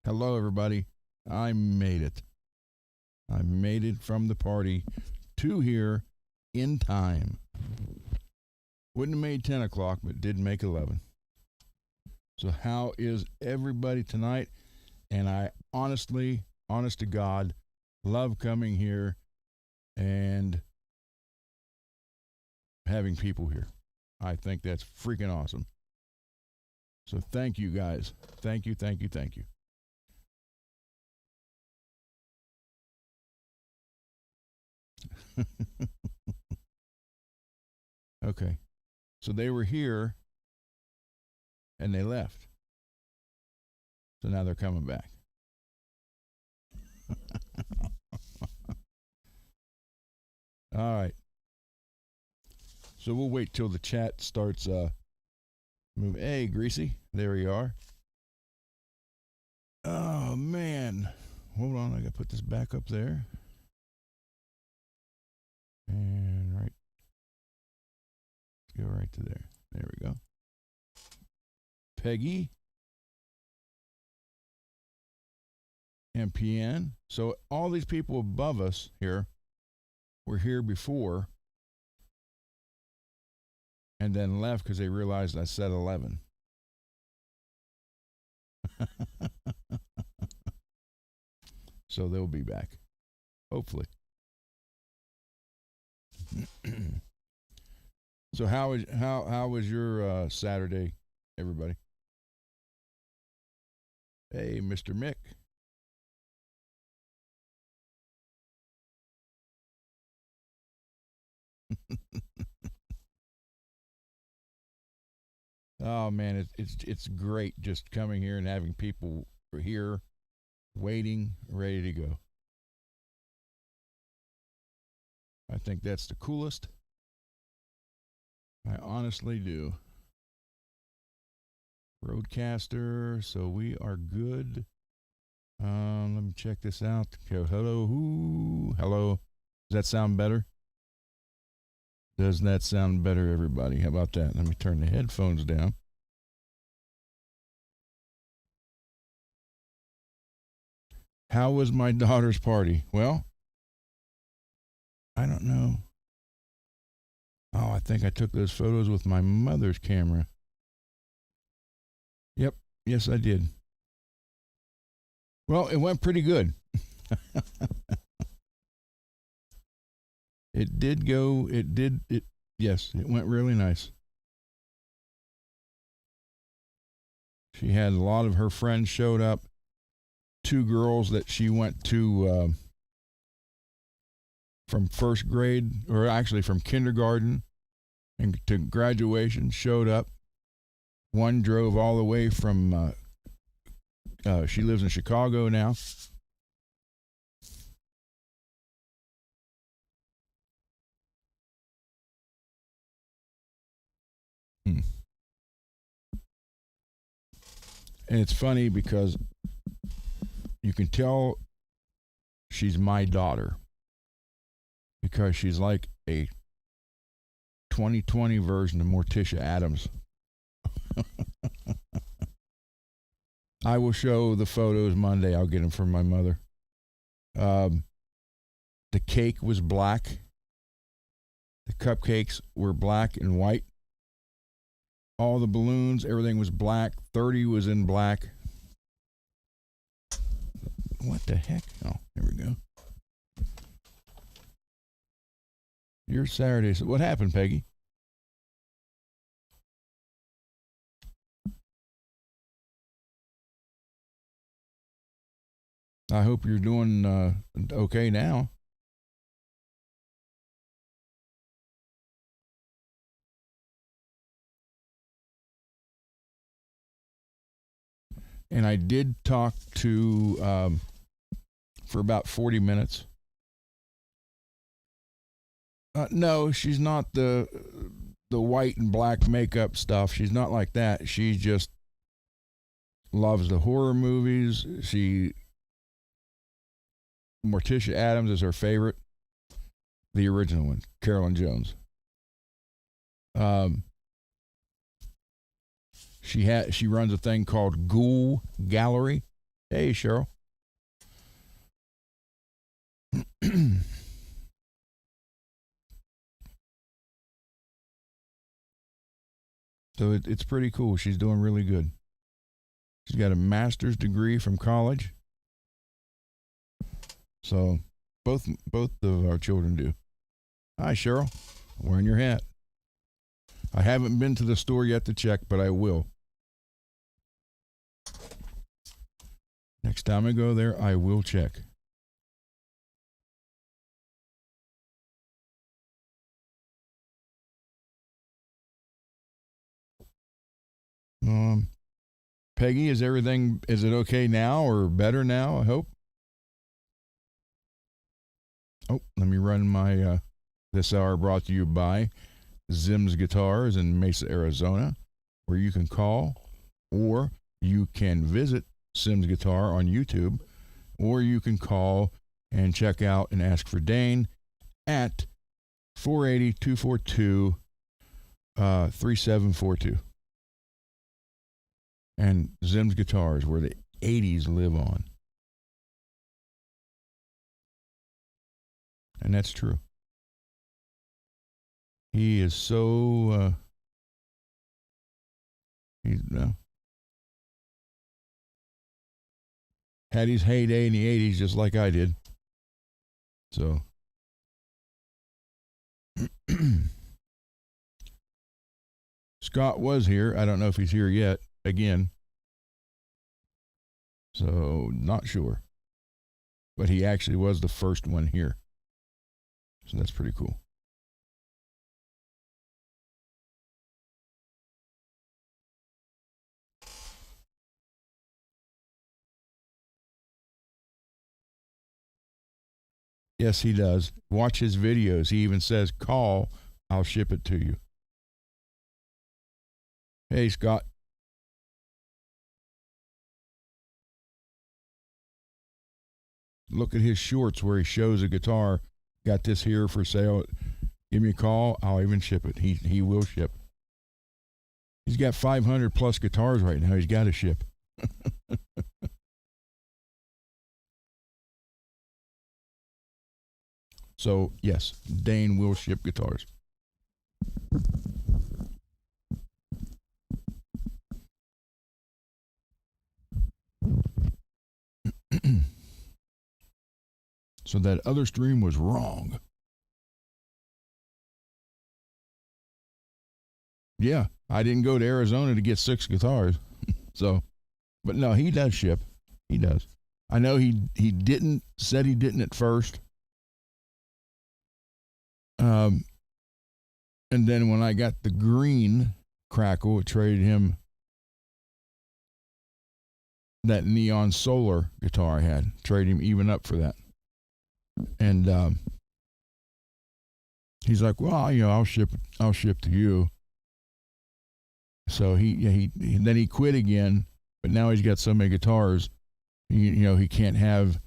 Hello, everybody. I made it. I made it from the party to here in time. Wouldn't have made 10 o'clock, but did make 11. So, how is everybody tonight? And I honestly, honest to God, love coming here and having people here. I think that's freaking awesome. So, thank you guys. Thank you, thank you, thank you. Okay. So they were here and they left. So now they're coming back. All right. So we'll wait till the chat starts move. Hey, Greasy. There you are. Oh man. Hold on, I gotta put this back up there. And right. Let's go right to there. There we go. Peggy. MPN. So all these people above us here were here before and then left because they realized I said 11. So they'll be back, hopefully. So how was your Saturday, everybody? Hey, Mr. Mick. Oh man, it's great just coming here and having people here, waiting, ready to go. I think that's the coolest. I honestly do. Roadcaster, so we are good. Let me check this out. Hello, hello. Does that sound better? Does that sound better, everybody? How about that? Let me turn the headphones down. How was my daughter's party? Well, I don't know. Oh, I think I took those photos with my mother's camera. Yep, yes, I did. Well, it went pretty good. It did go, yes, it went really nice. She had a lot of her friends showed up. 2 girls that she went to from first grade, or actually from kindergarten and to graduation, showed up. One drove all the way from, she lives in Chicago now. And it's funny because you can tell she's my daughter because she's like a 2020 version of Morticia Addams. I will show the photos Monday. I'll get them from my mother. The cake was black. The cupcakes were black and white. All the balloons, everything was black. 30 was in black. What the heck? Oh, there we go. Your Saturday. So what happened, Peggy? I hope you're doing okay now. And I did talk to for about 40 minutes. No, she's not the white and black makeup stuff. She's not like that. She just loves the horror movies. Morticia Addams is her favorite. The original one, Carolyn Jones. She runs a thing called Ghoul Gallery, Hey, Cheryl. So it's pretty cool. She's doing really good. She's got a master's degree from college. So both of our children do. Hi, Cheryl. Wearing your hat. I haven't been to the store yet to check, but I will. Next time I go there, I will check. Peggy, is it okay now or better now? I hope. Oh, let me run my, this hour brought to you by Zim's Guitars in Mesa, Arizona, where you can call or you can visit Sim's Guitar on YouTube, or you can call and check out and ask for Dane at 480-242-3742. And Zim's Guitars, where the 80s live on. And that's true. He is so, he's, had his heyday in the 80s just like I did. So, Scott was here. I don't know if he's here yet again. So, not sure. But he actually was the first one here. So that's pretty cool. Yes, he does. Watch his videos. He even says, call, I'll ship it to you. Hey, Scott. Look at his shorts where he shows a guitar. Got this here for sale. Give me a call. I'll even ship it. He will ship. He's got 500 plus guitars right now. He's got to ship. So, yes, Dane will ship guitars. So that other stream was wrong. Yeah, I didn't go to Arizona to get 6 guitars. So, but no, he does ship. He does. I know he said he didn't at first. And then when I got the green crackle, it traded him that neon solar guitar I had. Traded him even up for that. And he's like, well, I'll ship to you. So he then he quit again, but now he's got so many guitars, he can't have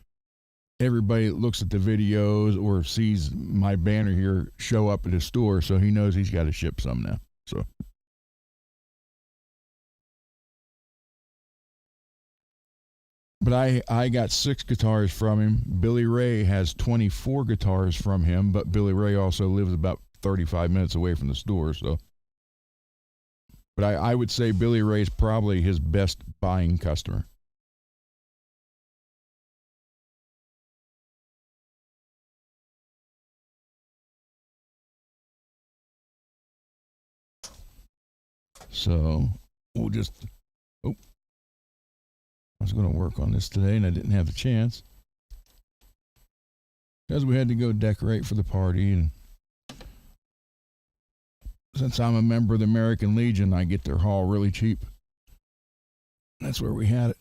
everybody that looks at the videos or sees my banner here show up at his store, so he knows he's got to ship some now. So, but I got 6 guitars from him. Billy Ray has 24 guitars from him, but Billy Ray also lives about 35 minutes away from the store, so. But I would say Billy Ray's probably his best buying customer. So we'll just, I was going to work on this today and I didn't have the chance because we had to go decorate for the party. And since I'm a member of the American Legion, I get their hall really cheap. That's where we had it.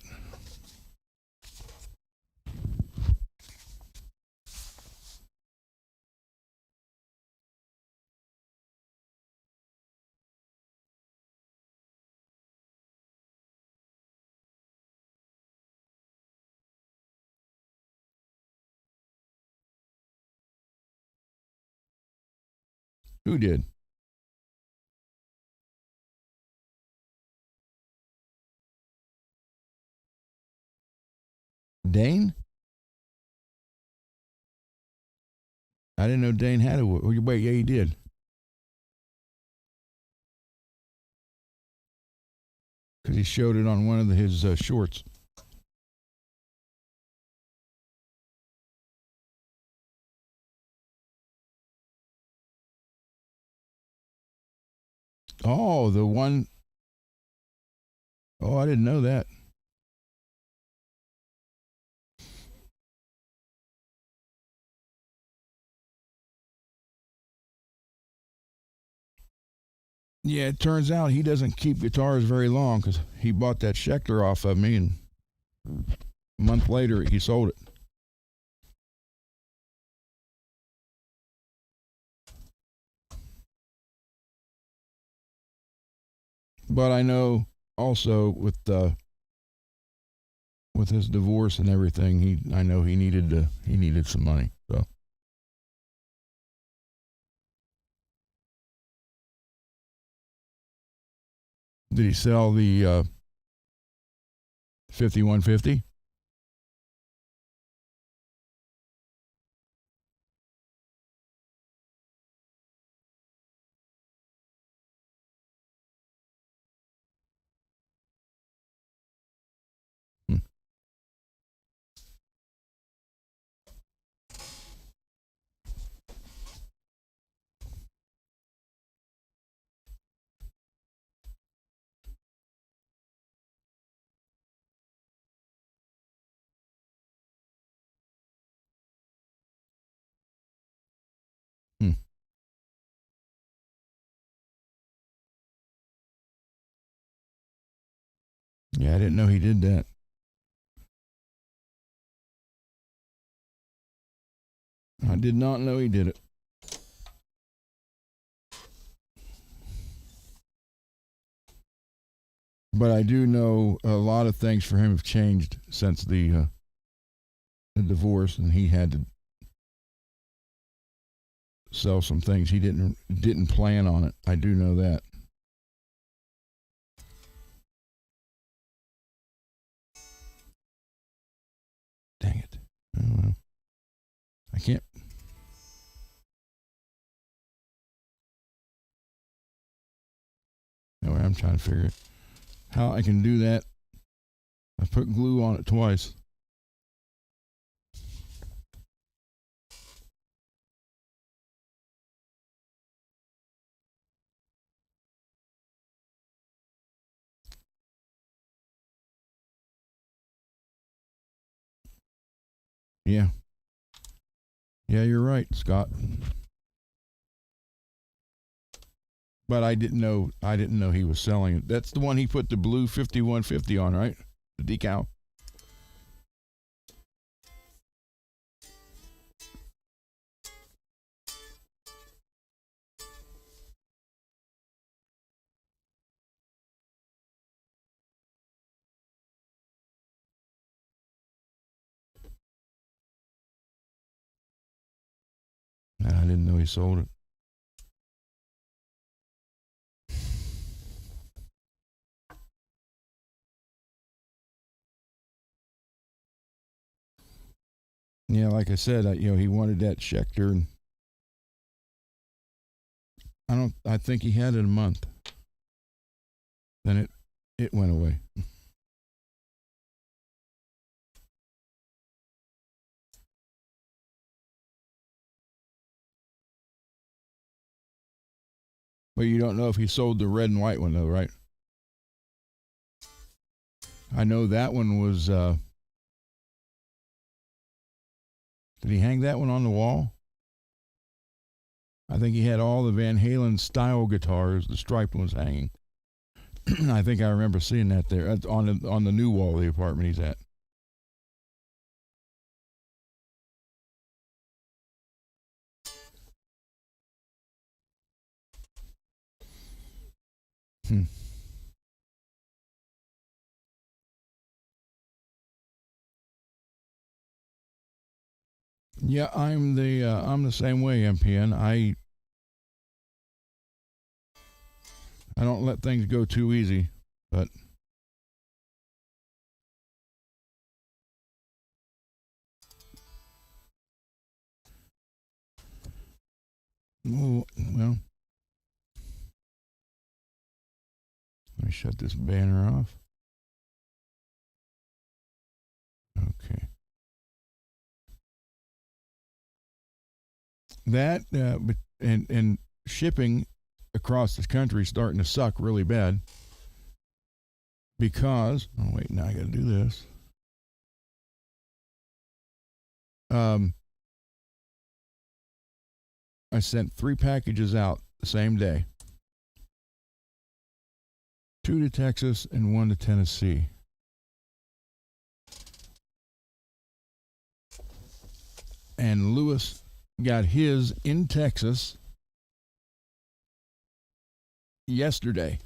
Who did? Dane? I didn't know Dane had a wait. Yeah, he did. Because he showed it on one of his shorts. Oh, the one. Oh, I didn't know that. Yeah, it turns out he doesn't keep guitars very long because he bought that Schecter off of me, and a month later he sold it. But I know also with his divorce and everything, I know he needed some money. So did he sell the 5150? Hmm. Hmm. Yeah, I didn't know he did that. I did not know he did it. But I do know a lot of things for him have changed since the divorce, and he had to sell some things. He didn't plan on it. I do know that. Dang it! Oh, well, I can't. No, I'm trying to figure it how I can do that. I put glue on it twice. Yeah. Yeah, you're right, Scott. But I didn't know he was selling it. That's the one he put the blue 5150 on, right? The decal. I didn't know he sold it. Yeah, like I said, he wanted that Schecter, and I think he had it a month. Then it went away. But you don't know if he sold the red and white one though, right? I know that one was. Did he hang that one on the wall? I think he had all the Van Halen style guitars, the striped ones hanging. I think I remember seeing that there on the new wall of the apartment he's at. Hmm. Yeah, I'm the same way, MPN. I don't let things go too easy, but Oh, well, let me shut this banner off. Okay. That and shipping across the country is starting to suck really bad because now I got to do this. I sent 3 packages out the same day. 2 to Texas and 1 to Tennessee. And Lewis got his in Texas yesterday.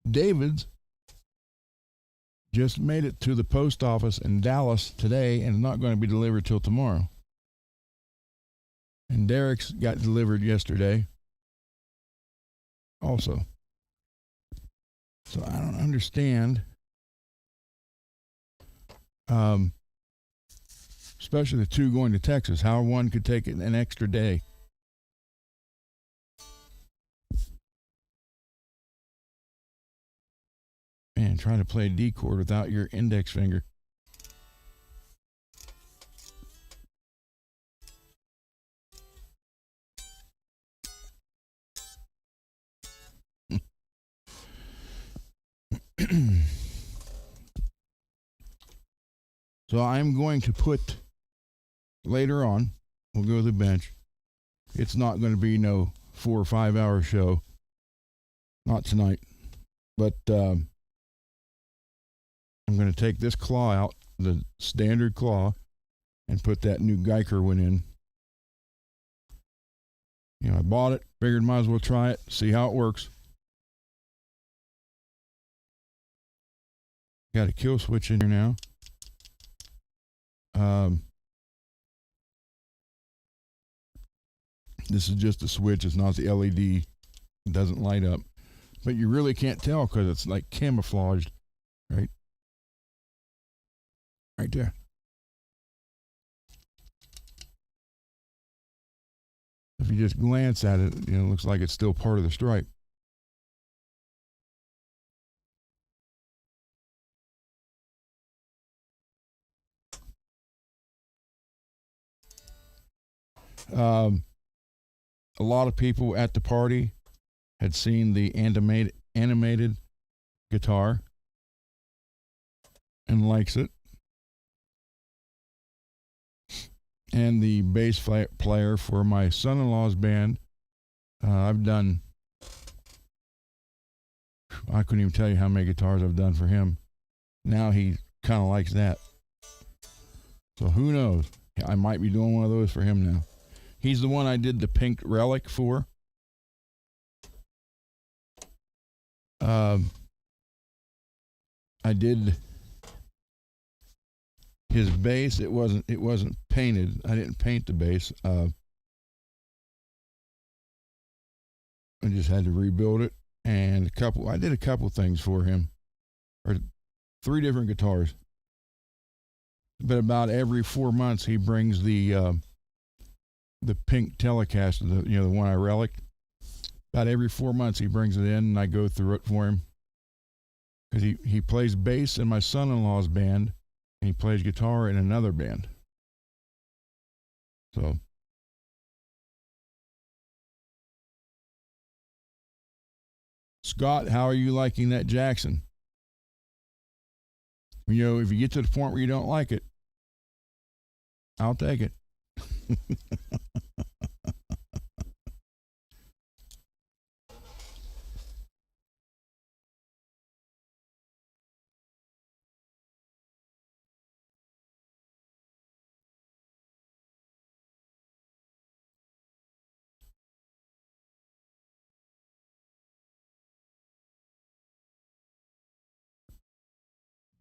David's just made it to the post office in Dallas today and is not going to be delivered till tomorrow. And Derek's got delivered yesterday also. So I don't understand, especially the 2 going to Texas, how one could take an extra day. Man, trying to play D chord without your index finger. So I'm going to put later on, we'll go to the bench. It's not going to be no 4 or 5 hour show. Not tonight. But I'm going to take this claw out, the standard claw, and put that new Geiker one in. You know, I bought it, figured might as well try it, see how it works. Got a kill switch in here now. This is just a switch. It's not the LED. It doesn't light up. But you really can't tell because it's like camouflaged, right? Right there. If you just glance at it, it looks like it's still part of the stripe. A lot of people at the party had seen the animated guitar and likes it. And the bass player for my son-in-law's band, I couldn't even tell you how many guitars I've done for him. Now he kind of likes that. So who knows? I might be doing one of those for him now. He's the one I did the pink relic for. I did his bass. It wasn't painted. I didn't paint the bass. I just had to rebuild it, and I did a couple things for him, or 3 different guitars. But about every 4 months, he brings the pink Telecaster, the one I reliced. About every 4 months, he brings it in, and I go through it for him. Because he plays bass in my son-in-law's band, and he plays guitar in another band. So, Scott, how are you liking that Jackson? If you get to the point where you don't like it, I'll take it.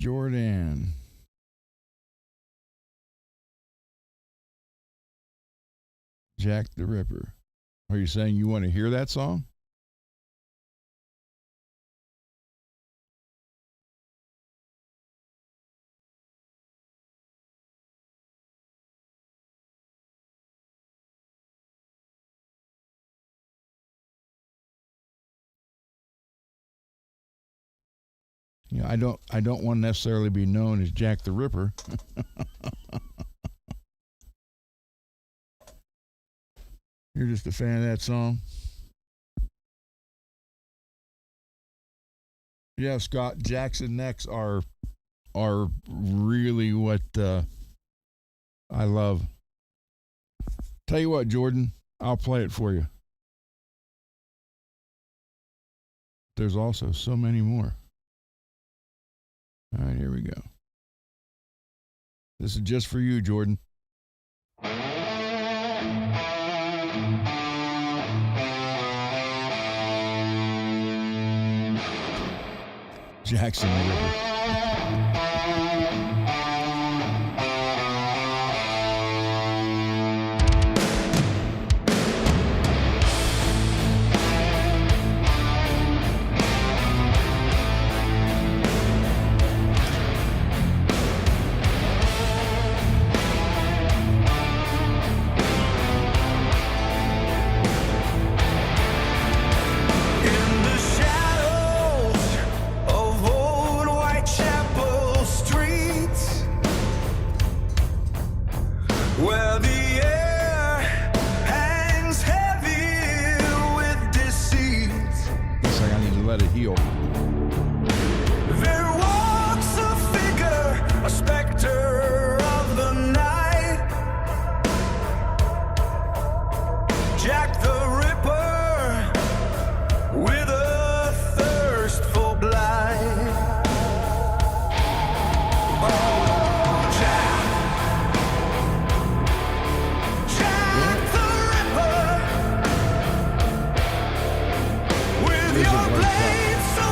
Jordan. Jack the Ripper. Are you saying you want to hear that song? You know, I don't want to necessarily be known as Jack the Ripper. You're just a fan of that song? Yeah, Scott, Jackson necks are really what I love. Tell you what, Jordan, I'll play it for you. There's also so many more. All right, here we go. This is just for you, Jordan. Jackson River. Let it heal. There walks a figure, a specter of the night. Jack the Ripper, with a thirst for blight. Oh, Jack the Ripper, with your blade so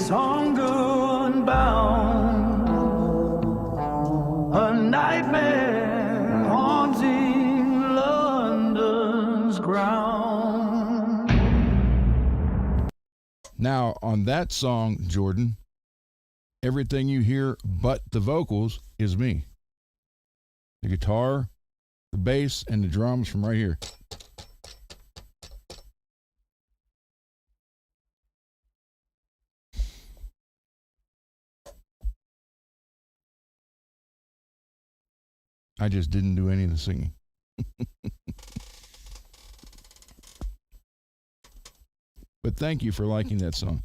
song unbound, a nightmare haunting London's ground. Now, on that song, Jordan, everything you hear but the vocals is me. The guitar, the bass, and the drums from right here. I just didn't do any of the singing. But thank you for liking that song.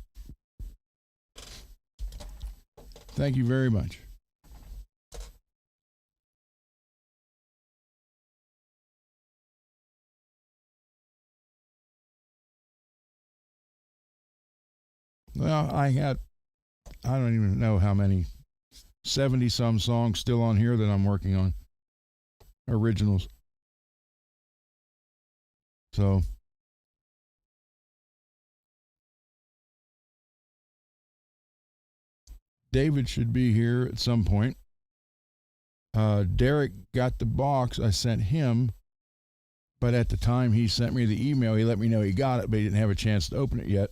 Thank you very much. Well, I don't even know how many, 70 some songs still on here that I'm working on. Originals. So, David should be here at some point. Derek got the box I sent him, but at the time he sent me the email, he let me know he got it, but he didn't have a chance to open it yet.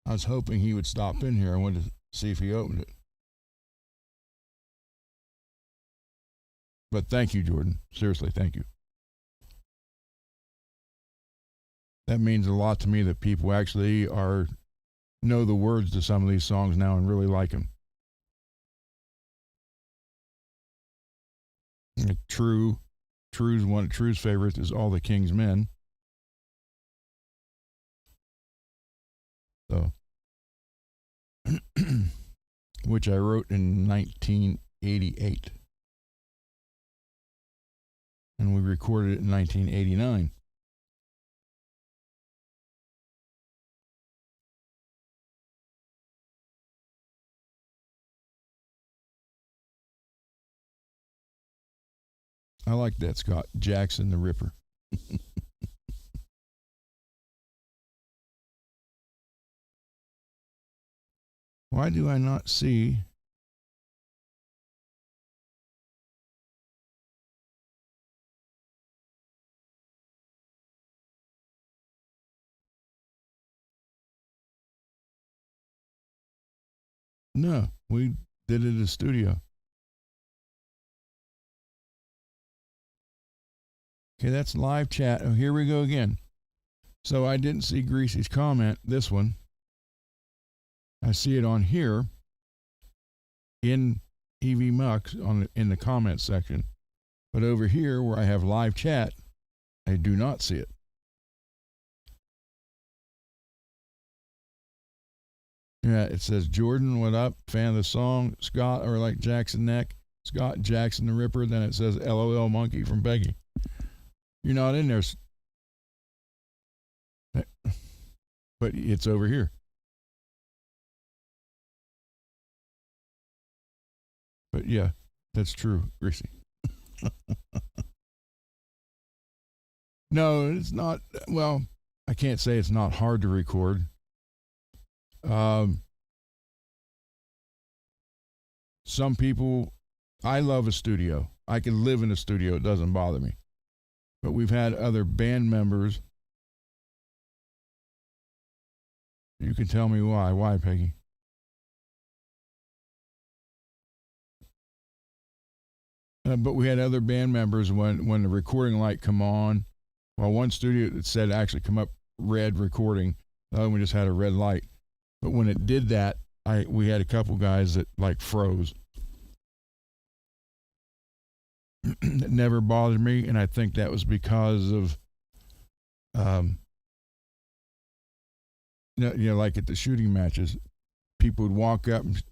I was hoping he would stop in here. I wanted to see if he opened it. But thank you, Jordan. Seriously, thank you. That means a lot to me that people actually know the words to some of these songs now and really like them. Like True's one of True's favorites is All the King's Men. So, which I wrote in 1988. And we recorded it in 1989. I like that, Scott. Jackson the Ripper. Why do I not see? No, we did it at a studio. Okay, that's live chat. Oh, here we go again. So I didn't see Greasy's comment, this one. I see it on here in EV Mux in the comment section. But over here where I have live chat, I do not see it. Yeah, it says Jordan, what up? Fan of the song. Scott, or like Jackson Neck. Scott, Jackson the Ripper. Then it says LOL Monkey from Peggy. You're not in there. But it's over here. But yeah, that's true, Greasy. No, it's not. Well, I can't say it's not hard to record. Some people, I love a studio. I can live in a studio. It doesn't bother me. But we've had other band members. You can tell me why. Why, Peggy? But we had other band members when the recording light come on. Well, one studio that said actually come up red recording. The other one just had a red light. But when it did that, we had a couple guys that like froze. It never bothered me, and I think that was because of, like at the shooting matches, people would walk up and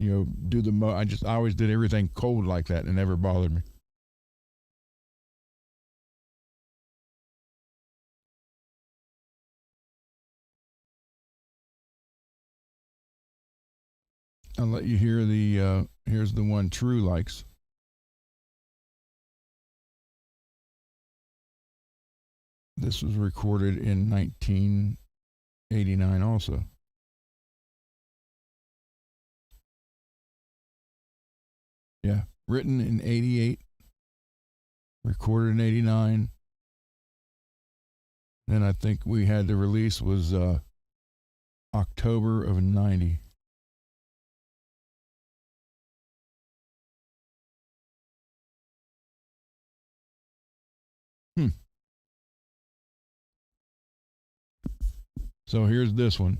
do I always did everything cold like that, and it never bothered me. I'll let you hear here's the one True likes. This was recorded in 1989 also. Yeah, written in 88, recorded in 89. Then I think we had the release was October of 90. So here's this one.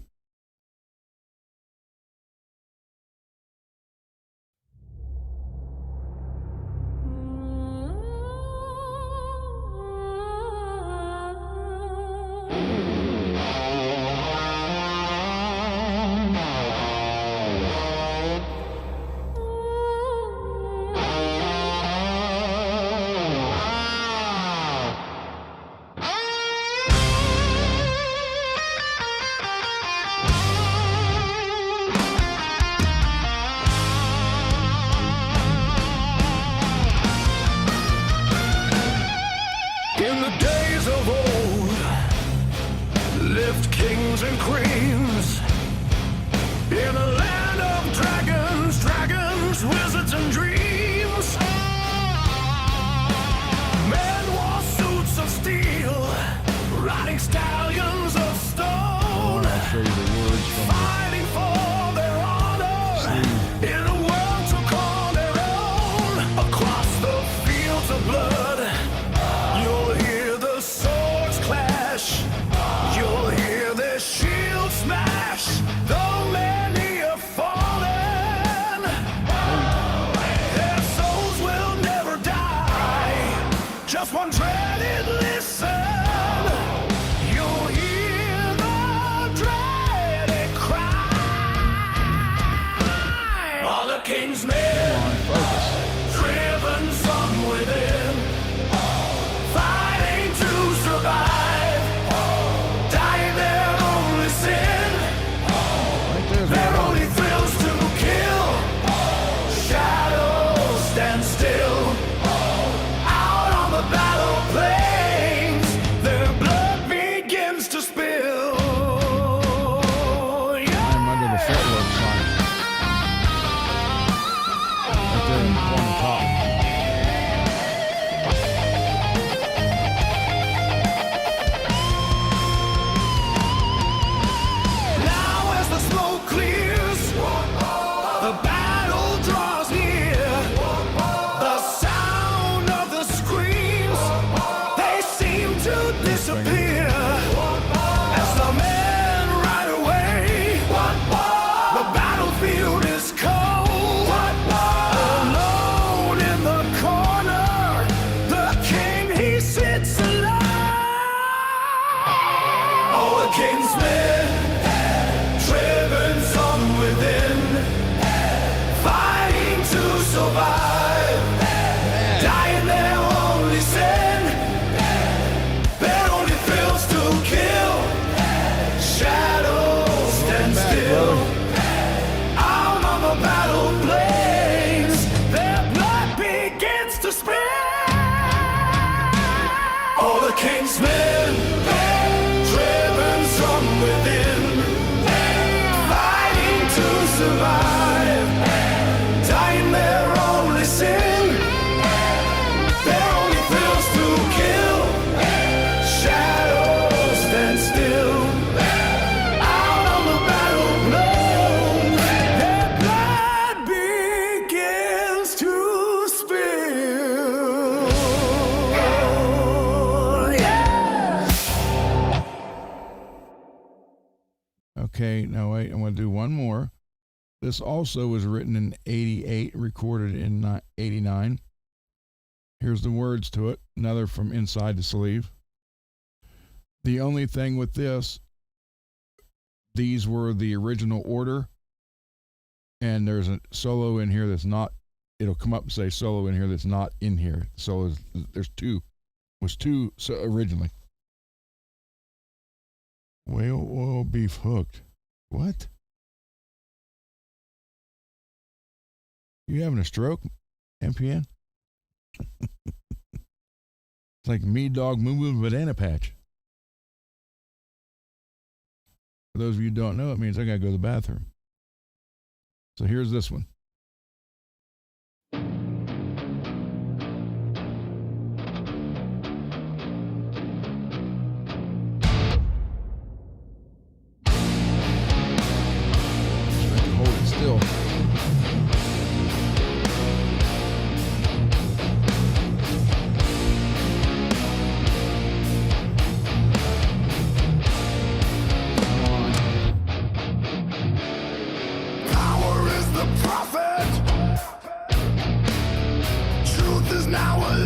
In the days of old, lived kings and queens. In a land of dragons, dragons, wizards and dreams. Men wore suits of steel, riding stallions of stone. I'll show you the words from Fighting for their honor in a world to call their own. Across the fields of blood, you'll hear the swords clash. You'll hear their shields smash. Though many have fallen, their souls will never die. Just one dreaded listen. You'll hear the dreaded cry. All the king's men, on focus. driven from within, fighting to survive, dying their only sin, Right there's their one. only thrills to kill. Shadows stand still, out on the battle plains, their blood begins to spill. I'm under the FRETworks sign. Right there on the top. Now as the smoke clears, the battle draws near. The sound of the screams, they seem to disappear. As the men ride away, the battlefield is cold. Alone in the corner, the king, he sits alone. Oh, the king's men, driven from within, fighting to survive, dying their only sin, their only thrills to kill. Shadows stand still, out on the battle plains, their blood begins to spill. Oh, the king's men, driven from within, fighting to survive, dying their only sin, their only thrills to kill. Shadows stand still, out on the battle plains, their blood begins to spill. Yeah. Okay, now wait, I'm going to do one more. This also was written in 88, recorded in 89. Here's the words to it, another from inside the sleeve. The only thing with this, these were the original order, and there's a solo in here that's not, it'll come up and say solo in here that's not in here. So there's two, was two so originally. Whale oil beef hooked. What? You having a stroke, MPN? It's like me dog moo moo banana patch. For those of you who don't know, it means I gotta go to the bathroom. So here's this one.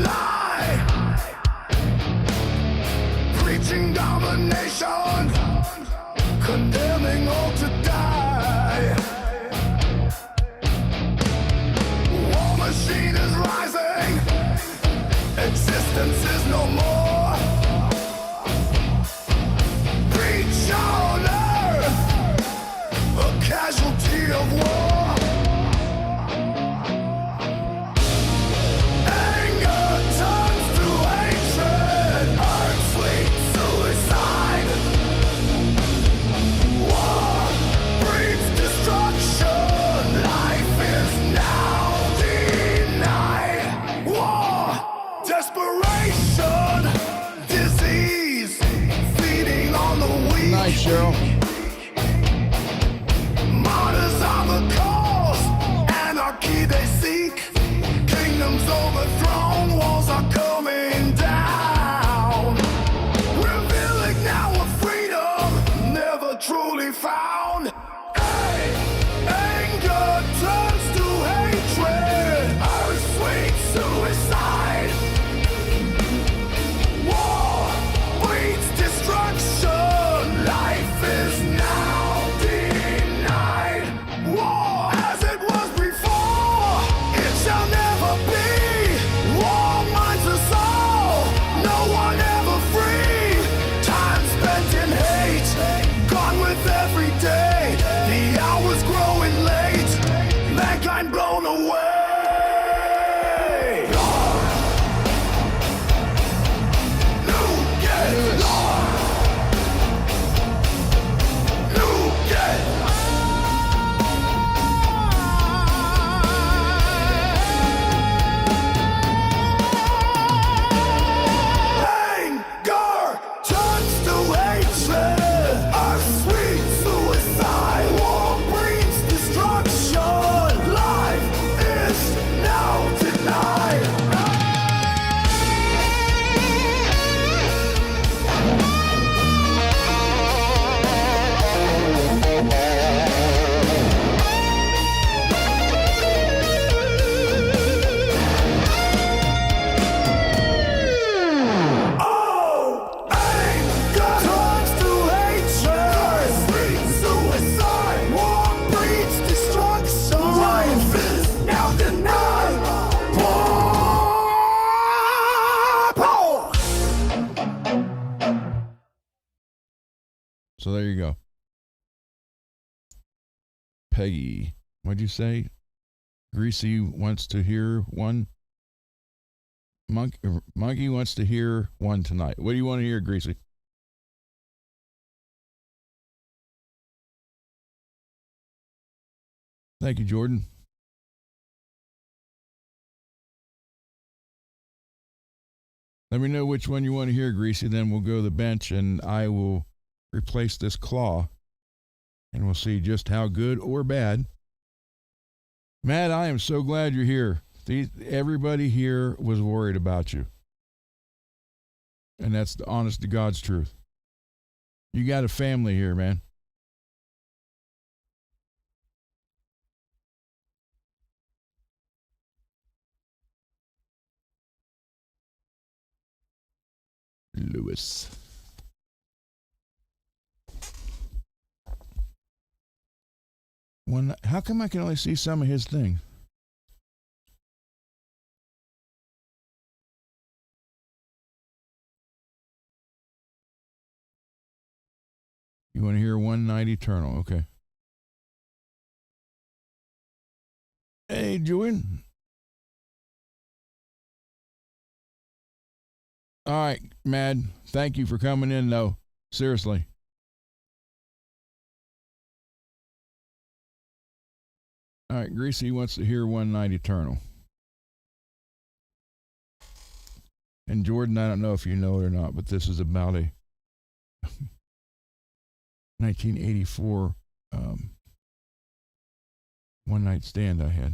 lie, preaching domination, condemning all to die. War machine is rising, existence is no more. Preach on earth, a casualty of war. Anger turns to hatred, earth sweet suicide. War breeds destruction, life is now denied. War, desperation, disease, feeding on the weak. Night, Cheryl. Martyrs are the cause, anarchy they seek. Kingdoms overthrown, walls are coming down. Revealing now a freedom never truly found. Anger turns to hatred, earth sweet suicide. War breeds destruction, life is now denied. War as it was before, it shall never be. War minds us all, no one ever free. Time spent in hate, gone with every day. The hours growing late, mankind blown away. New get lost. New get anger turns to hatred, earth sweet suicide. War breeds destruction, life is now denied. Oh, anger turns to hatred, earth sweet suicide. War breeds destruction, life is now denied. War. So there you go. Peggy, what'd you say? Greasy wants to hear one. Monkey wants to hear one tonight. What do you want to hear, Greasy? Thank you, Jordan. Let me know which one you want to hear, Greasy. Then we'll go to the bench and I will replace this claw and we'll see just how good or bad. Matt, I am so glad you're here. Everybody here was worried about you. And that's the honest to God's truth. You got a family here, man. Lewis. How come I can only see some of his things? You want to hear One Night Eternal? Okay. Hey, Jordan. All right, Mad. Thank you for coming in, though. Seriously. All right, Greasy wants to hear One Night Eternal. And Jordan, I don't know if you know it or not, but this is about a 1984 one night stand I had.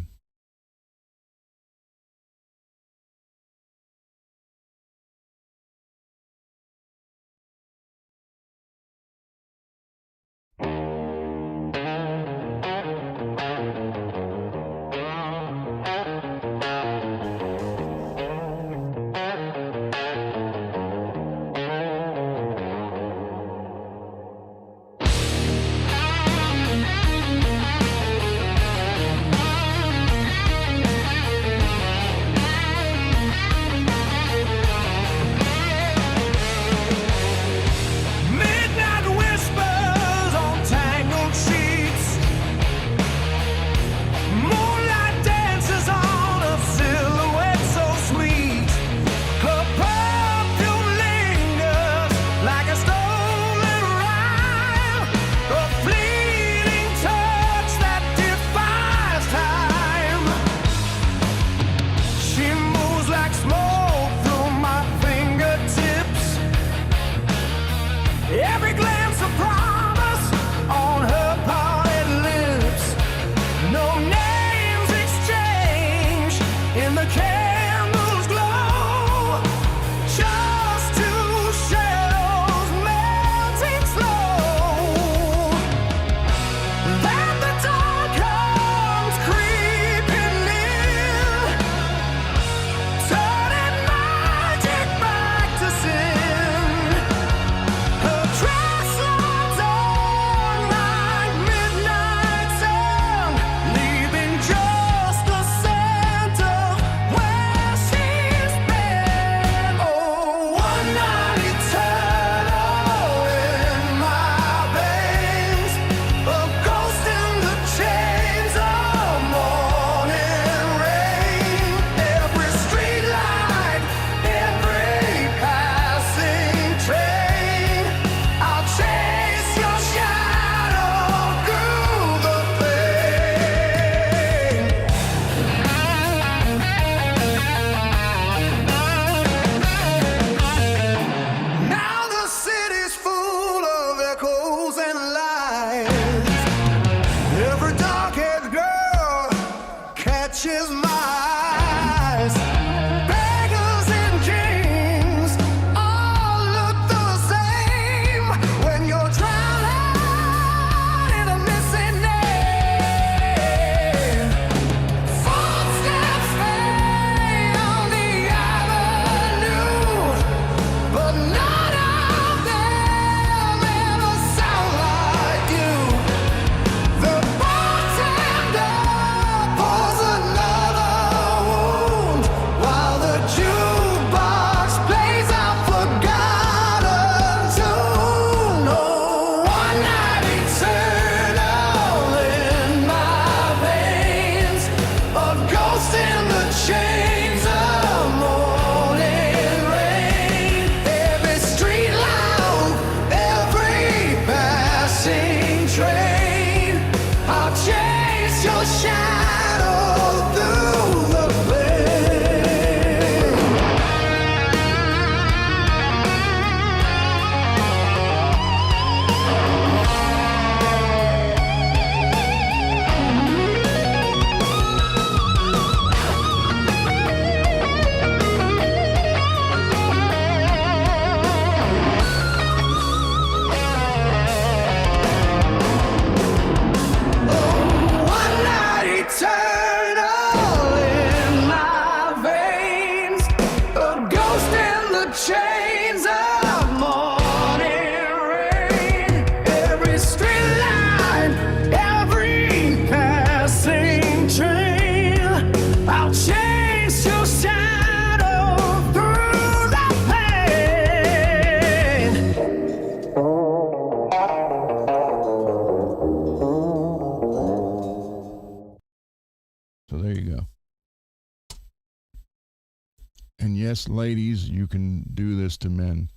yes, ladies, you can do this to men.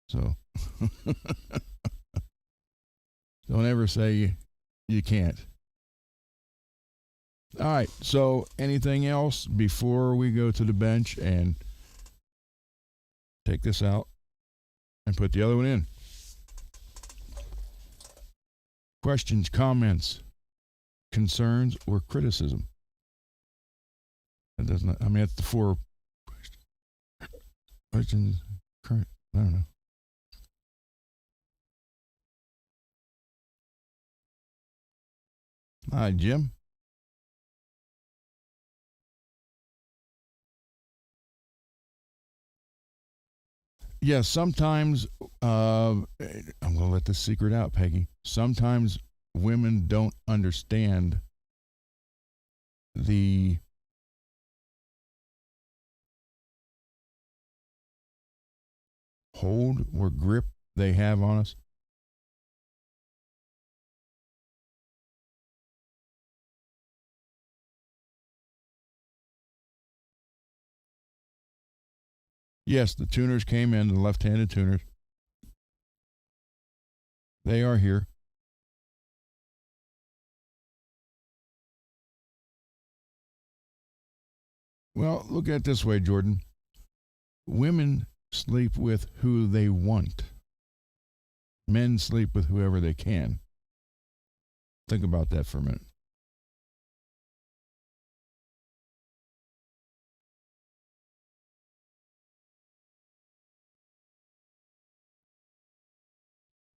So don't ever say you can't. All right. So anything else before we go to the bench and take this out and put the other one in? Questions, comments, concerns, or criticism? That doesn't. I mean, it's the four questions. Current. I don't know. Hi, Jim. Yeah, sometimes I'm going to let this secret out, Peggy. Sometimes women don't understand the hold or grip they have on us. Yes, the tuners came in, the left-handed tuners. They are here. Well, look at it this way, Jordan. Women sleep with who they want. Men sleep with whoever they can. Think about that for a minute.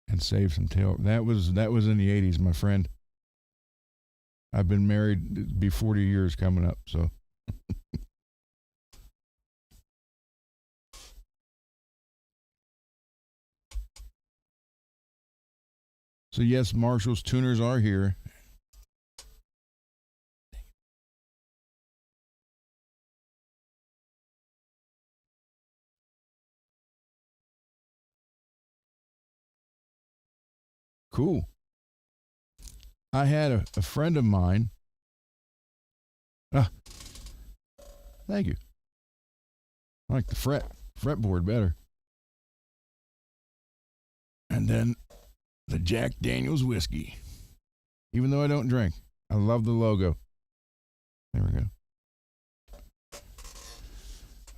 And save some tail. That was in the 80s, my friend. I've been married, it'll be 40 years coming up, so. So yes, Marshall's tuners are here. Cool. I had a friend of mine. Thank you. I like the fretboard better. And then the Jack Daniels whiskey. Even though I don't drink, I love the logo. There we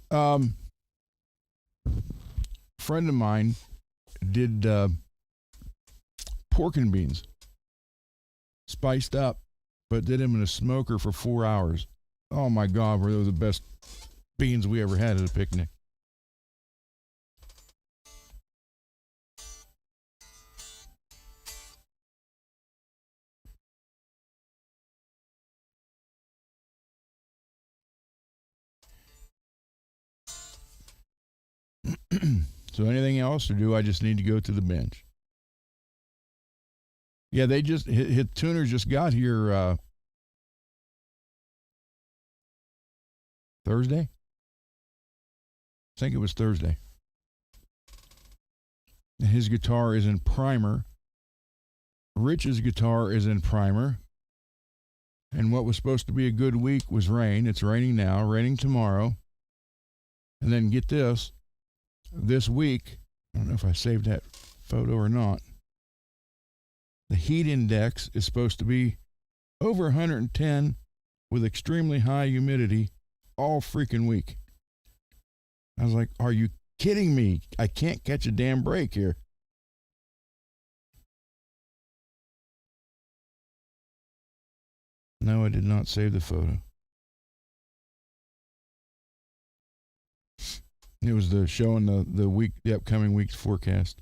go. Friend of mine did pork and beans, spiced up, but did them in a smoker for 4 hours. Oh my God, were those the best beans we ever had at a picnic. So anything else, or do I just need to go to the bench? Yeah, they just hit tuners just got here Thursday. I think it was Thursday. And his guitar is in primer. Rich's guitar is in primer. And what was supposed to be a good week was rain. It's raining now, raining tomorrow. And then get this week, I don't know if I saved that photo or not. The heat index is supposed to be over 110 with extremely high humidity all freaking week. I was like, are you kidding me? I can't catch a damn break here. No, I did not save the photo. It was the showing the upcoming week's forecast.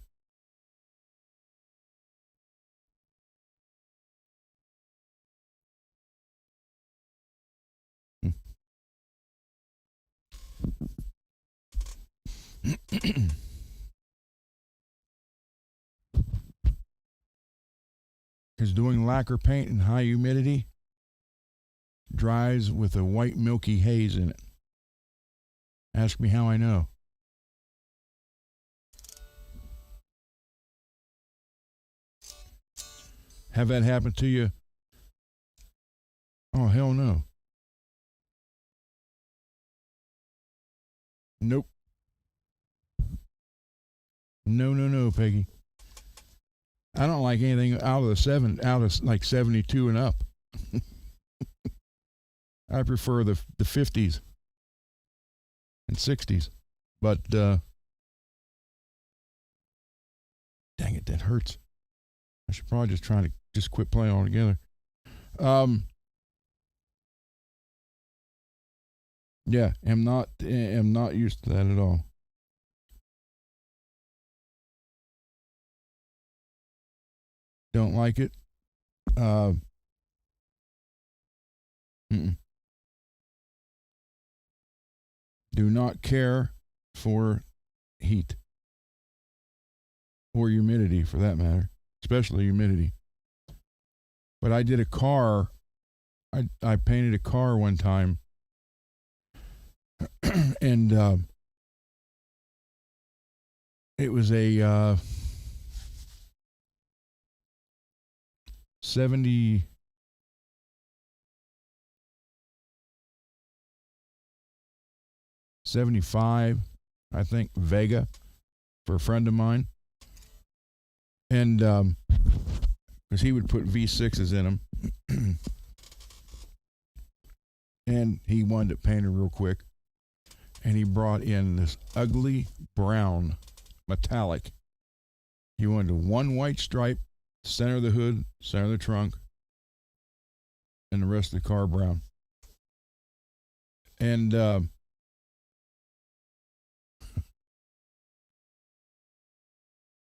Because doing lacquer paint in high humidity dries with a white milky haze in it. Ask me how I know. Have that happen to you? Oh, hell no. Nope. No, Peggy. I don't like anything out of like 72 and up. I prefer the 50s and 60s. But dang it, that hurts. I should probably just quit playing altogether. Yeah, am not used to that at all. Don't like it. Mm-mm. Do not care for heat or humidity for that matter, especially humidity. But I did a car. I painted a car one time, and it was a 75, I think, Vega for a friend of mine. And because he would put V6s in them. And he wanted it painted real quick. And he brought in this ugly brown metallic. He wanted one white stripe, center of the hood, center of the trunk, and the rest of the car brown. And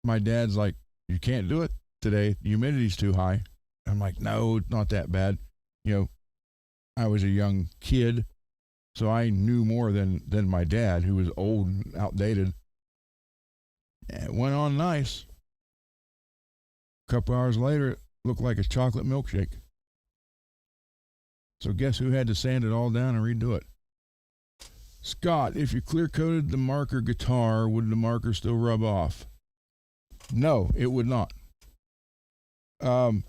my dad's like, you can't do it today. The humidity's too high. I'm like, no, it's not that bad. You know, I was a young kid, so I knew more than my dad, who was old and outdated. And it went on nice. A couple hours later, it looked like a chocolate milkshake. So guess who had to sand it all down and redo it? Scott, if you clear coated the marker guitar, would the marker still rub off? No, it would not. The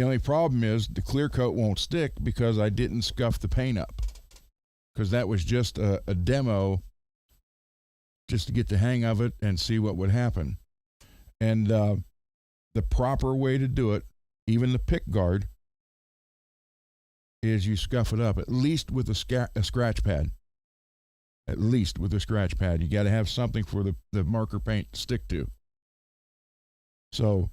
only problem is the clear coat won't stick because I didn't scuff the paint up. Because that was just a demo just to get the hang of it and see what would happen. And the proper way to do it, even the pick guard, is you scuff it up, at least with a scratch pad. At least with a scratch pad. You got to have something for the marker paint to stick to. So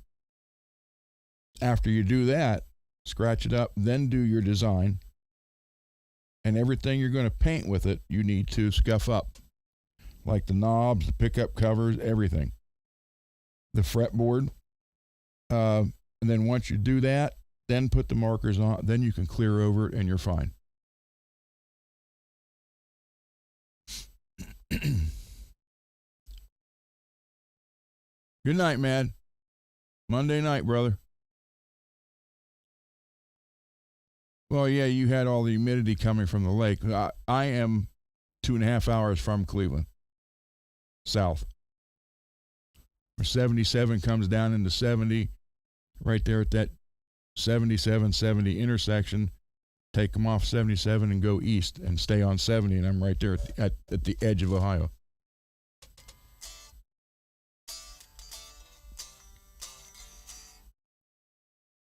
after you do that, scratch it up, then do your design. And everything you're going to paint with it, you need to scuff up. Like the knobs, the pickup covers, everything. The fretboard. And then once you do that, then put the markers on, then you can clear over it and you're fine. Good night, man. Monday night, brother. Well, yeah, you had all the humidity coming from the lake. I am 2.5 hours from Cleveland, south. Where 77 comes down into 70, right there at that 77-70 intersection. Take them off 77 and go east and stay on 70, and I'm right there at the edge of Ohio.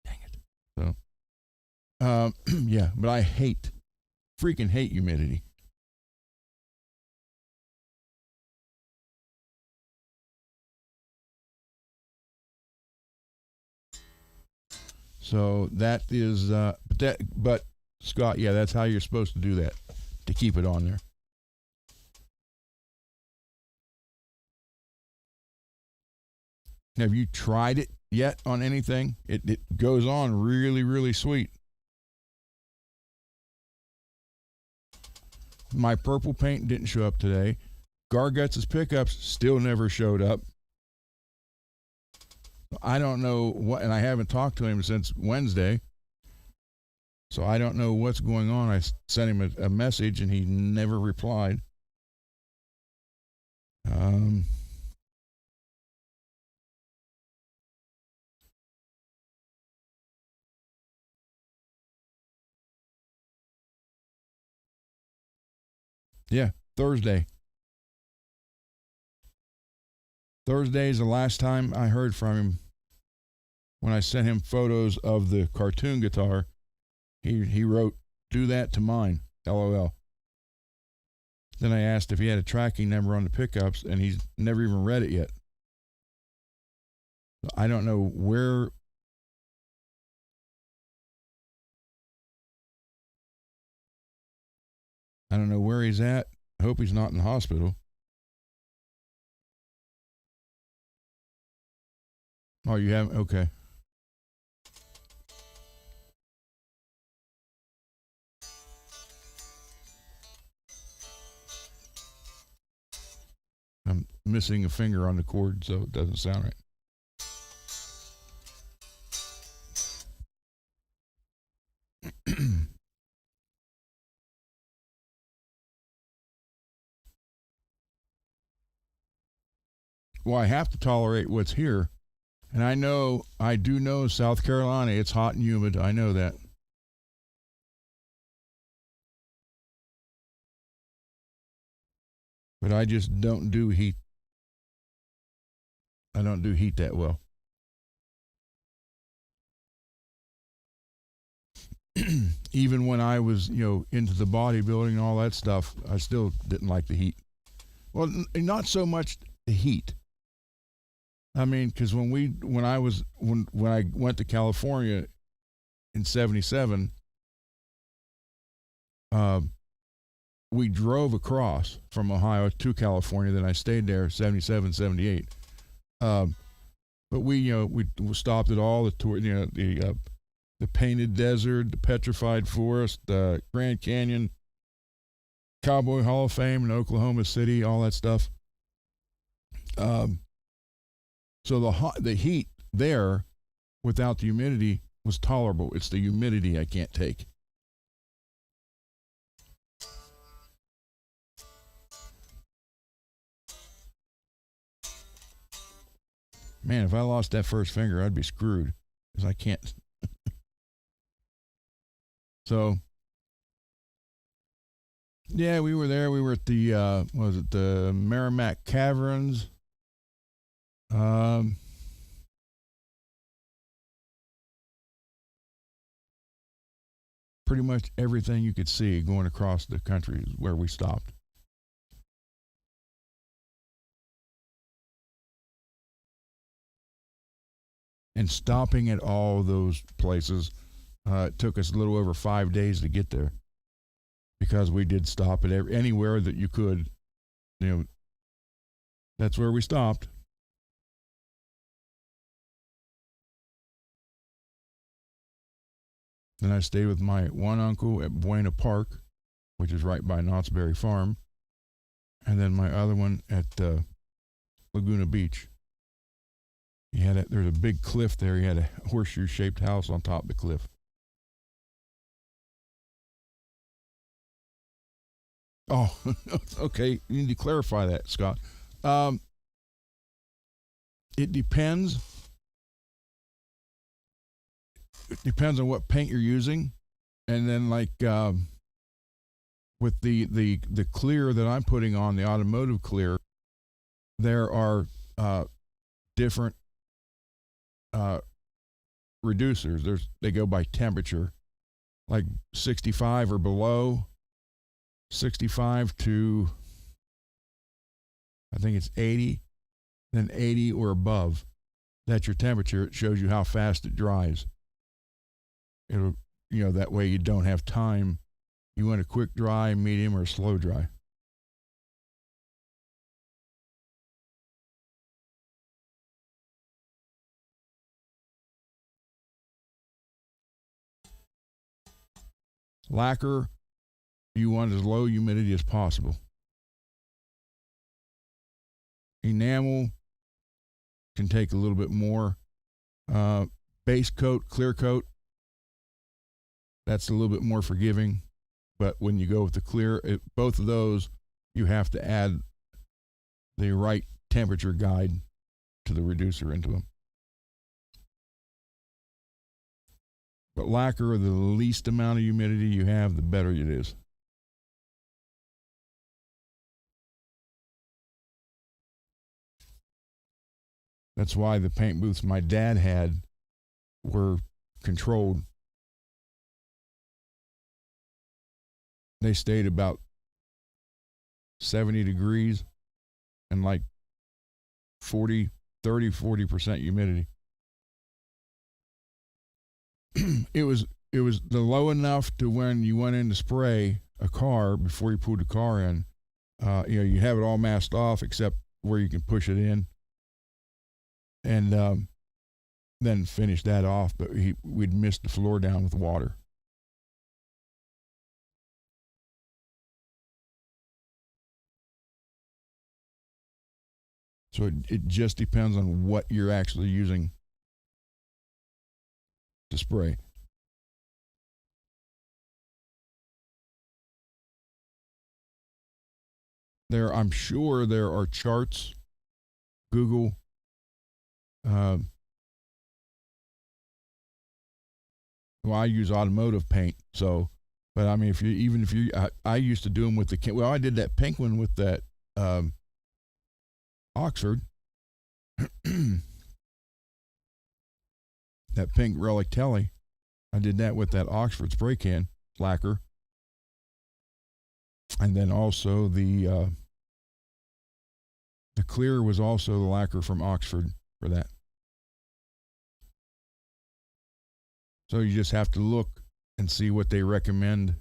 Dang it. So, yeah, but I freaking hate humidity. So that is, but Scott, yeah, that's how you're supposed to do that, to keep it on there. Have you tried it yet on anything? It goes on really, really sweet. My purple paint didn't show up today. Garguts' pickups still never showed up. I don't know what, and I haven't talked to him since Wednesday. So I don't know what's going on. I sent him a message and he never replied. Yeah, Thursday. Thursday is the last time I heard from him. When I sent him photos of the cartoon guitar, he wrote, "Do that to mine, LOL." Then I asked if he had a tracking number on the pickups, and he's never even read it yet. I don't know where. I don't know where he's at. I hope he's not in the hospital. Oh, you haven't? Okay. I'm missing a finger on the cord, so it doesn't sound right. Well, I have to tolerate what's here. And I do know South Carolina, it's hot and humid. I know that. But I just don't do heat. I don't do heat that well. Even when I was, into the bodybuilding and all that stuff, I still didn't like the heat. Well, not so much the heat. I mean, because when I went to California in '77, we drove across from Ohio to California. Then I stayed there '77, '78. But we stopped at all the tour, the Painted Desert, the Petrified Forest, the Grand Canyon, Cowboy Hall of Fame in Oklahoma City, all that stuff. So the heat there, without the humidity, was tolerable. It's the humidity I can't take. Man, if I lost that first finger, I'd be screwed, because I can't. So, yeah, we were there. We were at the the Merrimack Caverns. Pretty much everything you could see going across the country is where we stopped. And stopping at all those places, it took us a little over 5 days to get there, because we did stop at anywhere that you could. That's where we stopped. Then I stayed with my one uncle at Buena Park, which is right by Knott's Berry Farm, and then my other one at Laguna Beach. There's a big cliff there. He had a horseshoe-shaped house on top of the cliff. Oh, okay. You need to clarify that, Scott. It depends. It depends on what paint you're using, and then with the clear that I'm putting on, the automotive clear, there are different reducers. They go by temperature, like 65 or below, 65 to, I think it's 80, then 80 or above. That's your temperature. It shows you how fast it dries. It'll, that way you don't have time. You want a quick dry, medium, or slow dry. Lacquer, you want as low humidity as possible. Enamel can take a little bit more. Base coat, clear coat, that's a little bit more forgiving. But when you go with the clear, both of those, you have to add the right temperature guide to the reducer into them. But lacquer, the least amount of humidity you have, the better it is. That's why the paint booths my dad had were controlled. They stayed about 70 degrees and like 40% humidity. It was the low enough to when you went in to spray a car before you pulled the car in, you have it all masked off except where you can push it in, and then finish that off. But we'd mist the floor down with water. So it just depends on what you're actually using to spray. I'm sure there are charts. Google. Well, I use automotive paint, so. But I mean, I used to do them with the. Well, I did that pink one with that Oxford. That pink relic telly. I did that with that Oxford spray can lacquer. And then also the clear was also the lacquer from Oxford for that. So you just have to look and see what they recommend.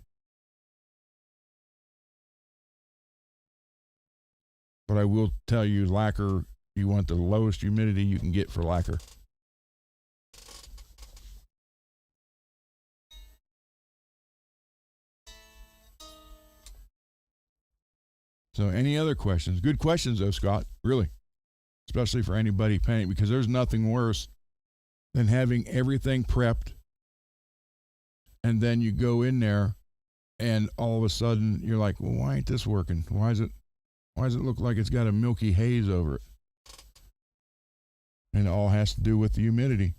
But I will tell you, lacquer, you want the lowest humidity you can get for lacquer. So any other questions? Good questions though, Scott, really. Especially for anybody painting, because there's nothing worse than having everything prepped and then you go in there and all of a sudden you're like, well, why ain't this working? Why does it look like it's got a milky haze over it? And it all has to do with the humidity.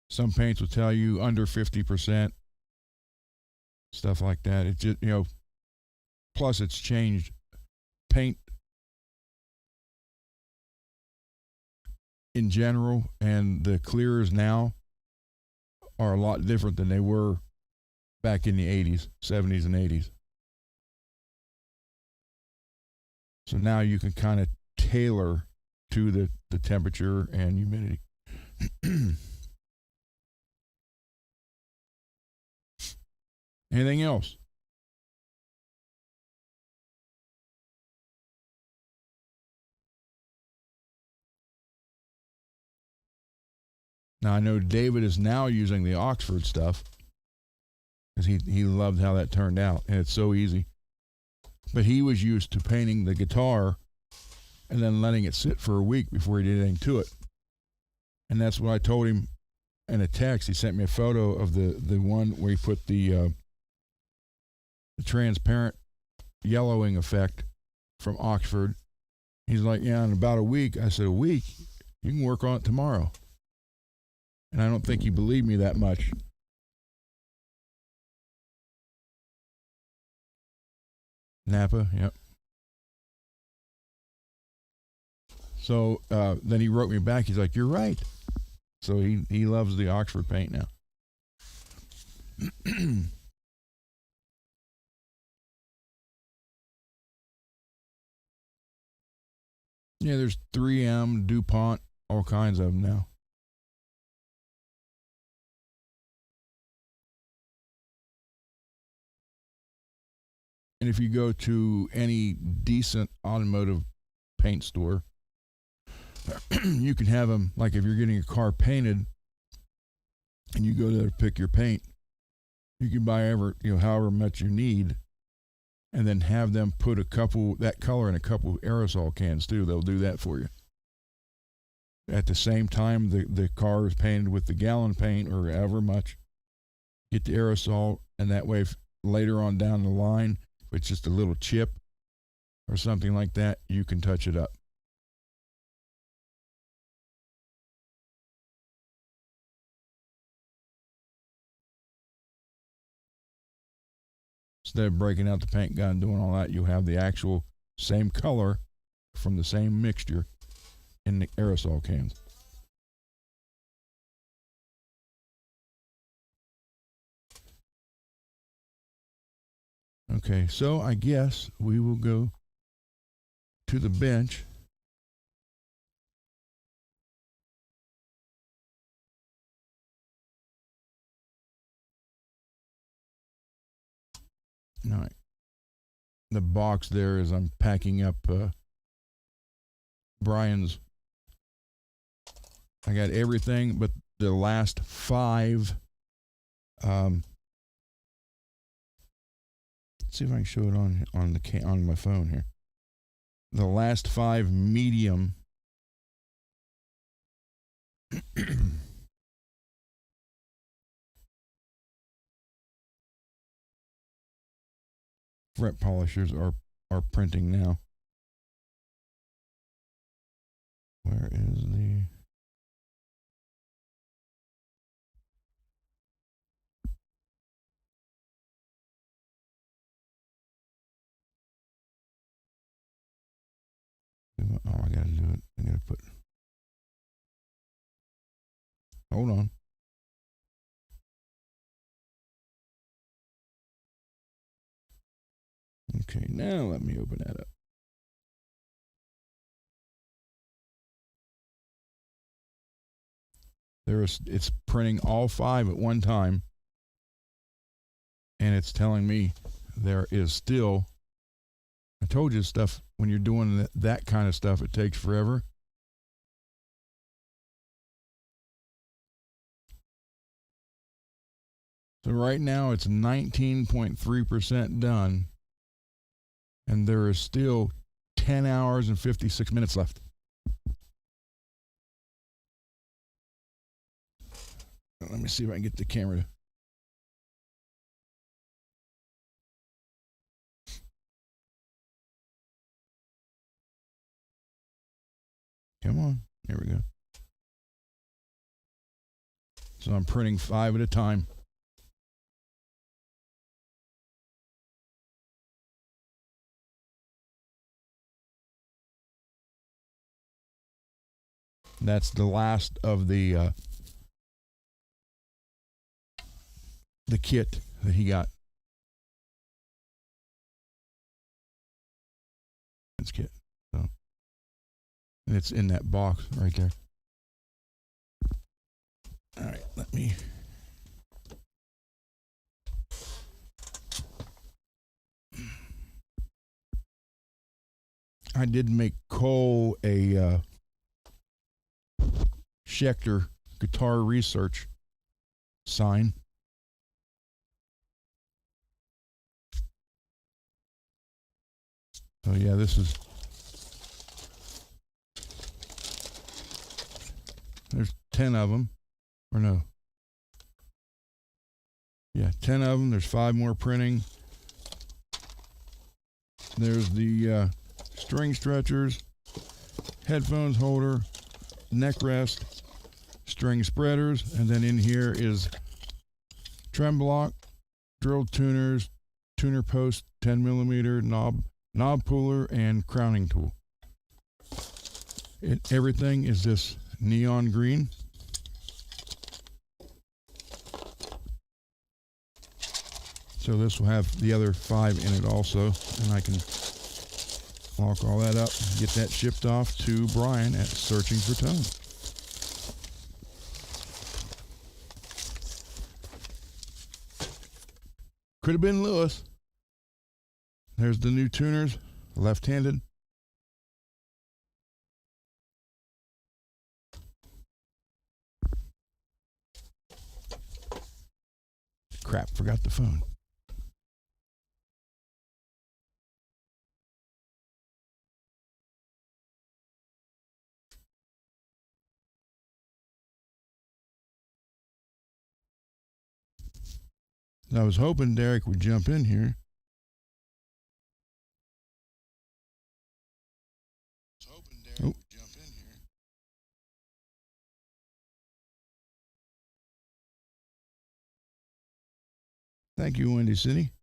Some paints will tell you under 50%, stuff like that. It just, plus it's changed. Paint in general and the clears now are a lot different than they were back in the 80s, 70s, and 80s. So now you can kind of tailor to the temperature and humidity. Anything else? Now I know David is now using the Oxford stuff because he loved how that turned out, and it's so easy. But he was used to painting the guitar and then letting it sit for a week before he did anything to it. And that's what I told him in a text. He sent me a photo of the one where he put the transparent yellowing effect from Oxford. He's like, yeah, in about a week. I said, a week? You can work on it tomorrow. And I don't think he believed me that much. Napa, yep. So then he wrote me back. He's like, you're right. So he loves the Oxford paint now. Yeah, there's 3M, DuPont, all kinds of them now. And if you go to any decent automotive paint store, you can have them, like if you're getting a car painted and you go there to pick your paint, you can buy however much you need, and then have them put that color in a couple aerosol cans too. They'll do that for you. At the same time, the car is painted with the gallon paint or however much. Get the aerosol, and that way, later on down the line, if it's just a little chip or something like that, you can touch it up. Instead of breaking out the paint gun and doing all that, you have the actual same color from the same mixture in the aerosol cans. Okay, so I guess we will go to the bench. All right. The box there is I'm packing up Brian's. I got everything but the last 5. Let's see if I can show it on my phone here. The last 5 medium fret polishers are printing now. Where is the... Oh, I gotta do it. I gotta put... Hold on. Okay, now let me open that up. It's printing all 5 at one time, and it's telling me there is still... I told you stuff, when you're doing that kind of stuff, it takes forever. So right now it's 19.3% done, and there is still 10 hours and 56 minutes left. Let me see if I can get the camera to... Come on. Here we go. So I'm printing 5 at a time. That's the last of the kit that he got. It's kit. So, and it's in that box right there. All right, let me... I did make Cole a Schecter guitar research sign. So yeah, this is... There's 10 of them. Or no. Yeah, 10 of them. There's 5 more printing. There's the string stretchers, headphones holder, neck rest, string spreaders, and then in here is trem block, drill tuners, tuner post, 10mm knob puller, and crowning tool. Everything is this neon green. So this will have the other 5 in it also, and I can lock all that up, get that shipped off to Brian at Searching for Tone. Could have been Lewis. There's the new tuners, left-handed. Crap, forgot the phone. I was hoping Derek would jump in here. Oh. Thank you, Windy City.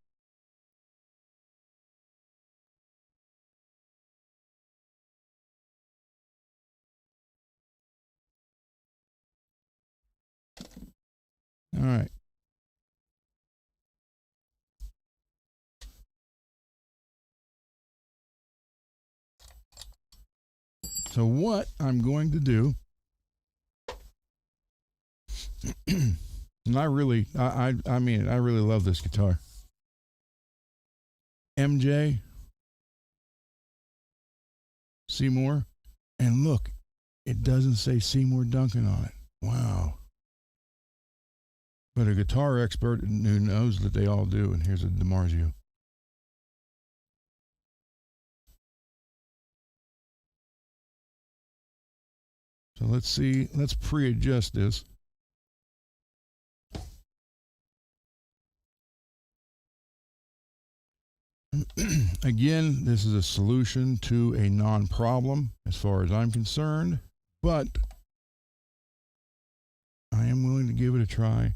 All right. So what I'm going to do, and I really love this guitar. MJ Seymour, and look, it doesn't say Seymour Duncan on it. Wow. But a guitar expert who knows that they all do, and here's a DiMarzio. So let's pre-adjust this. Again, this is a solution to a non-problem as far as I'm concerned, but I am willing to give it a try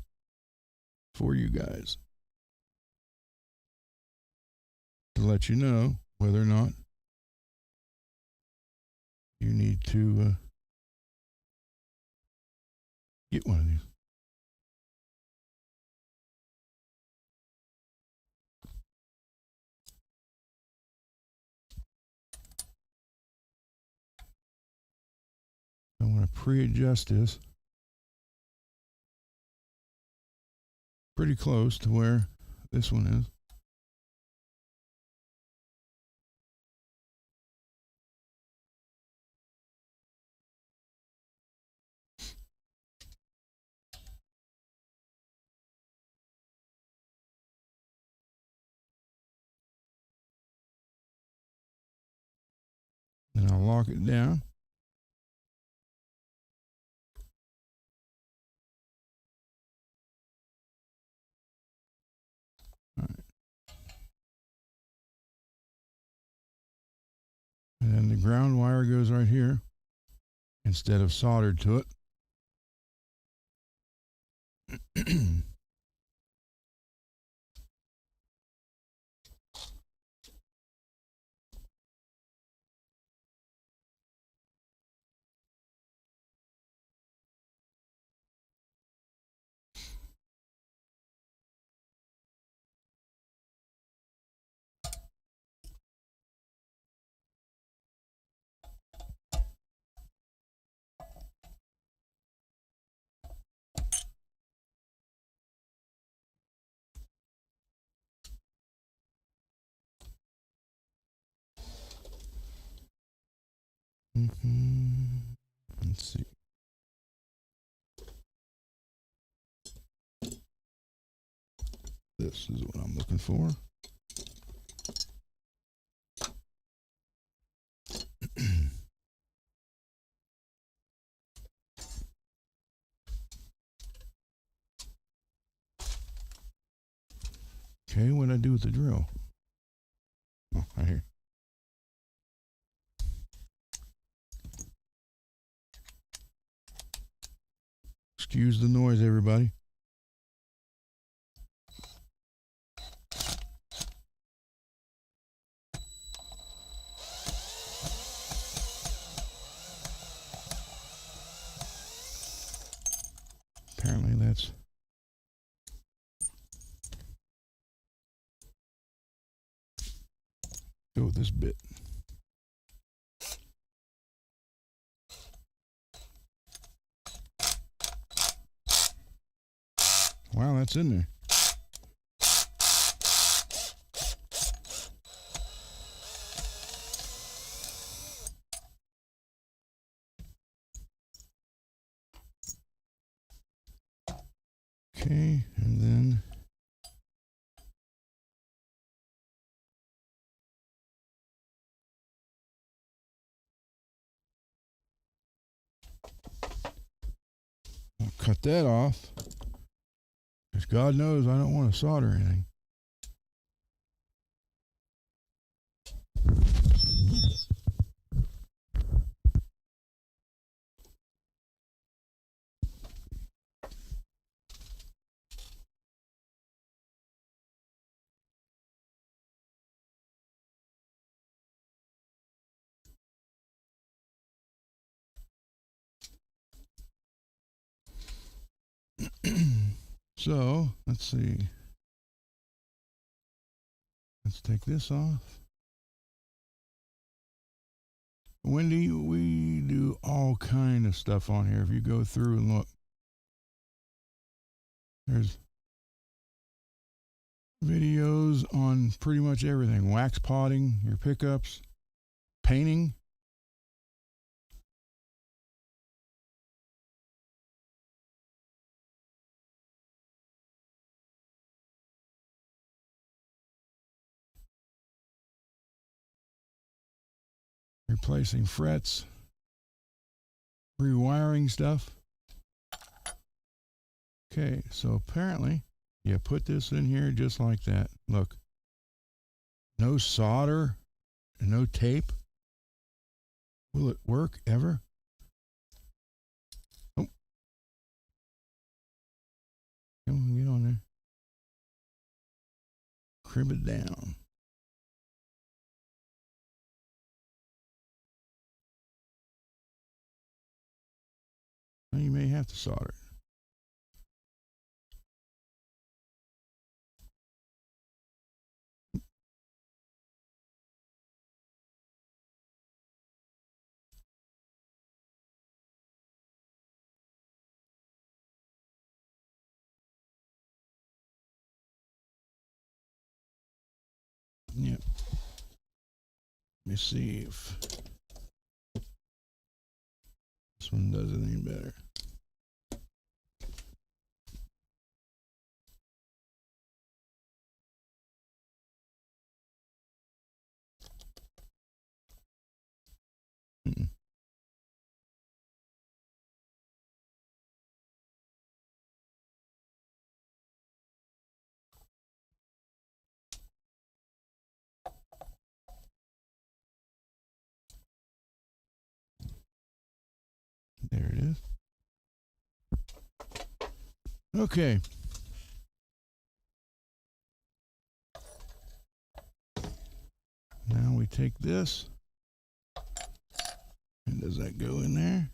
for you guys to let you know whether or not you need to get one of these. I want to pre-adjust this pretty close to where this one is. And I'll lock it down. All right. And then the ground wire goes right here instead of soldered to it. Let's see. This is what I'm looking for. Okay, what did I do with the drill? Oh, right here. Excuse the noise, everybody. Apparently that's go with this bit. Wow, that's in there. Okay, and then I'll cut that off. Because God knows I don't want to solder anything. So let's see. Let's take this off. Wendy, we do all kind of stuff on here. If you go through and look, there's videos on pretty much everything. Wax potting, your pickups, painting. Replacing frets, rewiring stuff. Okay, so apparently you put this in here just like that. Look, no solder and no tape. Will it work ever? Oh, come on, get on there. Crib it down. Well, you may have to solder it. Yep. Let me see if this one does it any better. Mm-mm. There it is. Okay. Now we take this. And does that go in there?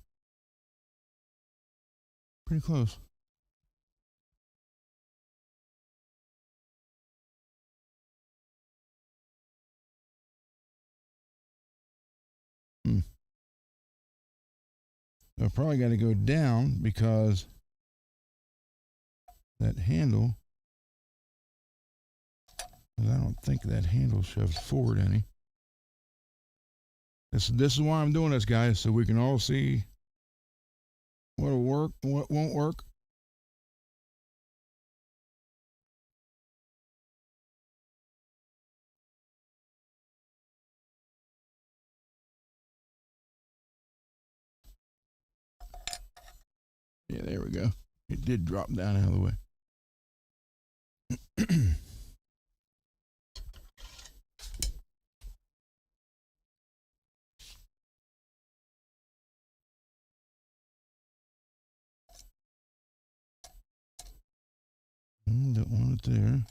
Pretty close. I probably got to go down because that handle, I don't think that handle shoves forward any. This is why I'm doing this, guys, so we can all see what'll work and what won't work. Yeah, there we go. It did drop down out of the way. Don't want it there.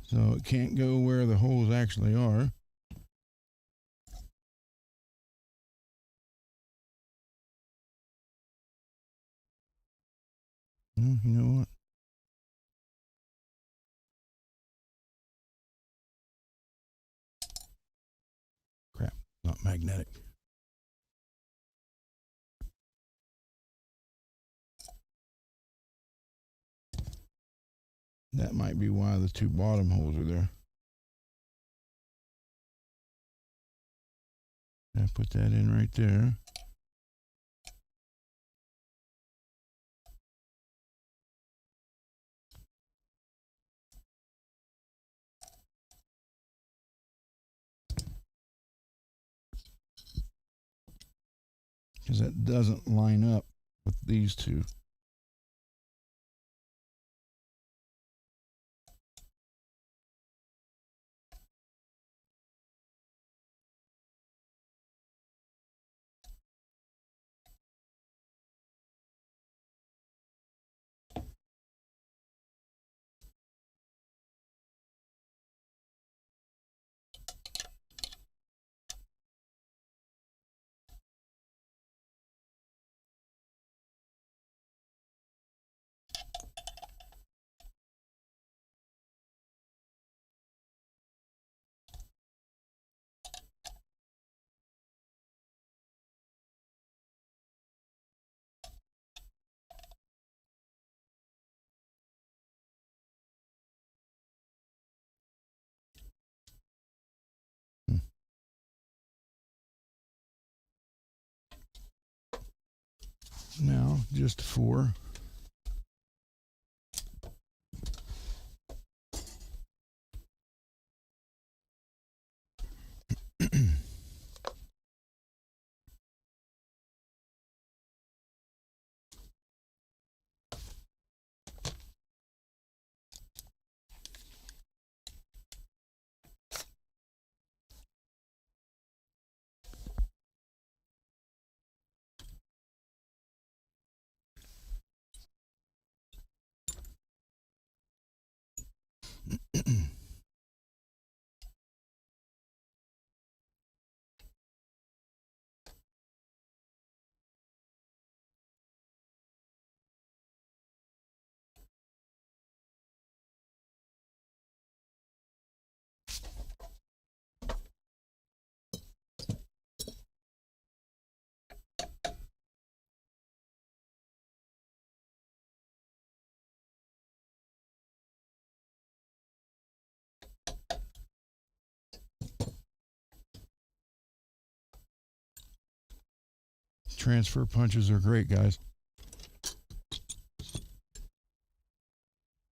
So it can't go where the holes actually are. Well, you know what? Crap, not magnetic. That might be why the two bottom holes are there. I put that in right there. Because that doesn't line up with these two. Now, just for transfer punches are great, guys.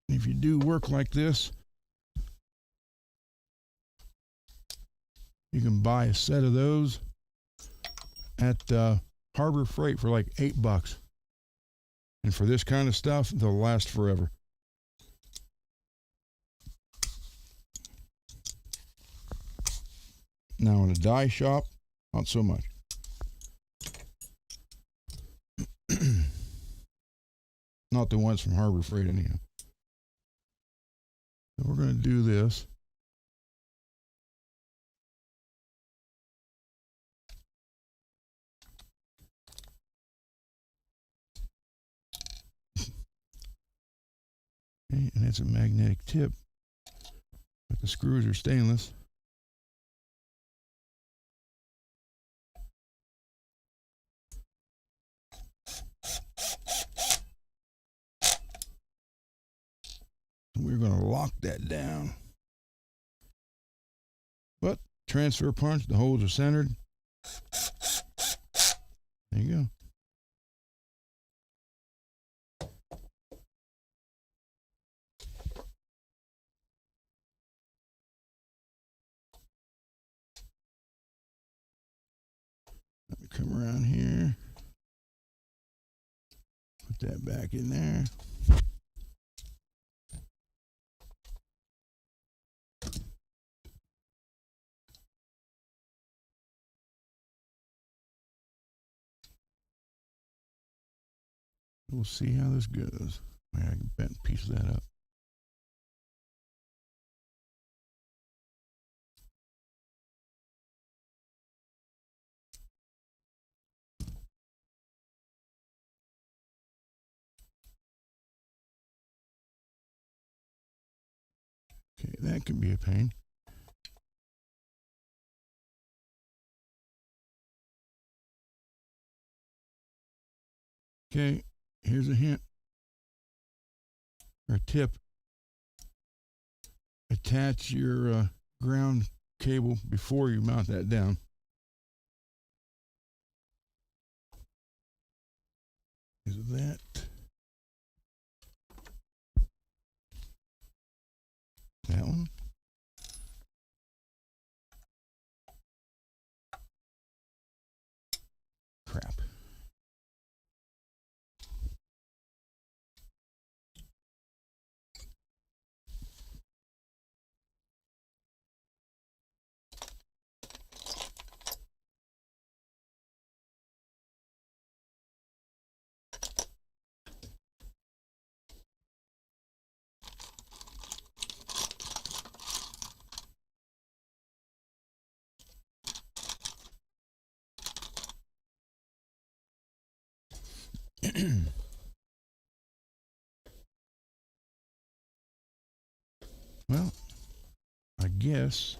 If you do work like this, you can buy a set of those at Harbor Freight for like $8. And for this kind of stuff, they'll last forever. Now in a die shop, not so much. Not the ones from Harbor Freight anyhow. So we're going to do this. Okay, and it's a magnetic tip, but the screws are stainless. We're going to lock that down. But transfer punch, the holes are centered. There you go. Let me come around here. Put that back in there. We'll see how this goes. I can bend piece that up. Okay, that can be a pain. Okay, here's a hint or a tip. Attach your ground cable before you mount that down. Is that? That one? Crap. Well, I guess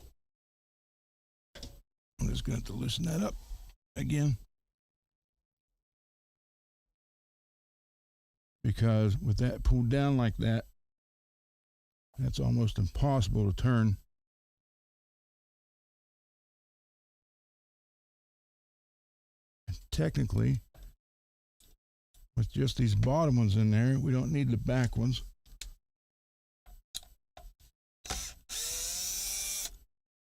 I'm just going to have to loosen that up again. Because with that pulled down like that, that's almost impossible to turn. And technically, with just these bottom ones in there. We don't need the back ones.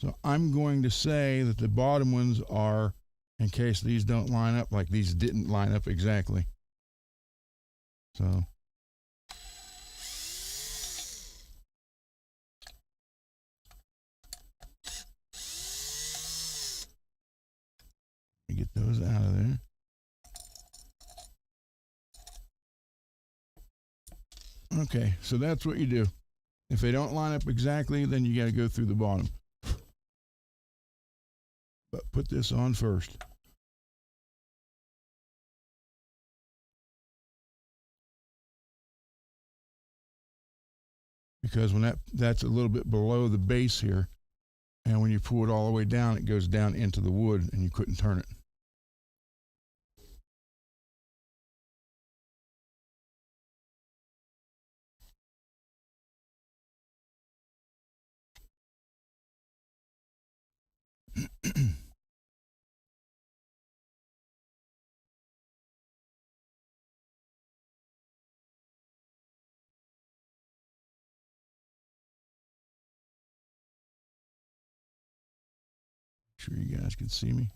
So I'm going to say that the bottom ones are, in case these don't line up, like these didn't line up exactly. So get those out of there. Okay, so that's what you do. If they don't line up exactly, then you got to go through the bottom. But put this on first. Because when that's a little bit below the base here, and when you pull it all the way down, it goes down into the wood and you couldn't turn it. Sure you guys can see me.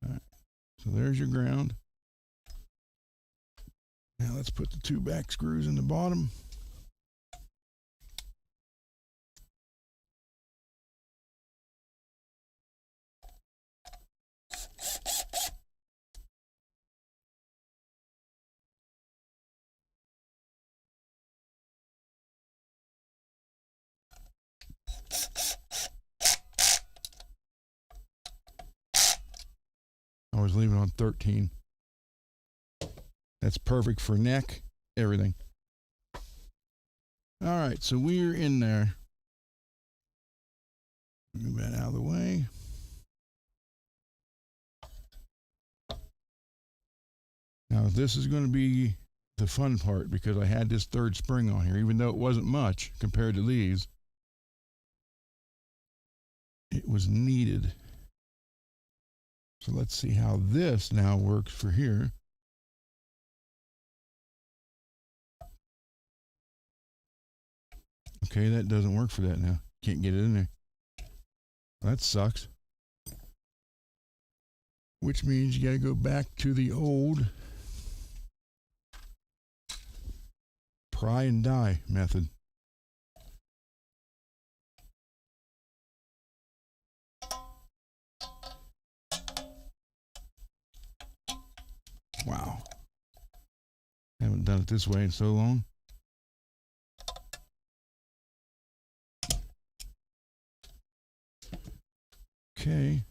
All right, so there's your ground. Now let's put the two back screws in the bottom. I was leaving on 13. That's perfect for neck, everything. All right, so we're in there. Move that out of the way. Now this is going to be the fun part because I had this third spring on here, even though it wasn't much compared to these. It was needed. So let's see how this now works for here. Okay, that doesn't work for that now. Can't get it in there. That sucks. Which means you got to go back to the old pry and die method. Wow. Haven't done it this way in so long. Okay.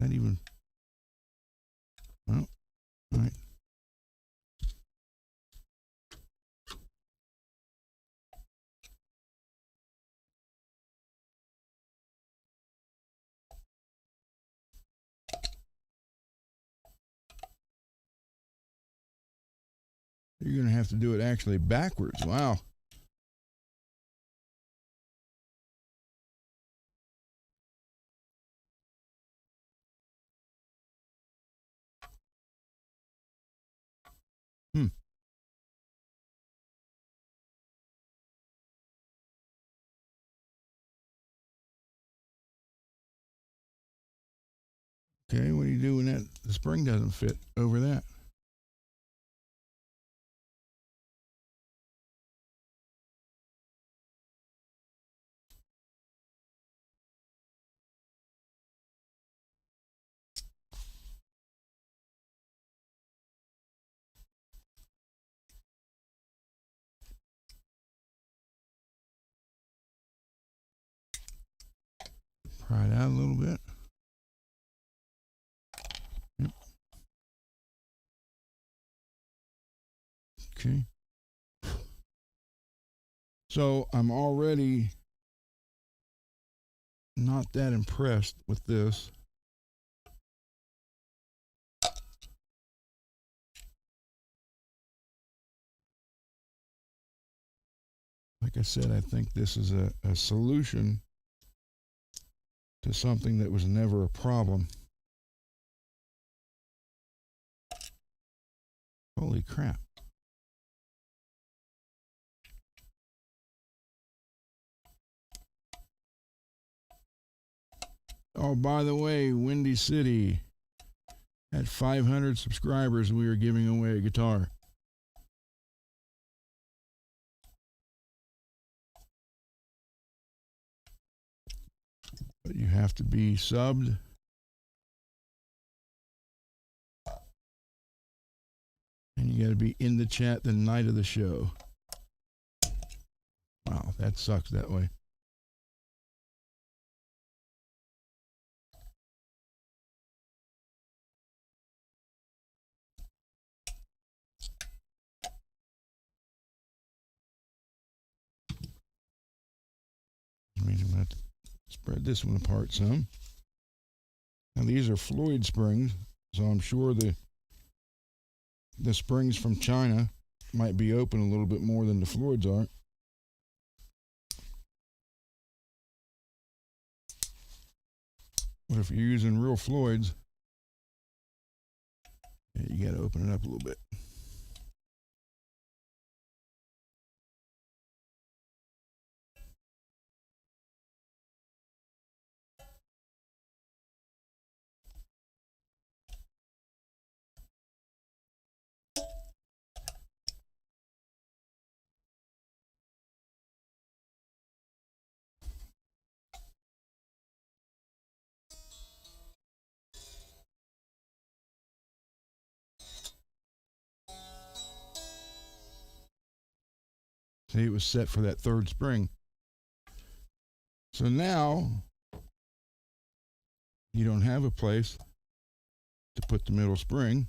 Not even. Well, all right. You're going to have to do it actually backwards. Wow. Okay, what do you do when the spring doesn't fit over that? Pry it out a little bit. Yep. Okay. So I'm already not that impressed with this. Like I said, I think this is a solution to something that was never a problem. Holy crap. Oh, by the way, Windy City, at 500 subscribers, we are giving away a guitar. But you have to be subbed. And you got to be in the chat the night of the show. Wow, that sucks that way. I mean, I'm going to have to spread this one apart some. Now, these are Floyd springs, so I'm sure the springs from China might be open a little bit more than the Floyds are. But if you're using real Floyds, you got to open it up a little bit. See, it was set for that third spring. So now you don't have a place to put the middle spring.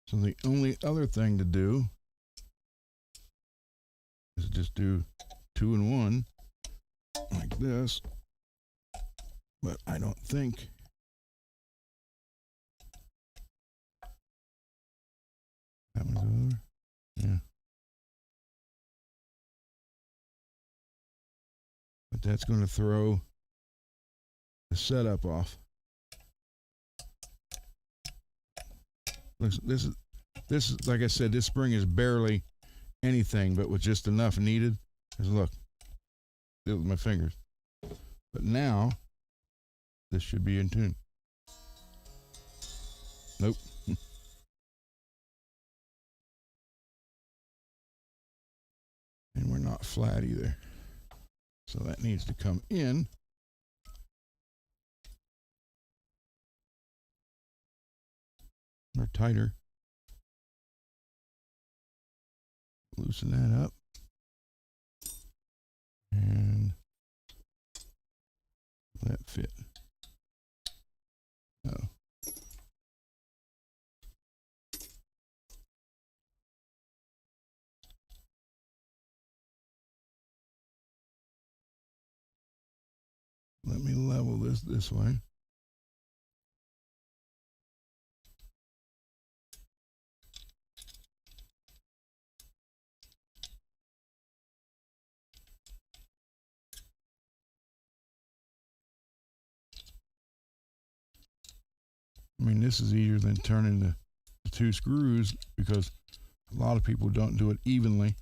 So the only other thing to do is just do 2 and 1 like this. But I don't think that one's over. Yeah. But that's going to throw the setup off. This is like I said, this spring is barely anything, but with just enough needed. Because look, do it with my fingers. But now this should be in tune. Nope. And we're not flat either. So that needs to come in. Or tighter. Loosen that up. And that fit. Oh. Let me level this way. I mean, this is easier than turning the 2 screws because a lot of people don't do it evenly.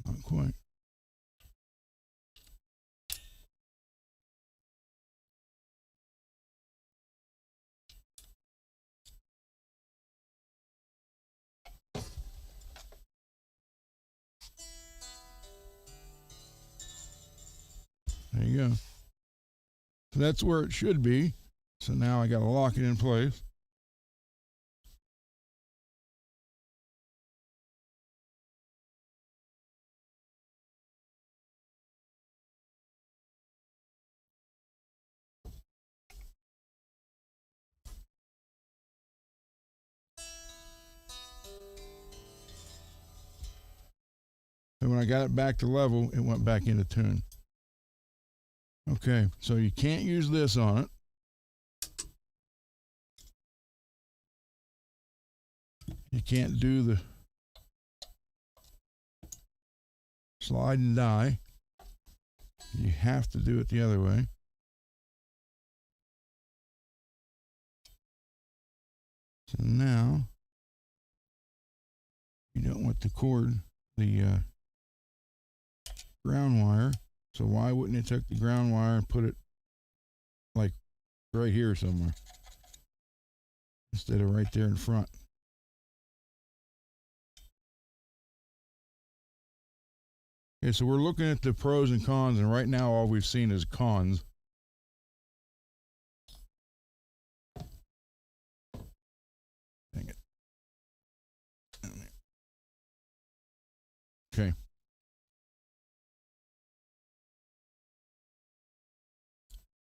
Not quite. There you go. So that's where it should be. So now I got to lock it in place. I got it back to level, it went back into tune. Okay, so you can't use this on it. You can't do the slide and die. You have to do it the other way. So now, you don't want the cord, the ground wire. So why wouldn't it take the ground wire and put it like right here somewhere instead of right there in front? Okay, so we're looking at the pros and cons, and right now all we've seen is cons. Dang it. Okay.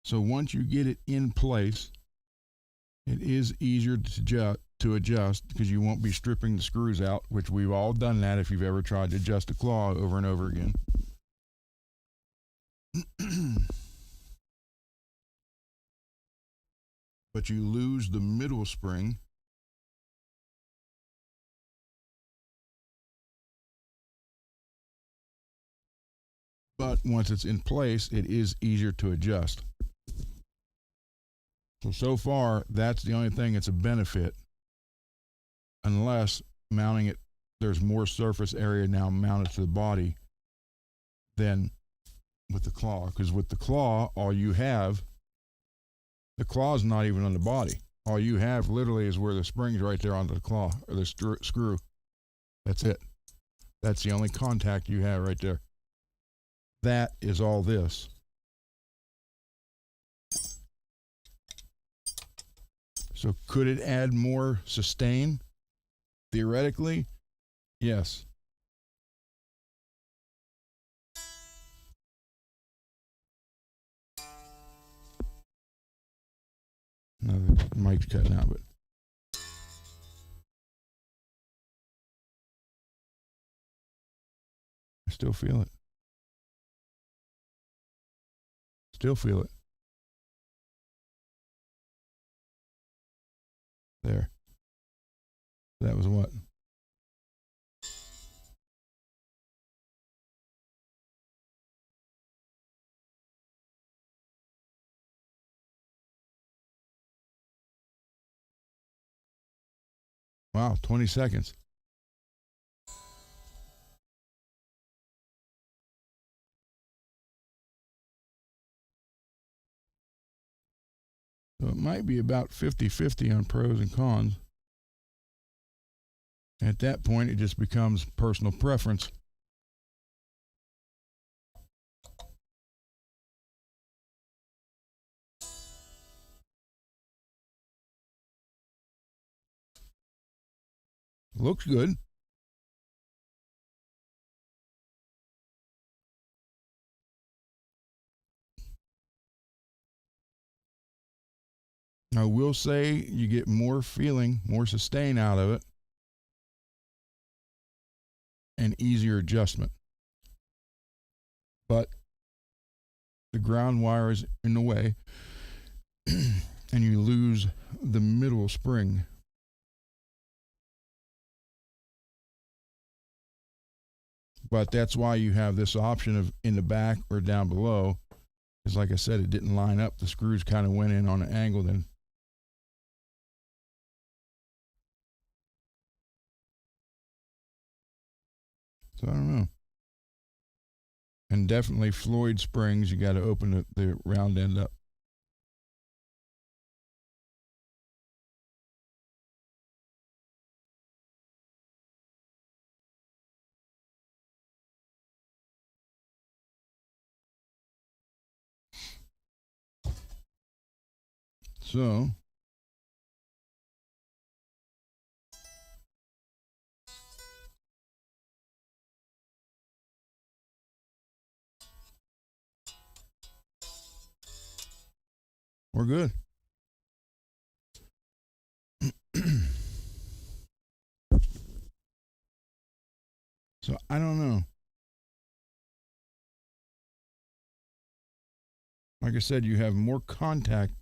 So once you get it in place, it is easier to adjust because you won't be stripping the screws out, which we've all done that if you've ever tried to adjust a claw over and over again. But you lose the middle spring. But once it's in place, it is easier to adjust. So far, that's the only thing that's a benefit. Unless mounting it, there's more surface area now mounted to the body than with the claw. Because with the claw, all you have, the claw's not even on the body. All you have literally is where the spring's right there on the claw or the screw. That's it. That's the only contact you have right there. That is all this. So could it add more sustain? Theoretically, yes. No, the mic's cutting out, but I still feel it. Still feel it. There. That was what? Wow, 20 seconds. So it might be about 50-50 on pros and cons. At that point, it just becomes personal preference. Looks good. I will say you get more feeling, more sustain out of it, and easier adjustment. But the ground wire is in the way, and you lose the middle spring. But that's why you have this option of in the back or down below. Because like I said, it didn't line up. The screws kind of went in on an angle then. So I don't know. And definitely Floyd springs, you got to open the round end up. So we're good. So I don't know. like I said, you have more contact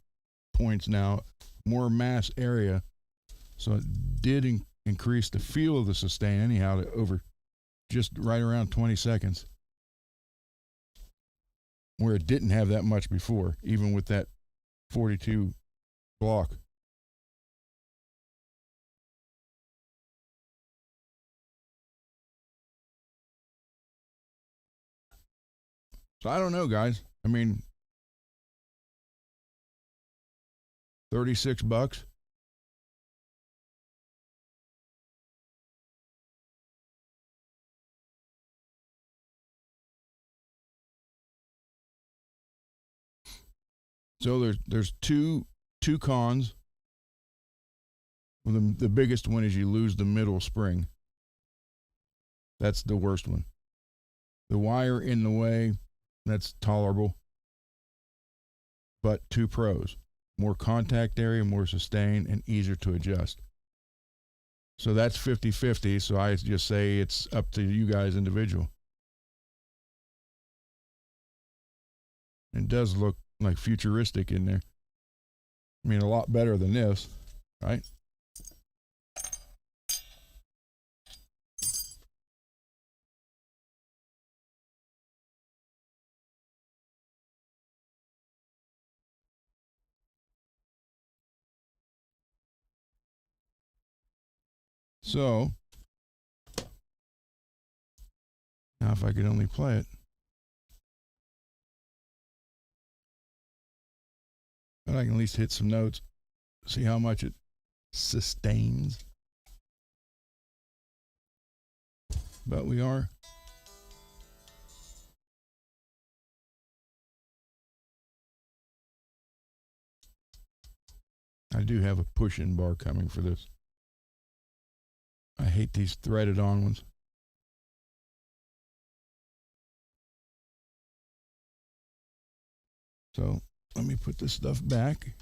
points now, more mass area. So it did increase the feel of the sustain anyhow to over just right around 20 seconds, where it didn't have that much before, even with that 42 block. So I don't know, guys. I mean, $36. So there's two cons. Well, the biggest one is you lose the middle spring. That's the worst one. The wire in the way, that's tolerable. But two pros: more contact area, more sustain, and easier to adjust. So that's 50-50. So I just say it's up to you guys individual. It does look like futuristic in there. I mean, a lot better than this, right? So now if I could only play it. But I can at least hit some notes, see how much it sustains. But we are. I do have a push-in bar coming for this. I hate these threaded on ones. So let me put this stuff back.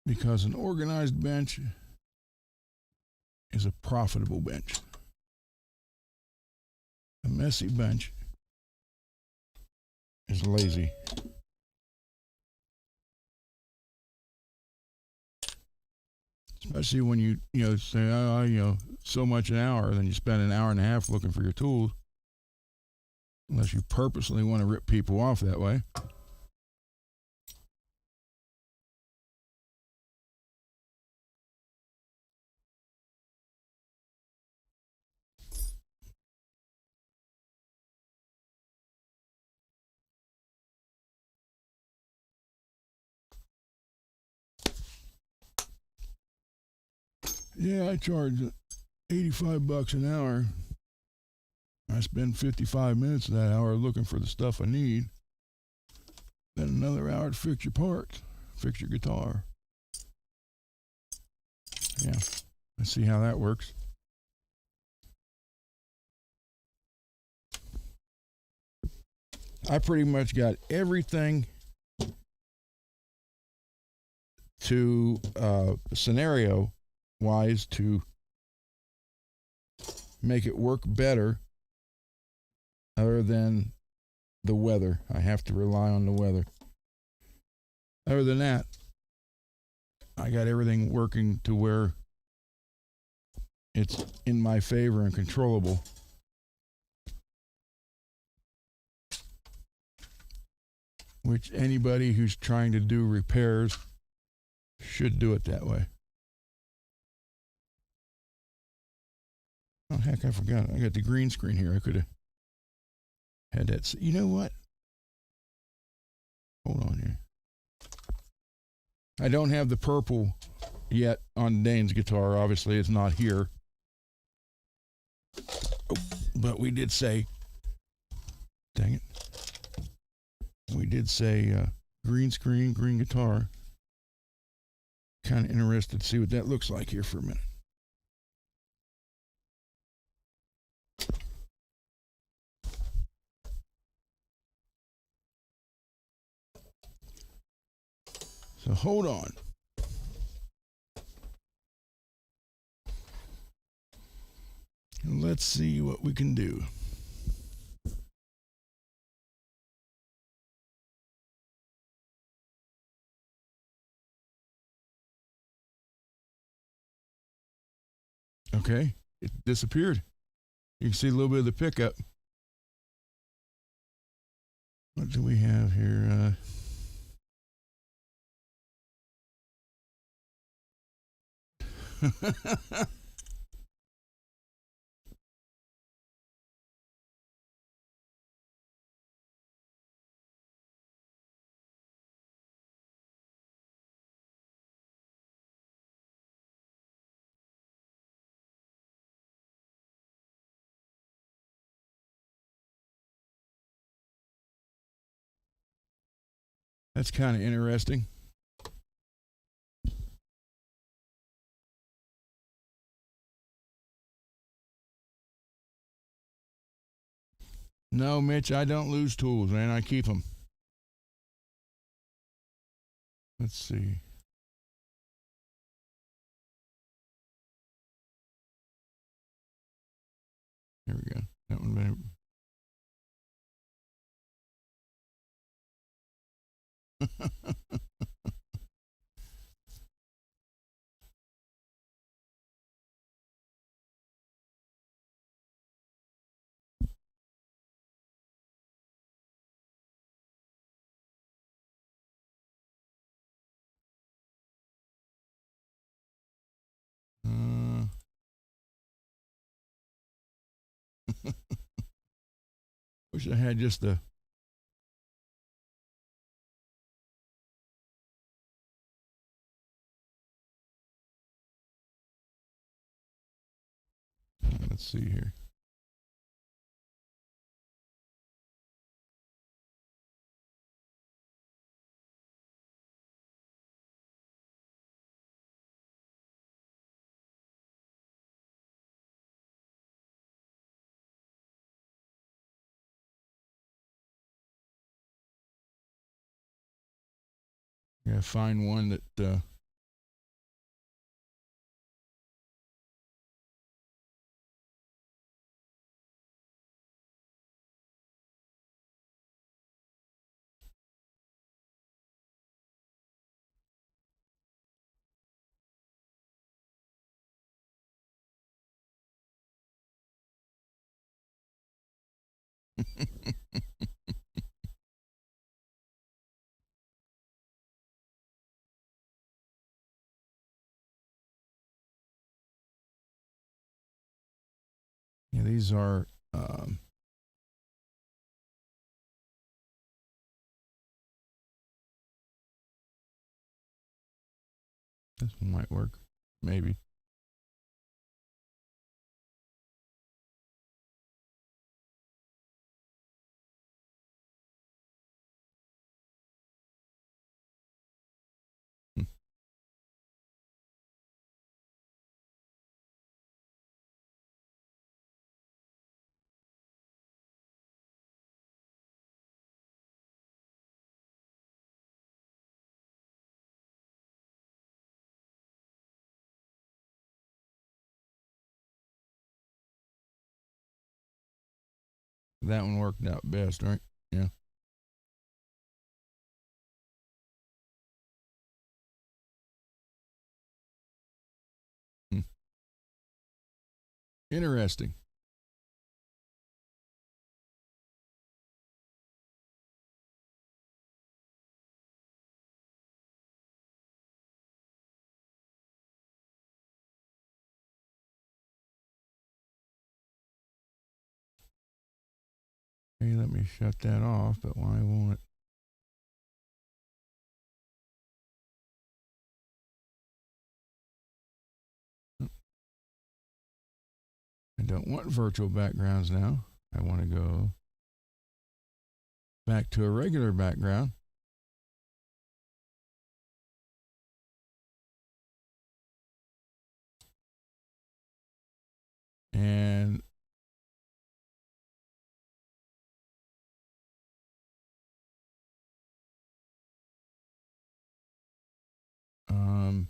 Because an organized bench is a profitable bench. A messy bench is lazy. Especially when you say, oh, so much an hour, then you spend an hour and a half looking for your tools. Unless you purposely want to rip people off that way. Yeah, I charge $85 an hour. I spend 55 minutes of that hour looking for the stuff I need. Then another hour to fix your parts, fix your guitar. Yeah, let's see how that works. I pretty much got everything to scenario wise to make it work better, other than the weather. I have to rely on the weather. Other than that, I got everything working to where it's in my favor and controllable. Which anybody who's trying to do repairs should do it that way. Oh, heck, I forgot. I got the green screen here. I could have had that. You know what? Hold on here. I don't have the purple yet on Dane's guitar. Obviously, it's not here. Oh, but we did say, dang it. We did say green screen, green guitar. Kind of interested to see what that looks like here for a minute. So hold on. let's see what we can do. Okay, it disappeared. You can see a little bit of the pickup. What do we have here? That's kind of interesting. No, Mitch, I don't lose tools, man. I keep them. Let's see. Here we go. That one better. Wish I had just the. Let's see here. Yeah, find one that. Yeah, these are. This one might work. Maybe. Hmm. That one worked out best, right? Yeah. Hmm. Interesting. Hey, let me shut that off, but why won't it? I don't want virtual backgrounds now. I want to go back to a regular background. And um,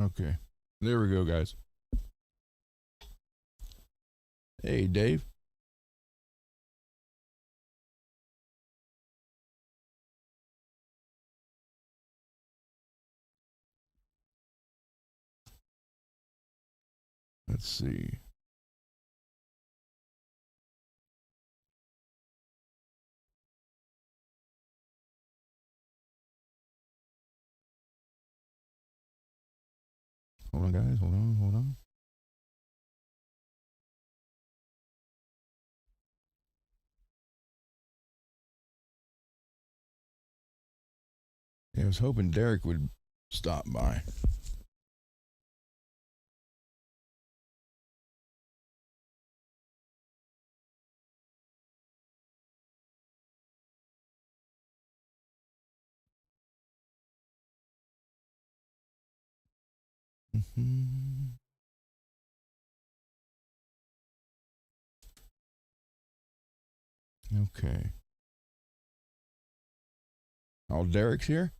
Okay. There we go, guys. Hey, Dave. Let's see. Hold on, guys. Hold on. Yeah, I was hoping Derek would stop by. Mm-hmm. Okay. Oh, Derek's here?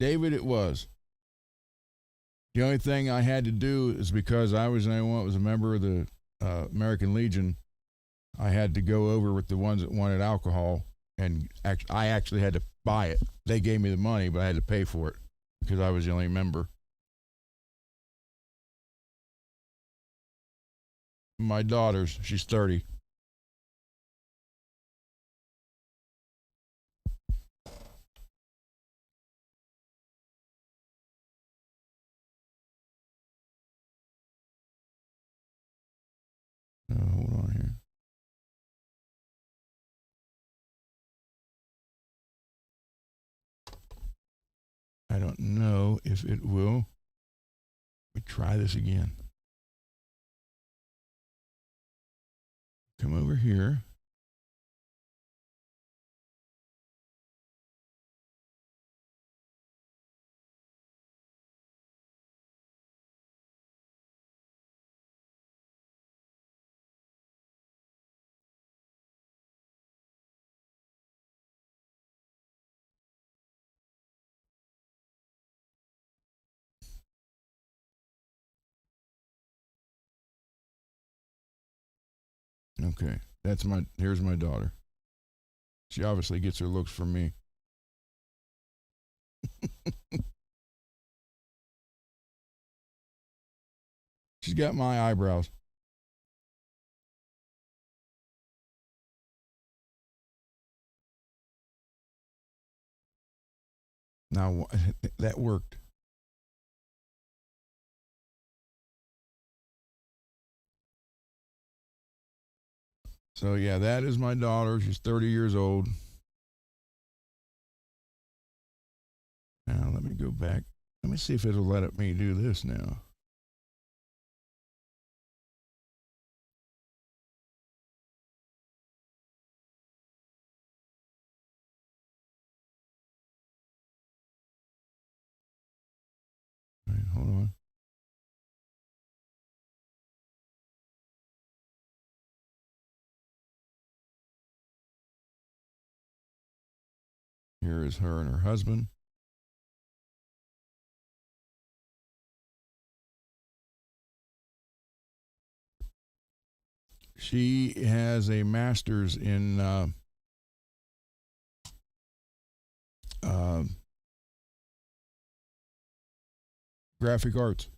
David, it was. The only thing I had to do is because I was the only one that was a member of the American Legion, I had to go over with the ones that wanted alcohol, and I actually had to buy it. They gave me the money, but I had to pay for it because I was the only member. My daughter's, she's 30. Hold on here. I don't know if it will. Let me try this again. Come over here. Okay, here's my daughter. She obviously gets her looks from me. She's got my eyebrows. Now, that worked. So, yeah, that is my daughter. She's 30 years old. Now, let me go back. Let me see if it'll let me do this now. All right, hold on. Here is her and her husband. She has a master's in graphic arts.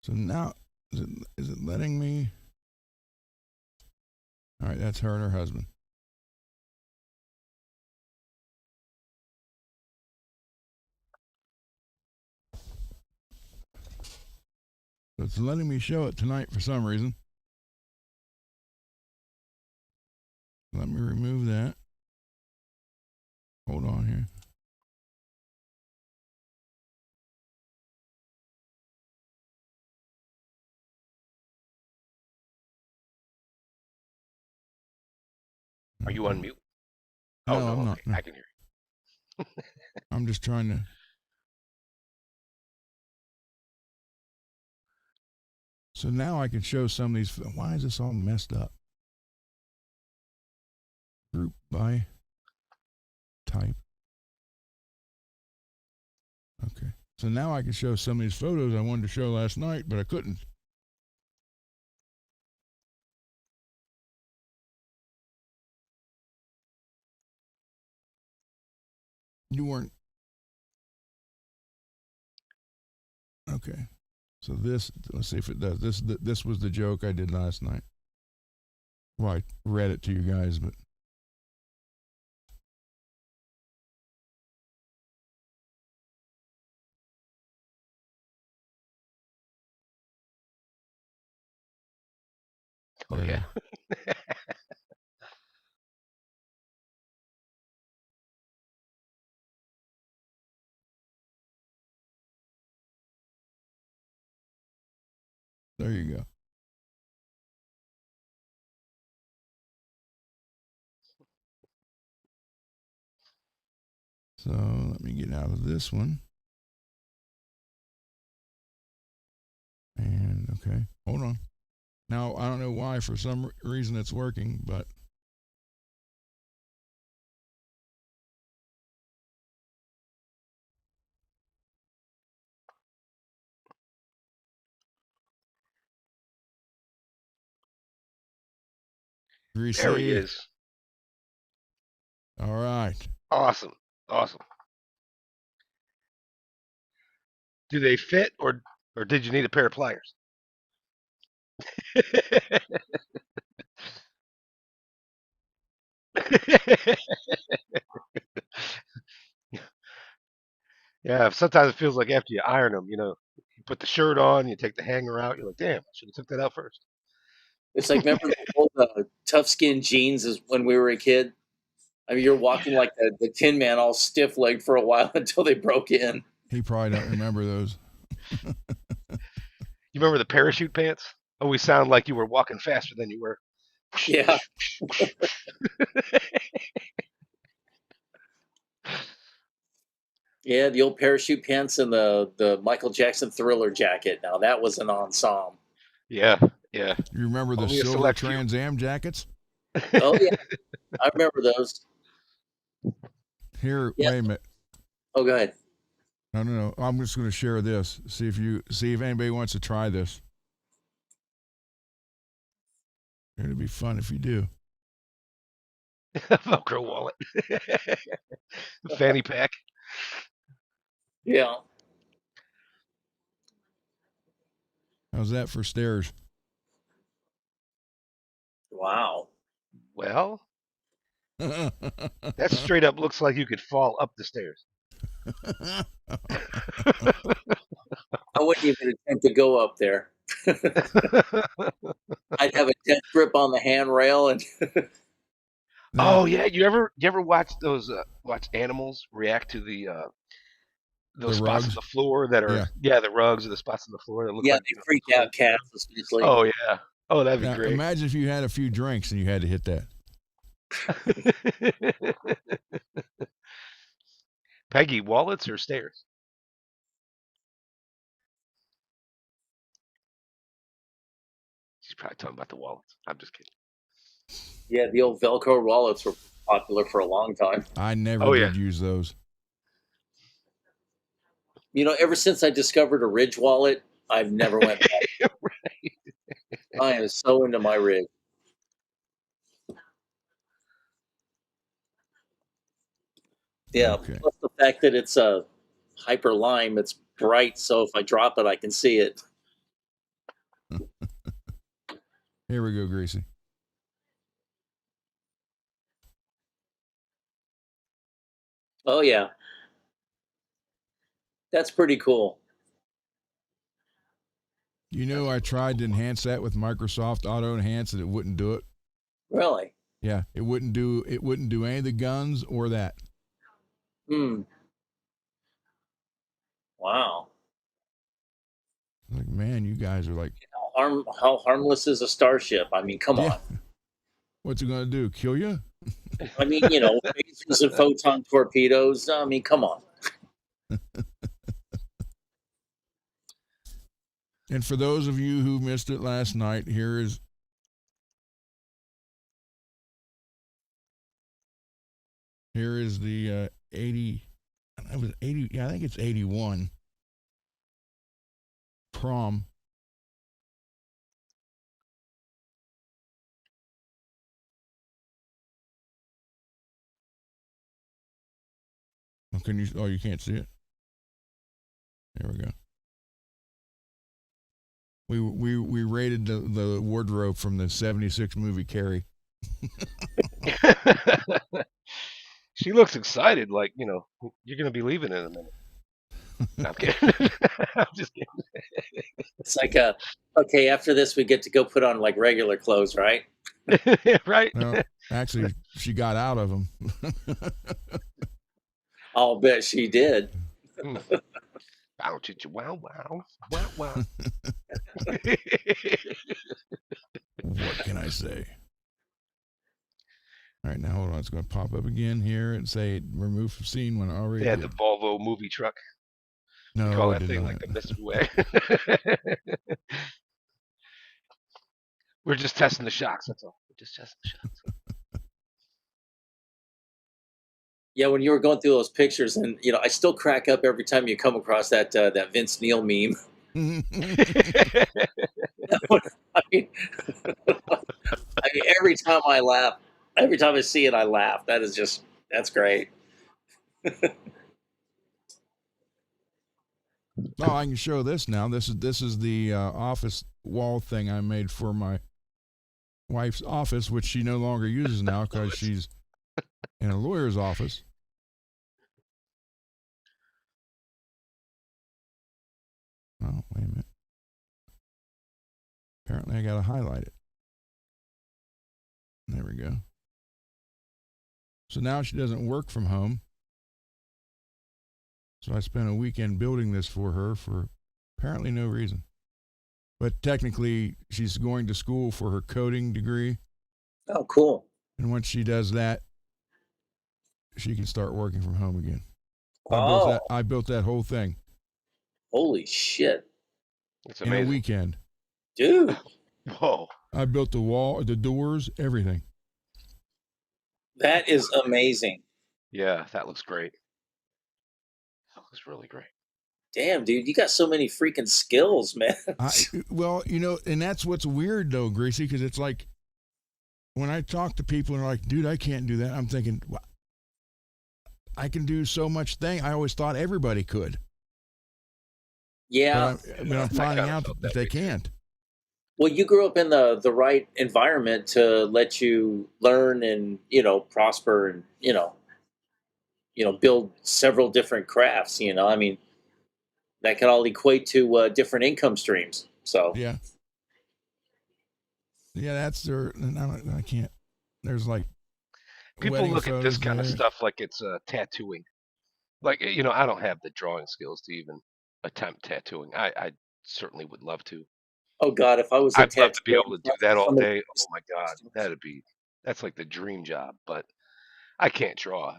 So now, is it letting me? All right, that's her and her husband. So it's letting me show it tonight for some reason. Let me remove that. Hold on here. Are you on mute? No, Oh, no, I'm not. okay. No. I can hear you. I'm just trying to. So now I can show some of these. Why is this all messed up? Group by type. Okay. So now I can show some of these photos I wanted to show last night, but I couldn't. You weren't. Okay. So this, let's see if it does. This was the joke I did last night. Well, I read it to you guys, but Oh yeah. there you go. So let me get out of this one. And okay, hold on. Now I don't know why, for some reason it's working, but Greasy. There he is. All right. Awesome. Awesome. Do they fit, or did you need a pair of pliers? Yeah, sometimes it feels like after you iron them, you put the shirt on, you take the hanger out, you're like, damn, I should have took that out first. It's like, remember the old tough skin jeans as when we were a kid? I mean, you're walking like the Tin Man, all stiff legged for a while until they broke in. He probably don't remember those. You remember the parachute pants? Always sound like you were walking faster than you were. Yeah. Yeah, the old parachute pants and the Michael Jackson Thriller jacket. Now that was an ensemble. Yeah, yeah. You remember the Only a silver select few. Trans Am jackets? Oh yeah, I remember those. Here, Yeah. wait a minute. Oh, go ahead. No. I'm just going to share this. See if anybody wants to try this. It'd be fun if you do. Velcro wallet. Fanny pack. Yeah. How's that for stairs? Wow. Well, that straight up looks like you could fall up the stairs. I wouldn't even attempt to go up there. I'd have a death grip on the handrail and Oh yeah, you ever watch those watch animals react to those The spots rugs? on the floor that are the rugs or the spots on the floor that look yeah, like they freak out cats especially. Oh yeah. Oh, that'd be Now, great. imagine if you had a few drinks and you had to hit that. Peggy, wallets or stairs? She's probably talking about the wallets. I'm just kidding. Yeah, the old Velcro wallets were popular for a long time. I never Oh, did yeah. use those. You know, ever since I discovered a Ridge wallet, I've never went back. I am so into my Ridge. Yeah, Okay. plus the fact that it's a hyper lime, it's bright, so if I drop it, I can see it. Here we go, Greasy. Oh yeah, that's pretty cool. You know, I tried to enhance that with Microsoft Auto Enhance and it wouldn't do it. Really? Yeah, it wouldn't do any of the guns or that. Hmm. Wow. Like, man, you guys are like, How harmless is a starship? I mean, come on. what's it gonna do? Kill you? I mean, you know, phasers and photon torpedoes. I mean, come on. And for those of you who missed it last night, here is the 80. It was 80. Yeah, I think it's 81 prom. Oh, can you? Oh, you can't see it. There we go. We rated the wardrobe from the '76 movie Carrie. She looks excited, like, you're gonna be leaving in a minute. No, I'm kidding. I'm just It's like okay, after this we get to go put on like regular clothes, right? kidding. Right? Well, actually, she got out of them. I'll bet she did. Wow, wow, wow, wow, wow. What can I say? All right, now hold on. It's going to pop up again here and say remove from scene when already. They had did. the Volvo movie truck. No, You call it that did thing not. like the Mystery Way. We're just testing the shocks. That's all. We're just testing the shocks. Yeah, when you were going through those pictures, and I still crack up every time you come across that Vince Neil meme. I mean, every time I laugh, every time I see it, I laugh. That's great. Oh, I can show this now. This is the office wall thing I made for my wife's office, which she no longer uses now because she's in a lawyer's office. Oh, wait a minute. Apparently, I got to highlight it. There we go. So now she doesn't work from home. So I spent a weekend building this for her for apparently no reason. But technically, she's going to school for her coding degree. Oh, cool. And once she does that, she can start working from home again. Oh, I built that whole thing holy shit, It's in a amazing. weekend. dude! Whoa. I built the wall, the doors, everything. That is amazing. Yeah, that looks great. That looks really great. Damn, dude, you got so many freaking skills, man. Well, and that's what's weird though, Greasy, because it's like when I talk to people and they're like, dude, I can't do that. I'm thinking, well, I can do so much thing. I always thought everybody could. Yeah. But I'm finding out that they can't. Well, you grew up in the right environment to let you learn and prosper and build several different crafts. I mean, that can all equate to different income streams. So Yeah, that's their. And I can't. There's like People look at this photos kind of there. stuff like it's tattooing. Like, I don't have the drawing skills to even attempt tattooing. I certainly would love to. oh God, if I was a I'd love to be tattooer, able to do that all day. Oh my God, that's like the dream job. But I can't draw.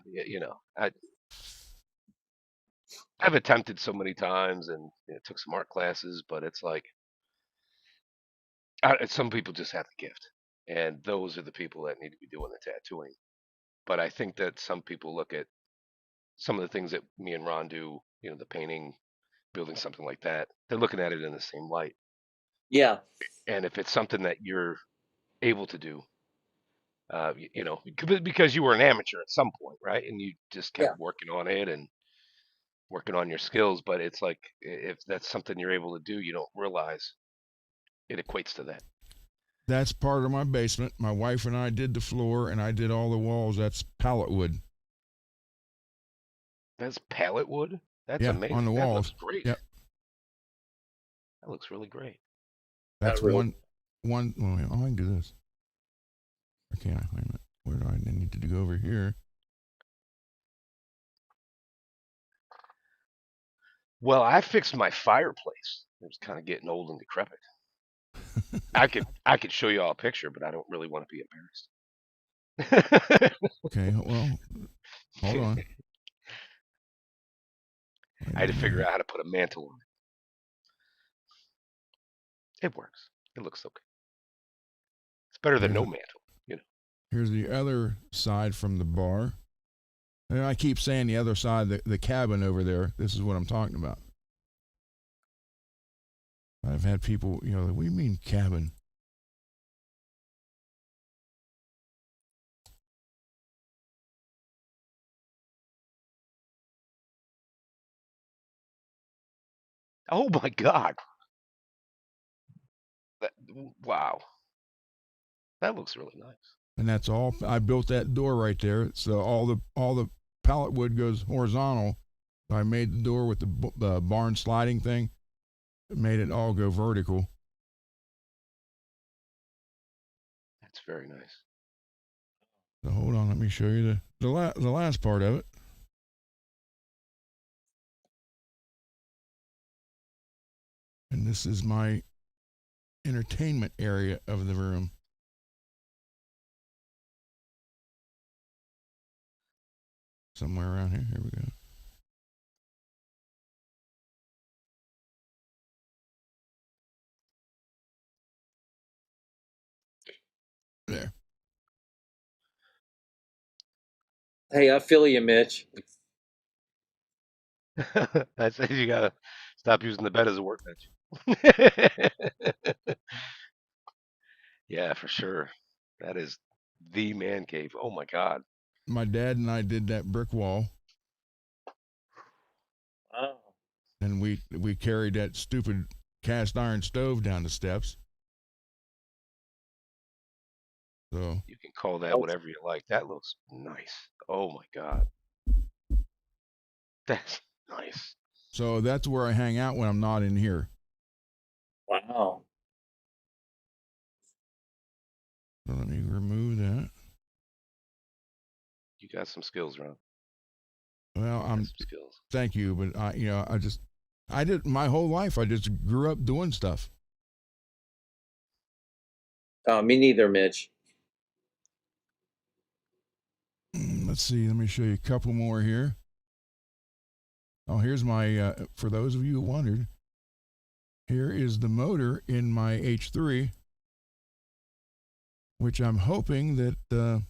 I've attempted so many times and took some art classes, but it's like some people just have the gift, and those are the people that need to be doing the tattooing. But I think that some people look at some of the things that me and Ron do, the painting, building something like that. They're looking at it in the same light. yeah, And if it's something that you're able to do, because you were an amateur at some point, right? And you just yeah. kept working on it and working on your skills. But it's like if that's something you're able to do, you don't realize it equates to that. That's part of my basement. My wife and I did the floor, and I did all the walls. That's pallet wood. That's pallet wood. That's Yeah, amazing. on the That walls. looks great. Yep. That looks really great. That's really. one. Oh, I can do this. Okay, wait a minute. Where do I need to go over here? Well, I fixed my fireplace. It was kind of getting old and decrepit. I could show you all a picture, but I don't really want to be embarrassed. Okay, well, hold on. I had to figure out how to put a mantle on it. It works. It looks okay. It's better than no mantle, you know. Here's the other side from the bar. And I keep saying the other side, the cabin over there. This is what I'm talking about. I've had people, you know, what do you mean cabin? Oh my God. Wow. That looks really nice. And that's all. I built that door right there. So all the pallet wood goes horizontal. I made the door with the barn sliding thing. It made it all go vertical. That's very nice. So hold on, let me show you the last part of it. And this is my entertainment area of the room. Somewhere around here. Here we go. There. Hey, I feel you, Mitch. I said you gotta stop using the bed as a workbench. Yeah, for sure. That is the man cave. Oh my God. My dad and I did that brick wall, Wow. and we carried that stupid cast iron stove down the steps. So You can call that whatever you like. That looks nice. Oh my God. That's nice. so that's where I hang out when I'm not in here. Wow. So let me remove that. You got some skills, Ron. Well, Some skills. thank you, but I did my whole life. I just grew up doing stuff. Me neither, Mitch. Let's see. Let me show you a couple more here. Oh, here's my. For those of you who wondered, here is the motor in my H3, which I'm hoping that I'm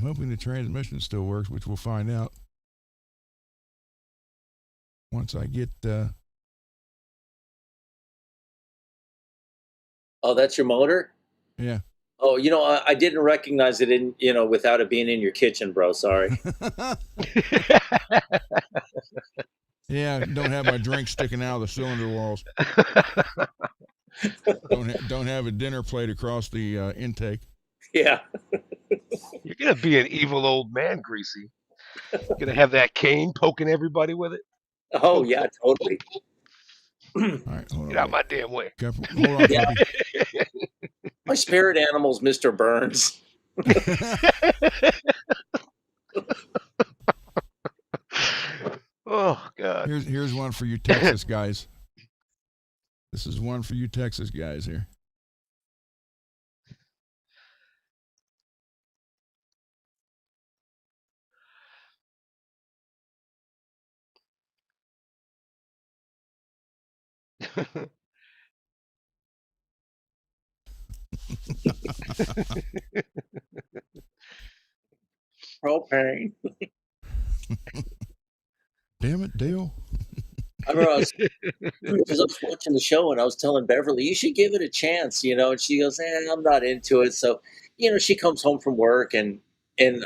hoping the transmission still works, which we'll find out once I get. Oh, that's your motor? Yeah. Oh, I didn't recognize it without it being in your kitchen, bro. Sorry. Yeah, don't have my drink sticking out of the cylinder walls. Don't have a dinner plate across the intake. Yeah. You're gonna be an evil old man, Greasy. You're gonna have that cane poking everybody with it. Oh, Poke, yeah, poke, totally. All right, hold get on. out my damn way. Hold on, Yeah. puppy. My spirit animal's Mr. Burns. Oh God. Here's one for you Texas guys. This is one for you Texas guys here. Propane. Damn it, Dale. I remember because I was watching the show and I was telling Beverly, you should give it a chance, and she goes, I'm not into it. So, she comes home from work and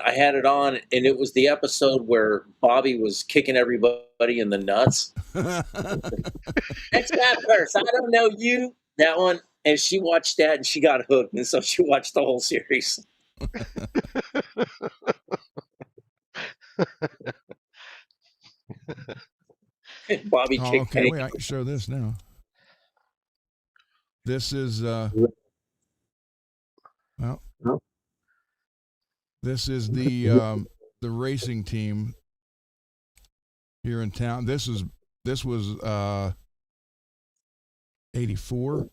I had it on and it was the episode where Bobby was kicking everybody in the nuts. Next that verse, I don't know you. That one. And she watched that and she got hooked. And so she watched the whole series. Bobby kicked. Okay, wait, I can show this now. This is this is the racing team here in town. This was 84.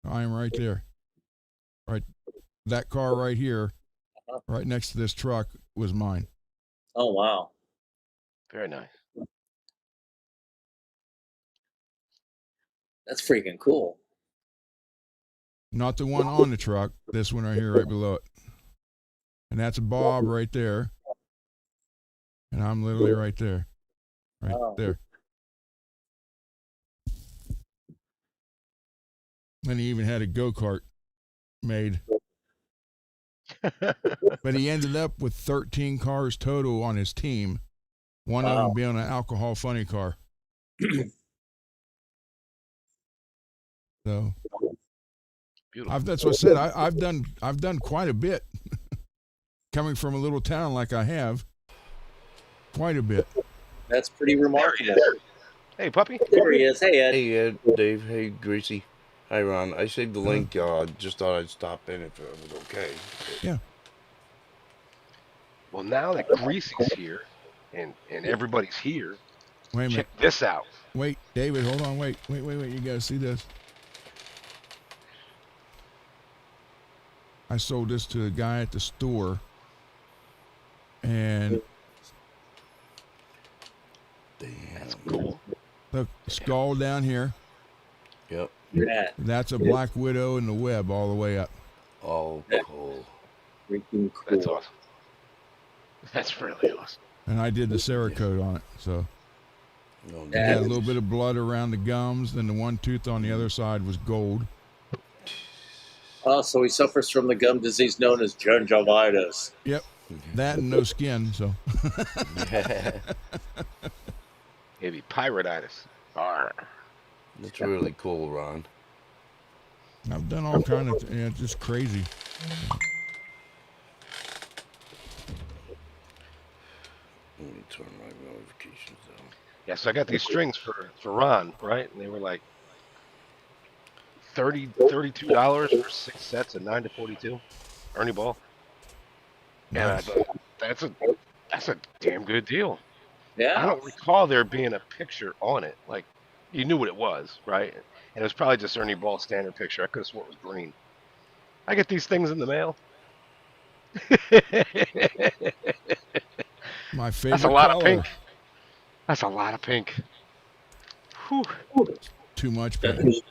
I am right there. Right, that car right here, right next to this truck, was mine. Oh wow! Very nice. That's freaking cool. Not the one on the truck. This one right here, right below it. And that's Bob right there. And I'm literally right there. Right there. And he even had a go-kart made. But he ended up with 13 cars total on his team. One of them being an alcohol funny car. So Beautiful. that's what I said. I've done quite a bit. Coming from a little town like I have, quite a bit. That's pretty remarkable. Hey, puppy. There he is. Hey, Ed. Hey, Ed, Dave. Hey, Greasy. Hi, Ron. I saved the link. Just thought I'd stop in if it was okay. Yeah. Well, now that Greasy's here and everybody's here, Wait a minute. check this out. Wait, David, hold on. Wait. You gotta see this. I sold this to a guy at the store, and That's cool. look, skull down here. Yep. Yeah. That's a black widow in the web all the way up. Oh, cool. Freaking cool. That's awesome. That's really awesome. And I did the Cerakote on it, so No, it had a little bit of blood around the gums. Then the one tooth on the other side was gold. Oh, so he suffers from the gum disease known as gingivitis. Yep, that and no skin. So Maybe pyrititis. Arr. That's really cool, Ron. I've done all kind of just crazy. Let me turn my notifications down. Yeah, so I got these strings for Ron, right? And they were like $32 for 6 sets of 9 to 42. Ernie Ball. And I Nice. thought, that's a damn good deal. I Yeah. don't recall there being a picture on it. Like, you knew what it was, right? And it was probably just Ernie Ball standard picture. I could have sworn it was green. I get these things in the mail. My favorite That's a lot color. of pink. That's a lot of pink. Whew. Too much pink.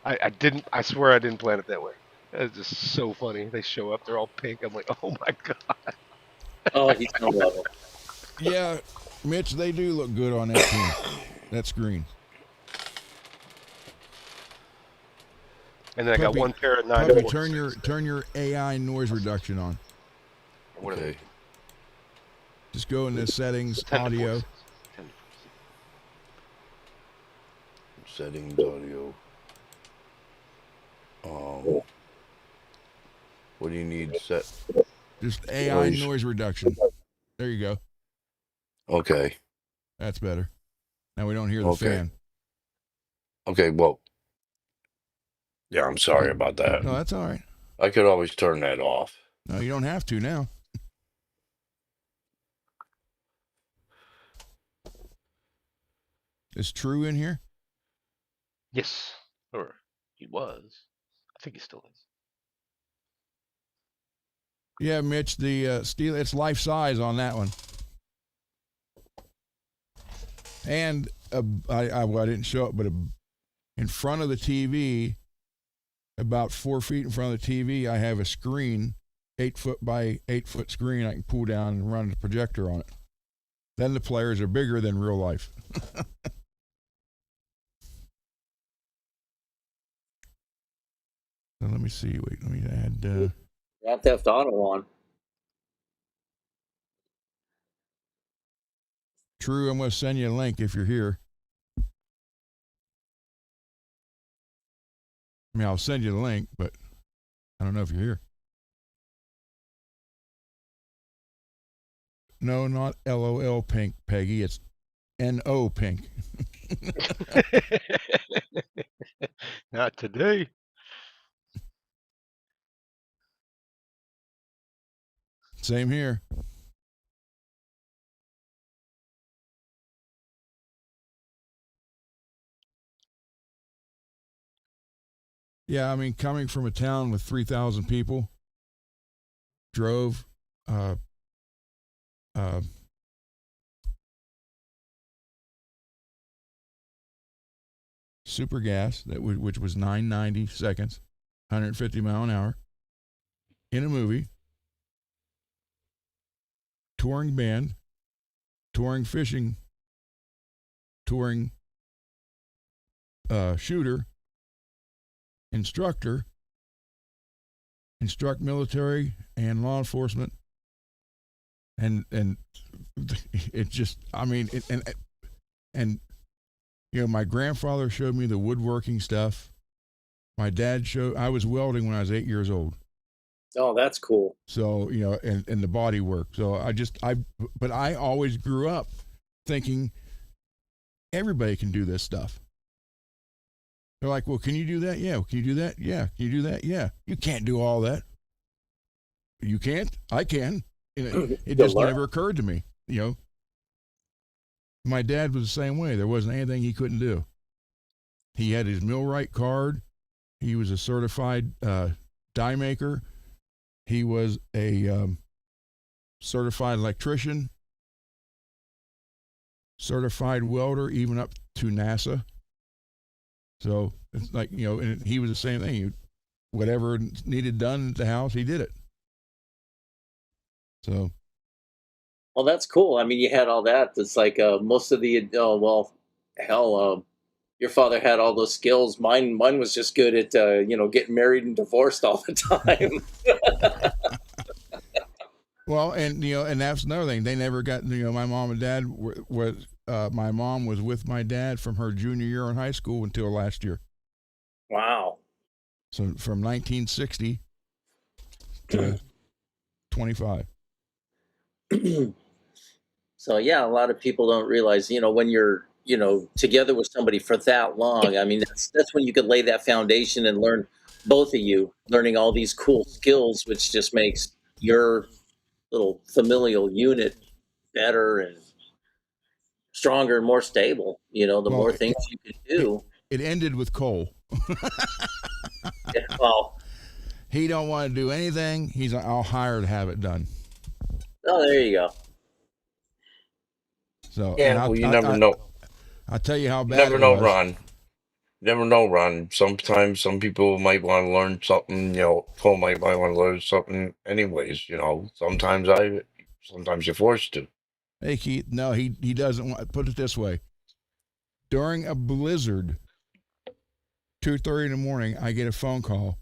I swear I didn't plan it that way. It's just so funny. They show up, they're all pink. I'm like, oh my god. Oh, he's gonna love it. Yeah, Mitch, they do look good on that team. That's green. And then I got Puppy, one pair of 9 Puppy, to 46. turn your AI noise reduction on. What are they? Okay. Just go into settings, 10 to audio. 46. 10 to 46. Settings, audio. What do you need set? Just AI Noise. noise reduction. There you go. Okay. That's better. Now we don't hear the Okay. fan. Okay, well. Yeah, I'm sorry about that. No, that's all right. I could always turn that off. No, you don't have to now. Is True in here? Yes. Or he was. I think he still is. Yeah, Mitch, the steel, it's life size on that one. And I didn't show it, but in front of the TV, about 4 feet in front of the TV, I have a screen, 8 foot by 8 foot screen I can pull down and run the projector on it. Then the players are bigger than real life. So let me see. Wait, let me add. Grand Theft Auto on. True, I'm going to send you a link if you're here. I mean, I'll send you the link, but I don't know if you're here. No, not LOL pink, Peggy. It's NO pink. Not today. Same here. Yeah, I mean, coming from a town with 3,000 people, drove super gas which was 990 seconds, 150 mile an hour, in a movie, touring band, touring fishing, touring shooter, instructor, instruct military and law enforcement, and it just, I mean, and you know, my grandfather showed me the woodworking stuff. My dad I was welding when I was 8 years old. Oh, that's cool. So, you know, and the body work. So but I always grew up thinking everybody can do this stuff. They're like, well, can you do that? Yeah. Can you do that? Yeah. Can you do that? Yeah. You can't do all that. You can't? I can. And it just never occurred to me, you know. My dad was the same way. There wasn't anything he couldn't do. He had his millwright card. He was a certified die maker. He was a certified electrician, certified welder, even up to NASA. So it's like, you know, and he was the same thing. Whatever needed done at the house, he did it. So. Well, that's cool. I mean, you had all that. It's like most of the, your father had all those skills. Mine was just good at, getting married and divorced all the time. Well, and, you know, and that's another thing. They never got, you know, my mom and dad my mom was with my dad from her junior year in high school until last year. Wow. So from 1960 to 25. So yeah, a lot of people don't realize, you know, when you're, you know, together with somebody for that long, I mean, that's when you could lay that foundation and learn, both of you learning all these cool skills, which just makes your little familial unit better and stronger and more stable. You know, the more things you can do. It ended with Cole. Yeah, well, he don't want to do anything. He's like, I'll hire to have it done. Oh, there you go. So yeah, well, you never know. I'll tell you how bad. Never know, Ron. Never know, Ron. Sometimes some people might want to learn something. You know, Cole might want to learn something. Anyways, you know, sometimes you're forced to. Hey, Keith. No, he doesn't want. Put it this way. During a blizzard, 2:30 in the morning, I get a phone call.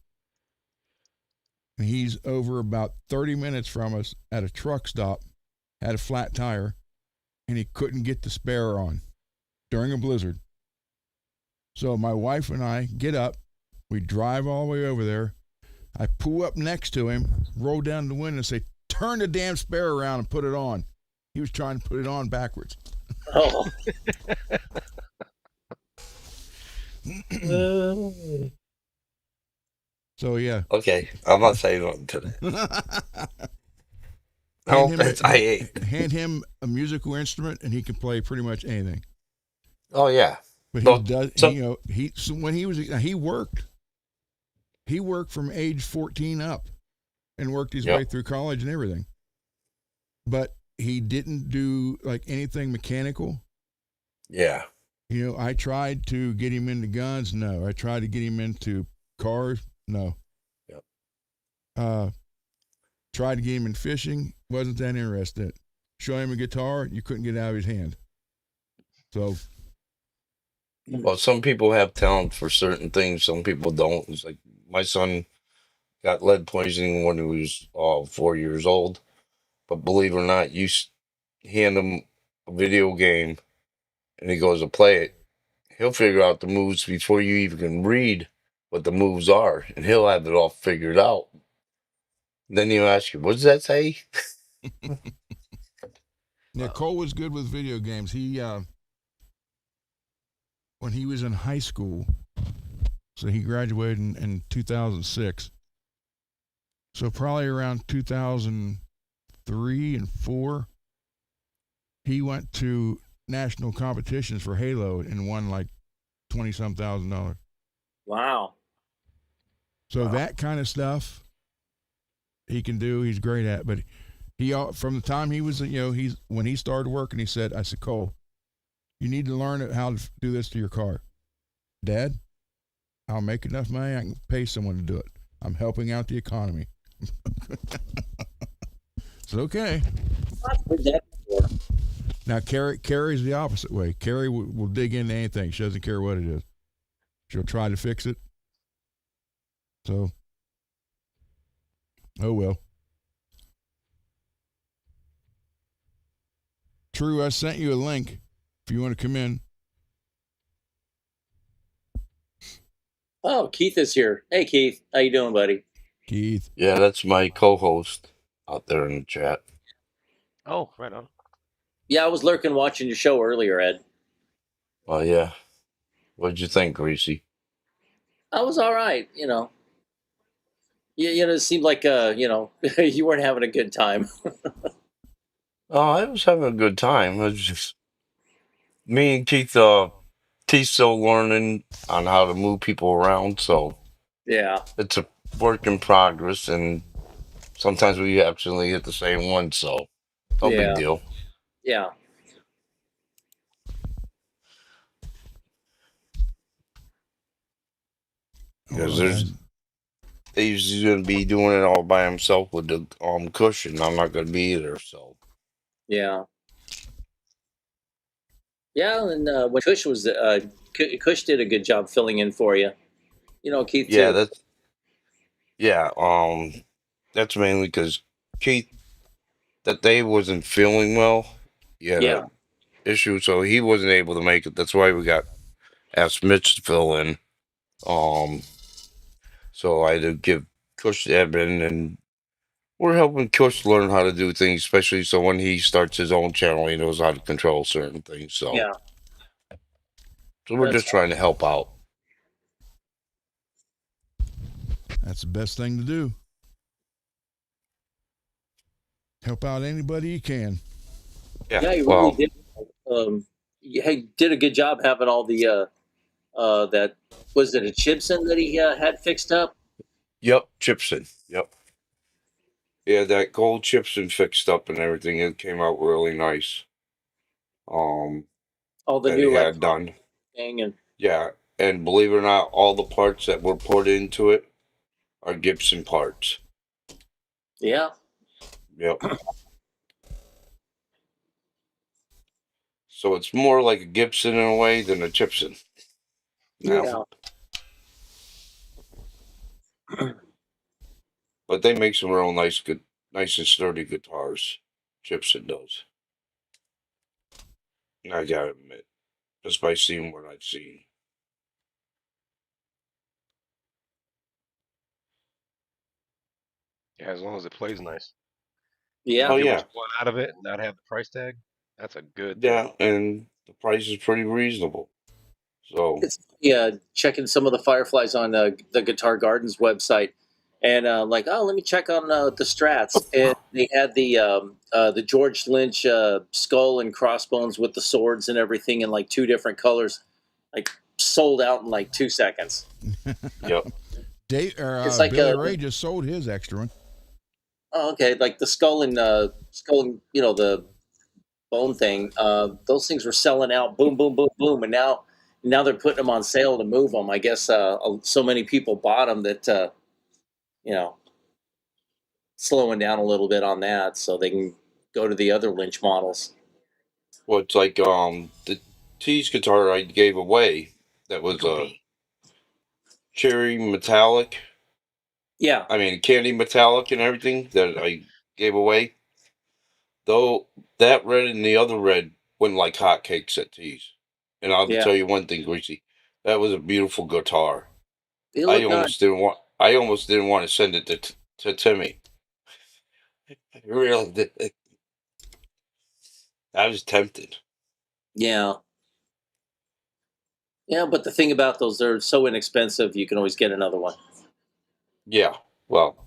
And he's over about 30 minutes from us at a truck stop, had a flat tire, and he couldn't get the spare on during a blizzard. So my wife and I get up, we drive all the way over there. I pull up next to him, roll down the window and say, turn the damn spare around and put it on. He was trying to put it on backwards. Oh. So yeah. Okay, I'm not saying nothing to that. Hand him a musical instrument and he can play pretty much anything. Oh yeah. But he does. You know, when he worked. He worked from age 14 up, and worked his way through college and everything. But he didn't do like anything mechanical. Yeah. You know, I tried to get him into guns. No, I tried to get him into cars. No. Yep. Tried to get him in fishing. Wasn't that interested. Show him a guitar. You couldn't get it out of his hand. So. Well, some people have talent for certain things. Some people don't. It's like my son got lead poisoning when he was 4 years old. But believe it or not, you hand him a video game and he goes to play it. He'll figure out the moves before you even can read what the moves are, and he'll have it all figured out. Then he'll ask you, what does that say? Yeah, Cole was good with video games. He when he was in high school, so he graduated in 2006. So probably around 2003 and 4, he went to national competitions for Halo and won like $20-some thousand. Wow. So that kind of stuff he can do. He's great at. But From the time he was, when he started working, he said, I said, Cole, you need to learn how to do this to your car. Dad, I'll make enough money, I can pay someone to do it. I'm helping out the economy. It's okay. I've heard that before. Now, Carrie's the opposite way. Carrie will dig into anything. She doesn't care what it is. She'll try to fix it. So, oh well. True, I sent you a link if you want to come in. Oh, Keith is here. Hey, Keith. How you doing, buddy? Keith. Yeah, that's my co-host out there in the chat. Oh, right on. Yeah, I was lurking watching your show earlier, Ed. Oh yeah. What'd you think, Greasy? I was all right, it seemed like you weren't having a good time. Oh, I was having a good time. It was just me and Keith. Keith's still learning on how to move people around, so Yeah. it's a work in progress, and sometimes we actually hit the same one, so no big Yeah. deal. Yeah. Because he's going to be doing it all by himself with the cushion. I'm not going to be either, so. Yeah. Yeah, and when Kush was Kush did a good job filling in for you. Keith Yeah, too. that's mainly because Keith, that day wasn't feeling well. He had Yeah. a issue, so he wasn't able to make it. That's why we asked Mitch to fill in. So I had to give Kush the admin, and we're helping Kush learn how to do things, especially so when he starts his own channel, he knows how to control certain things. So, Yeah. so we're That's just trying to help out. That's the best thing to do. Help out anybody you can. Yeah, you really did. You did a good job having all the that was it a Chibson that he had fixed up? Yep, Chipson. Yep. Yeah, that gold Chipson fixed up and everything. It came out really nice. All the That he new had done. thing and Yeah, and believe it or not, all the parts that were put into it are Gibson parts. yeah. Yep. So it's more like a Gibson in a way than a Chipson. Now, Yeah. but they make some real nice and sturdy guitars. Gibson does. And I gotta admit, just by seeing what I've seen. Yeah, as long as it plays nice. Yeah. Oh Get what yeah, you want out of it and not have the price tag. That's a good yeah, thing. and the price is pretty reasonable. So It's checking some of the Fireflies on the Guitar Gardens website, and let me check on the Strats, and they had the George Lynch skull and crossbones with the swords and everything in like two different colors, like sold out in like 2 seconds. yep, It's like Billy Ray just sold his extra one. oh, okay, like the skull and the bone thing. Those things were selling out, boom, boom, boom, boom, and now they're putting them on sale to move them. I guess so many people bought them that slowing down a little bit on that so they can go to the other Lynch models. well, it's like the T's guitar I gave away that was a cherry metallic. Yeah, I mean, candy metallic and everything that I gave away. Though that red and the other red went like hotcakes at T's. And I'll yeah, tell you one thing, Greasy, that was a beautiful guitar. they look nice. I almost didn't want to send it to Timmy. I really did. I was tempted. Yeah, yeah, but the thing about those, they're so inexpensive. You can always get another one. Yeah. Well,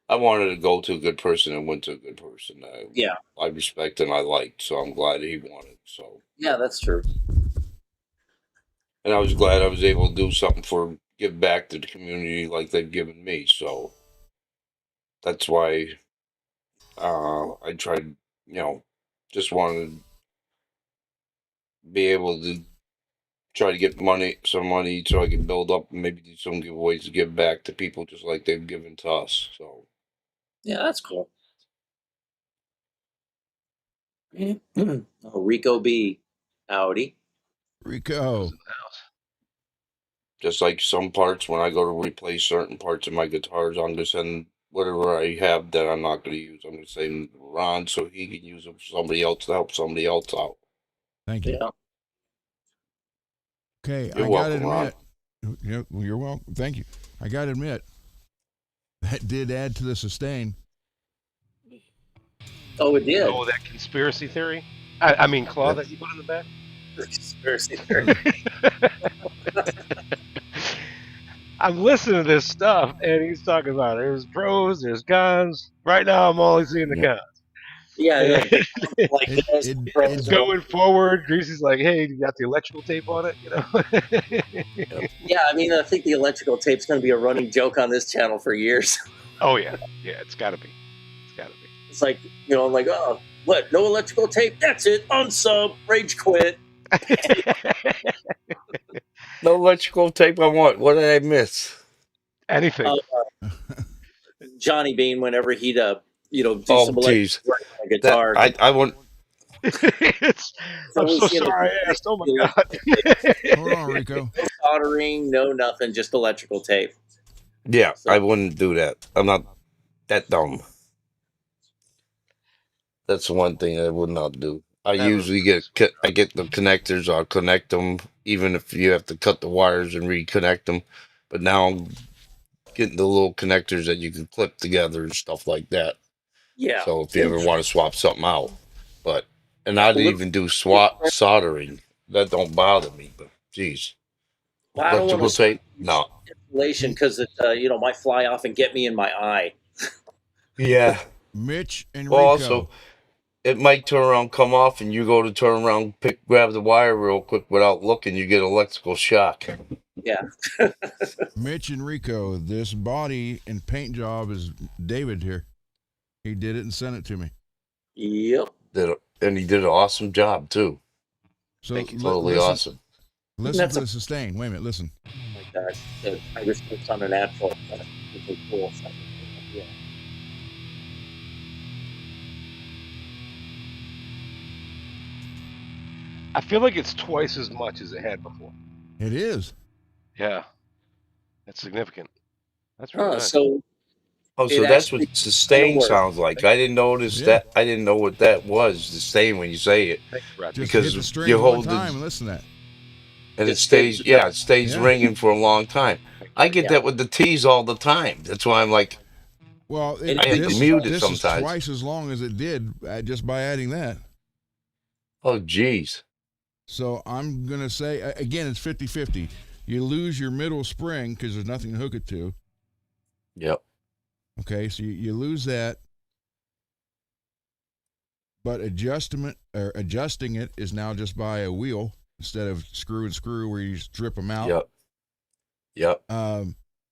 I wanted to go to a good person and went to a good person. Yeah, I respect and I liked, so I'm glad he wanted. So, yeah, that's true. and I was glad I was able to do something give back to the community like they've given me. So that's why I tried, just wanted to be able to try to get some money, so I can build up and maybe do some giveaways to give back to people just like they've given to us. So Yeah, that's cool. Oh, Rico B. Howdy. Rico. in the house. just like some parts, when I go to replace certain parts of my guitars, I'm just send whatever I have that I'm not going to use. I'm going to send Ron so he can use them for somebody else to help somebody else out. Thank you. Yeah. Okay, You're I got to welcome, Ron. admit. Well, you're welcome. Thank you. I got to admit, that did add to the sustain. Oh, it did. Oh, that conspiracy theory. I mean, claw that you put in the back. Conspiracy theory. I'm listening to this stuff, and he's talking about there's pros, there's cons. Right now, I'm only seeing the Yeah. cons. Yeah, yeah. Like It- this, it- pros it- are all- Going forward, Greasy's like, "Hey, you got the electrical tape on it?" You know. yeah, I mean, I think the electrical tape's going to be a running joke on this channel for years. Oh yeah, it's got to be. It's got to be. It's like, I'm like, oh, what? No electrical tape? That's it. Unsub. Rage quit. No electrical tape on what? What did I miss? Anything. Johnny Bean, whenever he'd, do Oh, some geez. electric work on a guitar. I want. I'm so sorry I asked. Oh my god. Hold on, Rico. No soldering, no nothing, just electrical tape. Yeah, So- I wouldn't do that. I'm not that dumb. That's one thing I would not do. I Never. usually get the connectors. I'll connect them, even if you have to cut the wires and reconnect them. But now I'm getting the little connectors that you can clip together and stuff like that. Yeah. So if you ever want to swap something out, and Yeah, I'd but even do soldering. That don't bother me. But geez, Well, I don't electrical want to tape? No. insulation because it, might fly off and get me in my eye. Yeah. Mitch and Well, Rico. also, it might turn around, come off, and you go to turn around, grab the wire real quick without looking, you get electrical shock. Yeah. Mitch and Rico, this body and paint job is David here. He did it and sent it to me. Yep. And he did an awesome job too. So Thank you. Totally listen, awesome. Listen That's to a- the sustain. Wait a minute, listen. Like that. I just it's on a natural. Really cool. Yeah. I feel like it's twice as much as it had before. It is. Yeah, that's significant. That's really nice. So Oh, It so that's actually what sustain works. sounds like. I didn't notice Yeah. that. I didn't know what that was, sustain, when you say it. Thanks, Brad. Just Because hit the string you one hold the- time and listen to that. And it It stays, stays- yeah, it stays Yeah. ringing for a long time. I get Yeah. that with the T's all the time. That's why I'm like, Well, I have to this, mute it this sometimes. is twice as long as it did just by adding that. oh, geez. So I'm going to say, again, it's 50-50. You lose your middle spring because there's nothing to hook it to. Yep. Okay, so you lose that. But adjusting it is now just by a wheel instead of screw and screw where you strip them out. Yep. Yep.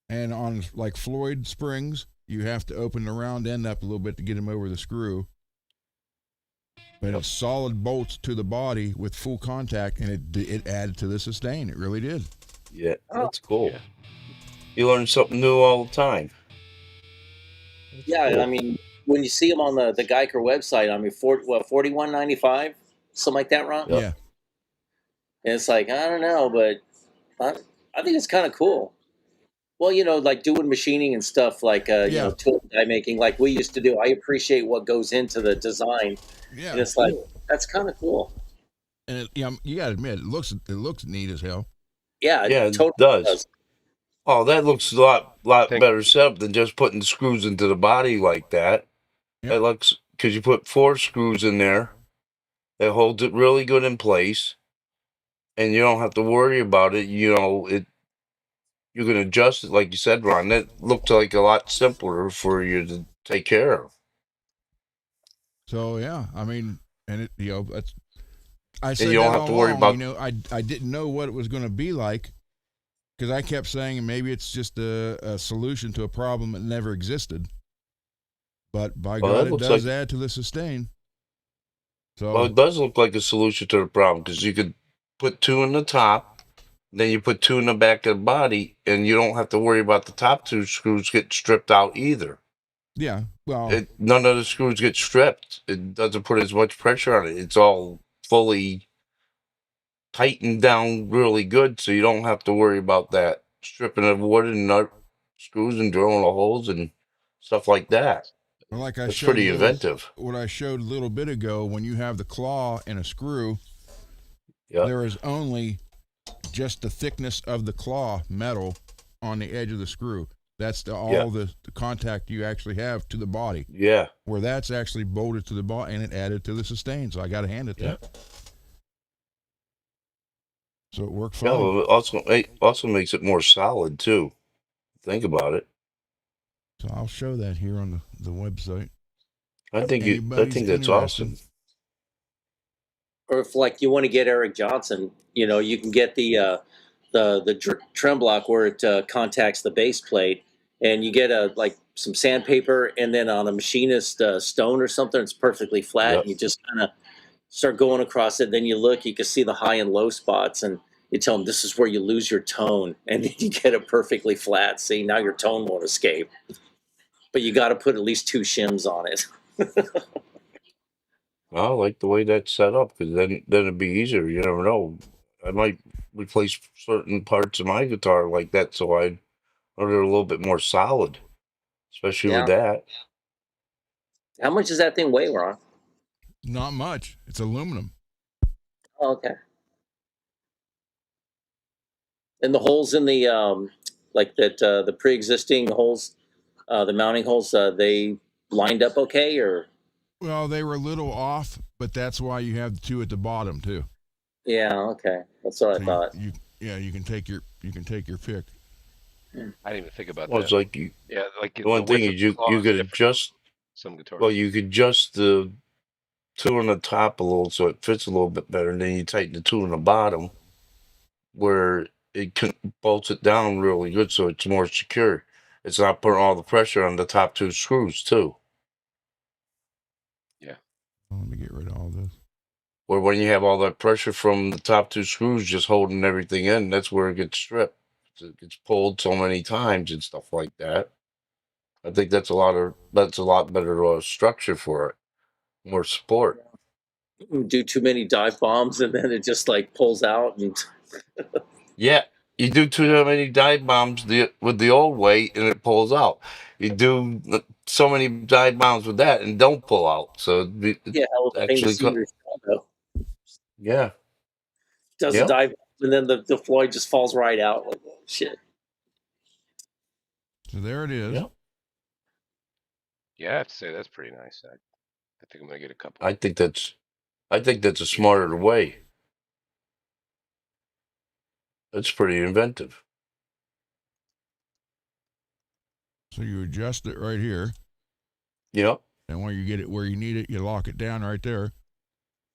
And on like Floyd springs, you have to open the round end up a little bit to get them over the screw. But it's solid bolts to the body with full contact, and it added to the sustain. It really did. Yeah. Oh. That's cool. Yeah. You learn something new all the time. Yeah, Cool. I mean, when you see them on the Geiker website, I mean, $41.95, something like that, Ron. Yep. Yeah. And it's like, I don't know, but I think it's kind of cool. Well, like doing machining and stuff, like Yeah. tool and die making, like we used to do. I appreciate what goes into the design, Yeah. and it's like that's kind of cool. And you got to admit, it looks neat as hell. Yeah, Yeah, it totally does. Oh, that looks a lot Thank better setup than just putting the screws into the body like that. Yep. It looks, because you put 4 screws in there. It holds it really good in place, and you don't have to worry about it. You can adjust it like you said, Ron. That looked like a lot simpler for you to take care of. So yeah, I mean, and it that's. I said you don't that have to all worry along, about- I didn't know what it was going to be like because I kept saying maybe it's just a solution to a problem that never existed. But by Well, God, that it looks does like add to the sustain. well, So it does look like a solution to the problem because you could put two in the top, then you put two in the back of the body, and you don't have to worry about the top two screws getting stripped out either. yeah, well, None of the screws get stripped. It doesn't put as much pressure on it. It's all fully tightened down really good, so you don't have to worry about that stripping of wood and nut screws and drilling the holes and stuff like that. like I That's showed a pretty little, inventive. what I showed a little bit ago, when you have the claw and a screw, Yeah, there is only just the thickness of the claw metal on the edge of the screw. That's yeah, all the contact you actually have to the body. yeah, Where that's actually bolted to the body and it added to the sustain. So I got to hand it yeah. that. So it worked Yeah, fine. well, it also makes it more solid too. Think about it. So I'll show that here on the website. I Anybody's think that's interested. awesome. Or if like you want to get Eric Johnson, you can get the trim block where it contacts the base plate, and you get like some sandpaper, and then on a machinist stone or something, it's perfectly flat, Yep. and you just kind of start going across it. Then you look, you can see the high and low spots, and you tell them this is where you lose your tone, and then you get it perfectly flat. See, now your tone won't escape, but you got to put at least two shims on it. I like the way that's set up because then it'd be easier. You never know. I might replace certain parts of my guitar like that, so they're a little bit more solid, especially with Yeah. that. How much does that thing weigh, Ron? Not much. It's aluminum. Oh, okay. And the holes in the like that the pre-existing holes, the mounting holes, they lined up okay, or Well, they were a little off, but that's why you have the two at the bottom too. yeah, okay, that's what I So thought. you can take your pick. I didn't even think about Well, that. it's like you. Yeah, like The the one thing width of is the claw you is could different on adjust. some guitars. Well, you could adjust the two on the top a little so it fits a little bit better, and then you tighten the two on the bottom where it can bolts it down really good so it's more secure. It's not putting all the pressure on the top two screws too. Yeah. Let me get rid of all this. Where when you have all that pressure from the top two screws just holding everything in, that's where it gets stripped. It gets pulled so many times and stuff like that. I think that's a lot better structure for it, more support. Do too many dive bombs, and then it just like pulls out, and Yeah, you do too many dive bombs with the old way and it pulls out. You do so many dive bombs with that and don't pull out. So it yeah, hell of a thing to actually, see your show, though. yeah, Does a yep. dive, and then the Floyd just falls right out. Like, oh, shit. So there it is. Yep. Yeah, I have to say that's pretty nice. I think I'm gonna get a couple. I think that's a smarter way. That's pretty inventive. So you adjust it right here, Yep. and when you get it where you need it, you lock it down right there,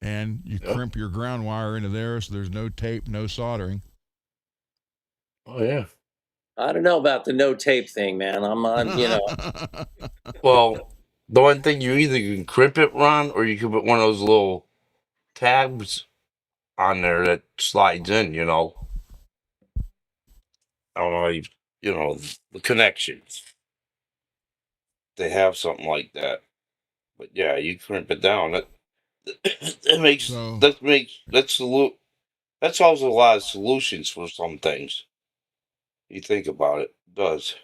and you Yep. crimp your ground wire into there, so there's no tape, no soldering. Oh yeah. I don't know about the no tape thing, man. I'm on, Well, the one thing you either can crimp it, Ron, or you can put one of those little tabs on there that slides in. I don't know, the connections. They have something like that. But yeah, you crimp it down. That makes So that makes that solves a lot of solutions for some things. You think about it, it does.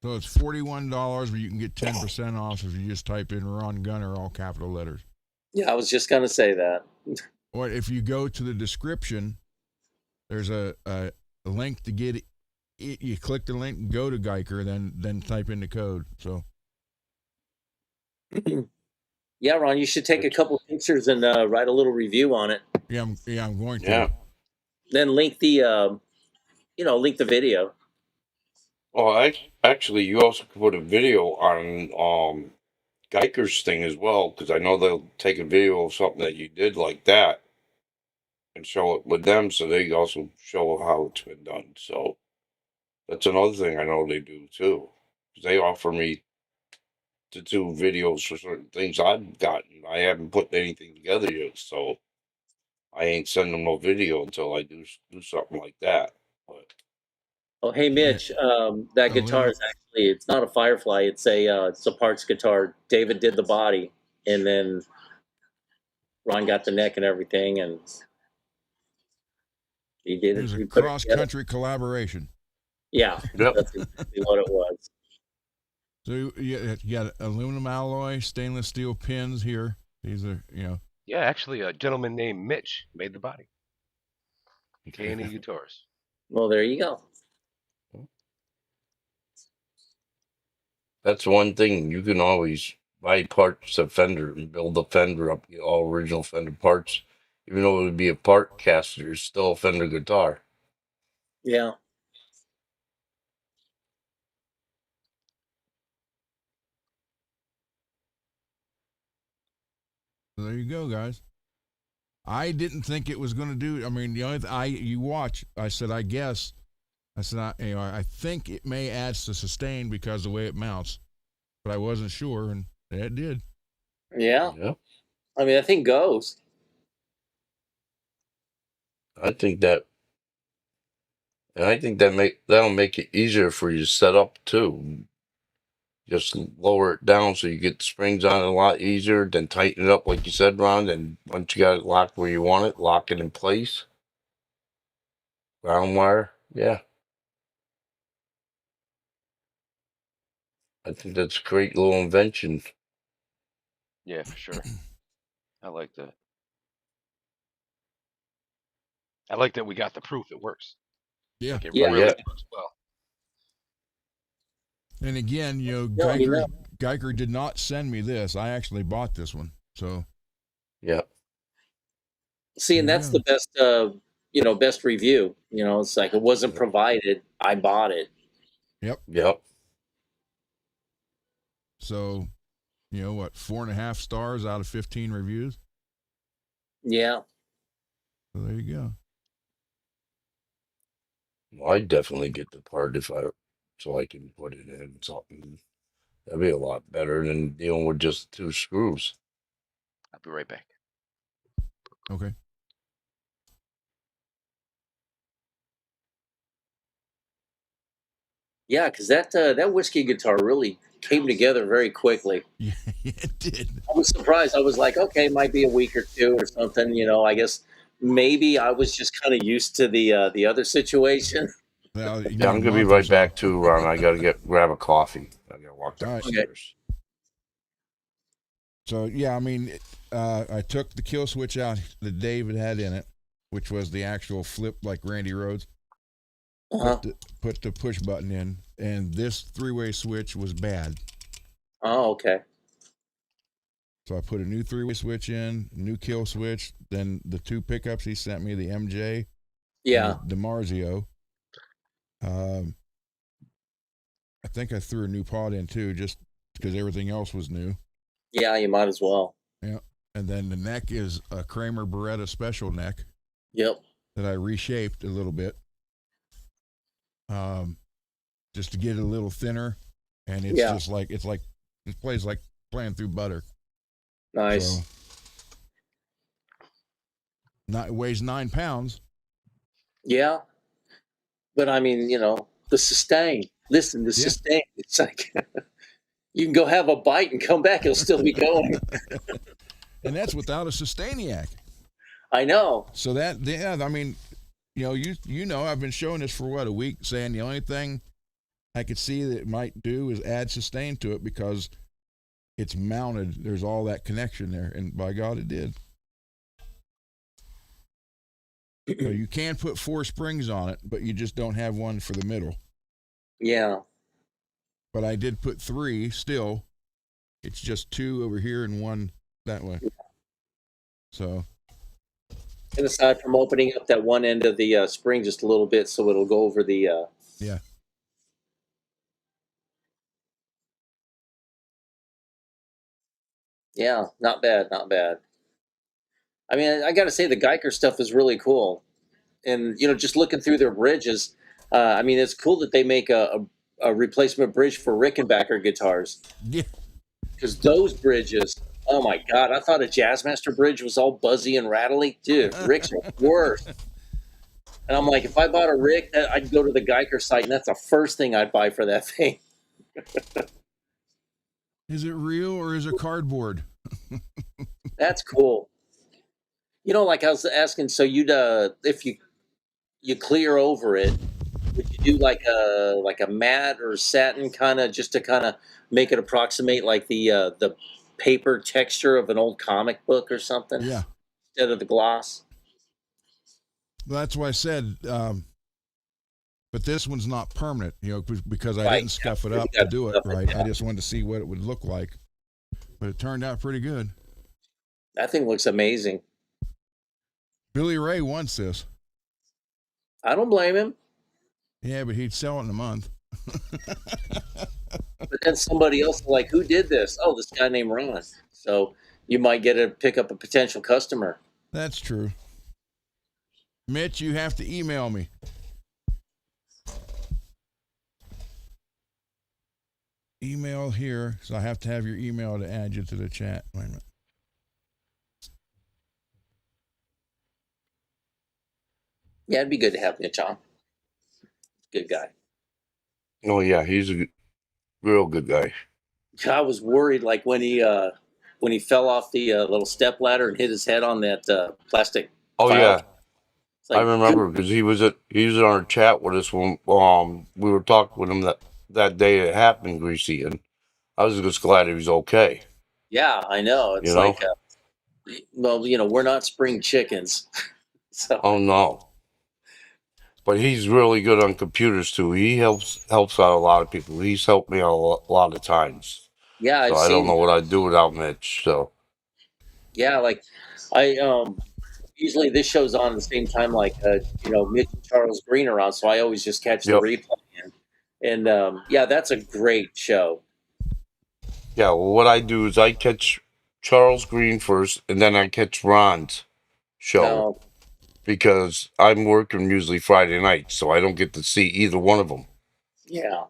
So it's $41, but you can get 10% off if you just type in Ron Gunner, all capital letters. yeah, I was just gonna say that. Or if you go to the description, there's a link to get it. You click the link and go to Geiger, then type in the code. So Yeah, Ron, you should take a couple pictures and write a little review on it. yeah, I'm going to. Yeah. Then link link the video. Oh, actually, you also could put a video on Geiger's thing as well, because I know they'll take a video of something that you did like that and show it with them, so they also show how it's been done. So that's another thing I know they do too. 'Cause they offer me do videos for certain things I've gotten. I haven't put anything together yet, so I ain't sending them no video until I do something like that. But Oh, hey Yeah, Mitch, that guitar aluminum. is actually, it's not a Firefly. It's a parts guitar. David did the body, and then Ron got the neck and everything, and he did It it. was a He put it cross together. country collaboration. Yeah, yep, that's exactly what it was. So you got aluminum alloy, stainless steel pins here. These are, Yeah, actually, a gentleman named Mitch made the body. K&E Guitars. Well, there you go. that's one thing you can always buy parts of Fender and build a Fender up, get all original Fender parts. Even though it would be a part caster, it's still a Fender guitar. Yeah. so there you go, guys. I didn't think it was going to do. I mean, the only you watch. I said, I guess. I said, I think it may add to sustain because of the way it mounts, but I wasn't sure, and it did. Yeah. Yeah, I mean, that thing goes. I think that, and I think that'll make it easier for you to set up too. Just lower it down so you get the springs on it a lot easier, then tighten it up like you said, Ron. And once you got it locked where you want it, lock it in place. Ground wire, yeah. I think that's a great little invention. Yeah, for sure. I like that. I like that we got the proof it works. Yeah. Like it Oh Yeah. really yeah, works well. And again, No, I mean, no. Geiger did not send me this. I actually bought this one. So yeah. See, and there you that's go. the best, best review. It's like it wasn't provided. I bought it. Yep. So, what, 4.5 stars out of 15 reviews? Yeah. So there you go. Well, I'd definitely get the part so I can put it in something. That'd be a lot better than dealing with just 2 screws. I'll be right back. Okay. Yeah, because that whiskey guitar really came together very quickly. Yeah, it did. I was surprised. I was like, okay, might be a week or two or something. I guess maybe I was just kind of used to the other situation. Well, you Yeah, need I'm a gonna be month or right so. back too, Ron. I gotta grab a coffee. I gotta walk All right. downstairs. So yeah, I mean, I took the kill switch out that David had in it, which was the actual flip like Randy Rhodes. Uh-huh. Put the push button in, and this 3-way switch was bad. Oh, okay. So I put a new 3-way switch in, new kill switch, then the 2 pickups he sent me, the MJ, Yeah. and the Marzio. I think I threw a new pod in too, just because everything else was new. Yeah, you might as well. Yeah. And then the neck is a Kramer Beretta special neck Yep. that I reshaped a little bit. Just to get it a little thinner, and it's Yeah. just like it plays like playing through butter. Nice. So, it weighs 9 pounds. Yeah. But I mean, the sustain. Listen, the Yeah. sustain. It's like you can go have a bite and come back, it'll still be going. And that's without a sustainiac. I know. So I mean, I've been showing this for a week, saying the only thing I could see that it might do is add sustain to it because it's mounted. There's all that connection there, and by God, it did. So you can put 4 springs on it, but you just don't have one for the middle. Yeah. But I did put 3 still. It's just 2 over here and 1 that way. So. And aside from opening up that one end of the spring just a little bit so it'll go over the. Yeah. Yeah, not bad, not bad. I mean, I got to say the Geiger stuff is really cool, and just looking through their bridges, I mean, it's cool that they make a replacement bridge for Rickenbacker guitars. Yeah. because those bridges, oh my God, I thought a Jazzmaster bridge was all buzzy and rattly. Dude, Ricks are worse. And I'm like, if I bought a Rick, I'd go to the Geiger site, and that's the first thing I'd buy for that thing. Is it real or is it cardboard? That's cool. Like I was asking, so if you clear over it, would you do like a matte or satin kind of, just to kind of make it approximate like the paper texture of an old comic book or something, Yeah. instead of the gloss? That's why I said, but this one's not permanent, because I Right, didn't scuff it you up to gotta do it stuff it right. I down. just wanted to see what it would look like, but it turned out pretty good. That thing looks amazing. Billy Ray wants this. I don't blame him. Yeah, but he'd sell it in a month. But then somebody else like, who did this? Oh, this guy named Ron. So you might get to pick up a potential customer. That's true. Mitch, you have to email me. Email here, so I have to have your email to add you to the chat. Wait a minute. Yeah, it'd be good to have Mitch on. Good guy. Oh yeah, he's a real good guy. I was worried, like when he fell off the little step ladder and hit his head on that plastic. Oh file. yeah, It's like, I remember because he was in our chat with us when we were talking with him that day it happened, Greasy, and I was just glad he was okay. Yeah, I know. It's You know? like, well, we're not spring chickens, so Oh no. But he's really good on computers too. He helps out a lot of people. He's helped me out a lot of times. yeah, So I've I don't seen. know what I'd do without Mitch. So Yeah, like I usually this show's on at the same time, like Mitch and Charles Green are on, so I always just catch the Yep. replay. And yeah, that's a great show. yeah, well, what I do is I catch Charles Green first, and then I catch Ron's show No, because I'm working usually Friday night, so I don't get to see either one of them. yeah,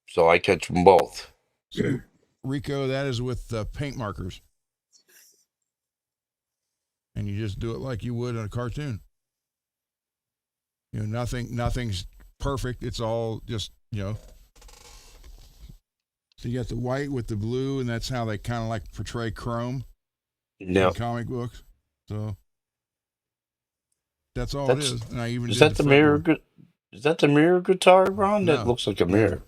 So I catch them both. So, Rico, that is with paint markers. And you just do it like you would in a cartoon. Nothing's perfect. It's all just, So you got the white with the blue, and that's how they kind of like portray chrome Yeah. in comic books. So that's all That's- it is. And I even Is did that the mirror? Is that the mirror guitar, Ron? No. That looks like a mirror.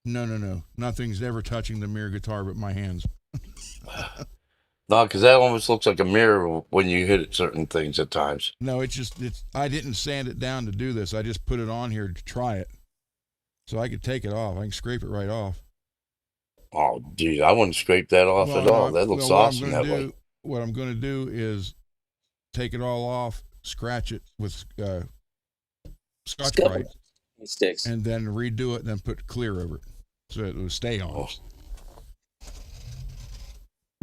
No. Nothing's ever touching the mirror guitar but my hands. No, because that almost looks like a mirror when you hit it certain things at times. No, it's I didn't sand it down to do this. I just put it on here to try it. So I could take it off. I can scrape it right off. Oh, geez, I wouldn't scrape that off Well, at no, all. That looks well, awesome that way. What I'm going to do is take it all off, scratch it with Scotch-Brite, sticks. and then redo it, and then put clear over it so it will stay on. Oh.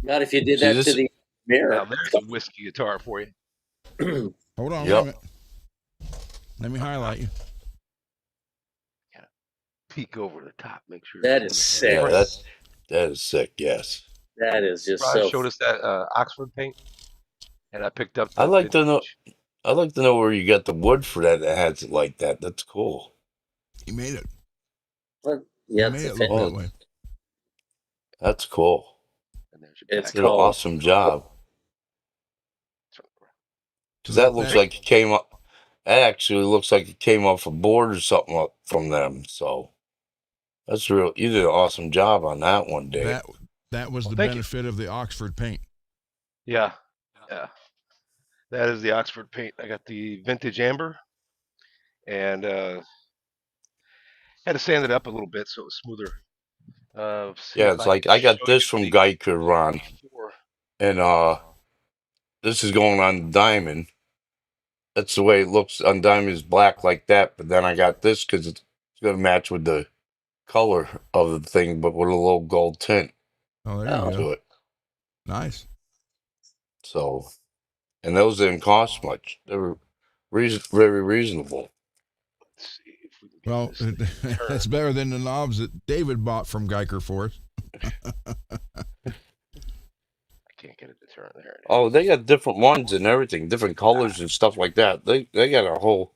Not if you did See, that this- to the mirror. Now there's a whiskey guitar for you. Hold on, Yep. wait a minute. Let me highlight you. Peek over the top, make sure. That it's is in the- sick. Yeah, that is sick. Yes, That is just Ron so. showed us that Oxford paint, and I picked up. I'd the like to know. vintage. I'd like to know where you got the wood for that has it like that. That's cool. He made it. Yeah, He made it's, it look Oh. that way. That's cool. And there's your It's back. Did an cool. awesome job. Because that looks like it came up. That actually looks like it came off a board or something up from them. So that's real. You did an awesome job on that one, Dave. That was Well, the thank you. benefit of the Oxford paint. Yeah. That is the Oxford paint. I got the vintage amber, and had to sand it up a little bit so it was smoother. See Yeah, if it's I like can I got show this you from the Geiker, Ron, before. and this is going on diamond. That's the way it looks on diamond is black like that. But then I got this because it's gonna match with the color of the thing, but with a little gold tint Oh, there you Oh. go. to it. Nice. So, and those didn't cost much. They were very reasonable. Let's see if we can get Well, this thing to turn. that's better than the knobs that David bought from Geiker for us. can't get it to turn. There it is. Oh, they got different ones and everything, different colors and stuff like that. They got a whole,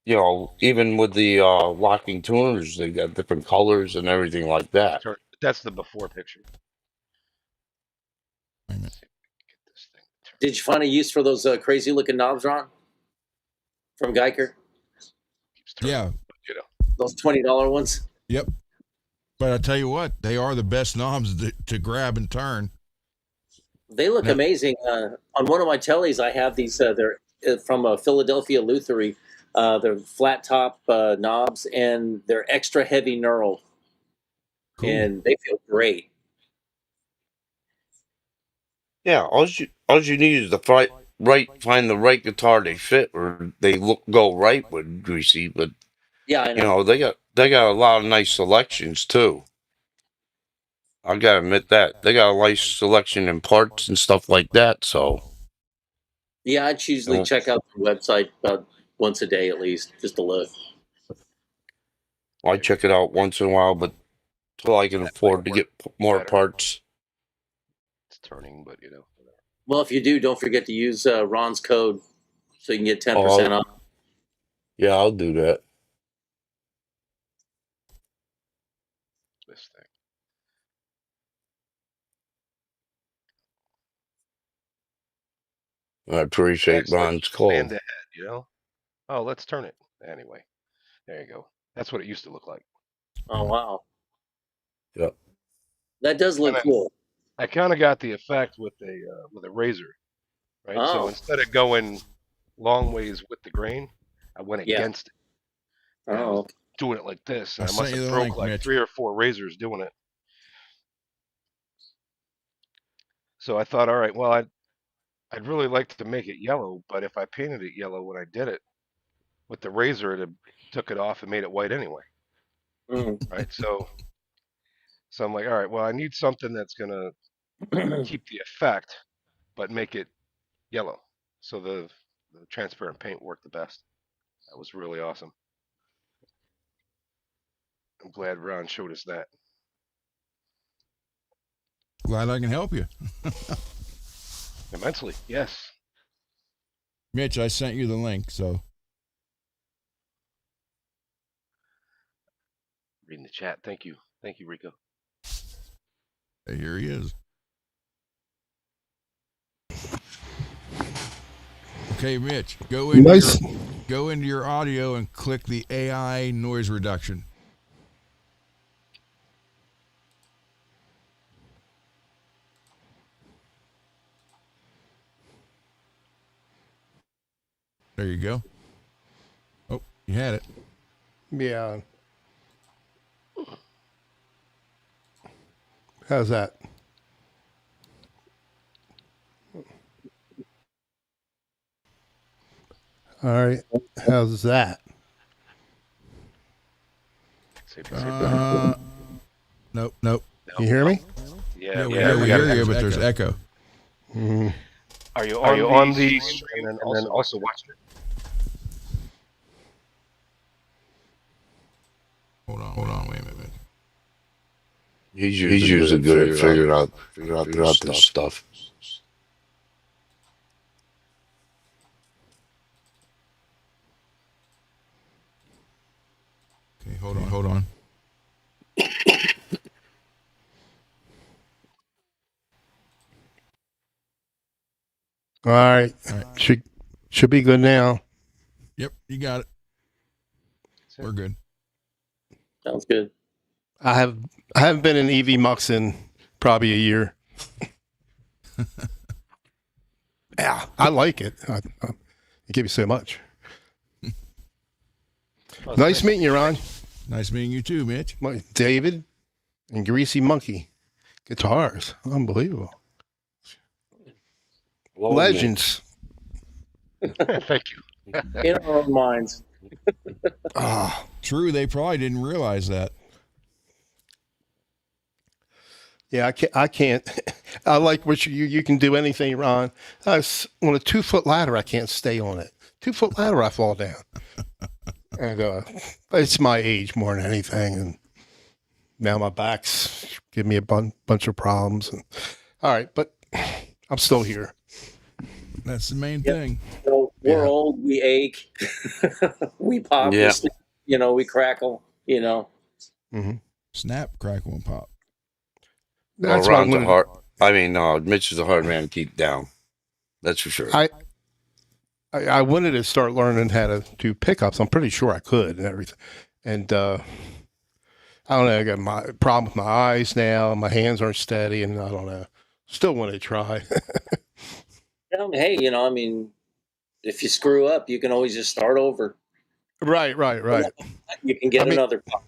even with the locking tuners, they got different colors and everything like that. That's the before picture. Wait a minute. Let's see if we can get this thing to turn. Did you find a use for those crazy looking knobs, Ron? From Geiger? Keeps turning, Yeah. Those $20 ones? Yep. But I tell you what, they are the best knobs to grab and turn. They look No. amazing. On one of my tellies, I have these. They're from a Philadelphia Lutherie. They're flat top knobs, and they're extra heavy knurled, Cool. and they feel great. Yeah, all you need is to find the right guitar they fit or they go right with Greasy. But Yeah, I know. they got a lot of nice selections too. I gotta admit that they got a nice selection in parts and stuff like that. So Yeah, I'd usually check out the website about once a day at least, just to look. I check it out once in a while, but till I can afford to get more parts. It's turning, but whatever. Well, if you do, don't forget to use Ron's code so you can get 10% off. Yeah, I'll do that. This thing. I appreciate Actually, Ron's call. planned ahead, Oh, let's turn it. Anyway, there you go. That's what it used to look like. Oh, wow. Yep. That does look cool. I kind of got the effect with a razor, right? Oh. So instead of going long ways with the grain, I went against it. And I was doing it like this, and I must have broke like 3 or 4 razors doing it. So I thought, all right, well, I'd really like to make it yellow, but if I painted it yellow when I did it with the razor, it took it off and made it white anyway. Right? So I'm like, all right, well, I need something that's gonna keep the effect, but make it yellow. So the transparent paint worked the best. That was really awesome. I'm glad Ron showed us that. Glad I can help you. Immensely, yes. Mitch, I sent you the link, so. Reading the chat. Thank you, Rico. Here he is. Okay, Mitch, go into your audio and click the AI noise reduction. There you go. Oh, you had it. Yeah. How's that? All right. How's that? Nope. You hear me? Yeah, we hear you, but there's echo. Are you on the stream and then also watching it? Hold on, wait a minute. He's usually good at figuring out this stuff. Okay, hold on. All right. Should be good now. Yep, you got it. We're good. Sounds good. I haven't been in EV Mux in probably a year. Yeah, I like it. It gave you so much. Nice meeting you, Ron. Nice meeting you too, Mitch. David and Greasy Monkey. Guitars. Unbelievable. Legends. Thank you. In our own minds. True, they probably didn't realize that. Yeah, I can't. I like what you can do anything, Ron. On a 2-foot ladder, I can't stay on it. 2-foot ladder, I fall down. And it's my age more than anything, and now my back's give me a bunch of problems. And, all right, but I'm still here. That's the main Yep. thing. So we're Yeah. old, we ache, we pop, Yeah. we crackle, Mm-hmm. Snap, crackle, and pop. That's Well, what Ron's a I'm hard. I mean, Mitch is a hard man to keep down. That's for sure. I wanted to start learning how to do pickups. I'm pretty sure I could and everything. And I don't know. I got my problem with my eyes now. My hands aren't steady, and I don't know. Still want to try. Hey, if you screw up, you can always just start over. Right. You can get I mean, another pop.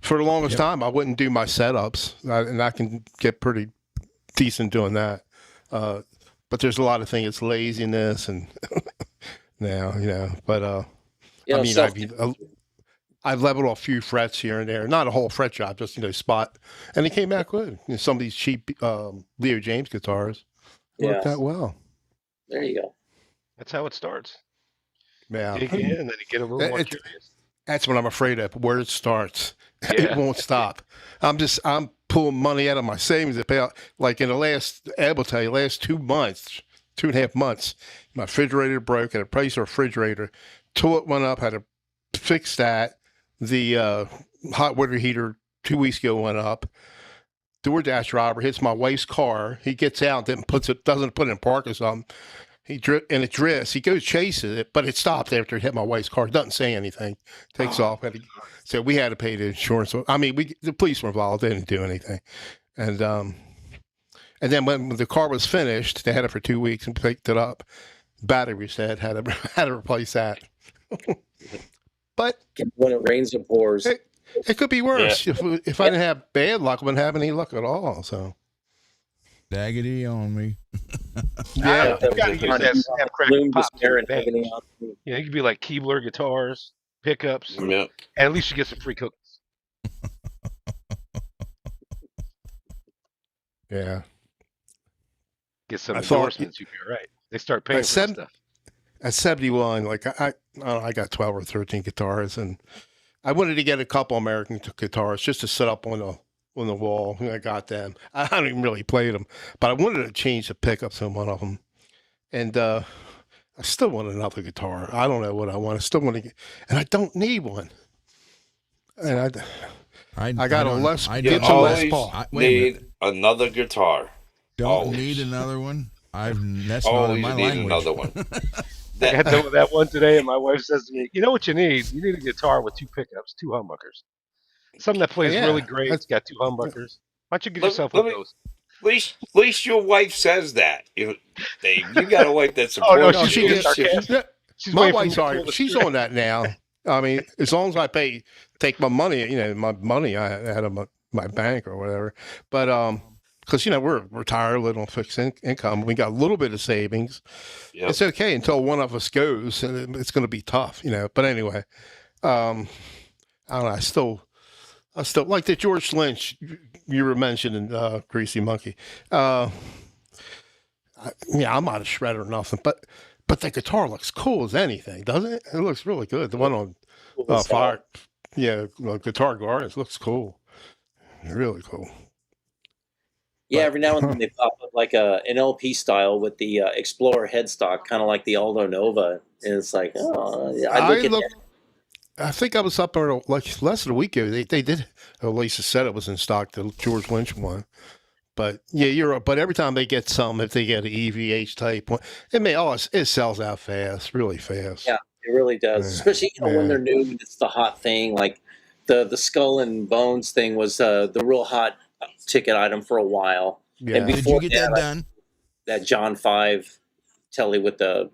For the longest Yep. time, I wouldn't do my setups, and I can get pretty decent doing that. But there's a lot of things. It's laziness, and now, But I mean, I've leveled a few frets here and there. Not a whole fret job, just spot, and it came out good. Some of these cheap Leo James guitars worked out well. There you go. That's how it starts. Yeah, Dig in, and then you get a little more curious. That's what I'm afraid of. Where it starts, Yeah. it won't stop. I'm pulling money out of my savings to pay out. Like in the last 2 months, 2.5 months, my refrigerator broke. I had to replace the refrigerator. Toilet went up. Had to fix that. The hot water heater 2 weeks ago went up. DoorDash driver hits my wife's car. He gets out, doesn't put it in park or something. It drifts. He goes chases it, but it stopped after it hit my wife's car. It doesn't say anything. Takes off. So we had to pay the insurance. I mean, the police were involved. They didn't do anything. And then when the car was finished, they had it for 2 weeks and picked it up. Battery reset. Had to replace that. But When it rains, it pours. it could be worse. Yeah. If I didn't have bad luck, I wouldn't have any luck at all. So. Daggity on me. Yeah. You gotta use that snap, crackle, Bloom, pop. despair, to and your advantage. agony on me. You could be like Keebler guitars, pickups, and Yeah. at least you get some free cookies. Yeah. Get some I thought- endorsements, you'd be all right. They start paying for that stuff. At 71, like I got 12 or 13 guitars, and I wanted to get a couple American guitars just to set up on the wall. And I got them. I don't even really play them, but I wanted to change the pickups on one of them, and I still want another guitar. I don't know what I want. I still want to get, and I don't need one. And I got a Les. I You Gibson don't, Les always Paul. wait a need another guitar. don't always. need another one. That's not in Always my need language. another one. I had that one today, and my wife says to me, "You know what you need? You need a guitar with 2 pickups, 2 humbuckers, something that plays Yeah, really great. It's got 2 humbuckers. Why don't you give yourself one of those?" At least your wife says that. Dave, you got a wife that Oh, no, supports she you. gets sarcastic. Yeah, She's my waiting for me wife's to pull already. the She's string. on that now. I mean, as long as I take my money, my money out of my bank or whatever. But because we're retired, little fixed income, we got a little bit of savings. Yep. It's okay until one of us goes, and it's going to be tough, But anyway, I don't know. I still like the George Lynch you were mentioning, Greasy Monkey. I'm not a shredder or nothing, but the guitar looks cool as anything, doesn't it? It looks really good. The one on Fire, Guitar Gardens looks cool, really cool. Yeah, every now and then they pop up like an LP style with the Explorer headstock, kind of like the Aldo Nova. And it's like, I think I was up there like less than a week ago. They did, at least it said it was in stock, the George Lynch one. But yeah, but every time they get something, if they get an EVH type one, it sells out fast, really fast. Yeah, it really does. Yeah. Especially when they're new and it's the hot thing. Like the Skull and Bones thing was the real hot ticket item for a while. Yeah. And Did before you get that done? that John 5 telly with the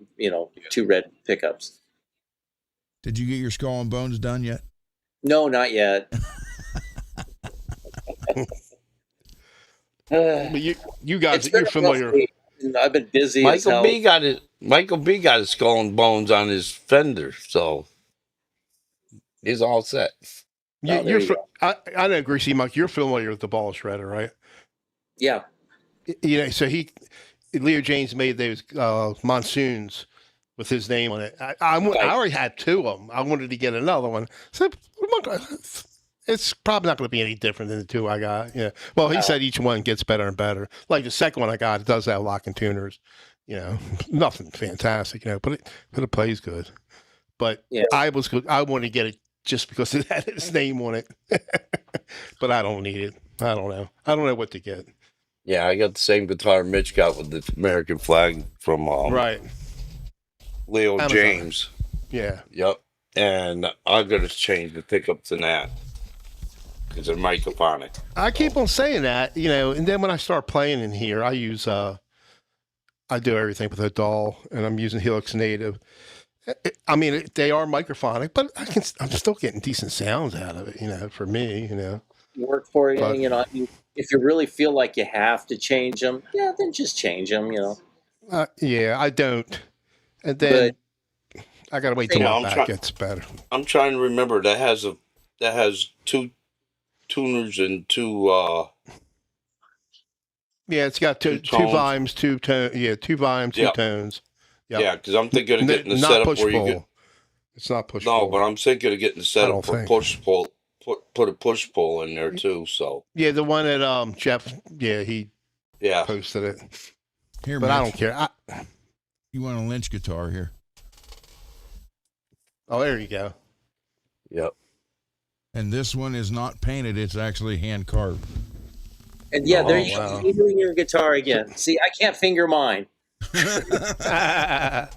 2 red pickups. Did you get your Skull and Bones done yet? No, not yet. But you guys, It's been you're a familiar. rough week. I've been busy as hell. Michael B got his Skull and Bones on his Fender, so he's all set. there you go. I know, Greasy Mike, you're familiar with the ball shredder, right? Yeah. So Leo James made those monsoons with his name on it. I already had 2 of them. I wanted to get another one. So it's probably not going to be any different than the two I got. Yeah. Well, he said each one gets better and better. Like the second one I got, it does have lock and tuners. Nothing fantastic, but it plays good. But Yeah. I wanted to get it just because it had his name on it. But I don't need it. I don't know. I don't know what to get. Yeah, I got the same guitar Mitch got with the American flag from Right. Leo Amazon. James. Yeah. Yep. And I'm going to change the pickups in that because they're microphonic. I keep on saying that, and then when I start playing in here, I use, I do everything with a DAW, and I'm using Helix Native. I mean, they are microphonic, but I'm still getting decent sounds out of it, for me, Work for you, But- I mean, if you really feel like you have to change them, then just change them, Yeah, I don't. And then I got to wait till Yeah, my I'm back try- gets better. I'm trying to remember that has two tuners and two Yeah, it's got two tones. volumes, two tones. Yeah, two volumes, two Yep. tones. Yep. Yeah, because I'm thinking of getting the Not setup push where you pull. get It's not push no, pull. but I'm thinking of getting the setup don't for think. push pull. Put a push pull in there too. So Yeah, the one that Jeff, he yeah, posted it. Here, But I Mitch, don't care. you want a Lynch guitar here? Oh, there you go. yep. And this one is not painted; it's actually hand carved. And there Oh, you wow. go. You're doing your guitar again. See, I can't finger mine. That's I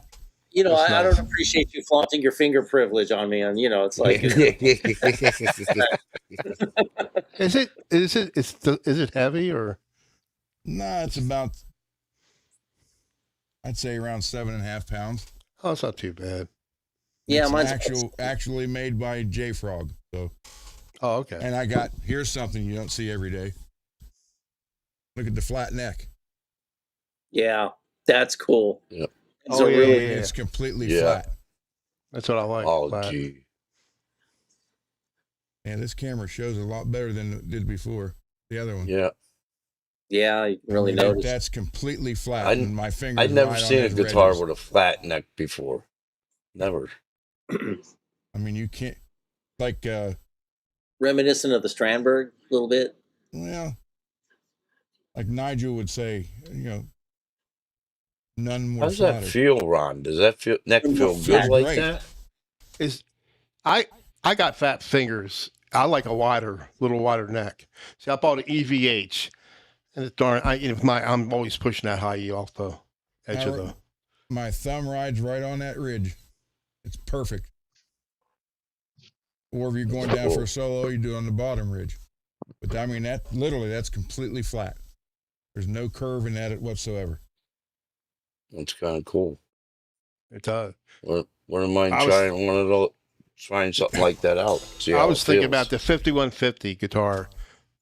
nice. don't appreciate you flaunting your finger privilege on me. And it's like, Is it heavy or? Nah, it's about, I'd say around 7.5 pounds. Oh, it's not too bad. yeah, It's mine's actually made by J Frog. So, Oh, okay. and here's something you don't see every day. Look at the flat neck. Yeah, that's cool. Yep. It's Oh, a yeah, really yeah. It's completely Yeah. flat. That's what I like. Oh But- gee. And this camera shows a lot better than it did before. The other one. Yeah. Yeah, I really noticed. That's completely flat. I- and my fingers I'd never right on seen a those guitar ridges. with a flat neck before. Never. I mean, you can't, like, Reminiscent of the Strandberg a little bit. well, like Nigel would say, none more How does that flatter. feel, Ron? Does that neck feel Feels good like great. that? I got fat fingers. I like a little wider neck. See, I bought an EVH, and it's darn. I'm always pushing that high E off the edge of the. My thumb rides right on that ridge. It's perfect. Or if you're going down for a solo, you do it on the bottom ridge. But I mean, that's completely flat. There's no curve in that whatsoever. That's kind of cool. It does. Wouldn't mind I was- trying something like that out. See I how was it thinking feels. about the 5150 guitar.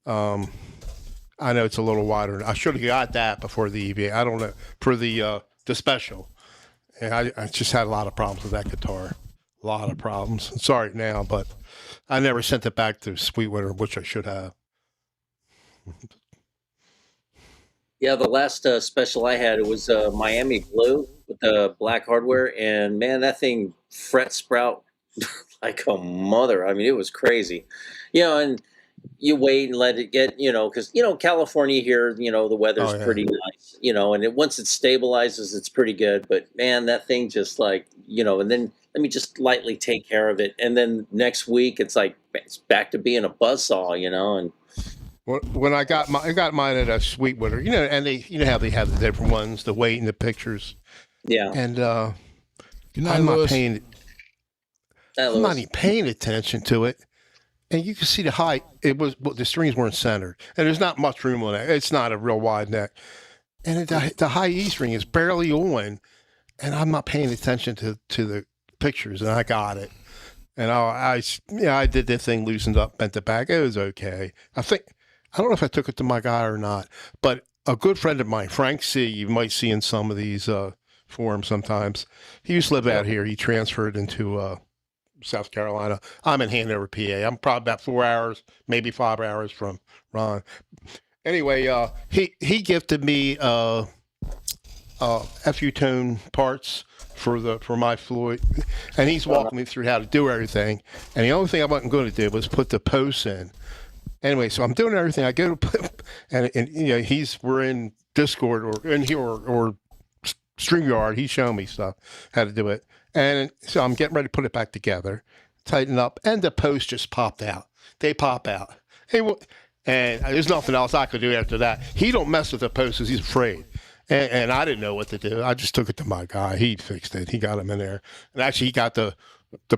I know it's a little wider. I should have got that before the EVA. I don't know for the special. And I just had a lot of problems with that guitar. A lot of problems. Sorry now, but I never sent it back to Sweetwater, which I should have. Yeah, the last special I had, it was Miami Blue with the black hardware, and man, that thing fret sprout like a mother. I mean, it was crazy. And you wait and let it get, because California here, the weather's Oh, yeah. pretty nice, and once it stabilizes, it's pretty good. But man, that thing just like, and then let me just lightly take care of it, and then next week it's like it's back to being a buzzsaw, and. When I got mine at a Sweetwater, and they, how they have the different ones, the weight and the pictures, Yeah, and Good night, I'm not Louis. paying. I'm not even paying attention to it. And you can see the height. The strings weren't centered, and there's not much room on it. It's not a real wide neck, and the high E string is barely on, and I'm not paying attention to the pictures, and I got it, and I did this thing, loosened up, bent it back. It was okay. I don't know if I took it to my guy or not, but a good friend of mine, Frank C., you might see in some of these forums sometimes. He used to live out here. He transferred into South Carolina. I'm in Hanover, PA. I'm probably about 4 hours, maybe 5 hours from Ron. Anyway, he gifted me FU tone parts for my Floyd, and he's walking me through how to do everything. And the only thing I wasn't going to do was put the posts in. Anyway, so I'm doing everything. I go to put, and you know, we're in Discord or in here or StreamYard. He's showing me stuff how to do it, and so I'm getting ready to put it back together, tighten up, and the posts just popped out. They pop out. Hey, and there's nothing else I could do after that. He don't mess with the posts because he's afraid. And I didn't know what to do. I just took it to my guy. He fixed it. He got him in there. And actually, he got the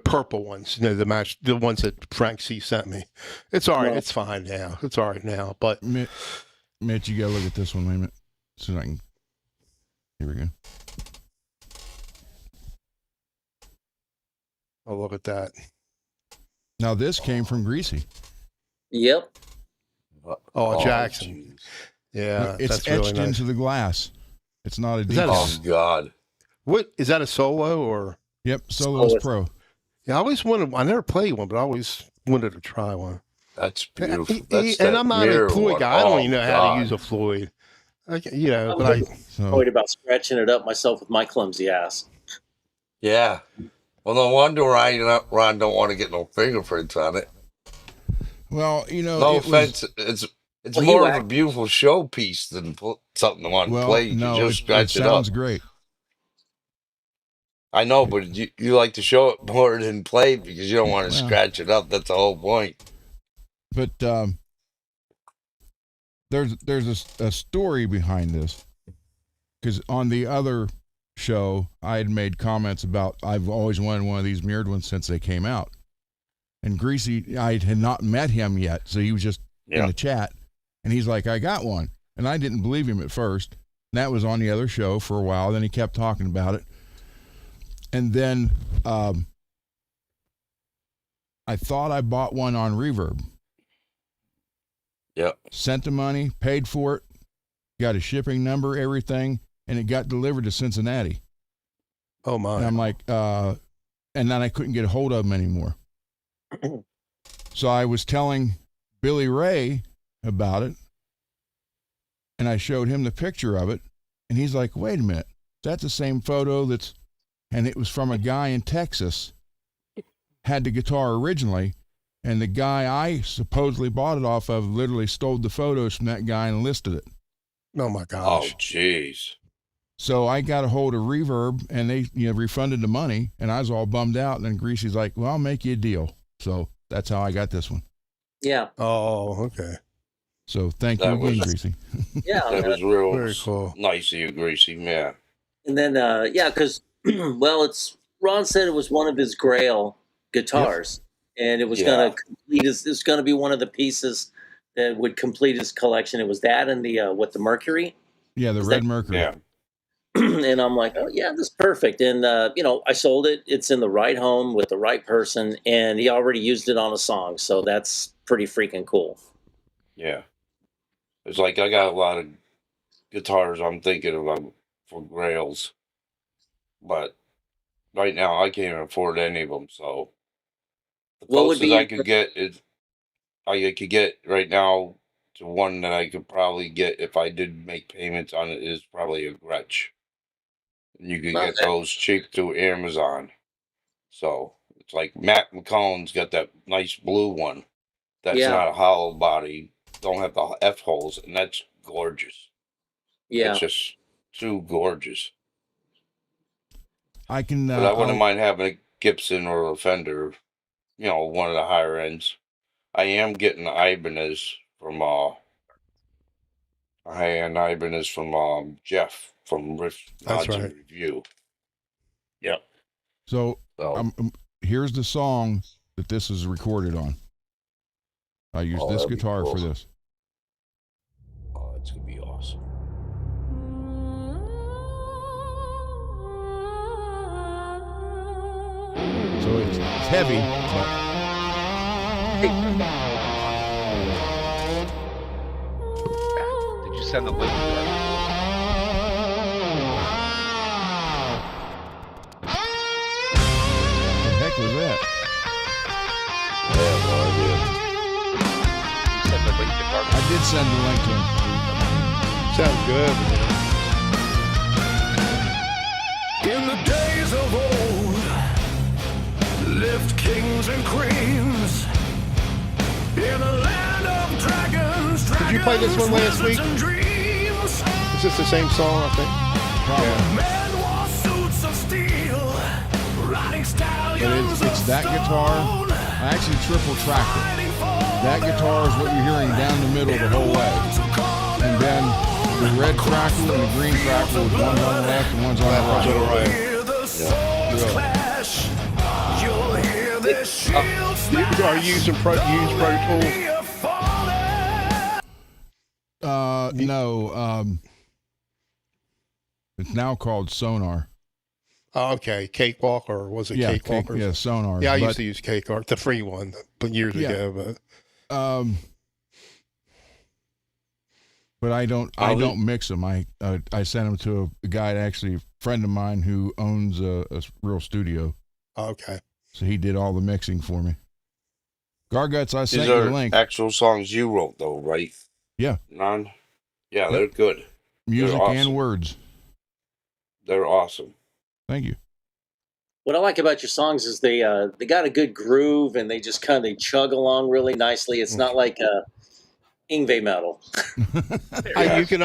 purple ones, you know, the ones that Frank C sent me. It's all right. It's fine now. It's all right now. But Mitch, you gotta look at this one. Wait a minute. So I can. Here we go. I'll look at that. Now this came from Greasy. Yep. Oh, Jackson. Geez. Yeah, It's that's etched really nice. into the glass. It's not a Is that detail. Oh God. What is that, a solo or? Yep, Solo's Solo. Pro. Yeah, I always wanted. I never played one, but I always wanted to try one. That's beautiful. And That's that I'm not a mirror Floyd one. guy. I don't Oh, even know how God. to use a Floyd. You know, but I. So Worried about scratching it up myself with my clumsy ass. Yeah. Well, no wonder Ron don't want to get no fingerprints on it. well, you know, No it was- offense. It's Well, he more of a whacked. beautiful showpiece than something to want to well, play. You no, just it scratch it up. sounds great. I know, but you like to show it more than play because you don't want to Well. scratch it up. That's the whole point. But there's a story behind this, because on the other show I had made comments about I've always wanted one of these mirrored ones since they came out, and Greasy, I had not met him yet, so he was just in Yeah. the chat, and he's like, I got one, and I didn't believe him at first. And that was on the other show for a while. Then he kept talking about it, and then I thought I bought one on Reverb. Yep. Sent the money, paid for it, got a shipping number, everything, and it got delivered to Cincinnati. Oh And my! I'm like, and then I couldn't get a hold of him anymore. So I was telling Billy Ray about it, and I showed him the picture of it, and he's like, wait a minute, that's the same photo and it was from a guy in Texas, had the guitar originally, and the guy I supposedly bought it off of literally stole the photos from that guy and listed it. Oh my Oh, gosh! jeez. So I got a hold of Reverb, and they refunded the money, and I was all bummed out. And then Greasy's like, well, I'll make you a deal. So that's how I got this one. Yeah. Oh, okay. So thank you That again, was- Greasy. Yeah. That was real Very cool. nice of you, Greasy. Yeah. And then, yeah, because, well, Ron said it was one of his Grail guitars, and it was Yeah. going to complete it was going to be one of the pieces that would complete his collection. It was that and the Mercury. Yeah, the Is Red that- Mercury. Yeah. And I'm like, oh yeah, this is perfect. And I sold it. It's in the right home with the right person, and he already used it on a song, so that's pretty freaking cool. Yeah. It's like I got a lot of guitars I'm thinking about for Grails, but right now I can't afford any of them. So the What would closest be I your- could get is I could get right now to one that I could probably get if I did make payments on it is probably a Gretsch. You could get Okay. those cheap through Amazon. So it's like Matt McCollum's got that nice blue one. That's Yeah. not a hollow body. Don't have the F holes, and that's gorgeous. Yeah. It's just too gorgeous. I can. But I wouldn't mind having a Gibson or a Fender, one of the higher ends. I am getting the Ibanez from Jeff from Riff That's Mods and right. Review. Yep. So So here's the song that this is recorded on. I used Oh, this that'd be guitar for cool. this. oh, it's gonna be awesome. So it's heavy, but Did you send the link? to that? the heck was that? I have no idea. You sent the link to Dark. I did send the link to him. Sounds good. Man. In the days of old, lived kings and queens. In a land of dragons, Did you play this one last week? and dreams. Is this the same song, I think? Men wore suits of steel, riding stallions It's that guitar. I actually triple tracked it. That guitar is what you're hearing down the middle the whole way. And then the red crackle and the green crackle is one's on the left and one's on the right. Hear the swords clash. You'll hear their shields Are you using Pro Tools? No. It's now called Sonar. Oh, okay, Cakewalk, or was it Yeah, Cakewalk? yeah, Sonar. Yeah, I used to use Cakewalk, the free one, but years ago. But I don't mix them. I sent them to a guy, actually a friend of mine who owns a real studio. Okay. So he did all the mixing for me. Garguts, I sent These you are the link. actual songs you wrote, though, right? Yeah. None? Yeah, they're good. Music They're awesome. and words. They're awesome. Thank you. What I like about your songs is they got a good groove and they just kind of chug along really nicely. It's not like Ingve metal. You can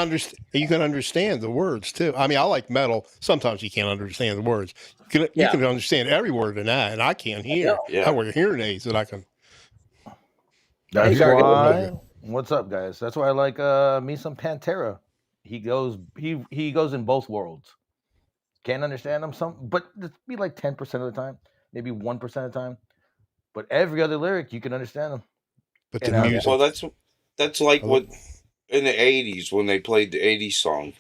understand the words too. I mean, I like metal. Sometimes you can't understand the words. You can understand every word in that, and I can't hear. Yeah. I wear hearing aids that I can. That's Hey, why. What's up, guys? That's why I like me some Pantera. He goes in both worlds. Can't understand him but it'd be like 10% of the time, maybe 1% of the time. But every other lyric you can understand them. But And the how- music. Well, that's like what in the 80s when they played the 80s song.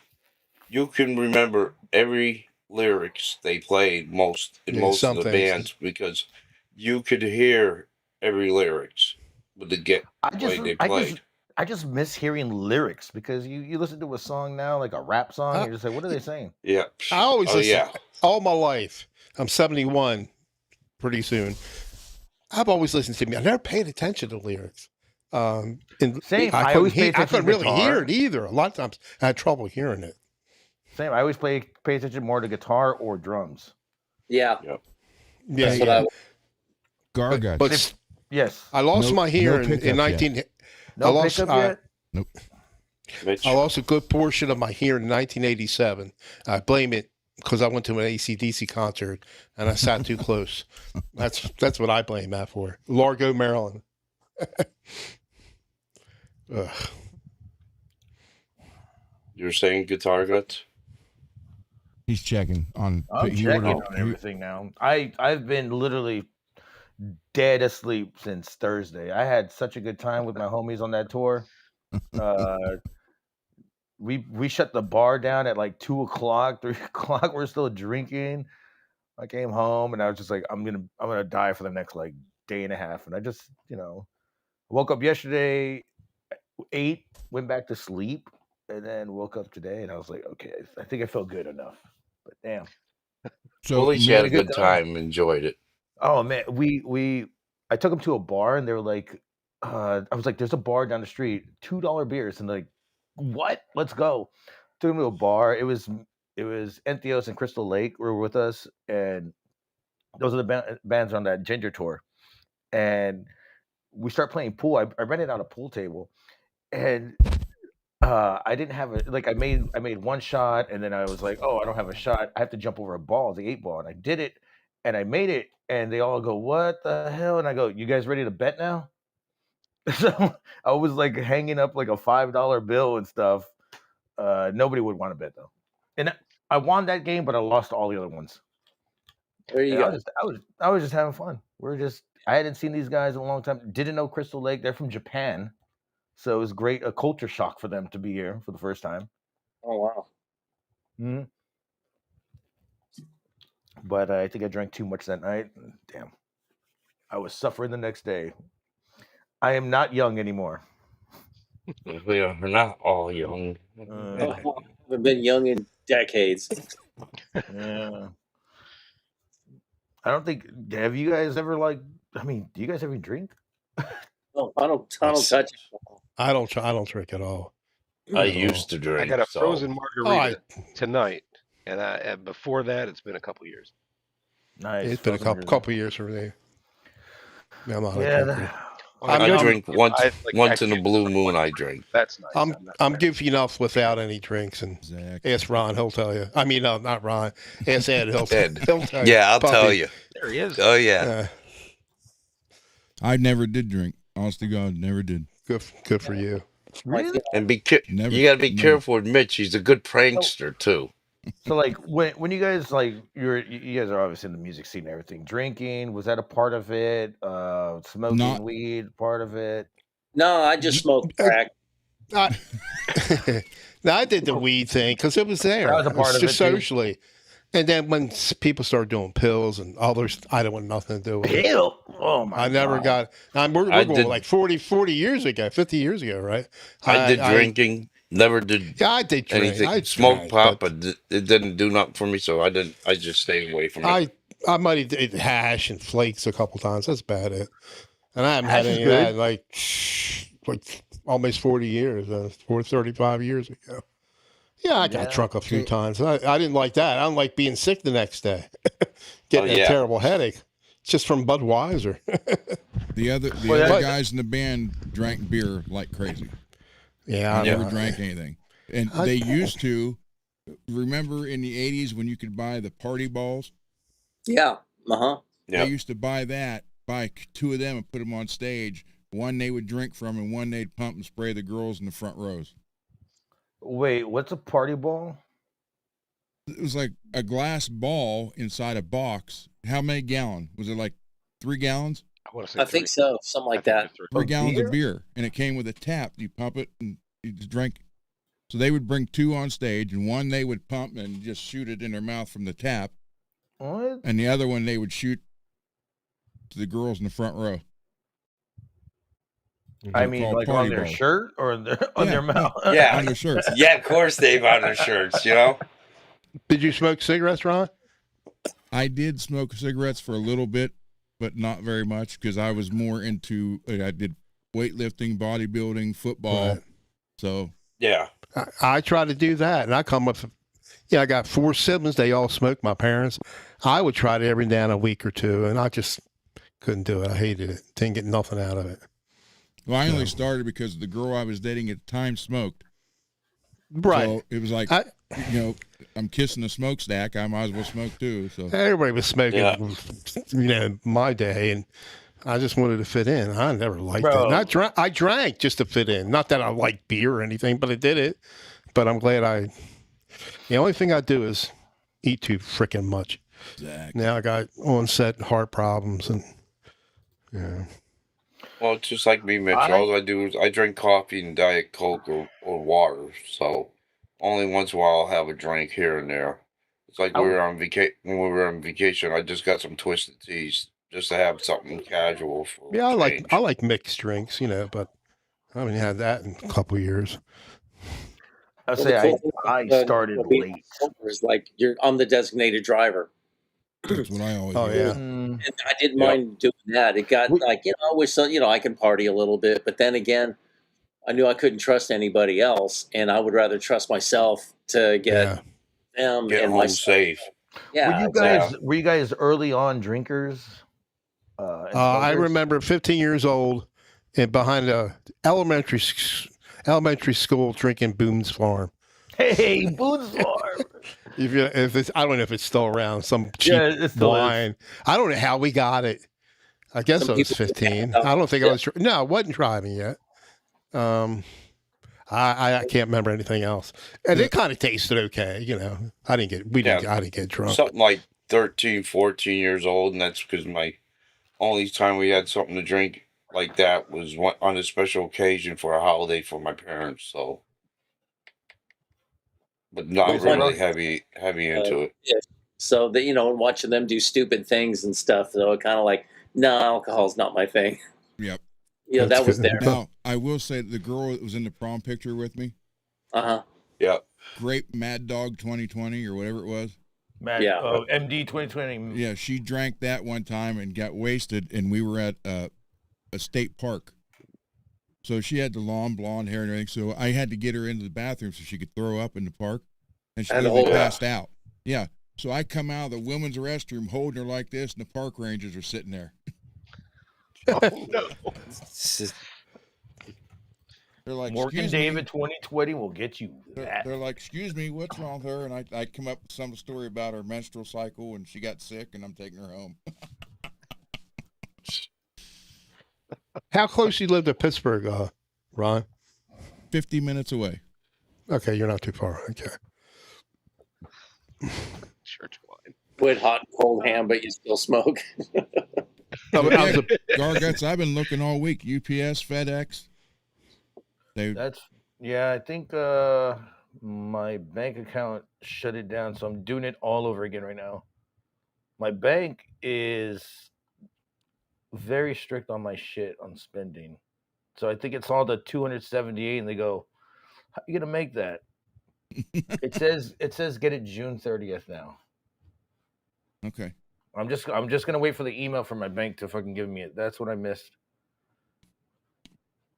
You can remember every lyrics they played most of some the things. bands because you could hear every lyrics with the way they played. I just miss hearing lyrics because you listen to a song now, like a rap song, and you're just like, what are they saying? Yeah. I always listen. Yeah. All my life. I'm 71 pretty soon. I've always listened to me. I never paid attention to lyrics. Same. I I always pay I attention couldn't to really guitar. hear it either. A lot of times I had trouble hearing it. Same. I always pay attention more to guitar or drums. Yeah. Yeah. That's what I Garguts. But Yes. I lost No- my hearing no in pickup 19. yet. No I lost, pickup yet? Nope. Mitch, I lost a good portion of my hearing in 1987. I blame it because I went to an AC/DC concert and I sat too close. That's what I blame that for. Largo, Maryland. Ugh. you were saying Guitar Guts? He's checking on. I'm he checking ordered- on everything now. I've been literally dead asleep since Thursday. I had such a good time with my homies on that tour. We shut the bar down at like 2:00, 3:00. We're still drinking. I came home and I was just like, I'm gonna die for the next like day and a half. And I just, woke up yesterday, ate, went back to sleep, and then woke up today and I was like, okay, I think I felt good enough. But damn. So Well, at least you had a good good time, enjoyed it. Oh man, I took them to a bar and they were like, I was like, there's a bar down the street, $2 beers, and like, what? Let's go. Took them to a bar. It was Entheos and Crystal Lake were with us, and those are the bands on that Ginger tour. And we start playing pool. I rented out a pool table, and I didn't have I made one shot, and then I was like, oh, I don't have a shot. I have to jump over a ball, the 8 ball, and I did it, and I made it, and they all go, what the hell? And I go, you guys ready to bet now? So I was like hanging up like a $5 bill and stuff. Nobody would want to bet though, and I won that game, but I lost all the other ones. There you And go. I was just having fun. I hadn't seen these guys in a long time. Didn't know Crystal Lake. They're from Japan. So it was a culture shock for them to be here for the first time. Oh wow. Mm-hmm. But I think I drank too much that night. Damn. I was suffering the next day. I am not young anymore. We are not all young. I haven't been young in decades. Yeah. I don't think. Have you guys ever do you guys ever drink? No, I don't touch it. I don't drink at all. I used to drink. I got a so- frozen margarita tonight. And before that, it's been a couple years. Nice. It's been a frozen couple years for me. I'm not a Yeah, drinker. Well, I'm I good. drink once like once in a kids blue for moon. 20 I drinks. drink. That's nice. I'm not I'm married. goofy enough without any drinks, and Exactly. ask Ron, he'll tell you. I mean, no, not Ron. Ask Ed, he'll Ed. he'll tell you. Yeah, I'll tell Puppy. you. There he is. Oh yeah. Uh, I never did drink. Honest to God, never did. good for you. really? And Never. you got to be Never. careful with Mitch. He's a good prankster too. So like when you guys like you guys are obviously in the music scene and everything. Drinking, was that a part of it? Smoking Not- weed, part of it. No, I just smoked crack. I, now I did the weed thing because it was there. That was a It part of just it, too. socially. And then when people started doing pills and others, I didn't want nothing to do with it. Ew. Oh my! I never God. got. We're I going did- like 40 years ago, 50 years ago, right? I did drinking. Never did Yeah, I did drink. anything. I Smoked drank, pot, but it didn't do nothing for me. So I didn't. I just stayed away from it. I might have did hash and flakes a couple times. That's about it. And I haven't Hash had is any of good. that in like almost 40 years, 35 years ago. Yeah, I got Yeah. drunk a few times. I didn't like that. I don't like being sick the next day, getting Oh, yeah. a terrible headache just from Budweiser. The other Well, guys in the band drank beer like crazy. Yeah, I never drank anything. And they used to. Remember in the 80s when you could buy the party balls? Yeah. Uh-huh. Yeah. They used to buy two of them and put them on stage. One they would drink from and one they'd pump and spray the girls in the front rows. Wait, what's a party ball? It was like a glass ball inside a box. How many gallon? Was it like 3 gallons? I want to say I think three. so. Something like I think that. it's three. 3 Of gallons beer? of beer. And it came with a tap. You pump it and you just drink. So they would bring 2 on stage, and one they would pump and just shoot it in their mouth from the tap. What? And the other one they would shoot to the girls in the front row. I They're mean, called like on party their balls. shirt or on their mouth? Yeah. On their shirts. Yeah, of course they've on their shirts. You know. Did you smoke cigarettes, Ron? I did smoke cigarettes for a little bit, but not very much because I was more into, I did weightlifting, bodybuilding, football. Right. So Yeah. I try to do that, and I come up. I got 4 siblings. They all smoke. My parents. I would try it every day in a week or two, and I just couldn't do it. I hated it. Didn't get nothing out of it. well, I only started because the girl I was dating at the time smoked. Right. So it was like, I'm kissing a smokestack. I might as well smoke too. So Everybody was smoking, Yeah. My day, and I just wanted to fit in. I never liked Bro. it. And I drank just to fit in. Not that I like beer or anything, but I did it. But I'm glad the only thing I do is eat too freaking much. exactly. Now I got onset heart problems and Well, it's just like me, Mitch. I- All I do is I drink coffee and Diet Coke or water. So only once in a while I'll have a drink here and there. It's like when we were on vacation. I just got some twisted teas just to have something casual for yeah, I change. like mixed drinks, but I haven't had that in a couple of years. I Well, say the cool thing I about started being late. sober is like I'm the designated driver. That's what I always Oh, do. yeah. Mm, And I didn't Yeah. mind doing that. It got like, I wish, I can party a little bit, but then again, I knew I couldn't trust anybody else, and I would rather trust myself to get them Get and home myself. safe. Yeah, were you guys early on drinkers? And I smokers? remember 15 years old and behind a elementary school drinking Boone's Farm. Hey, Boone's Farm. If it's, I don't know if it's still around, some cheap Yeah, it still is. wine. I don't know how we got it. I guess Some I was people- 15. Yeah. I don't think I was. No, I wasn't driving yet. I can't remember anything else, and it kind of tasted okay. I didn't get drunk. Something like 13, 14 years old, and that's because my only time we had something to drink like that was on a special occasion for a holiday for my parents. So, but not Well, fun. really heavy into it. Yeah. So that and watching them do stupid things and stuff. So it kind of like, no, alcohol's not my thing. Yep. That That's was good. there. Now, I will say that the girl that was in the prom picture with me, Uh-huh. Yeah. Grape Mad Dog 2020 or whatever it was. Yeah. MD 2020. Yeah, she drank that one time and got wasted, and we were at a state park. So she had the long blonde hair and everything. So I had to get her into the bathroom so she could throw up in the park, and she And literally hold- passed out. Yeah. So I come out of the women's restroom holding her like this, and the park rangers are sitting there. Oh no. They're like, Morgan "Excuse David me." 2020 will get you that. They're like, "Excuse me, what's wrong with her?" And I come up with some story about her menstrual cycle, and she got sick, and I'm taking her home. How close you live to Pittsburgh, Ron? 50 minutes away. Okay, you're not too far. Okay. Church wine. Quit hot and cold ham, but you still smoke. Garguts, I've been looking all week. UPS, FedEx. I think my bank account shut it down, so I'm doing it all over again right now. My bank is very strict on my shit on spending. So I think it's all the 278 and they go, "How you gonna make that?" It says get it June 30th now. Okay. I'm just gonna wait for the email from my bank to fucking give me it. That's what I missed.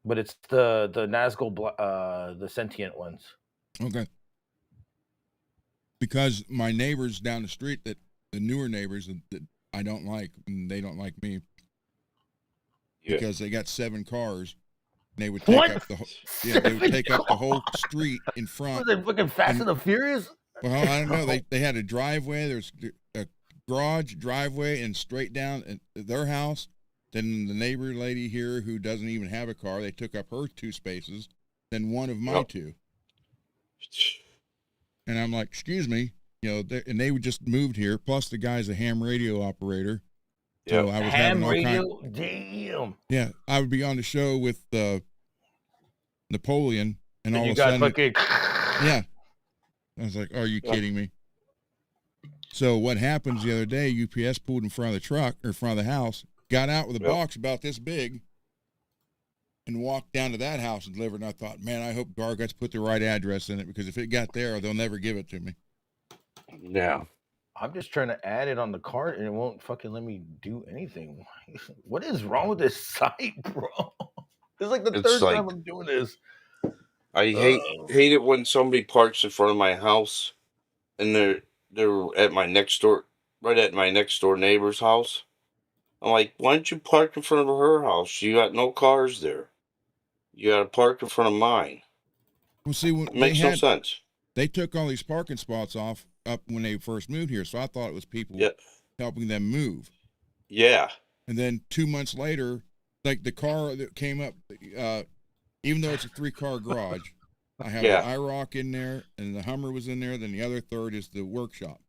But it's the Nazgul the sentient ones. Okay. Because my neighbors down the street, the newer neighbors that I don't like, and they don't like me, because they got 7 cars. And they would take up the whole, they would take up the whole street in front. Was it fucking Fast and the Furious? Well, I don't know. They had a driveway. There's a garage, driveway, and straight down at their house. Then the neighbor lady here who doesn't even have a car, they took up her 2 spaces. Then one of my 2. And I'm like, excuse me, and they just moved here. Plus the guy's a ham radio operator. So I was ham having all radio. Damn. Yeah, I would be on the show with Napoleon, and all you of a got sudden, fucking. yeah. I was like, "Are you kidding me?" So what happens the other day? UPS pulled in front of the truck or front of the house, got out with a box about this big, and walked down to that house and delivered. And I thought, man, I hope Garguts put the right address in it, because if it got there, they'll never give it to me. Yeah. I'm just trying to add it on the cart and it won't fucking let me do anything. What is wrong with this site, bro? This is like the third time I'm doing this. I hate it when somebody parks in front of my house and they're at my next door, right at my next door neighbor's house. I'm like, why don't you park in front of her house? You got no cars there. You got to park in front of mine. Well, see, it makes no sense. They took all these parking spots up when they first moved here, so I thought it was people helping them move. Yeah. And then 2 months later, like the car that came up, even though it's a 3-car garage, I have an IROC in there, and the Hummer was in there. Then the other third is the workshop.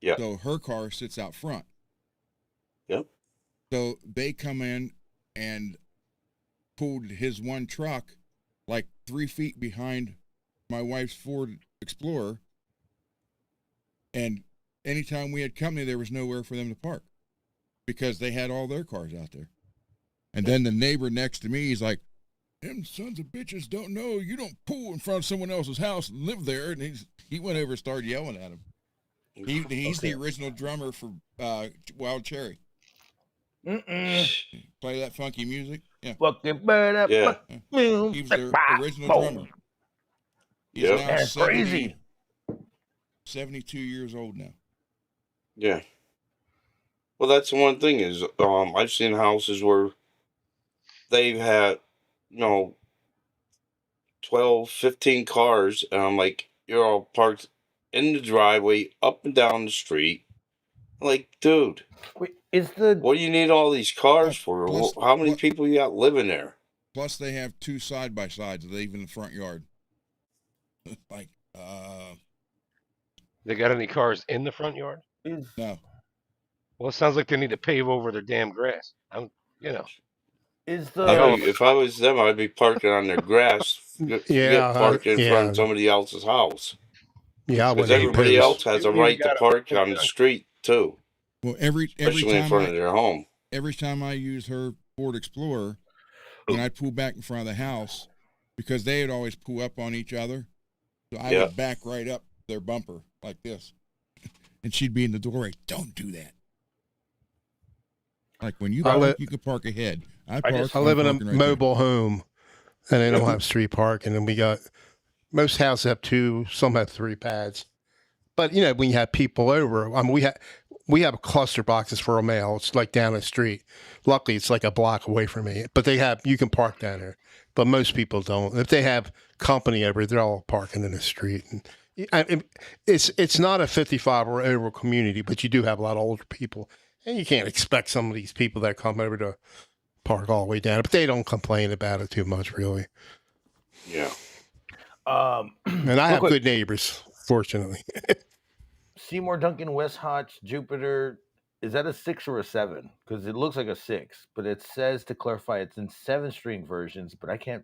Yeah. So her car sits out front. Yep. So they come in and pulled his one truck like 3 feet behind my wife's Ford Explorer. And anytime we had company, there was nowhere for them to park because they had all their cars out there. And then the neighbor next to me, he's like, them sons of bitches don't know you don't pull in front of someone else's house and live there. And he went over and started yelling at him. He's the original drummer for Wild Cherry. Play that funky music. Yeah. Fucking bird up. Yeah. He was their original drummer. He's now That's crazy. 72 years old now. Yeah. Well, that's the one thing is, I've seen houses where they've had, 12, 15 cars, and I'm like, you're all parked in the driveway, up and down the street. I'm like, dude, Wait, what do you need all these cars for? How many people you got living there? Plus, they have 2 side-by-sides that leave in the front yard. Like, They got any cars in the front yard? no. Well, it sounds like they need to pave over their damn grass. If I was them, I'd be parking on their grass. Park in front of somebody else's house. Yeah, because everybody else has a right to park on the street too. Well, every especially time in front of their home. Every time I use her Ford Explorer, when I pull back in front of the house, because they would always pull up on each other, so I would back right up their bumper like this, and she'd be in the doorway. Don't do that. Like when you park, you can park ahead. I live in a mobile home, and they don't have street parking, and we got most houses have 2, some have 3 pads. But when you have people over, I mean, we have cluster boxes for a mail. It's like down the street. Luckily, it's like a block away from me. But you can park down there. But most people don't. If they have company over, they're all parking in the street. And it's not a 55 or over community, but you do have a lot of older people, and you can't expect some of these people that come over to park all the way down. But they don't complain about it too much, really. Yeah. And I have good neighbors, fortunately. Seymour Duncan, West Hotch, Jupiter. Is that a 6 or a 7? Because it looks like a 6, but it says, to clarify, it's in 7-string versions, but I can't.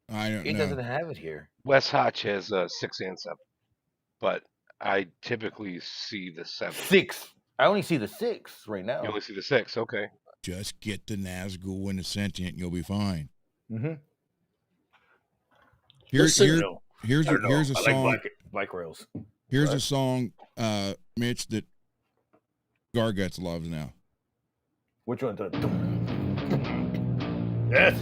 I don't It know. doesn't have it here. West Hotch has 6 and 7, but I typically see the 7. 6. I only see the 6 right now. You only see the 6. Okay. Just get the Nazgul and the Sentient, and you'll be fine. Mm-hmm. Here's a I song. like black rails. Here's a song, Mitch, that Garguts loves now. Which one? Yes.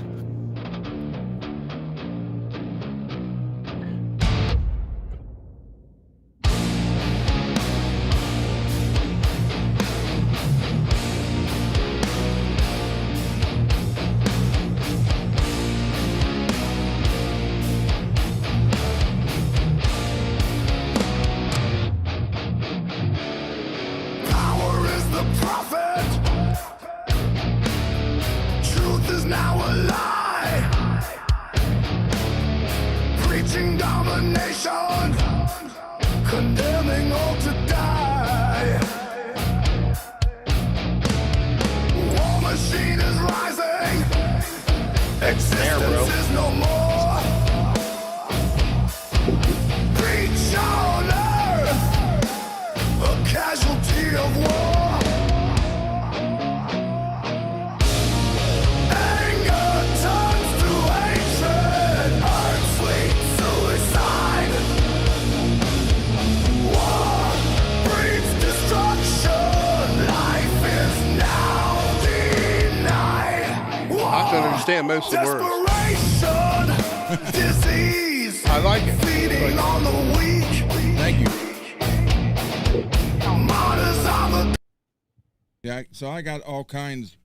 Power is the prophet. Truth is now a lie. Preaching domination, condemning all to die. War machine is rising. Existence is no more. Preach on earth, a casualty of war. Anger turns to hatred, earth-sweet suicide. War breeds destruction, life is now denied. I can understand most of the words. Desperation, disease, I like it. feeding on the weak. Thank you. Martyrs of the Yeah, so I got all kinds.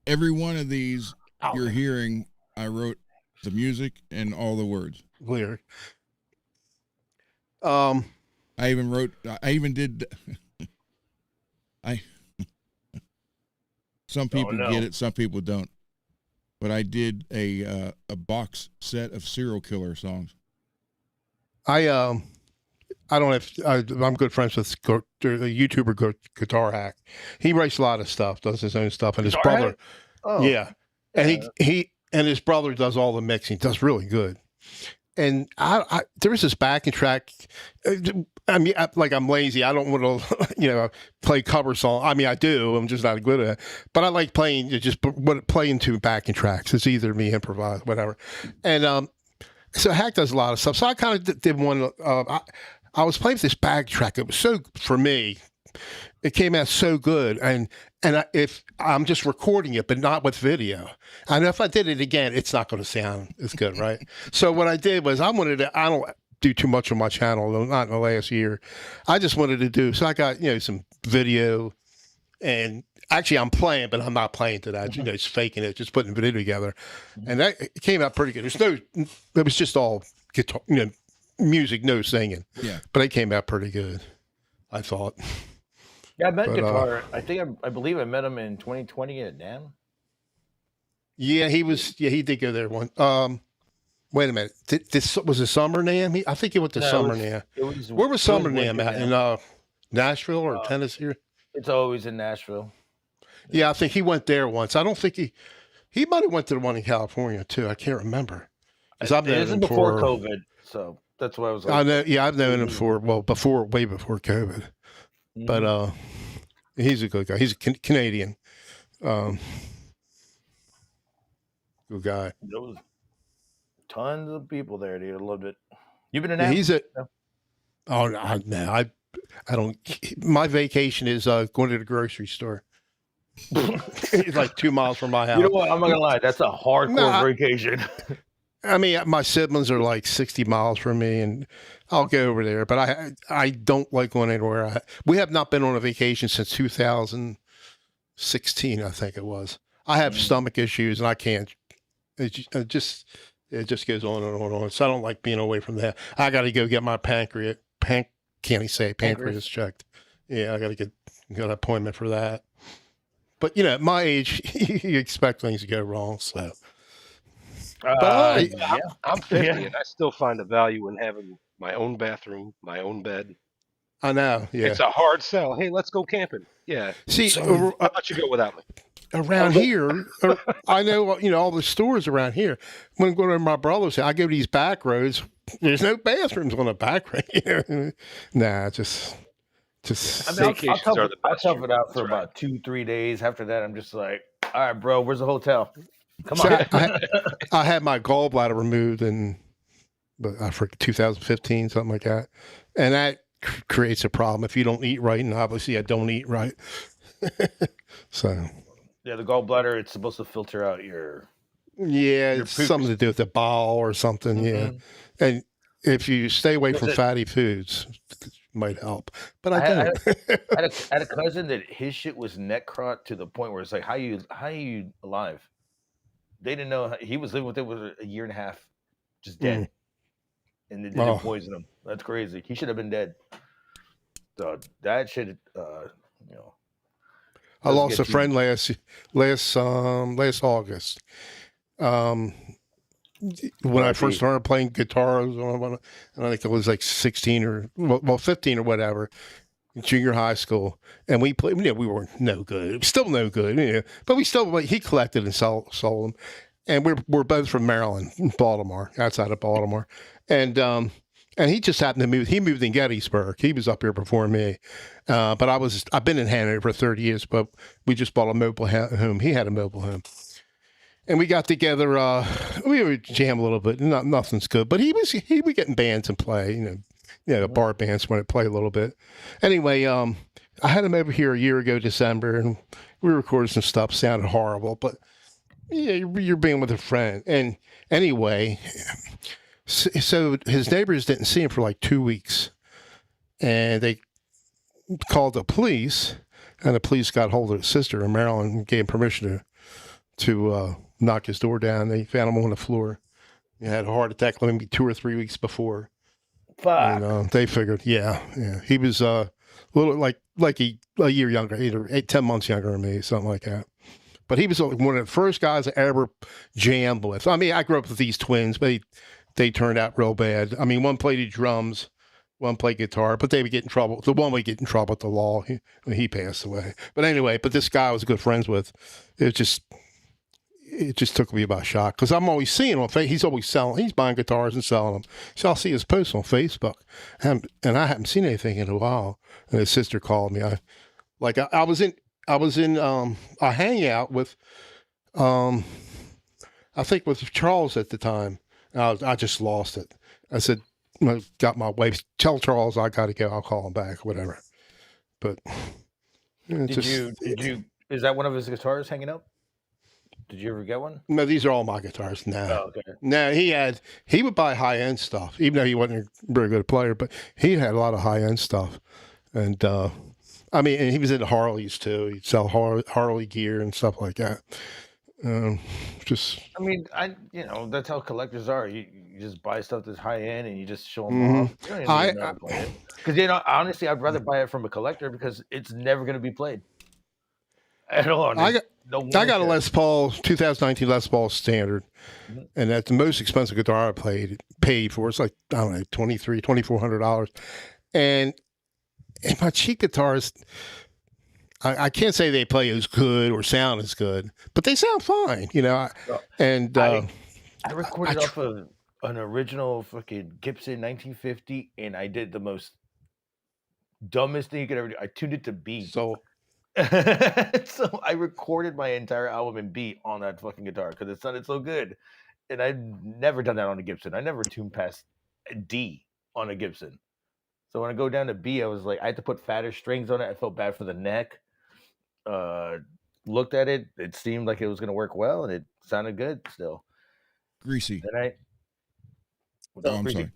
Every one of these you're hearing, I wrote the music and all the words. Lyric. I even did. Some people get it, some people don't. But I did a box set of serial killer songs. I don't have. I'm good friends with the YouTuber Guitar Hack. He writes a lot of stuff, does his own stuff, and his Guitar brother, Hack? Oh. yeah, and he and his brother does all the mixing. Does really good. And there was this backing track. I mean, I'm lazy. I don't want to, play cover song. I mean, I do. I'm just not good at it. But I like playing. Playing to backing tracks. It's either me improvise, whatever. And so Hack does a lot of stuff. So I kind of did one. I was playing this back track. It was so, for me, it came out so good. And if I'm just recording it, but not with video. And if I did it again, it's not going to sound as good, right? So what I did was I don't do too much on my channel, not in the last year. I just wanted to do, so I got, some video, and actually I'm playing, but I'm not playing to that, just faking it, just putting the video together. And that it came out pretty good. It was just all guitar, music, no singing. Yeah. But it came out pretty good, I thought. Yeah, I met Guitar. I believe I met him in 2020 at NAMM. Yeah, he did go there one. Wait a minute. This was a Summer NAMM? I think he went to Summer NAMM. Where was Summer NAMM at? In Nashville or Tennessee? It's always in Nashville. Yeah, I think he went there once. I don't think he might have went to the one in California too. I can't remember. It isn't before COVID, so that's why I was like, I know. Yeah, I've known him way before COVID. But he's a good guy. He's a Canadian. Good guy. there was tons of people there, dude. I loved it. You've been in Yeah, NAMM? no, I don't. My vacation is going to the grocery store. It's like 2 miles from my house. You know what? I'm not gonna lie. That's a hardcore vacation. I mean, my siblings are like 60 miles from me, and I'll go over there. But I don't like going anywhere. We have not been on a vacation since 2016, I think it was. I have stomach issues, and I can't. It just goes on and on and on. So I don't like being away from that. I got to go get my pancreas checked. Yeah, I got to get an appointment for that. But at my age, you expect things to go wrong. So. Yeah. I'm 50 Yeah. and I still find a value in having my own bathroom, my own bed. I know. Yeah. It's a hard sell. Hey, let's go camping. Yeah. See, How about you go without me? around here, I know all the stores around here. When I go to my brother's house, I go to these back roads. There's no bathrooms on the back road. Nah, just. I mean, Vacations I'll are the best. tough it out for That's right. about 2-3 days. After that, I'm just like, all right, bro, where's the hotel? Come So on. I had my gallbladder removed for 2015, something like that, and that creates a problem if you don't eat right. And obviously, I don't eat right. So. Yeah, the gallbladder, it's supposed to filter out your. Yeah, Your it's poops. something to do with the bowel or something. Yeah, and if you stay away from fatty foods, it might help. But I don't. I had a cousin that his shit was neck rot to the point where it's like, how you alive? They didn't know he was living with it was a year and a half, just dead, and they didn't poison him. That's crazy. He should have been dead. So that shit, I lost a friend last August. When I first started playing guitar, and I think it was like 16 or 15 or whatever, junior high school, and we played. We were no good, still no good, but we still he collected and sold them, and we're both from Maryland, Baltimore, outside of Baltimore, and he just happened to move. He moved in Gettysburg. He was up here before me, but I've been in Hanover for 30 years, but we just bought a mobile home. He had a mobile home. And we got together. We would jam a little bit. Nothing's good, but he would get in bands and play. Bar bands when I play a little bit. Anyway, I had him over here a year ago, December, and we recorded some stuff. Sounded horrible, but yeah, you're being with a friend. And anyway, so his neighbors didn't see him for like 2 weeks, and they called the police, and the police got hold of his sister in Maryland and gave him permission to knock his door down. They found him on the floor. He had a heart attack maybe 2 or 3 weeks before. Fuck. And they figured, yeah. He was a little like a year younger, 10 months younger than me, something like that. But he was one of the first guys I ever jammed with. I mean, I grew up with these twins, but they turned out real bad. I mean, one played the drums, one played guitar, but they would get in trouble. The one would get in trouble with the law. He passed away. But anyway, this guy I was good friends with. It just took me by shock because I'm always seeing him on Facebook. He's always selling. He's buying guitars and selling them. So I'll see his posts on Facebook, and I haven't seen anything in a while. And his sister called me. I was in a hangout with, I think with Charles at the time. I just lost it. I said, got my wife. Tell Charles I got to go. I'll call him back. Whatever. But did you? Is that one of his guitars hanging up? Did you ever get one? No, these are all my guitars now. Oh, okay. No, he would buy high end stuff, even though he wasn't a very good player, but he had a lot of high end stuff. And and he was into Harleys too. He'd sell Harley gear and stuff like that. That's how collectors are. You just buy stuff that's high end and you just show them off. You don't even know how to play it. Because honestly, I'd rather buy it from a collector because it's never going to be played at all. I got a Les Paul 2019 Les Paul Standard, and that's the most expensive guitar I paid for. It's like, I don't know, $2,400. And my cheap guitars, I can't say they play as good or sound as good, but they sound fine, I recorded off of an original fucking Gibson 1950, and I did the most dumbest thing you could ever do. I tuned it to B. So I recorded my entire album in B on that fucking guitar because it sounded so good. And I've never done that on a Gibson. I never tuned past D on a Gibson. So when I go down to B, I was like, I had to put fatter strings on it. I felt bad for the neck. Looked at it. It seemed like it was going to work well, and it sounded good still. Greasy. Oh, I'm sorry.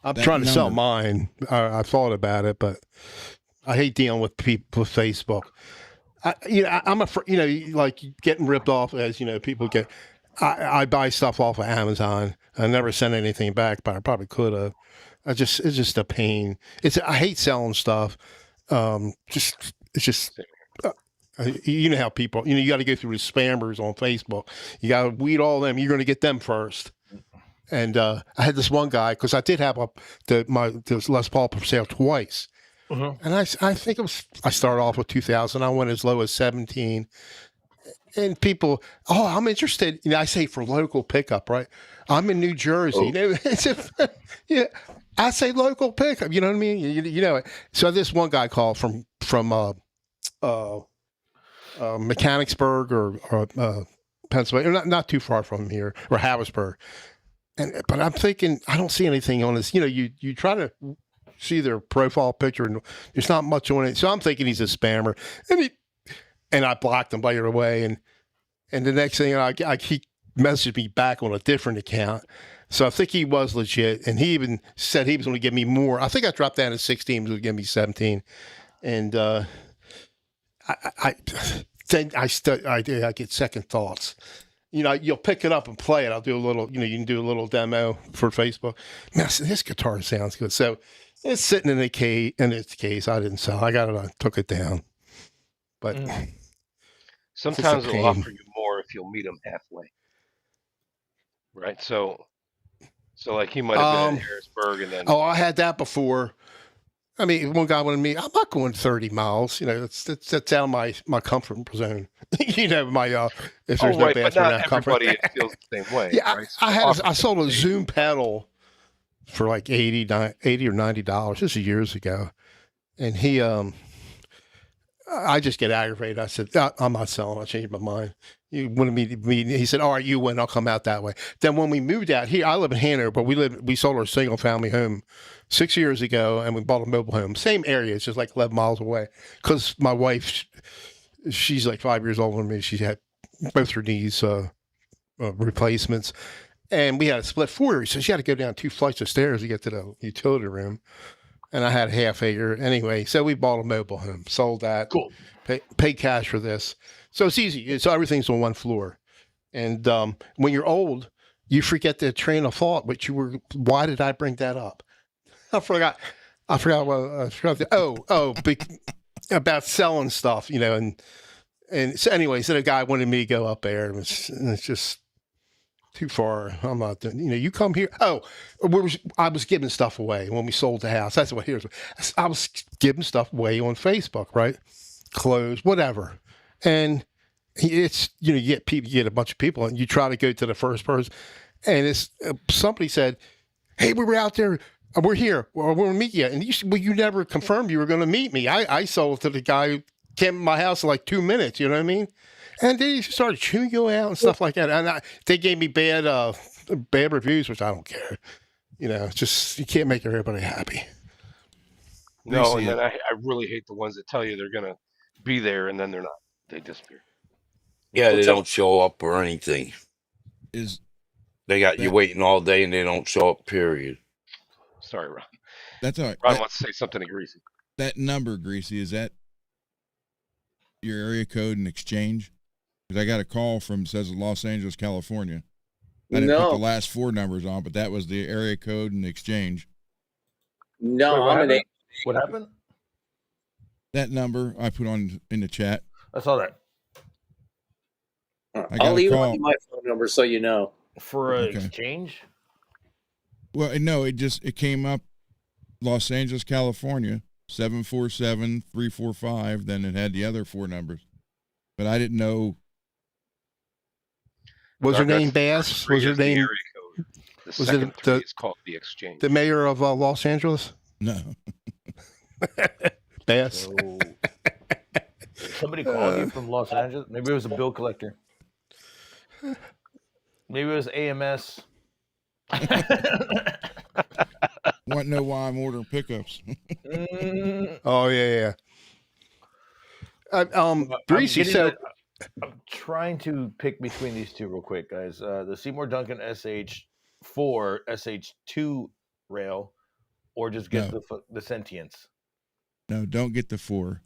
I'm That trying to sell number. mine. I thought about it, but I hate dealing with people with Facebook. I'm afraid, like getting ripped off as, people get. I buy stuff off of Amazon. I never sent anything back, but I probably could have. It's just a pain. I hate selling stuff. It's just, you know how people, you got to go through the spammers on Facebook. You got to weed all them. You're going to get them first. And I had this one guy, because I did have the Les Paul for sale twice. And I think I started off with 2,000. I went as low as 17. And people, I'm interested. I say for local pickup, right? I'm in New Jersey. Yeah, I say local pickup. You know what I mean? You know it. So this one guy called from Mechanicsburg or Pennsylvania, not too far from here, or Harrisburg. But I'm thinking, I don't see anything on this. You try to see their profile picture, and there's not much on it. So I'm thinking he's a spammer, and I blocked him right away. And the next thing he messaged me back on a different account. So I think he was legit, and he even said he was going to give me more. I think I dropped down to 16. He was going to give me 17, and I get second thoughts. You'll pick it up and play it. I'll do a little, you can do a little demo for Facebook. Man, I said, this guitar sounds good. So it's sitting in its case. I didn't sell. I got it. I took it down. But sometimes they'll offer you more if you'll meet them halfway. Right. So like he might have been in Harrisburg, and then. I had that before. I mean, one guy wanted me. I'm not going 30 miles. That's out of my comfort zone. If there's no bathroom, but not everybody feels the same way. Yeah, right? I sold a Zoom pedal for like $80 or $90. This is years ago, and he I just get aggravated. I said, I'm not selling. I changed my mind. You wanted me to meet. He said, all right, you win. I'll come out that way. Then when we moved out here, I live in Hanover, but we sold our single family home 6 years ago, and we bought a mobile home. Same area. It's just like 11 miles away. Because my wife, she's like 5 years older than me. She had both her knees replacements. And we had a split floor. So she had to go down 2 flights of stairs to get to the utility room. And I had a half acre. Anyway, so we bought a mobile home, sold that. Cool. Pay cash for this. So it's easy. So everything's on one floor. And when you're old, you forget the train of thought, why did I bring that up? I forgot about selling stuff, and so anyway, so the guy wanted me to go up there, and it's just too far. I'm not doing, you come here. I was giving stuff away when we sold the house. That's what I was giving stuff away on Facebook, right? Clothes, whatever. And it's, you get a bunch of people, and you try to go to the first person, and it's somebody said, hey, we were out there. We're here. We're going to meet you. And you never confirmed you were going to meet me. I sold to the guy who came to my house in like 2 minutes. You know what I mean? And then he started chewing you out and stuff like that. And they gave me bad reviews, which I don't care. It's just, you can't make everybody happy. No, and then I really hate the ones that tell you they're going to be there, and then they're not. They disappear. Yeah, they don't show up or anything. They got you waiting all day, and they don't show up, period. Sorry, Ron. That's all right. Ron wants to say something to Greasy. That number, Greasy, is that your area code and exchange? Because I got a call says Los Angeles, California. I didn't put the last 4 numbers on, but that was the area code and exchange. No, what happened? That number I put in the chat. I saw that. I'll leave my phone number so you know. For exchange? Well, no, it came up Los Angeles, California, 747-345. Then it had the other 4 numbers, but I didn't know. Was her name Bass? Was her name? The second three is called the exchange. The mayor of Los Angeles? No. Bass. So, somebody called you from Los Angeles? Maybe it was a bill collector. Maybe it was AMS. Want to know why I'm ordering pickups? Oh yeah. Greasy said, I'm trying to pick between these two real quick, guys. The Seymour Duncan SH SH4 SH2 rail, or just get No. the sentience. No, don't get the 4.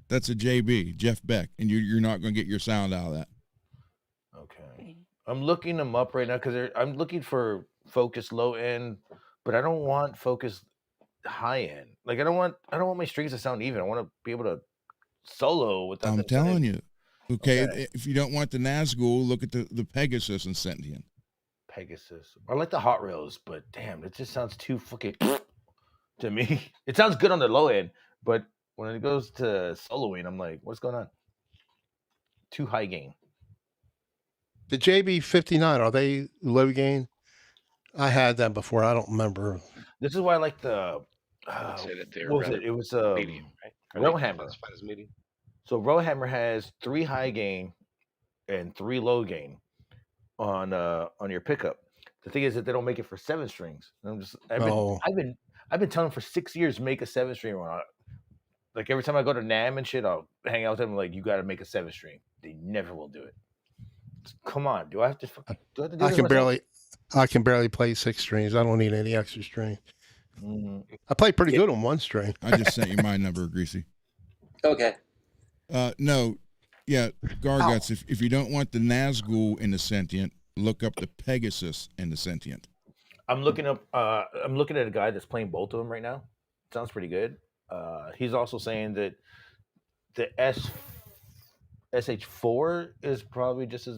That's a JB, Jeff Beck, and you're not going to get your sound out of that. Okay. I'm looking them up right now because I'm looking for focus low end, but I don't want focus high end. Like I don't want my strings to sound even. I want to be able to solo without I'm them telling sounding- you. Okay, Okay. if you don't want the Nazgul, look at the Pegasus and Sentient. Pegasus. I like the hot rails, but damn, it just sounds too fucking to me. It sounds good on the low end, but when it goes to soloing, I'm like, what's going on? Too high gain. The JB59, are they low gain? I had them before. I don't remember. This is why I like the. I would say that they're What was rather it? It was medium, right? Are they Rowhammer. classified as medium? So Rowhammer has 3 high gain and 3 low gain on your pickup. The thing is that they don't make it for 7 strings. And I've been telling them for 6 years make a 7 string one. Like every time I go to NAM and shit, I'll hang out with them like you got to make a 7 string. They never will do it. Come on, do I have to do I this can myself? I can barely play 6 strings. I don't need any extra string. Mhm. I play pretty good on 1 string. I just sent you my number, Greasy. Okay. No, yeah, Garguts, if you don't want the Nazgul and the Sentient, look up the Pegasus and the Sentient. I'm looking up. I'm looking at a guy that's playing both of them right now. Sounds pretty good. He's also saying that the SH4 is probably just as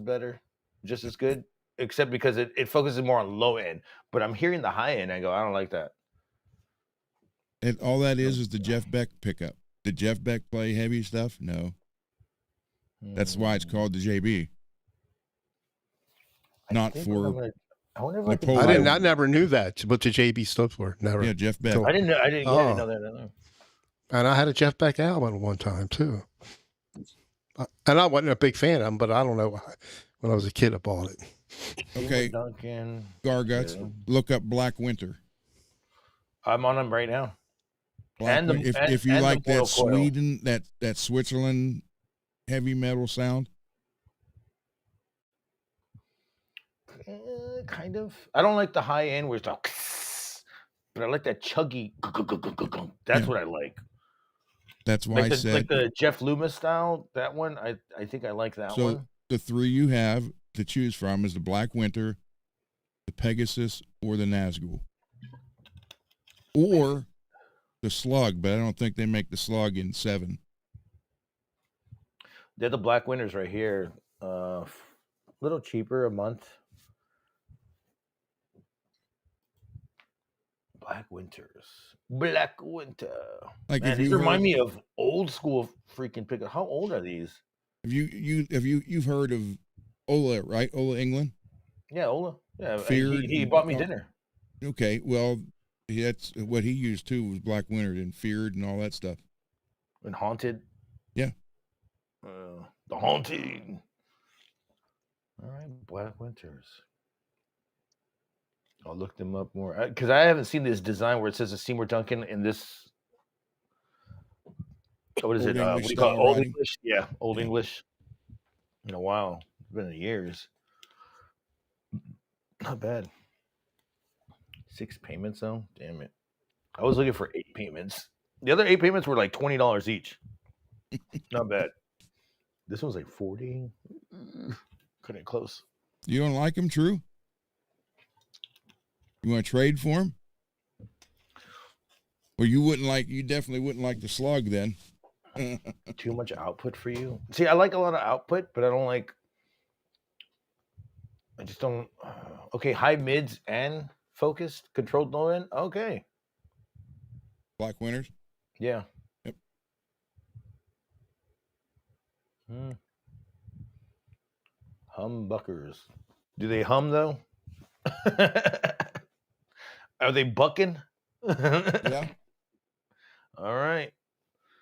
good, except because it focuses more on low end. But I'm hearing the high end. I go, I don't like that. And all that is the Jeff Beck pickup. Did Jeff Beck play heavy stuff? No. That's why it's called the JB. Not for I wonder if Napoleon. I never knew that, what the JB stood for. Never. Yeah, Jeff Beck. I didn't know. I didn't Oh. know that. And I had a Jeff Beck album at one time, too. And I wasn't a big fan of him, but I don't know. When I was a kid, I bought it. Okay, Duncan. Garguts, Yeah. look up Black Winter. I'm on them right now. Black And the- Win- and- if you and the like that Mortal Coil. Sweden, that Switzerland heavy metal sound, Kind of. I don't like the high end where it's like, but I like that chuggy. That's Yeah. what I like. that's why I said Like the Jeff Loomis style. That one, I think I like that so. one. The 3 you have to choose from is the Black Winter, the Pegasus, or the Nazgul, or the Slug. But I don't think they make the Slug in 7. They're the Black Winters right here. Little cheaper a month. Black Winters. Black Winter. Like Man, if these you remind heard, me of old school freaking pickup. How old are these? you've heard of Ola, right? Ola England. Yeah, Ola. Yeah, Feared he and- bought me dinner. Okay, well, that's what he used too was Black Winter and Feared and all that stuff. And Haunted. Yeah. The Haunting. All right, Black Winters. I'll look them up more because I haven't seen this design where it says a Seymour Duncan in this. What is Old it? What English do you call it? style Old writing? English? Yeah, Old Yeah. English. In a while. It's been years. Not bad. 6 payments though. Damn it. I was looking for 8 payments. The other 8 payments were like $20 each. Not bad. This one's like 40. Couldn't close. You don't like him, True? You want to trade for him? Well, you definitely wouldn't like the Slug then. Too much output for you. See, I like a lot of output, but I just don't. Okay, high mids and focused, controlled low end. Okay. Black Winters. Yeah. Yep. Humbuckers. Do they hum though? Are they bucking? Yeah. All right.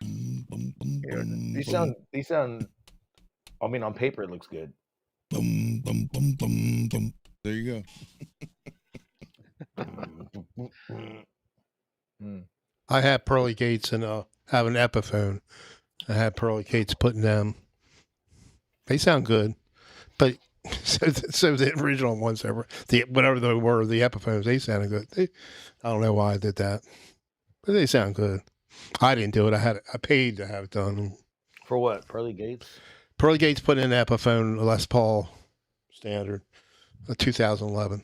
These sound. I mean, on paper it looks good. Boom, boom, boom, boom, boom. There you go. I had pearly gates and have an Epiphone. I had pearly gates putting them. They sound good, but So the original ones ever, whatever they were, the Epiphones, they sounded good. I don't know why I did that, but they sound good. I didn't do it. I paid to have it done. For what? Pearly Gates? Pearly Gates put in an Epiphone Les Paul standard, 2011.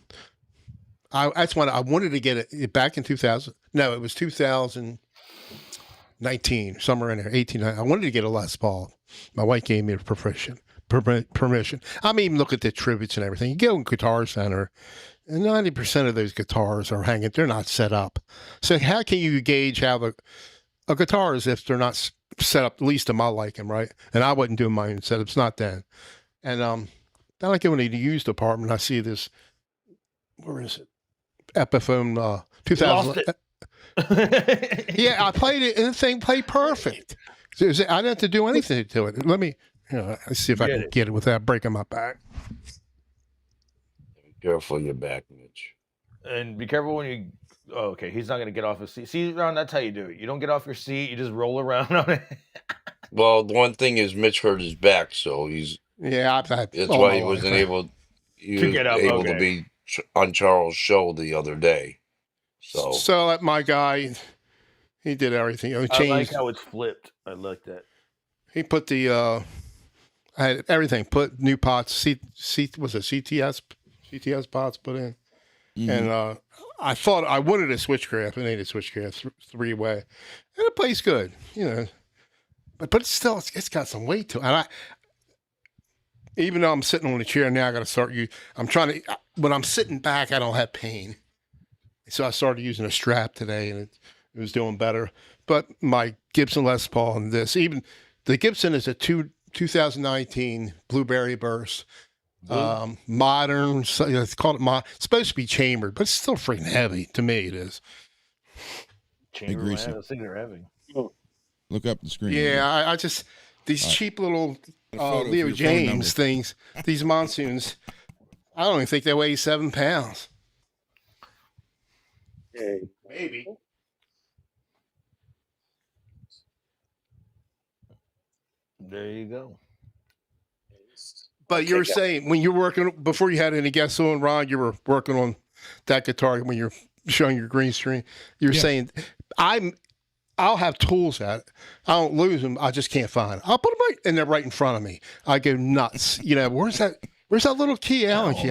That's when I wanted to get it back in 2000. No, it was 2019, somewhere in there, 18. I wanted to get a Les Paul. My wife gave me permission. I mean, even look at the tributes and everything. You go in Guitar Center, and 90% of those guitars are hanging. They're not set up. So how can you gauge how a guitar is if they're not set up, at least to my liking, right? And I wasn't doing my own setups, not then. And then I go into the used department. I see this. Where is it? Epiphone 2000. Yeah, I played it, and the thing played perfect. I didn't have to do anything to it. Let me. Let's see if I can get it without breaking my back. Be careful your back, Mitch. And be careful when you. Oh, okay, he's not going to get off his seat. See, Ron, that's how you do it. You don't get off your seat. You just roll around on it. Well, the one thing is Mitch hurt his back, so he's. Yeah, that's why he wasn't able. To get up, able to be on Charles' show the other day. So my guy, he did everything. He changed. I like how it's flipped. I like that. He put I had everything. Put new pots. Was it CTS pots put in, and I thought I wanted a switchcraft. I needed a switchcraft 3-way, and it plays good, But it's still it's got some weight to it. And even though I'm sitting on the chair now, I got to start. I'm trying to. When I'm sitting back, I don't have pain, so I started using a strap today, and it was doing better. But my Gibson Les Paul and even the Gibson is a 2019 Blueberry Burst. Modern, it's called it's supposed to be chambered, but it's still freaking heavy. To me, it is. Chambered, man, those things are heavy. Look up the screen. Yeah, I just these cheap little Leo James things, these Monsoons. I don't even think they weigh 7 pounds. Maybe. There you go. But you were saying when you were working before you had any guests on, Ron, you were working on that guitar when you're showing your green screen. You're saying I'll have tools at it. I don't lose them. I just can't find them. I'll put them right, and they're right in front of me. I go nuts. Where's that little key, Allen key?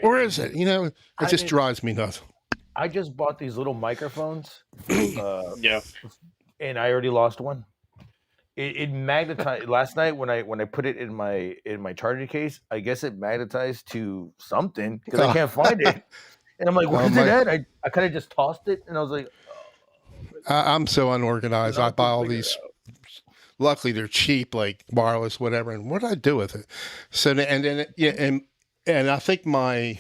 Where is it? It just drives me nuts. I just bought these little microphones. Yeah. And I already lost one. It magnetized last night when I put it in my charger case. I guess it magnetized to something because I can't find it. And I'm like, where's it at? I kind of just tossed it, and I was like, I'm so unorganized. I buy all these. Luckily, they're cheap, like wireless, whatever. And what do I do with it? So and I think my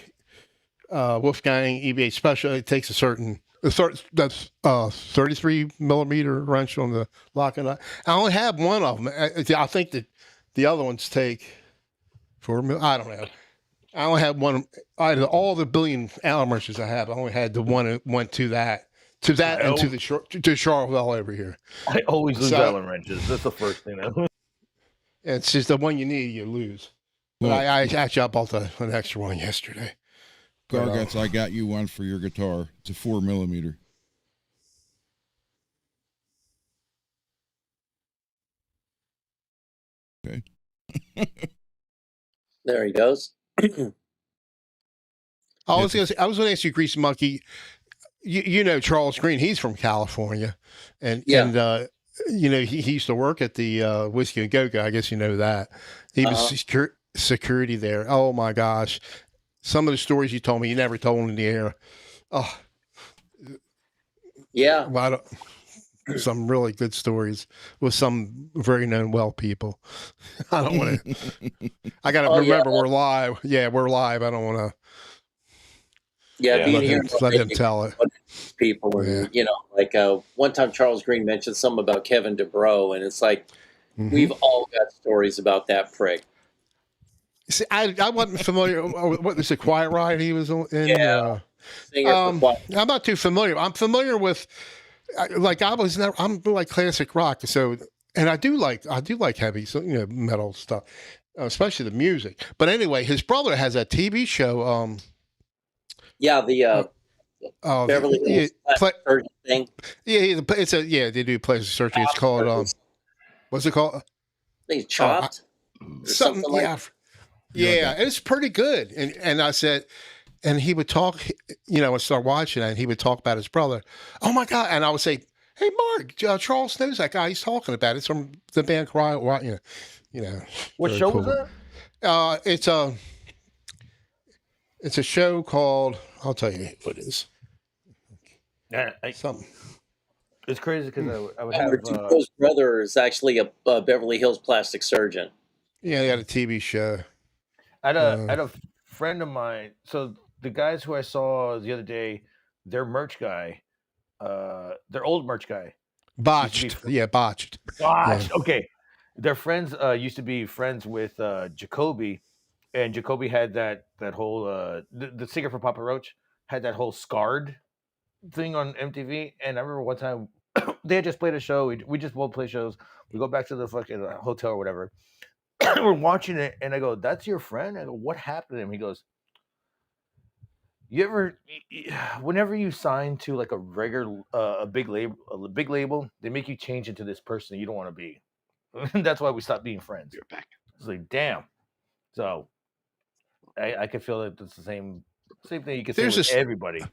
Wolfgang EVA Special, it takes a certain. That's 33 millimeter wrench on the lock and nut. I only have one of them. I think that the other ones take 4 mil. I don't know. I only have one. Out of all the billion Allen wrenches I have, I only had the one that went to that, and to Charleville over here. I always lose Allen wrenches. That's the first thing. It's just the one you need, you lose. But I actually bought an extra one yesterday. Garguts, I got you one for your guitar. It's a 4 millimeter. Okay. There he goes. I was going to ask you, Greasy Monkey. You know Charles Green. He's from California, and he used to work at the Whiskey and Go-Go. I guess you know that. He was security there. Oh my gosh. Some of the stories you told me, you never told in the air. Oh, yeah. Some really good stories with some very known people. I don't want to. I got to remember we're live. Yeah, we're live. I don't want to. Yeah, being here. Let him tell it. People, and like one time Charles Green mentioned something about Kevin DeBro, and it's like we've all got stories about that prick. See, I wasn't familiar. What was the Quiet Riot he was in? Yeah. I'm not too familiar. I'm familiar with, I'm like classic rock. So, and I do like heavy, so metal stuff. especially the music. But anyway, his brother has a TV show. Yeah, the Beverly Hills surgeon thing. Yeah, they do plastic surgery. It's called what's it called? I think Chopped or something like that. Yeah, it's pretty good. And I said, and he would talk, and start watching it, and he would talk about his brother. Oh my God! And I would say, "Hey, Mark, Charles knows that guy. He's talking about it. It's from the band Cry." What show was that? It's a show called. I'll tell you what it is. Something. It's crazy because I would And have. Dubo's brother is actually a Beverly Hills plastic surgeon. Yeah, they had a TV show. I had a friend of mine. So the guys who I saw the other day, their merch guy, their old merch guy, Botched. Botched. Yeah. Okay, their friends used to be friends with Jacoby, and Jacoby had that whole the singer for Papa Roach had that whole Scarred thing on MTV. And I remember one time they had just played a show. We just both play shows. We go back to the fucking hotel or whatever. We're watching it, and I go, "That's your friend?" I go, "What happened to him?" He goes, "You ever, whenever you sign to like a regular, a big label, they make you change into this person you don't want to be. That's why we stopped being friends." You're back. It's like, damn. So, I can feel that it's the same thing you can say with everybody.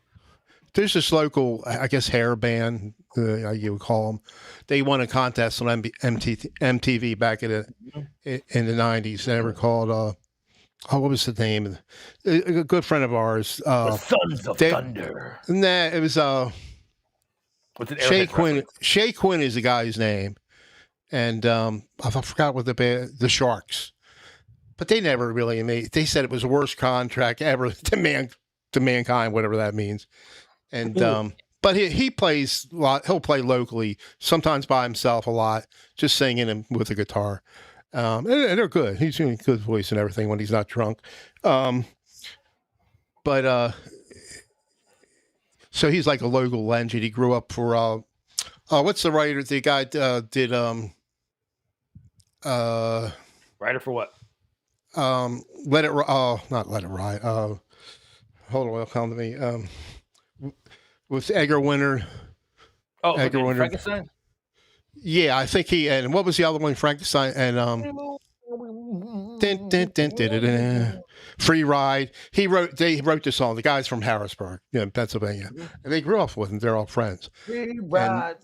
There's this local, I guess, hair band, you would call them. They won a contest on MTV back in the 90s. They were called, what was the name? A good friend of ours. The Sons of Thunder. Nah, it was What's it? Shay Quinn. Shay Quinn is the guy's name. And I forgot what the Sharks. But they never really made. They said it was the worst contract ever to mankind, whatever that means. And but he plays a lot. He'll play locally, sometimes by himself a lot, just singing and with a guitar. And they're good. He's doing a good voice and everything when he's not drunk. So he's like a local legend. He grew up for what's the writer? The guy did Writer for what? Let It not Let It Ride. Hold on, it'll come to me. With Edgar Winter. Oh, Edgar Winter. Frankenstein? Yeah, I think he, and what was the other one? Frankenstein and Free Ride. They wrote the song. The guys from Harrisburg, Pennsylvania. And they grew up with him. They're all friends. Free Ride.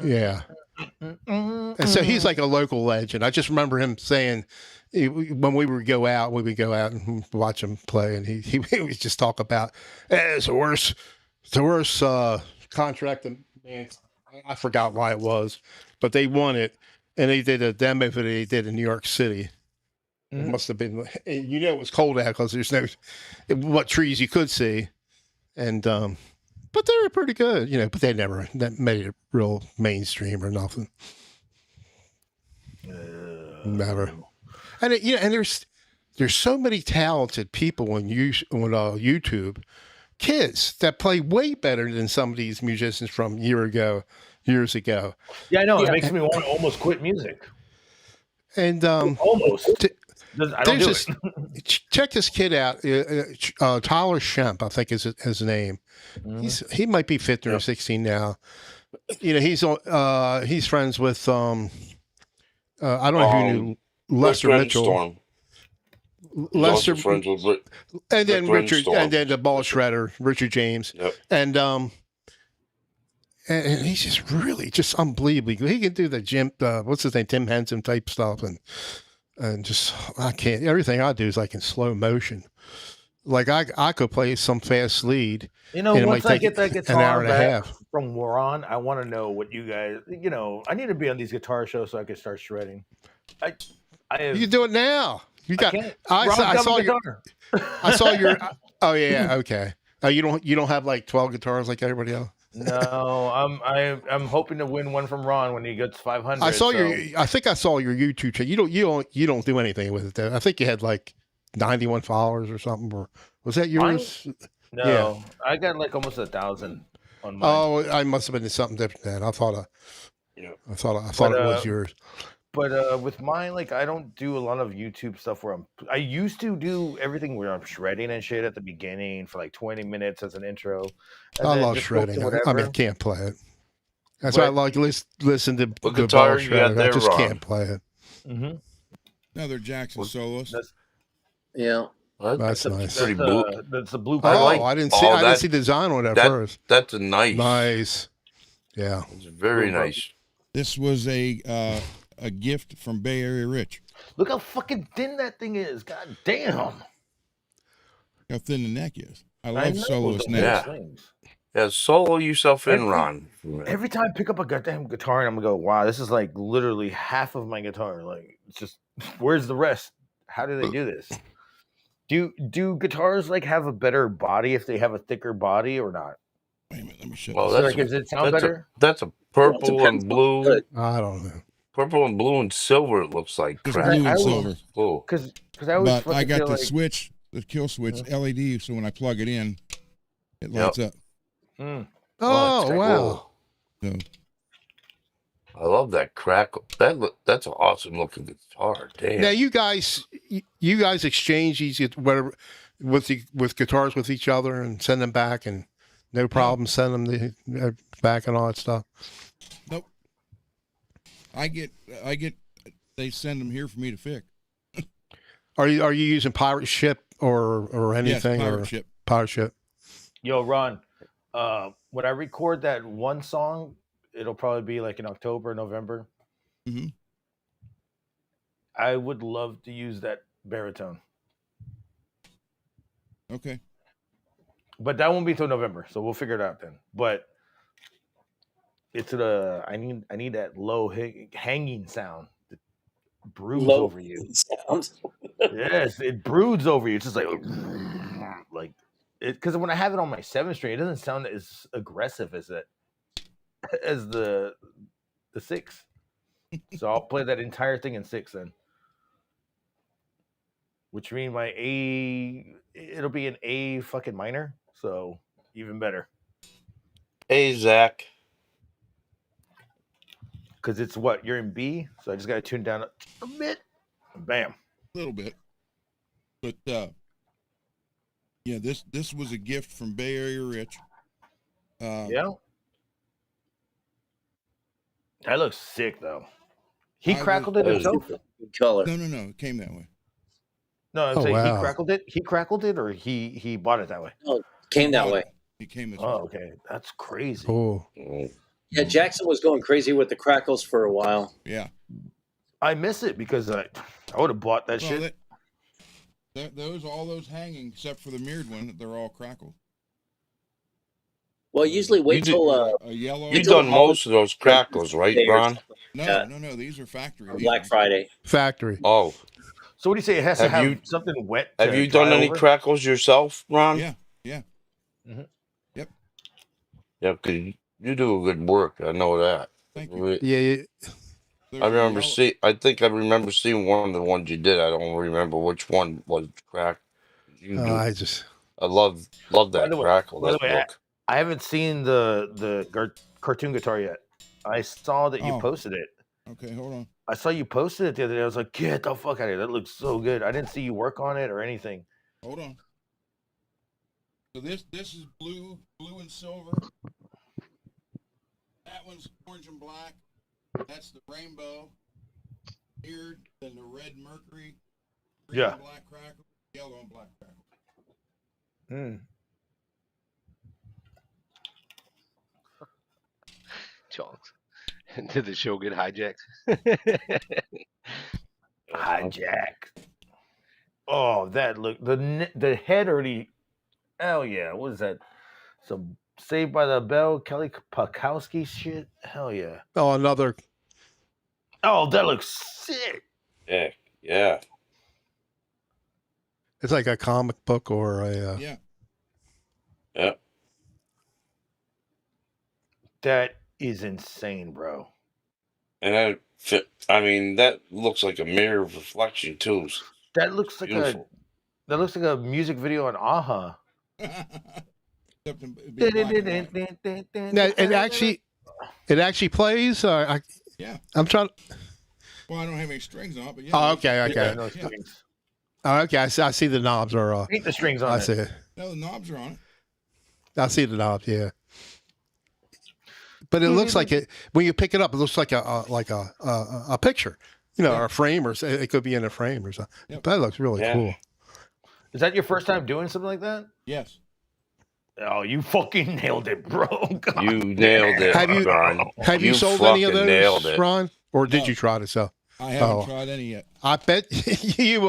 Yeah. And so he's like a local legend. I just remember him saying, when we would go out and watch him play, and he would just talk about, it's the worst contract. Man, I forgot why it was, but they won it, and they did a demo that they did in New York City. It must have been, it was cold out because there's no what trees you could see, and but they were pretty good, but they never made it real mainstream or nothing. Never. And and there's so many talented people on YouTube, kids that play way better than some of these musicians from years ago. Yeah, I know. It makes me want to almost quit music. And almost. I don't do it. Check this kid out. Tyler Shemp, I think is his name. He might be 15 or 16 now. He's friends with I don't know who knew Lester Mitchell. Lester friends with and then Richard, and then the ball shredder, Richard James. Yep. And he's just really just unbelievably good. He can do the what's his name, Tim Henson type stuff, and just I can't. Everything I do is like in slow motion. Like I could play some fast lead. Once I get that guitar back from Warren, I want to know what you guys. I need to be on these guitar shows so I can start shredding. You can do it now. You got. I saw your. Oh yeah. Okay. You don't have like 12 guitars like everybody else. No, I'm hoping to win one from Ron when he gets 500. I think I saw your YouTube channel. You don't do anything with it though. I think you had like 91 followers or something. Or was that yours? No, yeah. I got like almost 1,000 on mine. Oh, I must have been something different then. I thought it was yours. But with mine, like I don't do a lot of YouTube stuff where I used to do everything where I'm shredding and shit at the beginning for like 20 minutes as an intro, and I then love just go to shredding. I whatever. mean, I can't play it. That's why I But like listen to What the guitar ball you got shredder. I there, just Ron? can't play it. mm-hmm. Another Jackson What- soloist. that's Yeah. What? That's nice. Pretty blue. That's the blue. I Oh, like- I didn't oh, see. I didn't that- see the design on that That first. that's a nice. Nice. Yeah. It's very Blue nice. This was a gift from Bay Area Rich. Look how fucking thin that thing is. God damn. How thin the neck is. I I love know soloist those necks. Yeah. things. Yeah, solo yourself in, Every- Ron. Every time I pick up a goddamn guitar and I'm gonna go, wow, this is like literally half of my guitar. Like it's just where's the rest? How do they do this? Do guitars like have a better body if they have a thicker body or not? Wait a minute, let me shut Well, this. So, like, does it sound that's better? That's a purple depends and on blue. good. I don't know. Purple and blue and silver. It looks like Just crap. blue and I always- silver. Blue. Because I always But I fucking got feel the like, switch, the kill switch LED, so when I plug it in, it lights up. mm, Oh, it's wow. So I love that crackle. That's an awesome looking guitar. Damn. Now you guys exchange these whatever with guitars with each other and send them back, and no problem send them back and all that stuff. nope. I get. They send them here for me to fix. Are you using pirate ship or anything yes, or pirate ship. pirate ship? yo, Ron, when I record that one song, it'll probably be like in October, November. Mhm. I would love to use that baritone, Okay. but that won't be till November, so we'll figure it out then. But it's I need that low hanging sound that broods Low over you. sound. Yes, it broods over you. It's just like it because when I have it on my 7th string, it doesn't sound as aggressive as the 6. So I'll play that entire thing in 6 then. Which means my it'll be an A fucking minor, so even better. Hey, Zach. Because it's what you're in B, so I just got to tune down a bit. Bam. A little bit. But yeah, this was a gift from Bay Area Rich. Yeah. That looks sick though. He I crackled was- it himself. Good color. No, it came that way. No, I'm Oh, saying wow. he crackled it. He crackled it, or he bought it that way. Came that Bought way. it. He came this Oh, way. okay, that's crazy. Cool. Yeah, Jackson was going crazy with the crackles for a while. Yeah. I miss it because I would have bought that Well, shit. all those hanging, except for the mirrored one, they're all crackled. Well, usually wait You did- till A yellow. You've Until done most of those crackles, right, Day or Ron? something No, these are factory. on These Black ones. Friday. Factory. Oh, So what do you say? It has to Have have you- something wet. have to you done dry any over? crackles yourself, Ron? Yeah. Yeah, because you do good work. I know that. Thank you. Yeah. There's I a remember yellow- I think I remember seeing one of the ones you did. I don't remember which one was cracked. You do. I just I love that the way- crackle. by the That way, look. I haven't seen the cartoon guitar yet. I saw that you Oh. posted it. Okay, hold on. I saw you posted it the other day. I was like, get the fuck out of here. That looks so good. I didn't see you work on it or anything. Hold on. So this is blue and silver. That one's orange and black. That's the rainbow. Mirrored, then the red mercury. Green Yeah. and black crackle. Yellow and black crackle. Chunks. Did the show get hijacked? Hijack. Oh, that look the head already. Hell yeah! What is that? Some Saved by the Bell, Kelly Pakowski shit. Hell yeah! another. Oh, that looks sick. Yeah. It's like a comic book or a. Yeah. That is insane, bro. And that looks like a mirror reflection too. That looks like Beautiful. a music video on Aha. Except it'd be black and white. Now, it actually plays. Yeah. I'm trying. Well, I don't have any strings on it, but yeah. Oh, okay, Yeah, okay. no Yeah. strings. Oh, okay, I see the knobs are. Paint the strings on I it. see it. No, the knobs are on it. I see the knobs. Yeah. But it looks like it when you pick it up. It looks like a picture, or a frame, or it could be in a frame or something. Yep. That looks really Yeah. cool. Is that your first time doing something like that? Yes. Oh, you fucking nailed it, bro. God. You nailed it, Have you- Ron. Have you sold any of fucking nailed those, it. Ron, or did No. you try to sell? I haven't Oh. tried any yet. I bet you.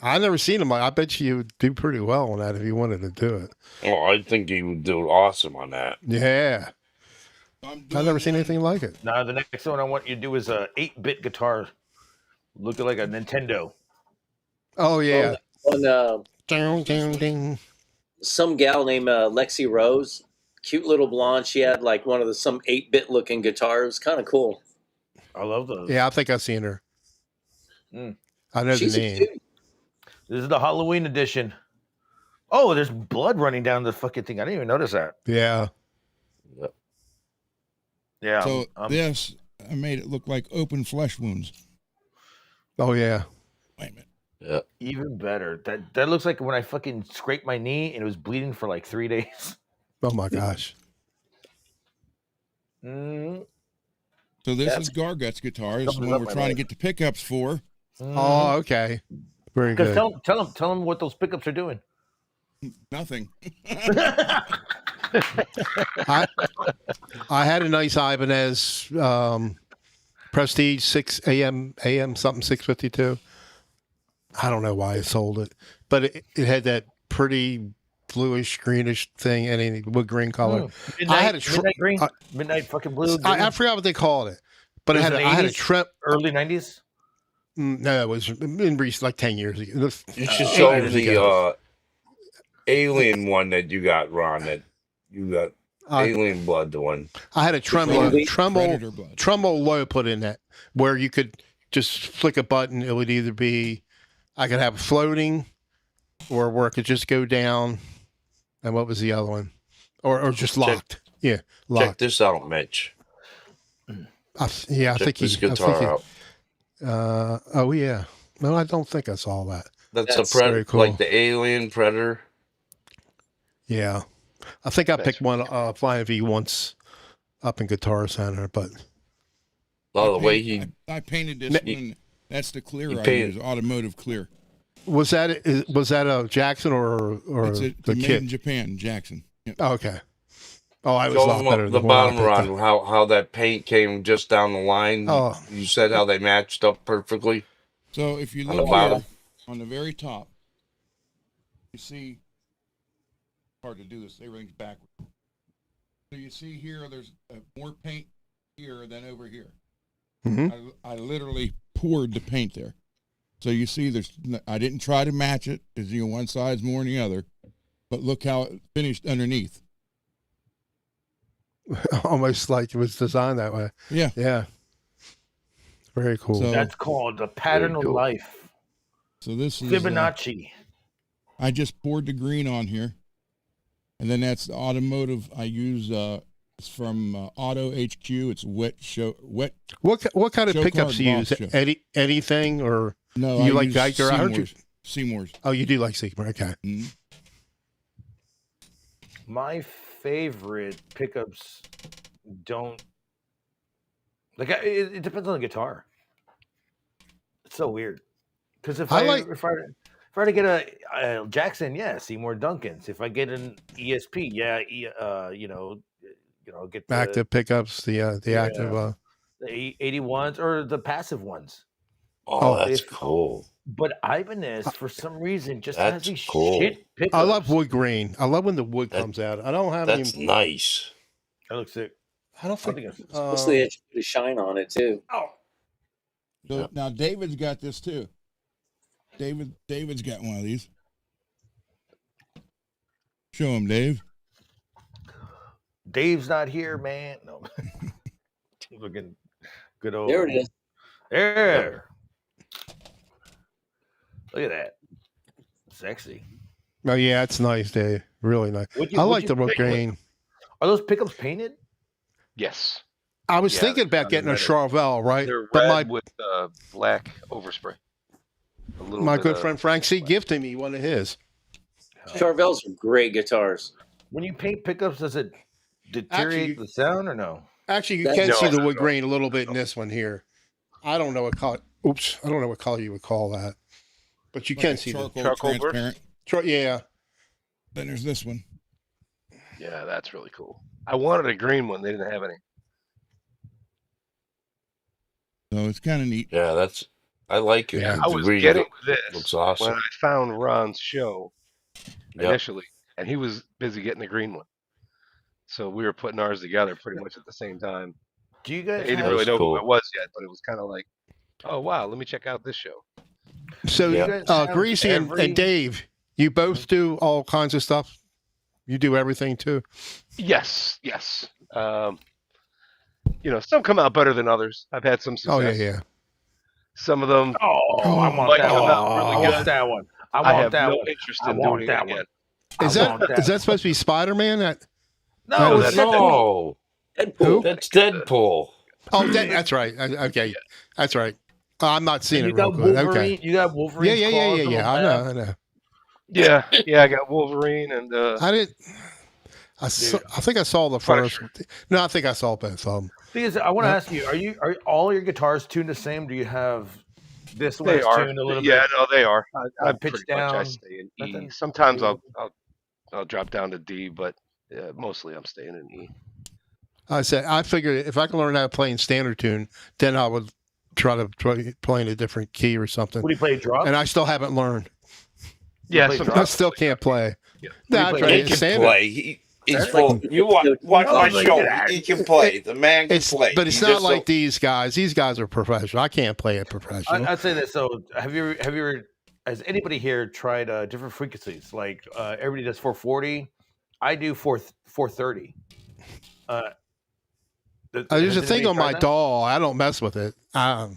I've never seen them. I bet you would do pretty well on that if you wanted to do it. Oh, I think you would do awesome on that. Yeah, I'm I've never seen anything like it. Now the next one I want you to do is a 8-bit guitar, looking like a Nintendo. Oh yeah. On Ding, ding, ding. some gal named Lexi Rose, cute little blonde. She had like one of some 8-bit looking guitars. Kind of cool. I love those. Yeah, I think I've seen her. Mm. I know She's the a name. cute. This is the Halloween edition. Oh, there's blood running down the fucking thing. I didn't even notice that. Yeah. Yeah. So I'm- this, I made it look like open flesh wounds. Oh yeah. Wait a minute. Yeah. even better. That looks like when I fucking scraped my knee and it was bleeding for like 3 days. Oh my gosh. Mm, So this That's- is Gargut's guitar. This is Something's what up we're my trying to leg. get the pickups for. Oh, okay. Very Because good. tell them what those pickups are doing. Nothing. I had a nice Ibanez Prestige 6 AM something 652. I don't know why I sold it, but it had that pretty bluish greenish thing and a wood green color. Midnight, I had a midnight green, I- midnight fucking blue. I forgot what they called it, but It was I in had the a trim. early 90s. No, it was in recent, like 10 years ago. It was You should 8 show years the ago. alien one that you got, Ron. That you got alien blood. The one. I had a Predator tremolo low put in that where you could just flick a button. It would either be I could have it floating, or where it could just go down. And what was the other one? Or just locked. Yeah, Check locked. this out, Mitch. I Check think this he. I guitar think out. oh yeah. No, I don't think I saw that. That's That's a predator, very cool. like the alien predator. Yeah, I think I Nice. picked one Flying V once up in Guitar Center, but Oh, the way he I painted this Ne- one. That's the clear You I painted- use, automotive clear. was that a Jackson or It's the made in kit? Japan, Jackson. Yep. Oh, okay. Oh, I was a show lot him better up than the what I bottom, picked Ron. up. How that paint came just down the line. Oh. You said how they matched up perfectly. So if you On the look bottom. here, on the very top, you see, hard to do this, everything's backwards. So you see here, there's more paint here than over here. Mhm. I literally poured the paint there. So you see, I didn't try to match it, because one side's more than the other, but look how it finished underneath. Almost like it was designed that way. Yeah. Yeah. Very cool. So- That's called the pattern of cool. life. So this is, Fibonacci. I just poured the green on here. And then that's the automotive I use. It's from Auto HQ. It's wet. what kind of Show pickups card do you use? box show. Anything or No, You I like use Geiger? I heard you- Seymour's. oh, you do like Sigma? Okay. Mhm. My favorite pickups don't like. It depends on the guitar. It's so weird because if I I like- if I were to get a Jackson, yeah, Seymour Duncan's. If I get an ESP, yeah, get the Active pickups, the active. the 81s or the passive ones. Oh, Oh, that's if- cool. But Ibanez, for some reason, just has That's these cool. shit pickups. I love wood grain. I love when the wood That- comes out. I don't have That's any. nice. That looks sick. I don't I think. think it's Mostly it should put a shine on it too. So Yep. now David's got this too. David's got one of these. Show him, Dave. Dave's not here, man. No, looking good old. There it is. There. Look at that. Sexy. Oh yeah, it's nice, Dave. Really nice. Would you- I would like you the wood pick- grain. Are those pickups painted? Yes. I was Yeah, thinking they're about getting a red. Charvel, right? They're But red with black overspray. A little my bit good of friend Frank C gifted me one of his. Charvels are great guitars. When you paint pickups, does it deteriorate Actually, the sound or no? Actually, you That- can No, see the not wood at all. grain a little bit in this one here. I don't know what color. Oops, I don't know what color you would call that, but you Like can a see the. Charcoal burst? transparent. Yeah, Then there's this one. Yeah, that's really cool. I wanted a green one. They didn't have any. So it's kind of neat. Yeah, I like it. Yeah. The I was green getting looks this awesome. when I found Ron's show Yep. initially, and he was busy getting the green one. So we were putting ours together pretty much at the same time. Do you He guys didn't have, really know cool. who I was yet, but it was kind of like, oh wow, let me check out this show. So, do you guys have Greasy every- and Dave, you both do all kinds of stuff. You do everything too. Yes. Some come out better than others. I've had some success. Oh yeah. Some of them Oh, I want might that come one. out really I good. want that one. I I want have that no one. interest I in want doing that it one. again. Is I that want is that supposed to be Spider-Man? No, No, it's that's- Deadpool. No, Deadpool. that's Deadpool. Oh, that's right. Okay, that's right. I'm not seeing You it real got good. Wolverine. Okay. You got Wolverine. Yeah. I know. Yeah, I got Wolverine and I didn't. I think I saw the first. Punisher. No, I think I saw both of them. Thing is, I want to ask you: Are all your guitars tuned the same? Do you have this they one's are. tuned a little Yeah, bit? no, they are. I pitch pretty much I down, stay in E. nothing? Sometimes I'll drop down to D, but mostly I'm staying in E. I figured if I can learn how to play in standard tune, then I would try to play in a different key or something. What do you play? Drums? And I still haven't learned. Yeah, play sometimes I still can't play. Yeah. No, I play tried He it can standard. play. He's That's full. like- You watch my Oh, show. look at that. He can play. The man can play. But it's He not just like don't- these guys. These guys are professional. I can't play it professional. I'd say this. So, have you ever, has anybody here tried different frequencies? Like everybody does 440. I do 430. There's a thing on my dog. DAW. I don't mess with it. I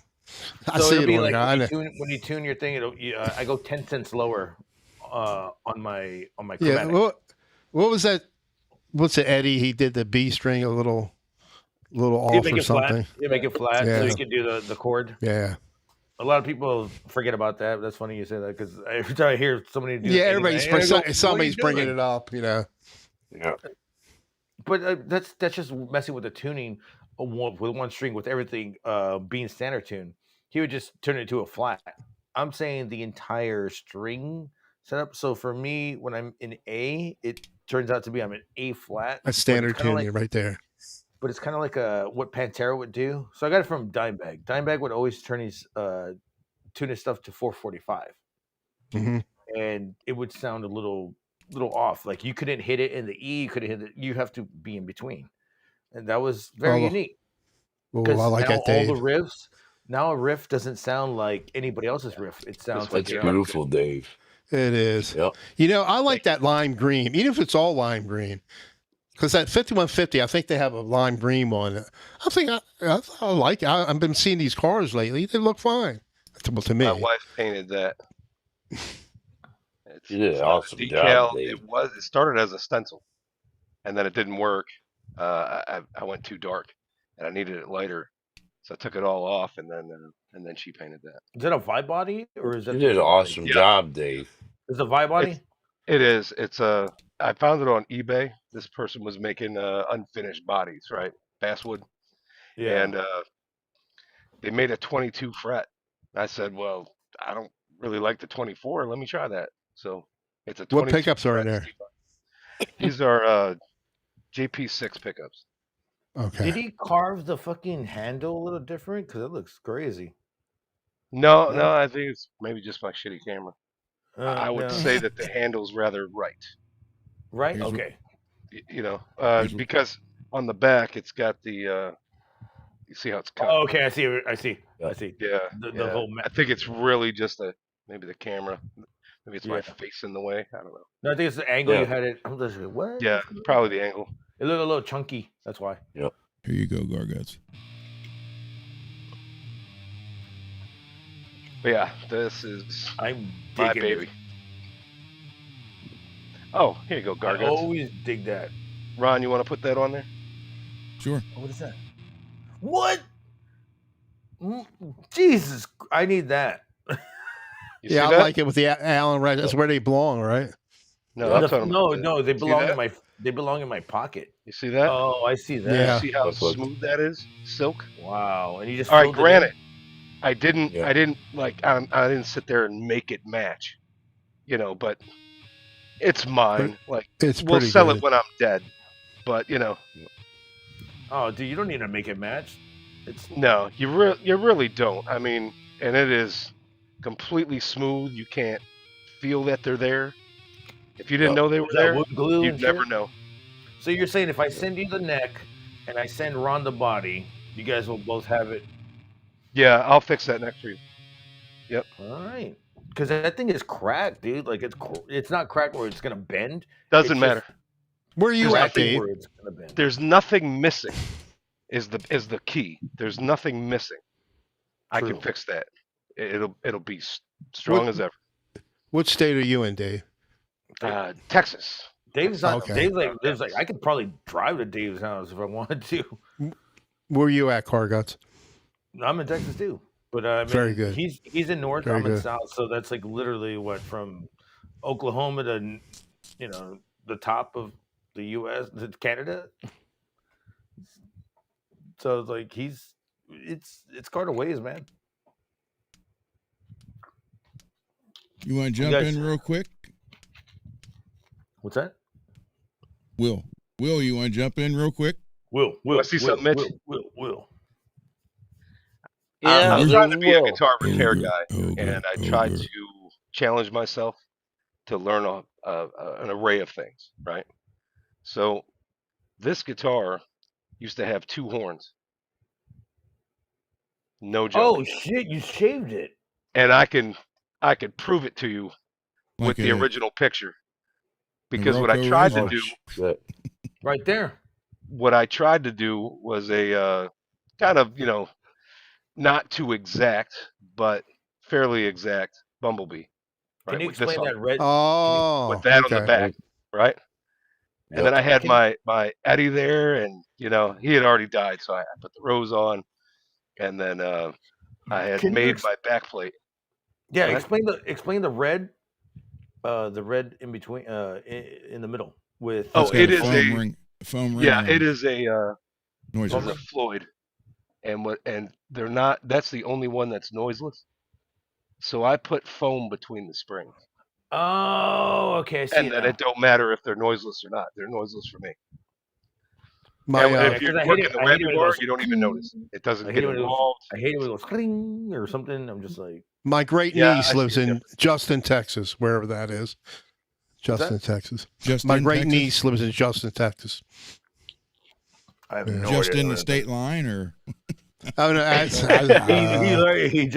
So see it'll it be on like there. I know. when you tune your thing, I go 10 cents lower on my Yeah. chromatic. What was that? What's the Eddie? He did the B string a little You off make or it flat. something. You make it flat, so Yeah. you can do the chord. Yeah. A lot of people forget about that. That's funny you say that because every time I hear somebody do Yeah. it, Everybody's I go, "What are you somebody's bringing doing?" it up. You know. Yeah. But that's just messing with the tuning with one string with everything being standard tune. He would just turn it into a flat. I'm saying the entire string setup. So for me, when I'm in A, it turns out to be I'm in A flat. That's standard kinda tuning right there. But it's kind of like what Pantera would do. So I got it from Dimebag. Dimebag would always turn his tune his stuff to 445, hmm and it would sound a little off. Like you couldn't hit it in the E, you couldn't hit it. You have to be in between, and that was very Oh, unique. Oh, Because I like now that, all Dave. the riffs, now a riff doesn't sound like anybody else's riff. It sounds This like That's Yeah. beautiful, Dave. It is. Yep. You know, I like that lime green, even if it's all lime green. Because that 5150, I think they have a lime green one. I think I like it. I've been seeing these cars lately. They look fine to me. My wife painted that. You did an not a awesome decal. job, Dave. It started as a stencil, and then it didn't work. I went too dark, and I needed it lighter, so I took it all off, and then she painted that. is that a vibe body or is that You did an awesome Yeah. job, Dave. Is it a vibe body? It is. It's a. I found it on eBay. This person was making unfinished bodies, right? Basswood, and they made a 22 fret. I said, well, I don't really like the 24. Let me try that. So it's a 22 What pickups are in fret there? C5. These are JP6 pickups. Okay. Did he carve the fucking handle a little different? Because it looks crazy. No, No? I think it's maybe just my shitty camera. I would no. say that the handle's rather right. Right? Here's- Okay. Because on the back it's got the. You see how it's cut? Oh, okay, I see. I see. Yeah, The yeah. whole. I think it's really just maybe the camera. Maybe it's my Yeah. face in the way. I don't know. No, I think it's the angle Yeah. you had it. I'm just like, what? Yeah, probably the angle. It looked a little chunky. That's why. Here you go, Garguts. But yeah, this is I'm my digging baby. it. Oh, here you go, I Garguts. always dig that. Ron, you want to put that on there? Sure. Oh, what is that? What? Jesus, I need that. You see Yeah, I that? like it with the Allen wrench. That's where they belong, right? No, I'm talking about No, they see belong that? in my pocket. You see that? Oh, I see that. You Yeah. see how That's what. smooth that is? Silk. Wow, and you just All right, filled it in? granted, I didn't Yeah. I didn't sit there and make it match, but it's mine. Like It's we'll pretty sell good. it when I'm dead. But Oh, dude, you don't need to make it match. It's no, you really don't. I mean, and it is completely smooth. You can't feel that they're there. If you didn't know they were is that there, wood glue you'd and never shit? know. So you're saying if I send you the neck and I send Ron the body, you guys will both have it. Yeah, I'll fix that next for you. All right, because that thing is cracked, dude. Like it's not cracked where it's gonna bend. Doesn't It's matter. Where are you There's at, nothing Dave? where it's gonna bend. There's nothing missing. Is the key? There's nothing missing. I can True. fix that. It'll be strong as ever. What state are you in, Dave? Texas. Dave's not. Okay. Dave's like I could probably drive to Dave's house if I wanted to. Where are you at, Carguts? I'm in Texas too, but I mean, Very good. He's in north. Very I'm in good. south, so that's like literally what from Oklahoma to the top of the U.S. to Canada. So it's like it's quite a ways, man. You want to You jump guys- in real quick? What's that? Will, you want to jump in real quick? Will. I see something, Mitch? Will. Yeah, I'm Will. trying to be a Will. guitar repair Ogre, guy, ogre, and I tried ogre. to challenge myself to learn an array of things. Right. So this guitar used to have 2 horns. No joke. Oh shit! You shaved it. And I could prove it to you with Like the a- original picture. Because what I Rocco tried to razor. do, Shit. Right there. was a kind of not too exact, but fairly exact bumblebee. Right, Can you with this explain on, that red? Oh, with that okay. on the back, right? And Yep. then I had Can- my Eddie there, and he had already died, so I put the rose on, and then I had Can you made ex- my back plate. Yeah, Go ahead. explain the red in between in the middle with Oh, It's got it a is foam ring. yeah, on it is a Noise. it's a Floyd, and they're not. That's the only one that's noiseless. So I put foam between the springs, Oh, okay, I see and it then now. it don't matter if they're noiseless or not. They're noiseless for me. My And if 'cause you're I hate working it- the I hate whammy it when it bar, goes you don't even notice. It doesn't I hate get it when it goes- involved. I hate it when it goes cling or something. I'm just like, my great Yeah, I niece see lives the in Justin, Texas, wherever that is. Justin, Texas. Just My in great Texas? niece lives in Justin, Texas. I have Yeah. no Just idea in what the it state line, or Oh no, is. he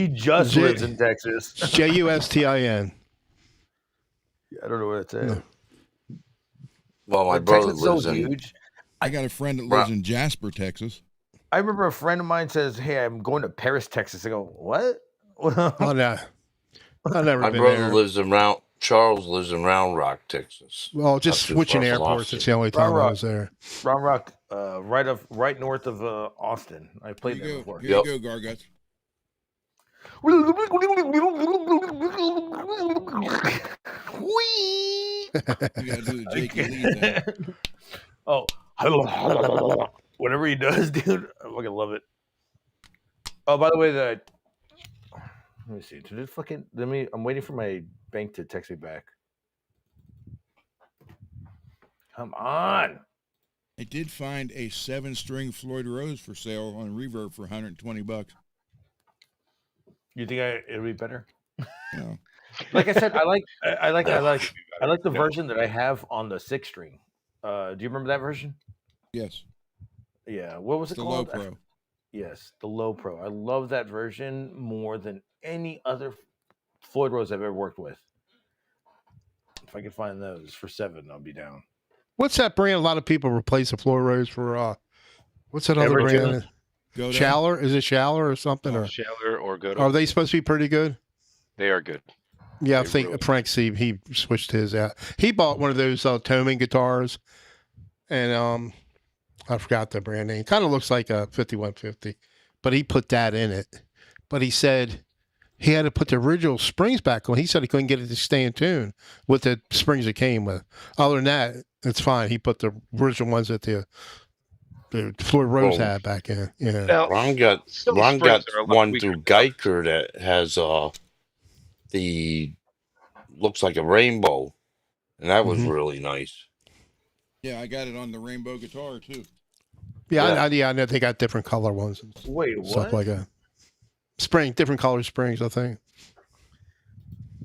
just J- lives in Texas. Justin. I don't know what it says. No. Well, my But brother Texas is so lives in. huge. I got a friend that lives in Jasper, Texas. I remember a friend of mine says, "Hey, I'm going to Paris, Texas." I go, "What?" Oh no, I've never My been brother there. lives in Charles lives in Round Rock, Texas. Well, just Not too switching far from airports. Austin. It's the only time I Rock. was there. Round Rock, right north of Austin. I Here played you there go. before. Here Yep. you go, Garguts. You gotta do the Jake Lee thing. Oh, whatever he does, dude, I fucking love it. Oh, by the way, let me see. I'm waiting for my bank to text me back. Come on. I did find a 7-string Floyd Rose for sale on Reverb for $120. You think it'll be better? No. Like I said, I like the version that I have on the 6-string. Do you remember that version? Yes. Yeah. What was it The Low called? Pro. Yes, the Low Pro. I love that version more than any other Floyd Rose I've ever worked with. If I could find those for $7, I'll be down. What's that brand? A lot of people replace the Floyd Rose for what's that other Everton. brand? Go Shaller? Is it Shaller or something? Or Shaler or Godot. are they supposed to be pretty good? They are good. Yeah, I They think really- Frank C. He switched his out. He bought one of those Toming guitars, and I forgot the brand name. Kind of looks like a 5150, but he put that in it. But he said he had to put the original springs back on. He said he couldn't get it to stay in tune with the springs it came with. Other than that, it's fine. He put the original ones that the Floyd Rose Oh, had back in. Yeah. Now, Ron got some of the springs are a lot one weaker through than others. Geiker that has the looks like a rainbow, and that was Mhm. really nice. Yeah, I got it on the rainbow guitar too. Yeah, Yeah. I know they got different color ones and Wait, stuff what? like that. Different color springs, I think.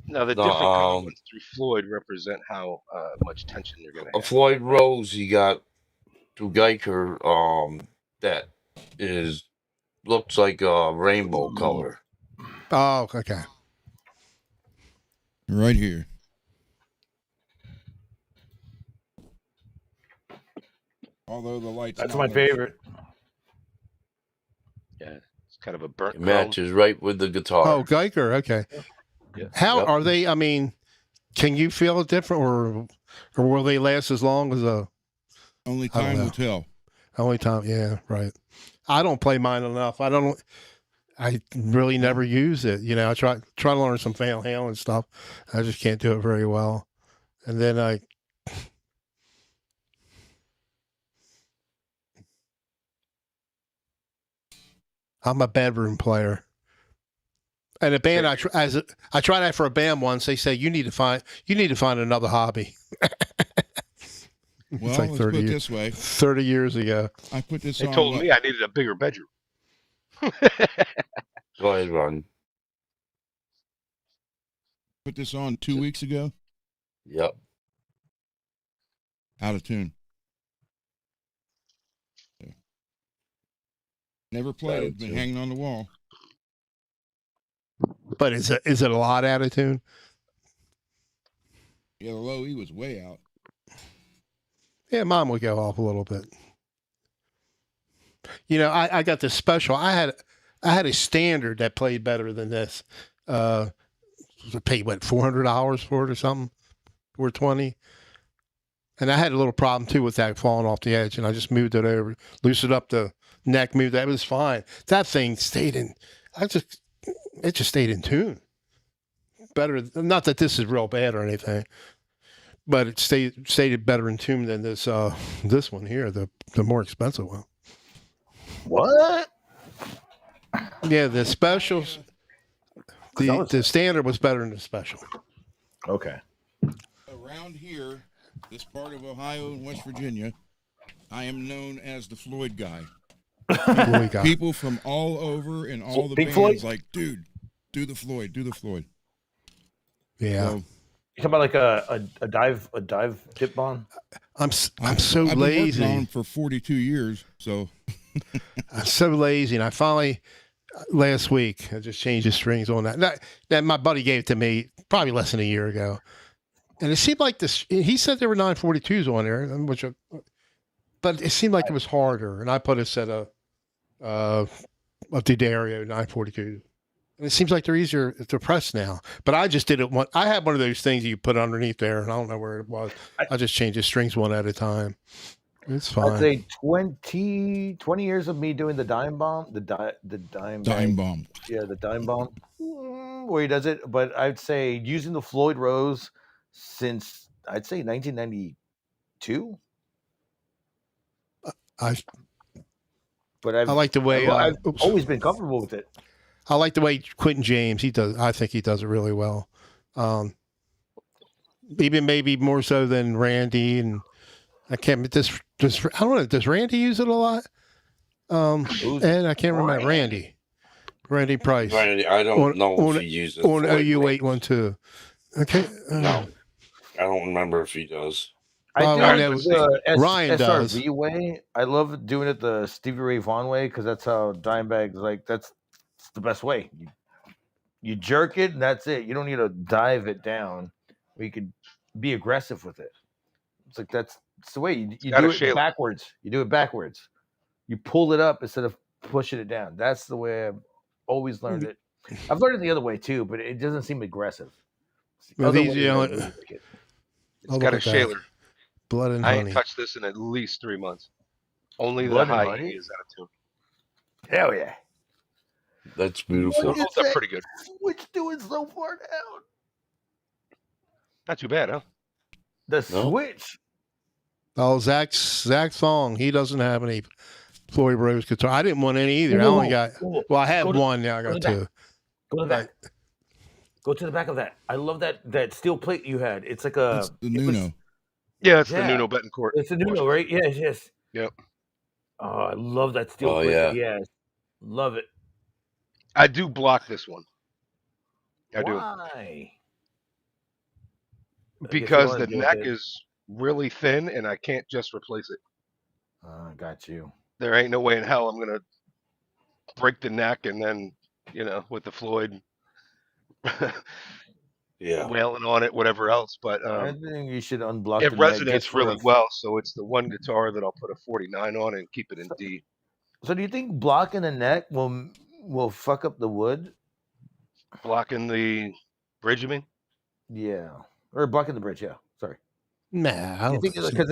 Now, the No, different color ones through Floyd represent how much tension they're going to a have. Floyd Rose he got through Geiker that is looks like a rainbow color. Oh, okay. Right here. Although the lights. That's not my what it favorite. Yeah, it's kind of a burnt It chrome. matches right with the guitar. Oh, Geiger. Okay. Yeah. How Yep. are they? I mean, can you feel it different, or will they last as long as a Only I don't time know. will tell. only time? Yeah, right. I don't play mine enough. I really never use it. You know, I try to learn some Van Halen stuff. I just can't do it very well. And then I'm a bedroom player. And a band I tried that for a band once. They say you need to find another hobby. Well, it's like let's put it 30 this way. 30 years ago. I put this They on. told what, me I needed a bigger bedroom. Go ahead, Ron. Put this on 2 weeks ago. Yep. Out of tune. Yeah. Never played. Out of It's been tune. hanging on the wall. But is it a lot out of tune? Yeah, the low E was way out. Yeah, mine would go off a little bit. You know, I got this special. I had a standard that played better than this. I paid what, $400 for it or something, $420. And I had a little problem too with that falling off the edge, and I just moved it over, loosened up the neck, moved that. It was fine. That thing stayed in. It just stayed in tune. Better. Not that this is real bad or anything, but it stayed better in tune than this one here, the more expensive one. What? Yeah, the specials. The standard was better than the special. Okay. Around here, this part of Ohio and West Virginia, I am known as the Floyd guy. Floyd guy. People from all over and all the Big bands Floyd? like, dude, do the Floyd, do the Floyd. Yeah, So, You talking about like a dive tip bomb? I'm so I've been working on lazy. them for 42 years. So I'm so lazy, and I finally last week I just changed the strings on that. That my buddy gave it to me probably less than a year ago, and it seemed like this. He said there were 942s on there, but it seemed like it was harder. And I put a set of D'Addario 942, and it seems like they're easier to press now. But I just did it one. I had one of those things you put underneath there, and I don't know where it was. I just changed the strings one at a time. It's fine. I'd say 20 years of me doing the dime bomb, the dime bag. bomb. Yeah, the dime bomb, where he does it. But I'd say using the Floyd Rose since I'd say 1992. But I like the way I've always been comfortable with it. I like the way Quentin James he does. I think he does it really well. Even maybe more so than Randy, and I can't. I don't know. Does Randy use it a lot? And I can't remember Randy Price I don't know if he uses on Floyd OU Rose. 812. Okay. No, I don't remember if he does. I do I it know the Ryan does. SRV way. I love doing it the Stevie Ray Vaughan way because that's how Dimebag's like. That's the best way. You jerk it and that's it. You don't need to dive it down. You could be aggressive with it. It's like that's the way you got do a it Shayla. backwards. You do it backwards. You pull it up instead of pushing it down. That's the way I've always learned it. I've learned it the other way too, but it doesn't seem aggressive. It's the Well, other these, way you that know, I really like it. It's got a Shaler. Blood and I honey. ain't touched this in at least 3 months. Only the Blood and high Honey? E is out of tune. Hell yeah. That's beautiful. What Those is are that pretty good. Switch doing so far down? Not too bad, huh? The No. Switch. Oh, Zach's song. He doesn't have any Floyd Rose guitar. I didn't want any either. I only got. Well, I had one. Now I got two. Go to the back. Go to the back of that. I love that steel plate you had. It's like a. It's the Nuno. Yeah, it's the Yeah. Nuno Betancourt. It's a Nuno, right? Yes. Yep. Oh, I love that steel Oh, plate. yeah. Yes. Love it. I do block this one. I do. Why? Because wanna the do neck it. is really thin and I can't just replace it. Got you. There ain't no way in hell I'm gonna break the neck and then, with the Floyd Yeah. wailing on it, whatever else. But I think you should unblock it the neck, resonates really well. So it's the one guitar that I'll put a 49 on and keep it in D. So do you think blocking the neck will fuck up the wood? Blocking the bridge, you mean? Yeah. Or blocking the bridge, yeah. Sorry. Nah, I You don't think think so. because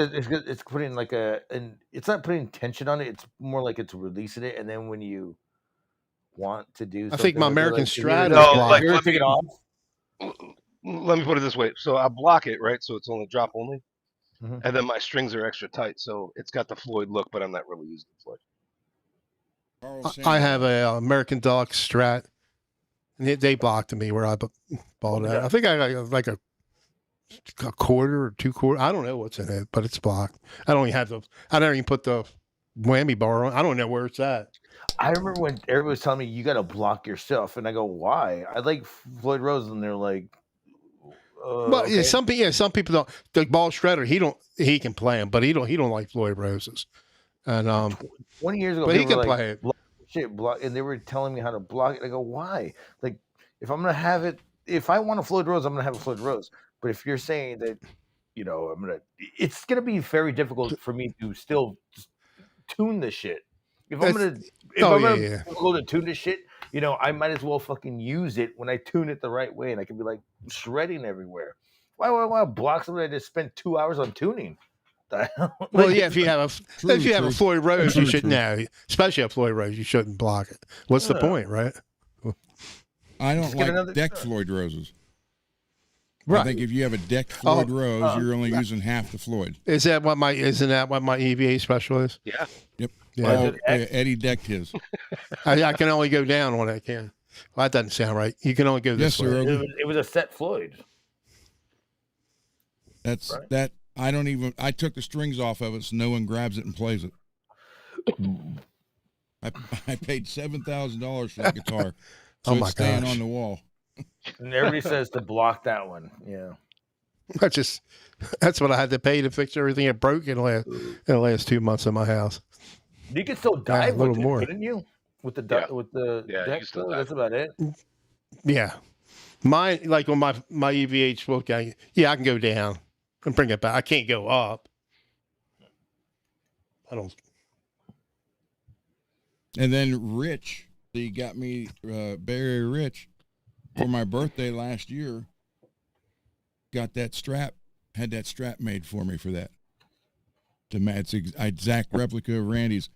it's putting like and it's not putting tension on it, it's more like it's releasing it, and then when you want to do I something think my with it, American like, Strat No, is like, blocked. take it off. Let me put it this way. So I block it, right? So it's only drop only. Mhm. And then my strings are extra tight. So it's got the Floyd look, but I'm not really using the Floyd. I have a American Deluxe Strat, and they blocked me where I bought it. I think I got like a quarter or 2/4. I don't know what's in it, but it's blocked. I don't even put the whammy bar on. I don't know where it's at. I remember when everybody was telling me you got to block your stuff, and I go, "Why?" I like Floyd Rose, and they're like, Well, okay. some people don't. The ball shredder, he can play them, but he don't like Floyd Roses. And 20 years ago, but he people can were like, play it. block, and they were telling me how to block it. I go, why? Like, if I'm gonna have it, if I want a Floyd Rose, I'm gonna have a Floyd Rose. But if you're saying that, it's gonna be very difficult for me to still tune this shit. If I'm gonna go to tune this shit, I might as well fucking use it when I tune it the right way, and I can be like shredding everywhere. Why would I want to block something I just spent 2 hours on tuning? Well, yeah, if you have a Floyd Rose, you should know, especially a Floyd Rose, you shouldn't block it. What's the point, right? I don't like decked Floyd Roses. Right. I think if you have a decked Floyd Rose, you're only using half the Floyd. Isn't that what my EVA special is? Yeah. Yep. Yeah. Eddie decked his. I can only go down on it. Well, that doesn't sound right. You can only go this way. It was a set Floyd. That's right. That. I took the strings off of it so no one grabs it and plays it. I paid $7,000 for the guitar. So it's staying on the wall. And everybody says to block that one. Yeah. That's what I had to pay to fix everything that broke in the last 2 months of my house. You could still dive a little with more. it, couldn't you? With the deck, that's about it. Yeah. Mine, like on my EVH book, I can go down and bring it back. I can't go up. I don't. And then Rich, he got me Barry Rich for my birthday last year. Got that strap, had that strap made for me for that. It's exact replica of Randy's.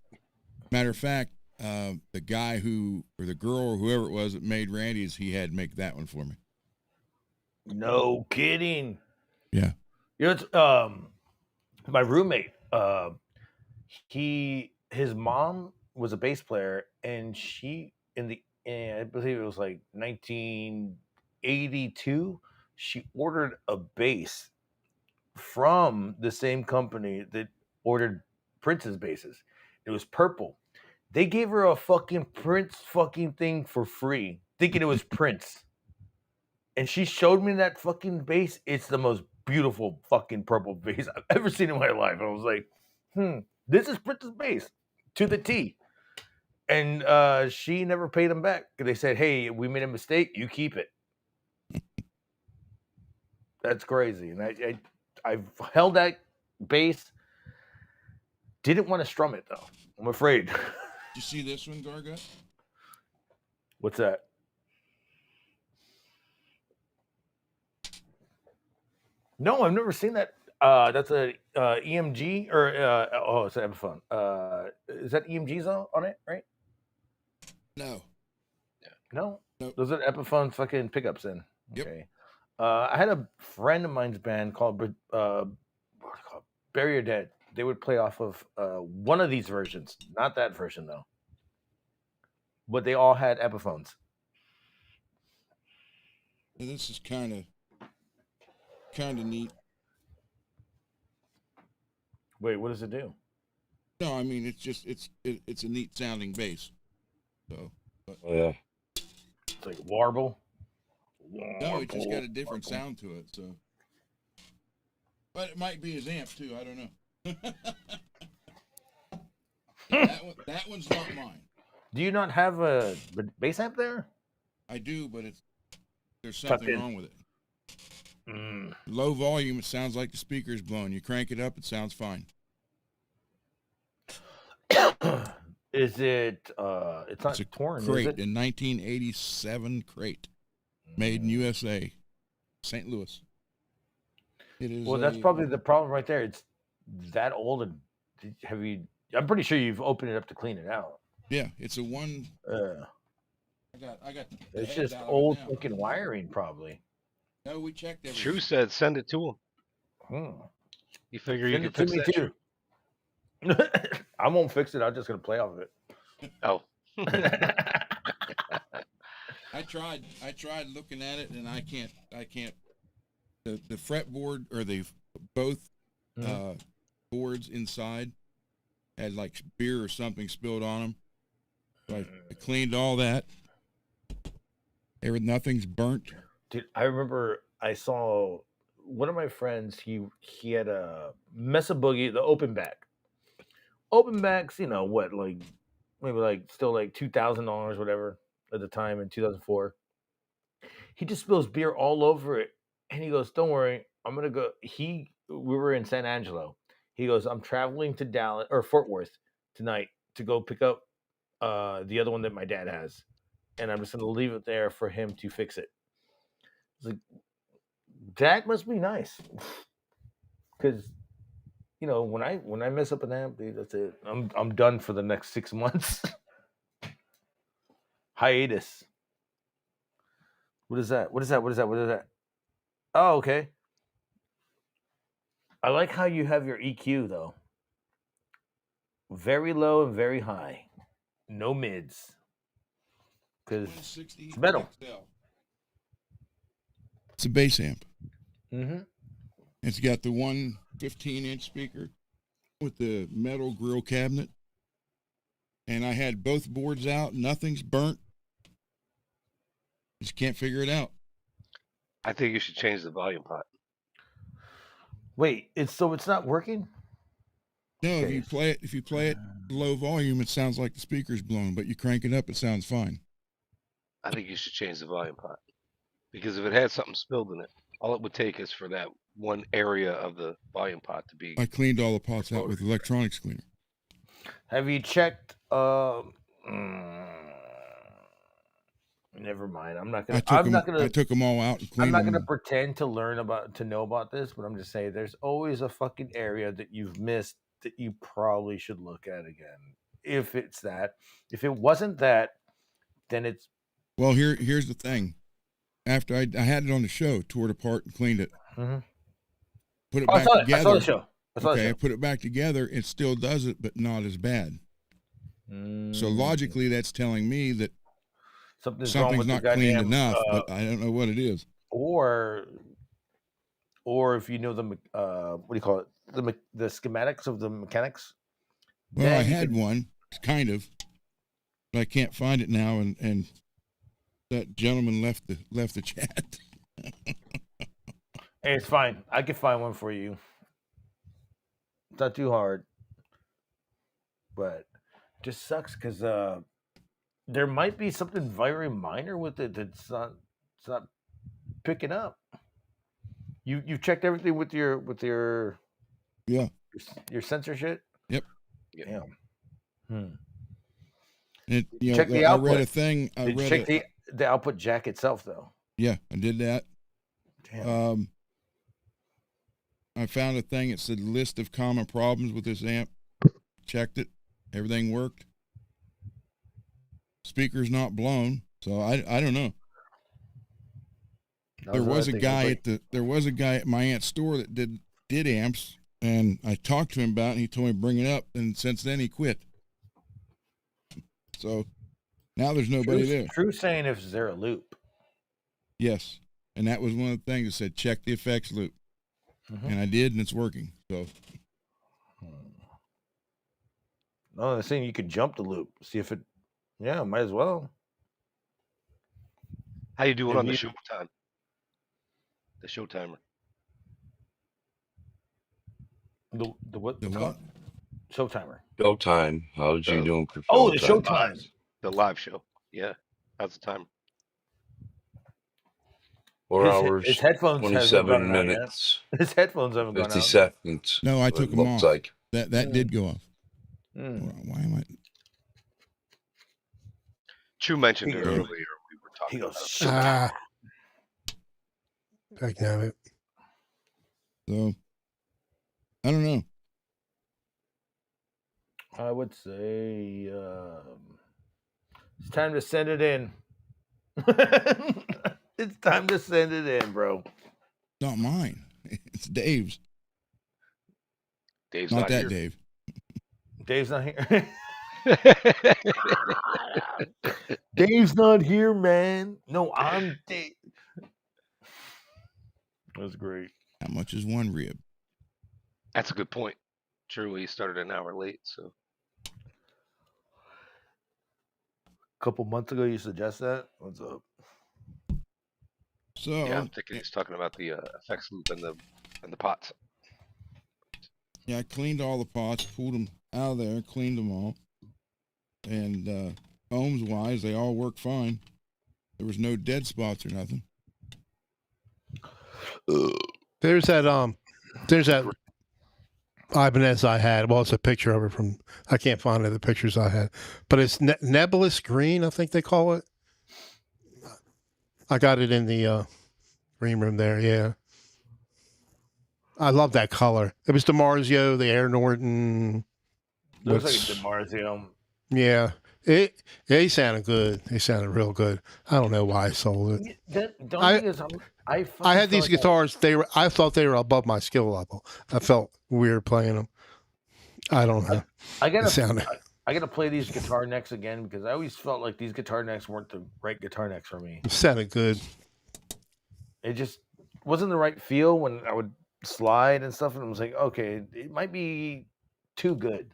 Matter of fact, the guy or the girl or whoever it was that made Randy's, he had make that one for me. No kidding. Yeah. It's my roommate. His mom was a bass player, and I believe it was like 1982. She ordered a bass from the same company that ordered Prince's basses. It was purple. They gave her a fucking Prince fucking thing for free, thinking it was Prince. And she showed me that fucking bass. It's the most beautiful fucking purple bass I've ever seen in my life. I was like, this is Prince's bass to the T. And she never paid him back. They said, hey, we made a mistake. You keep it. That's crazy. And I've held that bass. Didn't want to strum it, though. I'm afraid. Did you see this one, Gargut? What's that? No, I've never seen that. That's a EMG or it's an Epiphone. Is that EMGs on it, right? No. No, Nope. those are Epiphones fucking pickups in. Yep. Okay. I had a friend of mine's band called what are they called? Bury Your Dead. They would play off of one of these versions, not that version though. But they all had Epiphones. And this is kind of neat. Wait, what does it do? No, I mean it's a neat sounding bass. So, Oh, yeah. It's like warble. no, it just got a different sound to it. So, but it might be his amp too. I don't know. that one's not mine. Do you not have a bass amp there? I do, but there's something Tucked in. wrong with it. Low volume, it sounds like the speaker's blown. You crank it up, it sounds fine. Is it? It's not It's a torn. crate, Is it? in 1987 crate, made in USA, St. Louis. It is. Well, that's probably the problem right there. It's that old. And have you? I'm pretty sure you've opened it up to clean it out. Yeah, it's a one. I got. the It's heads just out of it old now. fucking wiring, probably. No, we checked everything. True said, send it to him. Hmm. You figure Send you it can to fix me that? too. I won't fix it. I'm just gonna play off of it. Oh. I tried looking at it, and I can't. The fretboard or both boards inside had like beer or something spilled on them. So I cleaned all that. Nothing's burnt. Dude, I remember I saw one of my friends. He had a Mesa Boogie, the open back. Open backs, you know what, like maybe like still like $2,000, whatever, at the time in 2004. He just spills beer all over it, and he goes, "Don't worry, I'm gonna go." We were in San Angelo. He goes, "I'm traveling to Dallas or Fort Worth tonight to go pick up the other one that my dad has, and I'm just gonna leave it there for him to fix it." It's like, that must be nice, because you know when I mess up an amp, dude, that's it. I'm done for the next 6 months. Hiatus. What is that? What is that? What is that? What is that? Oh, okay. I like how you have your EQ though. Very low and very high. No mids. Because 160 it's metal. XL. It's a bass amp. Mm-hmm. It's got the 15-inch speaker with the metal grill cabinet. And I had both boards out. Nothing's burnt. Just can't figure it out. I think you should change the volume pot. Wait, it's not working? No, Okay. if you play it low volume, it sounds like the speaker's blown, but you crank it up, it sounds fine. I think you should change the volume pot. Because if it had something spilled in it, all it would take is for that one area of the volume pot to be. I cleaned all the pots out with electronics cleaner. Have you checked never mind. I'm not gonna I took them all out and cleaned I'm not them. gonna pretend to know about this, but I'm just saying there's always a fucking area that you've missed that you probably should look at again. If it's that. If it wasn't that, then it's Well, here's the thing. After I had it on the show, tore it apart and cleaned it. Mhm. Put it I back saw it. together. I saw the show. I put it back together. It still does it, but not as bad. So logically, that's telling me that something's wrong something's with not the cleaned goddamn, enough, but I don't know what it is. or if you know the what do you call it, the schematics of the mechanics. Well, then I you had could- one, kind of, but I can't find it now, and that gentleman left the chat. Hey, it's fine. I can find one for you. It's not too hard, but it just sucks because there might be something very minor with it that's not picking up. You checked everything with your Yeah. your sensor shit. Yep. Damn. And Check the I output. read a thing. Did you check the output jack itself though? Yeah, I did that. Damn. I found a thing that said list of common problems with this amp. Checked it. Everything worked. Speaker's not blown. So I don't know. There was a guy at my aunt's store that did amps, and I talked to him about it, and he told me to bring it up, and since then he quit. So now there's nobody there. True saying, is there a loop? Yes. And that was one of the things that said check the effects loop. And I did, and it's working. So No, they're saying you could jump the loop. See if it might as well. How you doing on the showtime? The show timer. The what? the what? Show timer. Showtime. How's you doing? For Oh, the Showtime? showtime. The live show. Yeah. How's the timer? 4 hours. His headphones hasn't 27 gone out yet. minutes. His headphones haven't gone 50 out. seconds. No, I It took them looks off. like. That did go off. Mm. Why am I? Chu mentioned it He earlier. goes- We were He talking goes, about shut Ah. I can have it. So I don't know. I would say it's time to send it in. It's time to send it in, bro. It's not mine. It's Dave's. Dave's Not not that here. Dave. Dave's not here. Dave's not here, man. No, I'm Dave. That's great. How much is one rib? That's a good point. True, he started an hour late, so A couple months ago, you suggest that? What's up? So yeah, I'm thinking he's talking about the effects loop and the pots. yeah, I cleaned all the pots, pulled them out of there, cleaned them all, and ohms wise, they all work fine. There was no dead spots or nothing. There's that Ibanez I had. Well, it's a picture of it from. I can't find any of the pictures I had, but it's nebulous green, I think they call it. I got it in the green room there. Yeah, I love that color. It was DiMarzio, the Air Norton. Looks like what's- a DiMarzio. Yeah, he sounded good. He sounded real good. I don't know why I sold it. I had these guitars. I thought they were above my skill level. I felt weird playing them. I don't know. I It sounded. gotta play these guitar necks again because I always felt like these guitar necks weren't the right guitar necks for me. It sounded good. It just wasn't the right feel when I would slide and stuff, and I was like, okay, it might be too good.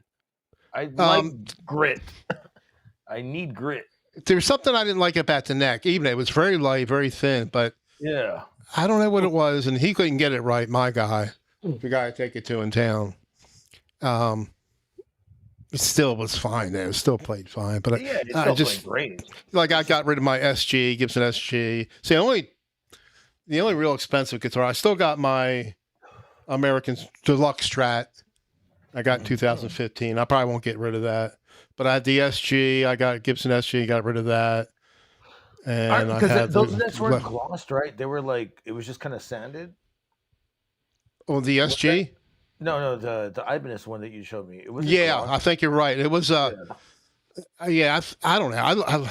I like grit. I need grit. There's something I didn't like about the neck. Even it was very light, very thin, but Yeah. I don't know what it was, and he couldn't get it right. My guy, the guy I take it to in town, it still was fine. Though. It still played fine, but Yeah, it I still just played great. like I got rid of my SG Gibson SG. See, the only real expensive guitar. I still got my American Deluxe Strat. I got in 2015. I probably won't get rid of that. But I had the SG. I got Gibson SG. Got rid of that. And I had those necks weren't glossed, right? They were like it was just kind of sanded. Oh, the SG. No, the Ibanez one that you showed me. It was I think you're right. It was I don't know.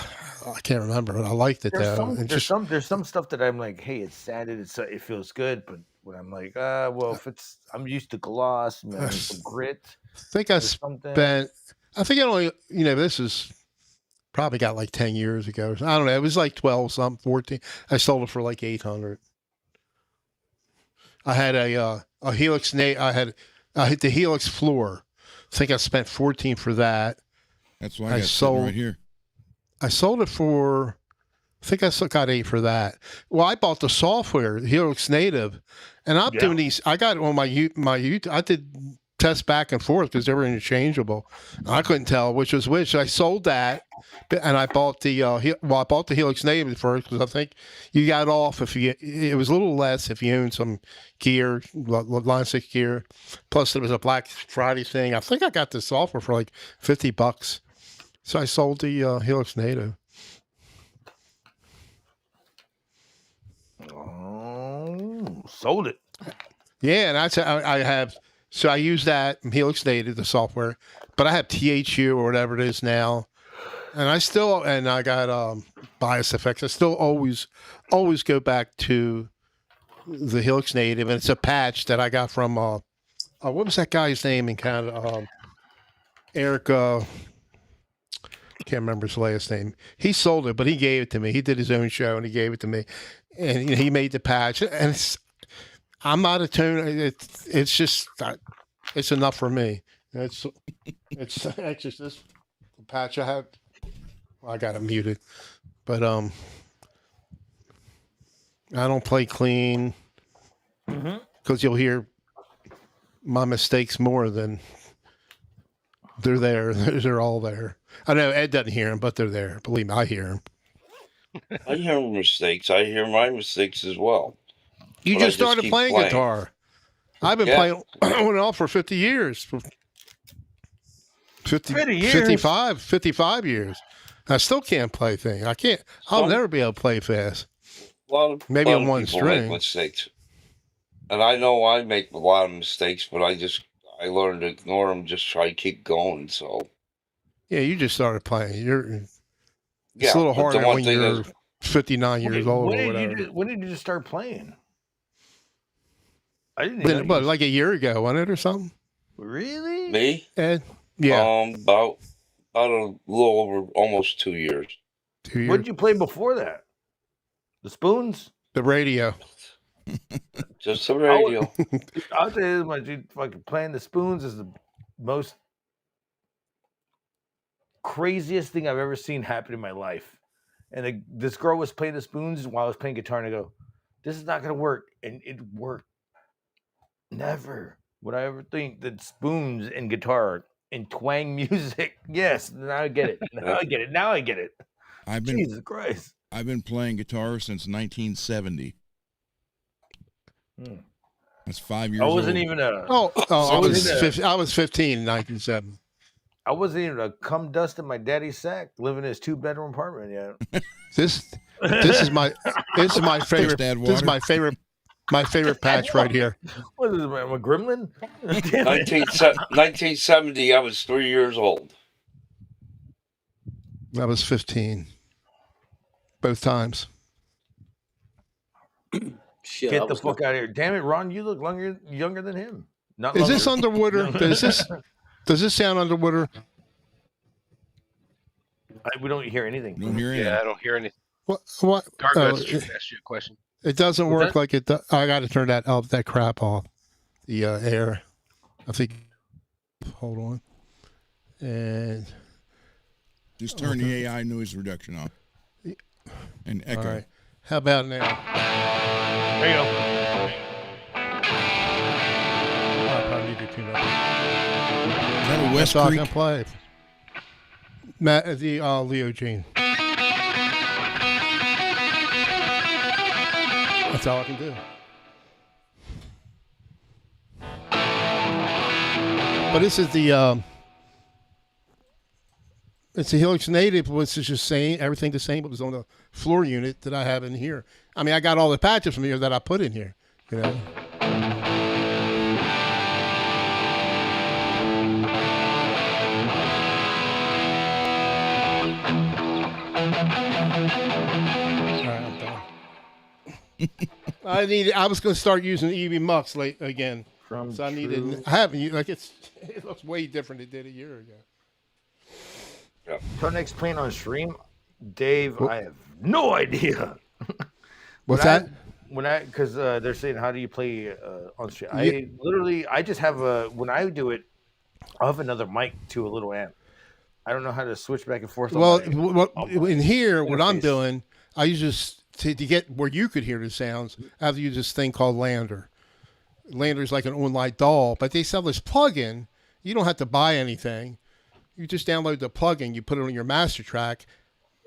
I can't remember, but I liked it though. There's some stuff that I'm like, hey, it's sanded, it feels good, but when I'm like, well, if it's I'm used to gloss, I need some grit. I think I spent. I think it only this is probably got like 10 years ago. I don't know. It was like 12 something, 14. I sold it for like 800. I had a Helix. I hit the Helix floor. I think I spent 14 for that. That's why I got sold right here. I sold it for, I think I still got 8 for that. Well, I bought the software, Helix Native, and I'm doing these. I got it on my YouTube. I did tests back and forth because they were interchangeable. I couldn't tell which was which. I sold that, and I bought the I bought the Helix Native first because I think you got off if it was a little less if you owned some gear, Line 6 gear. Plus there was a Black Friday thing. I think I got the software for like $50. So I sold the Helix Native. Oh, sold it. Yeah, and I have. So I use that Helix Native, the software, but I have THU or whatever it is now, and I got Bias Effects. I still always go back to the Helix Native, and it's a patch that I got from what was that guy's name in Canada? Eric. Can't remember his last name. He sold it, but he gave it to me. He did his own show, and he gave it to me, and he made the patch. And I'm not a tuner. It's just it's enough for me. It's actually this patch I have. I got it muted, but I don't play clean because you'll hear my mistakes more than they're there. They're all there. I know Ed doesn't hear them, but they're there. Believe me, I hear them. I hear mistakes. I hear my mistakes as well. You But I just started keep playing guitar. I've been playing on and off for 50 years. 50 years? 55 years. I still can't play things. I can't. I'll never be able to play fast. Maybe on one string. Make mistakes. And I know I make a lot of mistakes, but I learned to ignore them, just try to keep going. So yeah, you just started playing. It's a little harder when you're 59 years old. When did you just start playing? I didn't. But like a year ago, wasn't it, or something? Really? Me? Ed? Yeah. About a little over almost 2 years. 2 years. What did you play before that? The spoons? The radio. Just the radio. I'll tell you this much, dude, fucking playing the spoons is the most craziest thing I've ever seen happen in my life. And this girl was playing the spoons while I was playing guitar, and I go, this is not going to work. And it worked. Never would I ever think that spoons and guitar and twang music. Yes, now I get it. Now I get it. Jesus Christ. I've been playing guitar since 1970. That's 5 years old. I wasn't even a... I was 15 in 1970. I wasn't even a cum dust in my daddy's sack living in his 2-bedroom apartment yet. This is my favorite. This is my favorite patch right here. What is it, am I a gremlin? 1970, I was 3 years old. I was 15. Both times. Shit, Get the fuck out of here. Damn it, Ron, you look younger than him. Is this Underwater? Does this sound Underwater? We don't hear anything. Yeah, I don't hear anything. What? Gargoyle asked you a question. It doesn't work like it does. I got to turn that crap off. The air. I think. Hold on. And just turn the AI noise reduction off. And echo. All right. How about now? There you go. I probably need to tune up. Is that a West That's all Creek? I can play. Matt, the Leo Jean. That's all I can do. But this is it's a Helix Native, which is just saying everything the same, but it was on the floor unit that I have in here. I mean, I got all the patches from here that I put in here, you know. I was going to start using EV Mux again. So I needed. I haven't. Like it looks way different than it did a year ago. Yeah. So next playing on stream, Dave, I have no idea. What's that? Because they're saying, how do you play on stream? I just have when I do it, I have another mic to a little amp. I don't know how to switch back and forth. Well, in here, what I'm doing, I use this to get where you could hear the sounds. I have to use this thing called Lander. Lander's like an online DAW, but they sell this plug-in. You don't have to buy anything. You just download the plugin, you put it on your master track,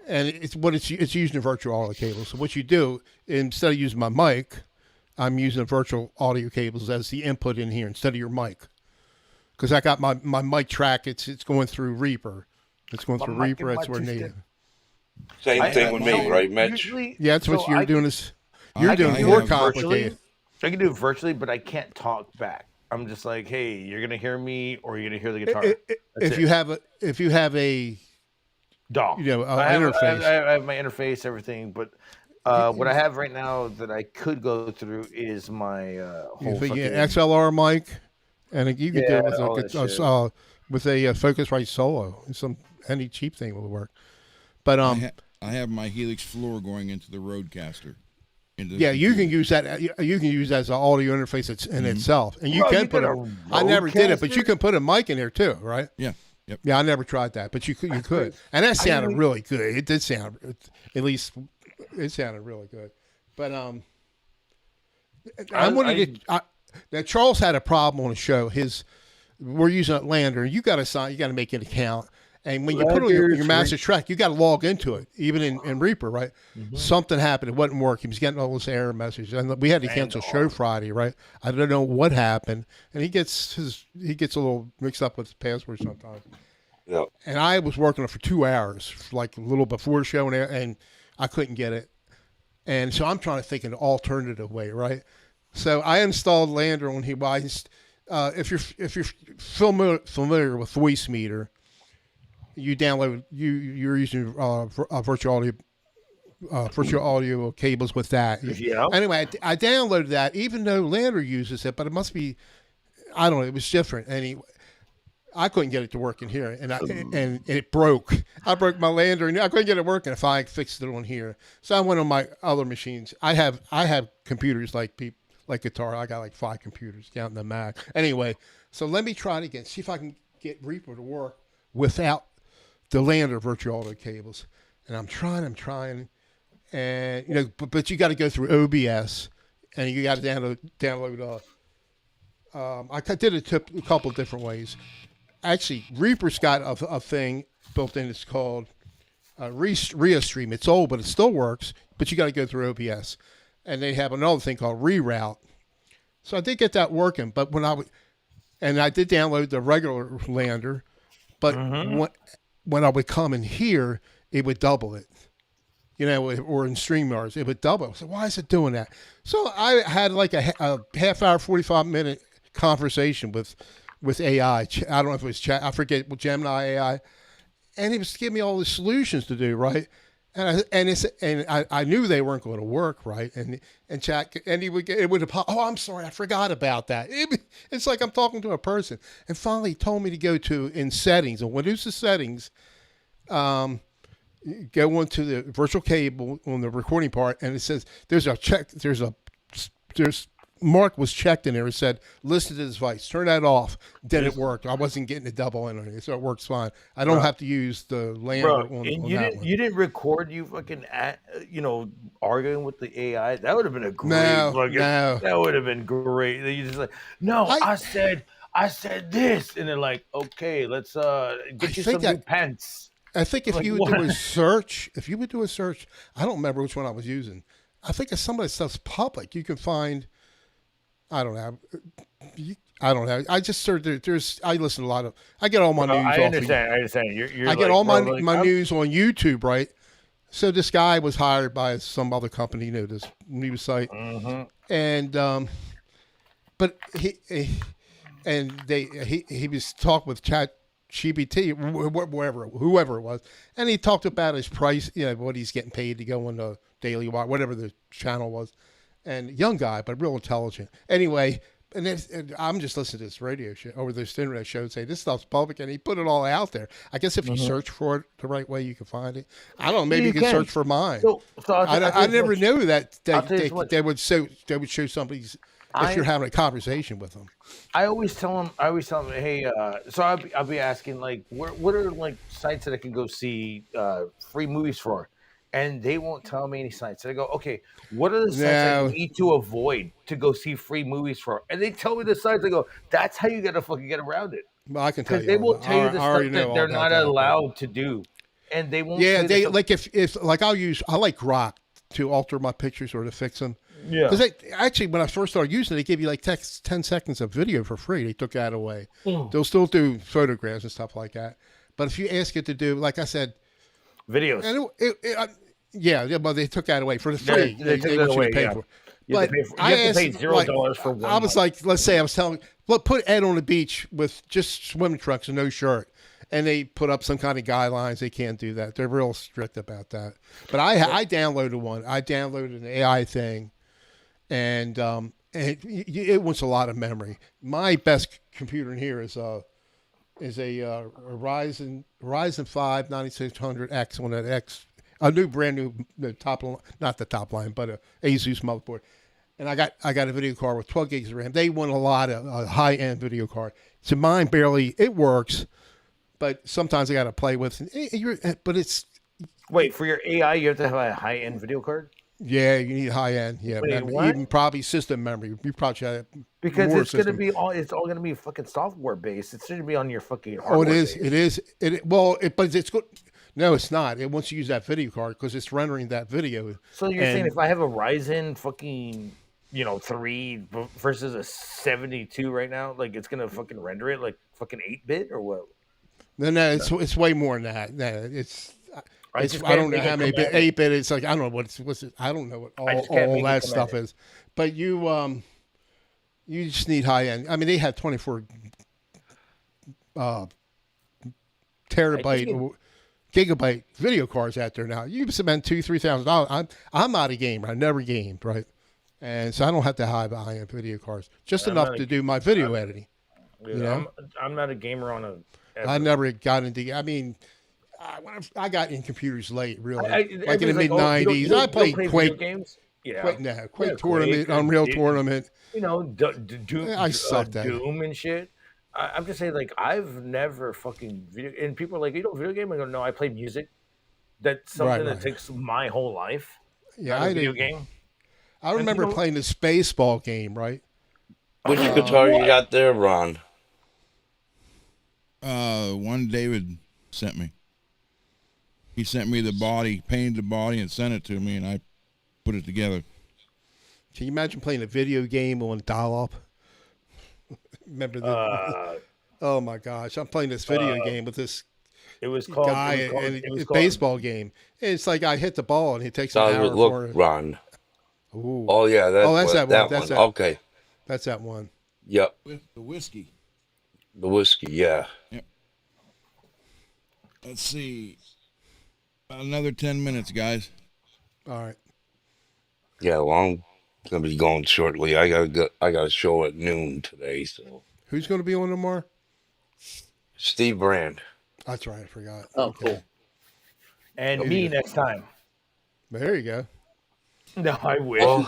and it's using a virtual audio cable. So what you do, instead of using my mic, I'm using the virtual audio cables as the input in here instead of your mic. Because I got my mic track, it's going through Reaper. It's going through Reaper, that's where native. Same thing with me, right, Mitch? Yeah, that's what you're doing. You're doing more complicated. I can do it virtually, but I can't talk back. I'm just like, hey, you're gonna hear me, or you're gonna hear the guitar. If you have a DAW, interface, I have my interface, everything. But what I have right now that I could go through is my whole fucking XLR mic, and you could do it all that shit. with a Focusrite Solo. Any cheap thing will work. But I have my Helix floor going into the Roadcaster. You can use that. You can use that as an audio interface in itself, and you can put a. I never did it, but you can put a mic in there too, right? Yeah. Yep. Yeah, I never tried that, but you could, and that sounded really good. It did sound, at least, it sounded really good. But now Charles had a problem on the show. We're using Outlander. You got to make an account. And when you put on your master track, you got to log into it, even in Reaper, right? Mm-hmm. Something happened; it wasn't working. He was getting all this error messages, and we had to cancel show Friday, right? I don't know what happened, and he gets a little mixed up with his password sometimes. Yeah. And I was working it for 2 hours, like a little before the show, and I couldn't get it. And so I'm trying to think an alternative way, right? So I installed Lander on here. If you're familiar with Voice Meter. You download you're using virtual audio cables with that. Yeah. Anyway, I downloaded that, even though Lander uses it, but it must be, I don't know, it was different. Anyway, I couldn't get it to work in here, and it broke. I broke my Lander, and I couldn't get it working if I fixed it on here. So I went on my other machines. I have computers like Guitar. I got like 5 computers down in the Mac. Anyway, so let me try it again. See if I can get Reaper to work without the Lander virtual audio cables. And I'm trying, and but you got to go through OBS, and you got to download. I did it a couple of different ways. Actually, Reaper's got a thing built in. It's called Restream. It's old, but it still works. But you got to go through OBS, and they have another thing called Reroute. So I did get that working, but I did download the regular Lander. But when I would come in here, it would double it, or in StreamYards, it would double. So why is it doing that? So I had like a half hour, 45-minute conversation with AI. I don't know if it was chat. I forget what Gemini AI, and he was giving me all the solutions to do right. And I knew they weren't going to work right. And chat, and it would oh, I'm sorry, I forgot about that. It's like I'm talking to a person. And finally, he told me to go in settings. And when it's the settings, go into the virtual cable on the recording part, and it says there's Mark was checked in there. It said, listen to this device. Turn that off. Then it worked. I wasn't getting a double in on it, so it works fine. I don't have to use the Lander on that one. You didn't record you fucking arguing with the AI. That would have been a great. That would have been great. You just like, no, I said this, and they're like, okay, let's get you some new pants. I think if you would do a search, I don't remember which one I was using. I think if some of that stuff's public, you can find. I don't know. I just searched. I listen to a lot of. I get all my news. I understand. I get all my news on YouTube, right? So this guy was hired by some other company, this news site, and but he was talking with ChatGPT, whoever it was, and he talked about his price, what he's getting paid to go on the Daily Wire, whatever the channel was. And young guy, but real intelligent. Anyway, and I'm just listening to this radio show or this internet show and say this stuff's public, and he put it all out there. I guess if you search for it the right way, you can find it. I don't know. Maybe you can search for mine. I never knew that they would show somebody's if you're having a conversation with them. I always tell them, hey. So I'll be asking like, what are like sites that I can go see free movies for? And they won't tell me any sites. So I go, okay, what are the sites I need to avoid to go see free movies for? And they tell me the sites. I go, that's how you got to fucking get around it. Well, I can tell you. Because they will tell you the stuff that they're not allowed to do. And they won't. Yeah, they like if like I like Grok to alter my pictures or to fix them. Yeah. Because actually, when I first started using it, they gave you like 10 seconds of video for free. They took that away. They'll still do photographs and stuff like that. But if you ask it to do, like I said, videos. And but they took that away for the free. They took that away. You have But to pay, I you have to pay asked, $0 for 1 I was month. like, let's say I was telling, put Ed on the beach with just swimming trunks and no shirt, and they put up some kind of guidelines. They can't do that. They're real strict about that. But I downloaded one. I downloaded an AI thing, and it wants a lot of memory. My best computer in here is a Ryzen 5 9600X on that X, a new brand new the top line, not the top line, but a Asus motherboard. And I got a video card with 12 gigs of RAM. They want a lot of high end video card. So mine barely it works, but sometimes I got to play with. But it's Wait, for your AI, you have to have a high end video card? yeah, you need high end. Yeah, Wait, what? even probably system memory. You probably should have Because more it's gonna system. be all gonna be fucking software based. It shouldn't be on your fucking Oh, hardware. it is. It is. But it's good. No, it's not. It wants to use that video card because it's rendering that video. So you're saying if I have a Ryzen fucking 3 versus a 72 right now, like it's gonna fucking render it like fucking 8-bit or what? No, it's way more than that. No, I don't know how many bit 8-bit. It's like I don't know what's I don't know what all that stuff is. But you just need high end. I mean, they have 24 terabyte or gigabyte video cards out there now. You spend $2,000-$3,000. I'm not a gamer. I never gamed, right? And so I don't have to have high end video cards. Just enough to do my video editing. You know? I'm not a gamer on a. Ever. I never got into. I mean, I got in computers late, really, like in the mid '90s. I played Quake games. Yeah, Quake Tournament, Unreal Tournament. I sucked at Doom and shit. I'm just saying, like, I've never fucking and people are like, video game? I go, no, I play music. That's something that takes my whole life. Yeah, I video game. I remember playing the Spaceball game, right? Which guitar you got there, Ron? One David sent me. He sent me the body, painted the body, and sent it to me, and I put it together. Can you imagine playing a video game on dial-up? Remember that? Oh my gosh, I'm playing this video game with this guy and a baseball game. It's like I hit the ball and he takes an hour. Look, Ron. Ooh. Oh yeah, that's that one. That's that. Okay, that's that one. Yep. With the whiskey. The whiskey, yeah. Yep. Let's see. Another 10 minutes, guys. All right. Yeah, well, I'm gonna be going shortly. I got a show at noon today. So who's going to be on tomorrow? Steve Brand. That's right. I forgot. Oh, cool. And me next time. There you go. No, I wish. I'm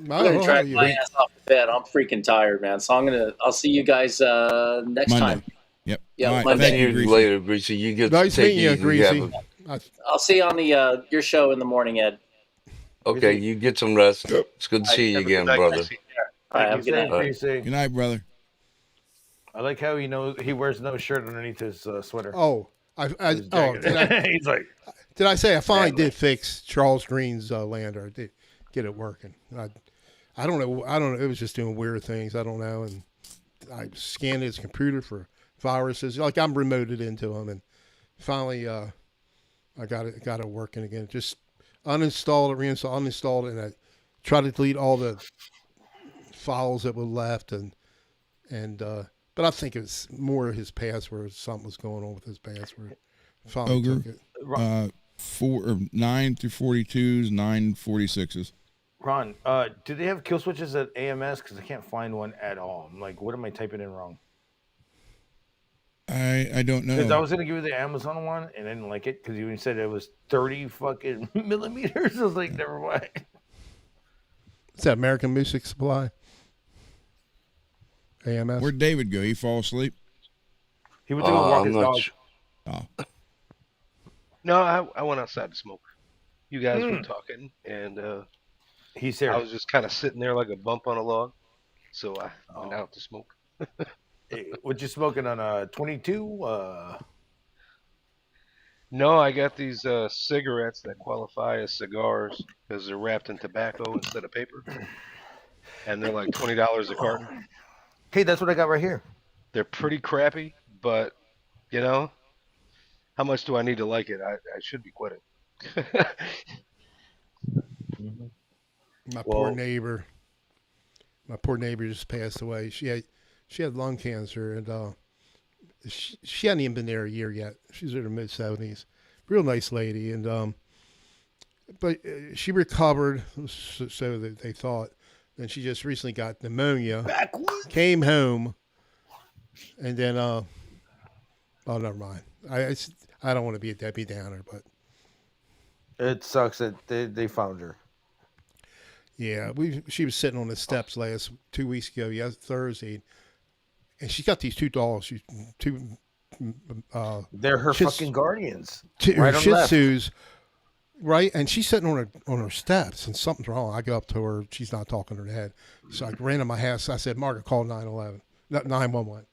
gonna drag my ass off the bed. I'm freaking tired, man. So I'll see you guys next time. Yep. Yeah, right. Monday. Thank you later, Greasy. You get nice meeting you, Greasy. I'll see you on the your show in the morning, Ed. Okay, you get some rest. It's good to see you again, brother. All right, have a good night. Good night, brother. I like how he wears no shirt underneath his sweater. Oh, he's like. Did I say I finally did fix Charles Green's lander? I did get it working. I don't know. It was just doing weird things. I don't know. And I scanned his computer for viruses. Like I'm remoted into him, and finally I got it working again. Just uninstalled it, uninstalled it, and I tried to delete all the files that were left, and but I think it was more his password. Something was going on with his password. Finally took it. 9 through 42s, 9 46s. Ron, do they have kill switches at AMS? Because I can't find one at all. I'm like, what am I typing in wrong? I don't know. Because I was gonna give you the Amazon one, and I didn't like it because you said it was 30 fucking millimeters. I was like, never mind. Is that American Music Supply? AMS. Where'd David go? He fall asleep? He went to go walk his dog. Oh. No, I went outside to smoke. You guys were talking, and he's here. I was just kind of sitting there like a bump on a log, so I went out to smoke. Hey, what you smoking on a 22? No, I got these cigarettes that qualify as cigars because they're wrapped in tobacco instead of paper, and they're like $20 a carton. Okay, that's what I got right here. They're pretty crappy, but you know, how much do I need to like it? I should be quitting. My poor neighbor. My poor neighbor just passed away. She had lung cancer, and she hadn't even been there a year yet. She's in her mid-70s. Real nice lady, and but she recovered, so that they thought. Then she just recently got pneumonia. Came home, and then oh, never mind. I don't want to be a Debbie Downer, but It sucks that they found her. yeah, she was sitting on the steps 2 weeks ago, Thursday, and she's got these two dogs. They're her fucking guardians. Her Shih Tzus, right? And she's sitting on her steps, and something's wrong. I go up to her. She's not talking to her dad. So I ran to my house. I said, Margaret, call 911,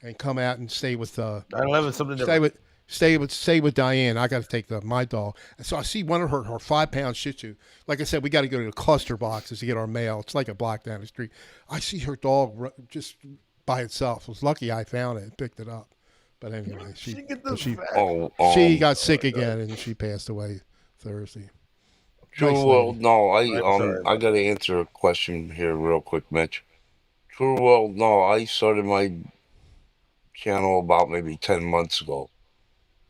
and come out and stay with 911 something different. Stay with Diane. I got to take my dog. And so I see one of her 5-pound Shih Tzu. Like I said, we got to go to the cluster boxes to get our mail. It's like a block down the street. I see her dog just by itself. I was lucky I found it and picked it up. But anyway, she got sick again, and she passed away Thursday. True world, no. I got to answer a question here real quick, Mitch. True world, no. I started my channel about maybe 10 months ago.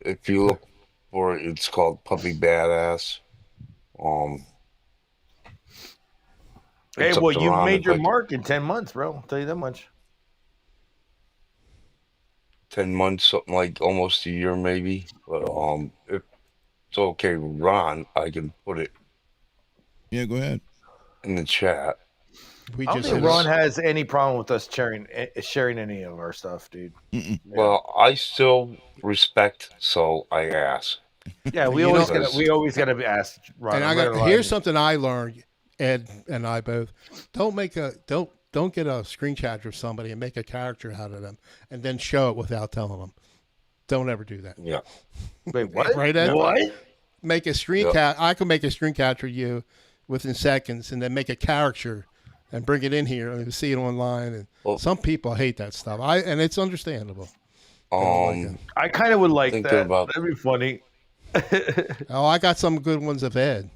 If you look for it, it's called Puppy Badass. Hey, well, you've made your mark in 10 months, bro. I'll tell you that much. 10 months, something like almost a year, maybe. But if it's okay, Ron, I can put it. Yeah, go ahead. In the chat. I don't think Ron has any problem with us sharing any of our stuff, dude. Yeah. Well, I still respect, so I ask. Yeah, we always gotta be asked, Ron. And here's something I learned, Ed and I both. Don't get a screen capture of somebody and make a character out of them, and then show it without telling them. Don't ever do that. Yeah. Wait, what? Right, Ed? What? Make a screen cap. I can make a screen capture of you within seconds, and then make a character and bring it in here and see it online. And some people hate that stuff. And it's understandable. I kind of would like that. That'd be funny. I got some good ones of Ed.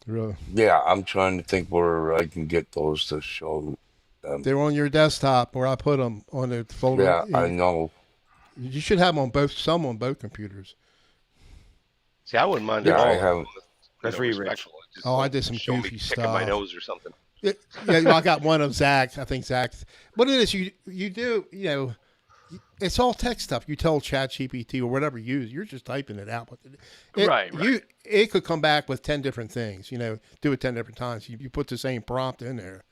Really. Yeah, I'm trying to think where I can get those to show them. They're on your desktop where I put them on the folder. Yeah, I know. You should have them on both computers. See, I wouldn't mind. Yeah, I have. That's really rich. I did some goofy stuff. My nose or something. Yeah, I got one of Zach. I think Zach. What it is, you do, it's all text stuff. You tell ChatGPT or whatever you use, you're just typing it out. Right. It could come back with 10 different things. Do it 10 different times. You put the same prompt in there,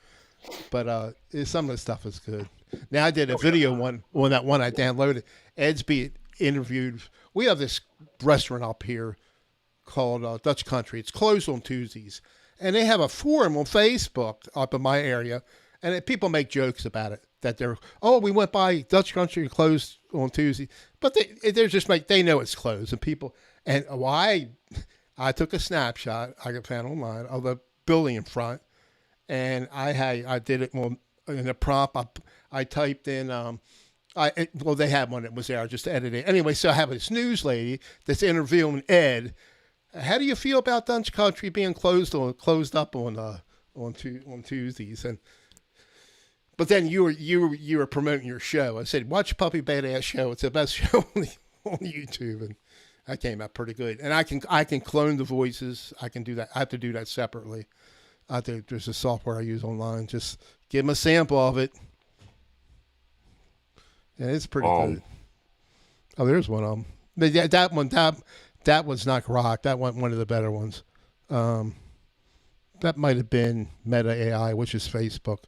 but some of the stuff is good. Now I did a video one on that one I downloaded. Ed's being interviewed. We have this restaurant up here called Dutch Country. It's closed on Tuesdays. And they have a forum on Facebook up in my area, and people make jokes about it. That we went by Dutch Country closed on Tuesday, but they're just they know it's closed, and people. And I took a snapshot I got found online of the building in front, and I did it in the prompt. I typed in they had one that was there. I just edited it anyway. So I have this news lady that's interviewing Ed. How do you feel about Dutch Country being closed up on Tuesdays? But then you were promoting your show. I said, watch Puppy Badass Show. It's the best show on YouTube, and that came out pretty good. And I can clone the voices. I can do that. I have to do that separately. There's a software I use online. Just give them a sample of it, and it's pretty good. Oh, there's one of them. But that one. That was not rock. That went one of the better ones. That might have been Meta AI, which is Facebook.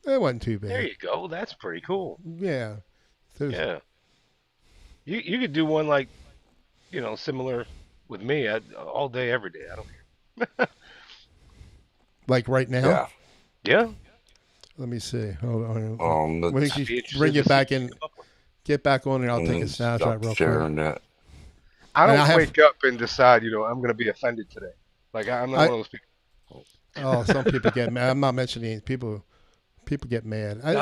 It wasn't too bad. There you go. That's pretty cool. Yeah. Yeah. You could do one like, similar with me all day, every day. I don't care. Like right now? Yeah. Yeah. Let me see. Hold on. Let's bring it back in. Get back on, and I'll take a snapshot real quick. That. I don't wake up and decide, I'm going to be offended today. Like, I'm not one of those people. Oh, some people get mad. I'm not mentioning people. People get mad. They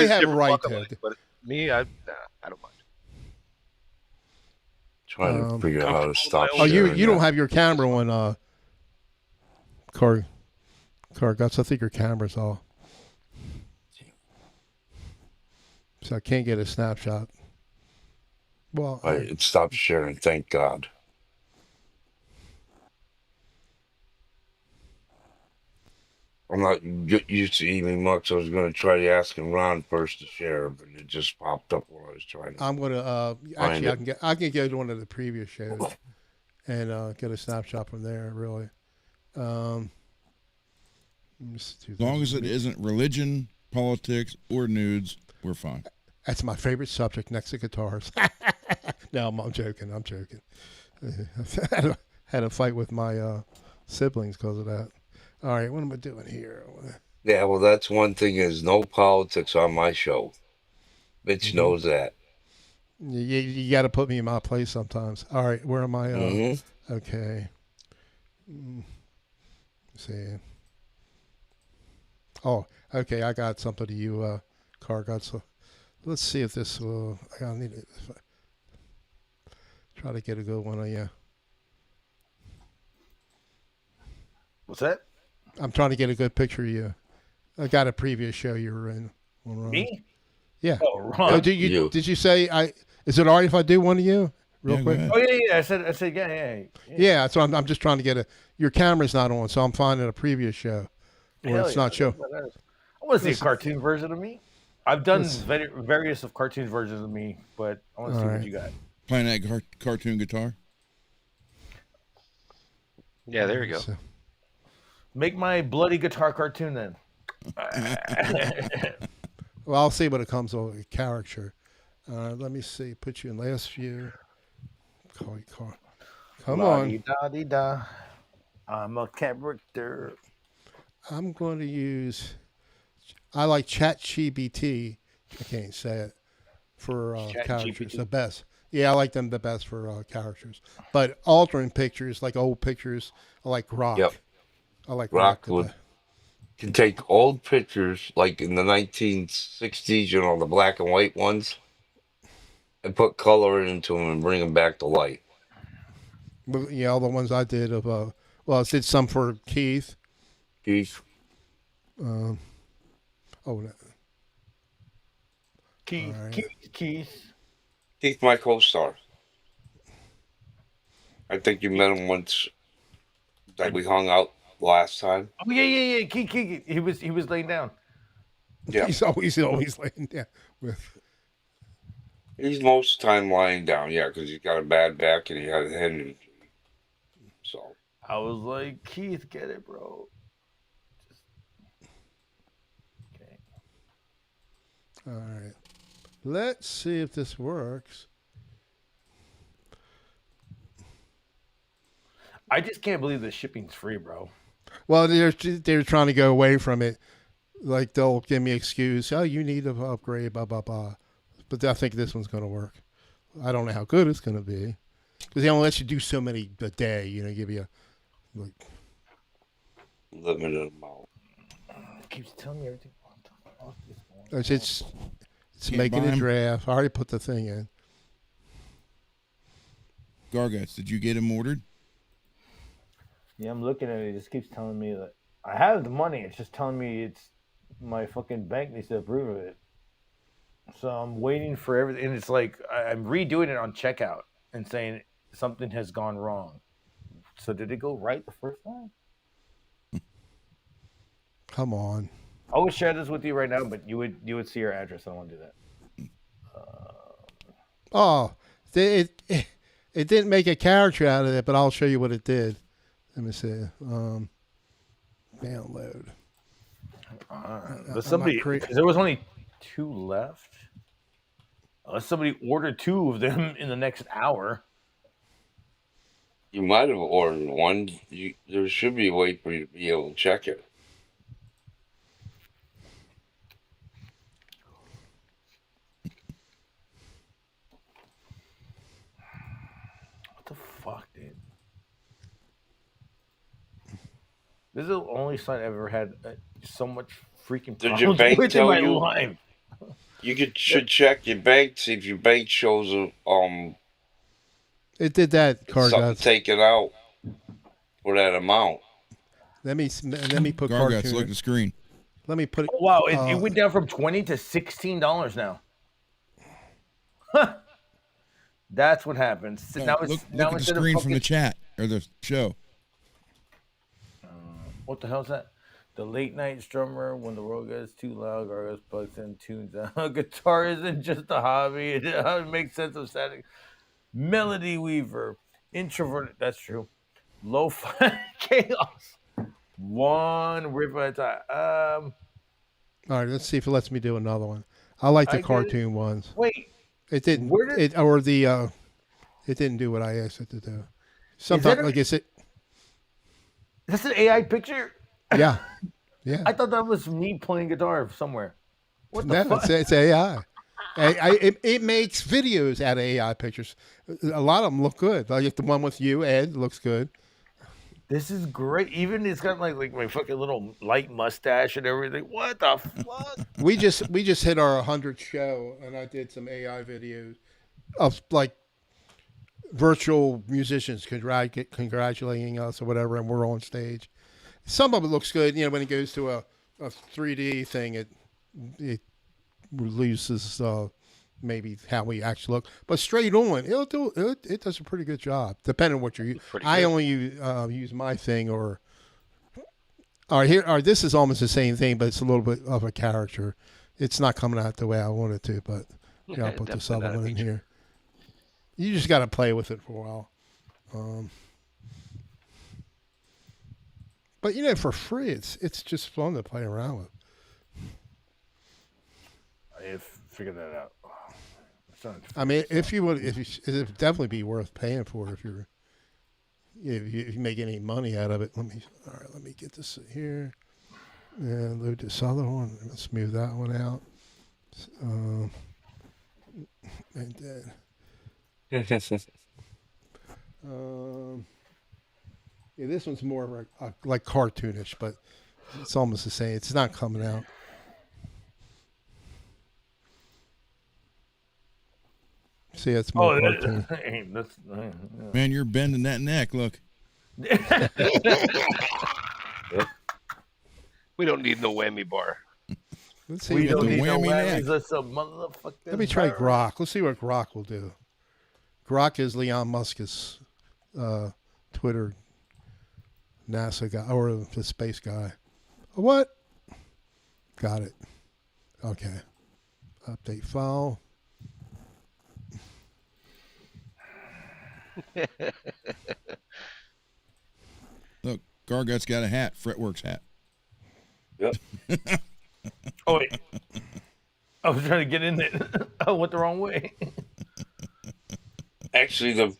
have a right to. But me, I don't mind. Trying to figure out how to stop. Oh, you don't have your camera on Car guts. I think your camera's off, so I can't get a snapshot. Well, It stopped sharing. Thank God. I'm not used to eating much. I was going to try asking Ron first to share, but it just popped up while I was trying to. I'm gonna actually I can get one of the previous shows and get a snapshot from there. Really, As long as it isn't religion, politics, or nudes, we're fine. That's my favorite subject next to guitars. No, I'm joking. I'm joking. Had a fight with my siblings because of that. All right, what am I doing here? Yeah, well, that's one thing is no politics on my show. Mitch knows that. You got to put me in my place sometimes. All right, where am I? Okay. Let's see. Oh, okay. I got something to you, Car got so. Let's see if this will. I need to try to get a good one on you. What's that? I'm trying to get a good picture of you. I got a previous show you were in. Me? Yeah. Oh, Ron. Did you say I? Is it all right if I do one of you real quick? Oh yeah. I said yeah. Yeah. So I'm just trying to get your camera's not on, so I'm finding a previous show where it's not show. I want to see a cartoon version of me. I've done various of cartoon versions of me, but I want to see what you got. Playing that cartoon guitar. Yeah, there you go. So, Make my bloody guitar cartoon then. well, I'll see what it comes with a character. Let me see. Put you in last view. Come on. Da-dee-da. I'm a character. I'm going to use. I like ChatGPT. I can't say it for characters. The best. Yeah, I like them the best for characters. But altering pictures, like old pictures, I like rock. Yep. I like Rock rock. can take old pictures like in the 1960s, the black and white ones, and put color into them and bring them back to light. Yeah, all the ones I did of I did some for Keith. Keith. No. Keith, right. Keith, my co-star. I think you met him once that we hung out last time. Oh yeah. Keith. He was laying down. Yeah. He's always laying down with. He's most time lying down, yeah, because he's got a bad back and he had a head injury. So I was like, Keith, get it, bro. Okay. All right. Let's see if this works. I just can't believe the shipping's free, bro. Well, they're trying to go away from it. Like they'll give me excuse. Oh, you need to upgrade, blah blah blah. But I think this one's going to work. I don't know how good it's going to be because they only let you do so many a day. Give you like limited amount. It keeps telling me everything. it's making a draft. I already put the thing in. Garguts, did you get him ordered? Yeah, I'm looking at it. It just keeps telling me that I have the money. It's just telling me it's my fucking bank needs to approve of it. So I'm waiting for everything. And it's like I'm redoing it on checkout and saying something has gone wrong. So did it go right the first time? Come on. I would share this with you right now, but you would see your address. I don't want to do that. It didn't make a character out of it, but I'll show you what it did. Let me see. Download. But somebody, there was only 2 left. Unless somebody ordered 2 of them in the next hour. You might have ordered one. There should be a way for you to be able to check it. What the fuck, dude? This is the only site I've ever had so much freaking Did your problems bank with in tell my you? life. You should check your bank, see if your bank shows It did that, card something guys. taken out for that amount. Let me put Gargots, cartoon. look at the screen. Let me put it. Oh, wow, it went down from $20 to $16 now. That's what happens. No, Now it's look at the screen from the chat or the show. What the hell is that? The late night strummer, when the world gets too loud, Gargots plugs in tunes out. Guitar isn't just a hobby. It makes sense of static. Melody weaver, introverted. That's true. Lo-fi chaos. One riff at a time. All right, let's see if it lets me do another one. I like the I get it. cartoon ones. Wait, It didn't. Where did- It didn't do what I asked it to do. Sometimes, like I said, that's an AI picture? yeah, yeah. I thought that was me playing guitar somewhere. What the No, fuck? it's AI. It makes videos out of AI pictures. A lot of them look good. Like the one with you, Ed, looks good. This is great. Even it's got like my fucking little light mustache and everything. What the fuck? We just hit our 100th show, and I did some AI videos of like virtual musicians congratulating us or whatever, and we're on stage. Some of it looks good, when it goes to a 3D thing, it releases maybe how we actually look. But straight on, it does a pretty good job, depending on what you're using. I only use my thing or. All right, this is almost the same thing, but it's a little bit of a character. It's not coming out the way I want it to, but I'll put this other one in here. You just got to play with it for a while. But for free, it's just fun to play around with. I figured that out. I mean, it'd definitely be worth paying for if you make any money out of it. Let me get this here and load this other one. Let's move that one out. And then. Yeah, this one's more like cartoonish, but it's almost the same. It's not coming out. See, it's more cartoon. Man, you're bending that neck. Look. We don't need no whammy bar. Let's see. We what don't the need no whammy neck. whammies. Let's motherfucker. Let me try Grok. Let's see what Grok will do. Grok is Elon Musk's Twitter NASA guy or the space guy. What? Got it. Okay. Update file. Look, Gargot's got a hat, FRETworks hat. Yep. Oh, wait. I was trying to get in it. I went the wrong way. Actually, the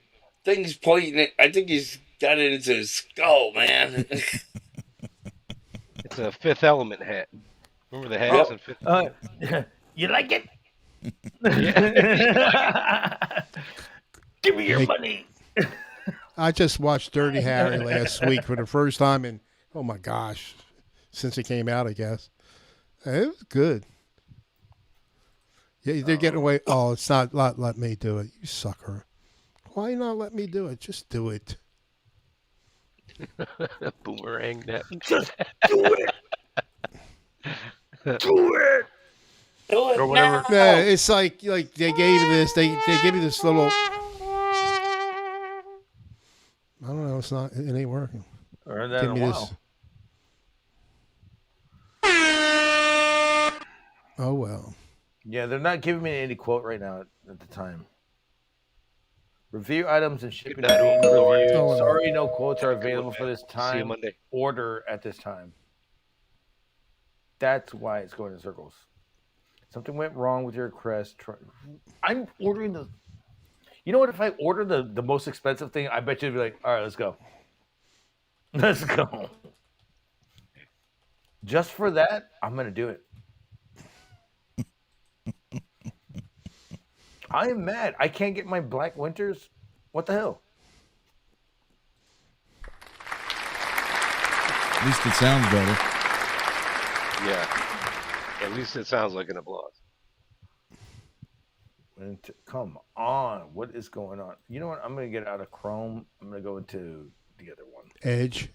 thing's plating it. I think he's got it into his skull, man. It's a Fifth Element hat. Remember the hats in Fifth? You like it? Yeah. Give me your money. I just watched Dirty Harry last week for the first time in, oh my gosh, since it came out, I guess. It was good. Yeah, they're getting away. Oh, it's not let me do it. You sucker. Why not let me do it? Just do it. Boomerang net. Just do it. Do it. Do it Or whatever. now. Yeah, it's like they gave you this. They gave you this little. I don't know. It ain't working. I heard that Give in me a this. while. Oh well. Yeah, they're not giving me any quote right now at the time. Review items and shipping that being over. reviewed. Oh, no. Sorry, no quotes are available for this See you time. Monday. Order at this time. That's why it's going in circles. Something went wrong with your request. I'm ordering the. You know what? If I order the most expensive thing, I bet you'd be like, all right, let's go. Let's go. Just for that, I'm going to do it. I am mad. I can't get my Black Winters. What the hell? At least it sounds better. Yeah. At least it sounds like an applause. Come on. What is going on? You know what? I'm going to get out of Chrome. I'm going to go into the other one. Edge.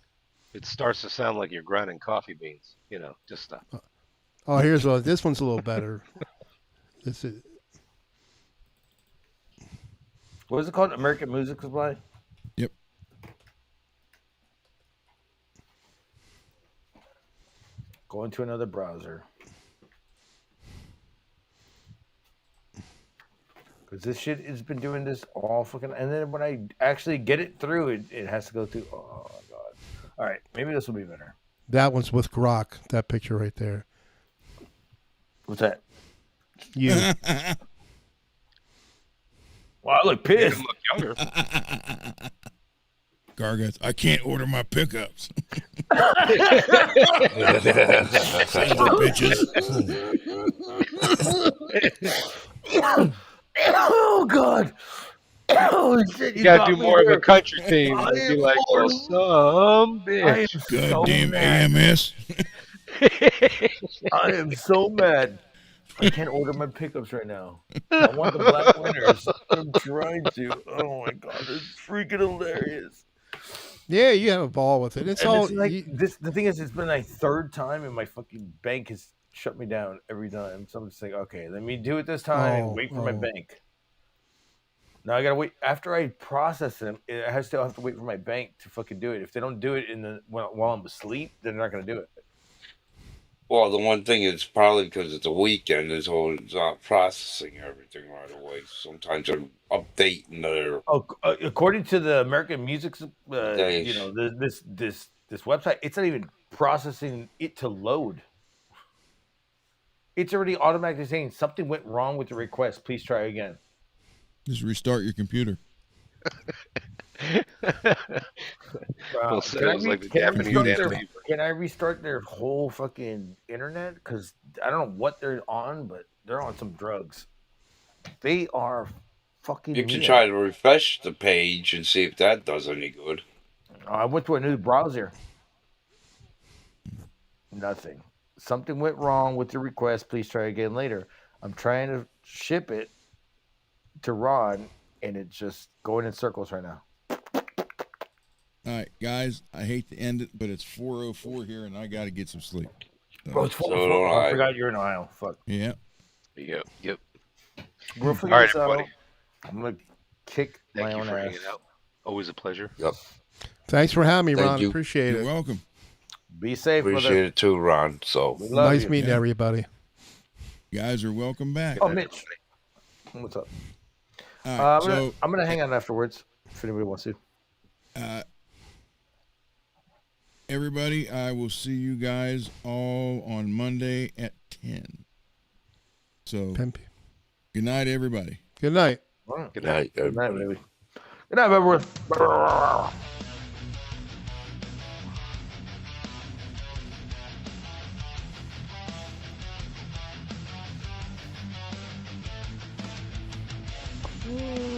It starts to sound like you're grinding coffee beans. Just stop. Oh, here's one. This one's a little better. This is What is it called? American Music Supply? Yep. Going to another browser. Because this shit has been doing this all fucking... And then when I actually get it through, it has to go through... Oh, God. All right. Maybe this will be better. that one's with Grok. That picture right there. What's that? You. Well, I look Made pissed. him look younger. Gargants, I can't order my pickups. Sons of bitches. Oh, God. Oh, shit. You gotta do me more of there. a country theme I and be am like, well, some I am bitch. so Goddamn mad. AMS. I am so mad. I can't order my pickups right now. I want the black winners. I'm trying to. Oh my god, it's freaking hilarious. Yeah, you have a ball with it. It's And all. it's like this. The thing is, it's been my third time, and my fucking bank has shut me down every time. So I'm just like, okay, let me do it this time and wait for my bank. Now I gotta wait after I process them. I still have to wait for my bank to fucking do it. If they don't do it while I'm asleep, they're not gonna do it. Well, the one thing is probably because it's a weekend, it's not processing everything right away. Sometimes they're updating their. According to the American Music, Days. this website, it's not even processing it to load. It's already automatically saying something went wrong with the request. Please try again. Just restart your computer. Well, sounds like the Japanese anime. Can I restart their whole fucking internet? Because I don't know what they're on, but they're on some drugs. They are fucking. You can try to refresh the page and see if that does any good. I went to a new browser. Nothing. Something went wrong with the request. Please try again later. I'm trying to ship it to Ron, and it's just going in circles right now. All right, guys, I hate to end it, but it's 4:04 here, and I got to get some sleep. Oh, it's So 4:04. do I I. forgot you're in Ohio. Fuck. Yeah. Yep. We'll All figure right, this out. everybody. I'm gonna kick Thank my you own for ass. hanging out. Always a pleasure. Yep. Thanks for having me, Thank Ron. you. Appreciate You're it. welcome. Be safe, Appreciate brother. it too, Ron. So We love Nice you. meeting Yeah. everybody. You guys are welcome back. Oh, Mitch. What's up? All right, I'm gonna hang on afterwards if anybody wants to. Everybody, I will see you guys all on Monday at 10. So, Pimpy. good night, everybody. Good night. Good night, Good night, everybody. baby. Good night, everyone. Mm.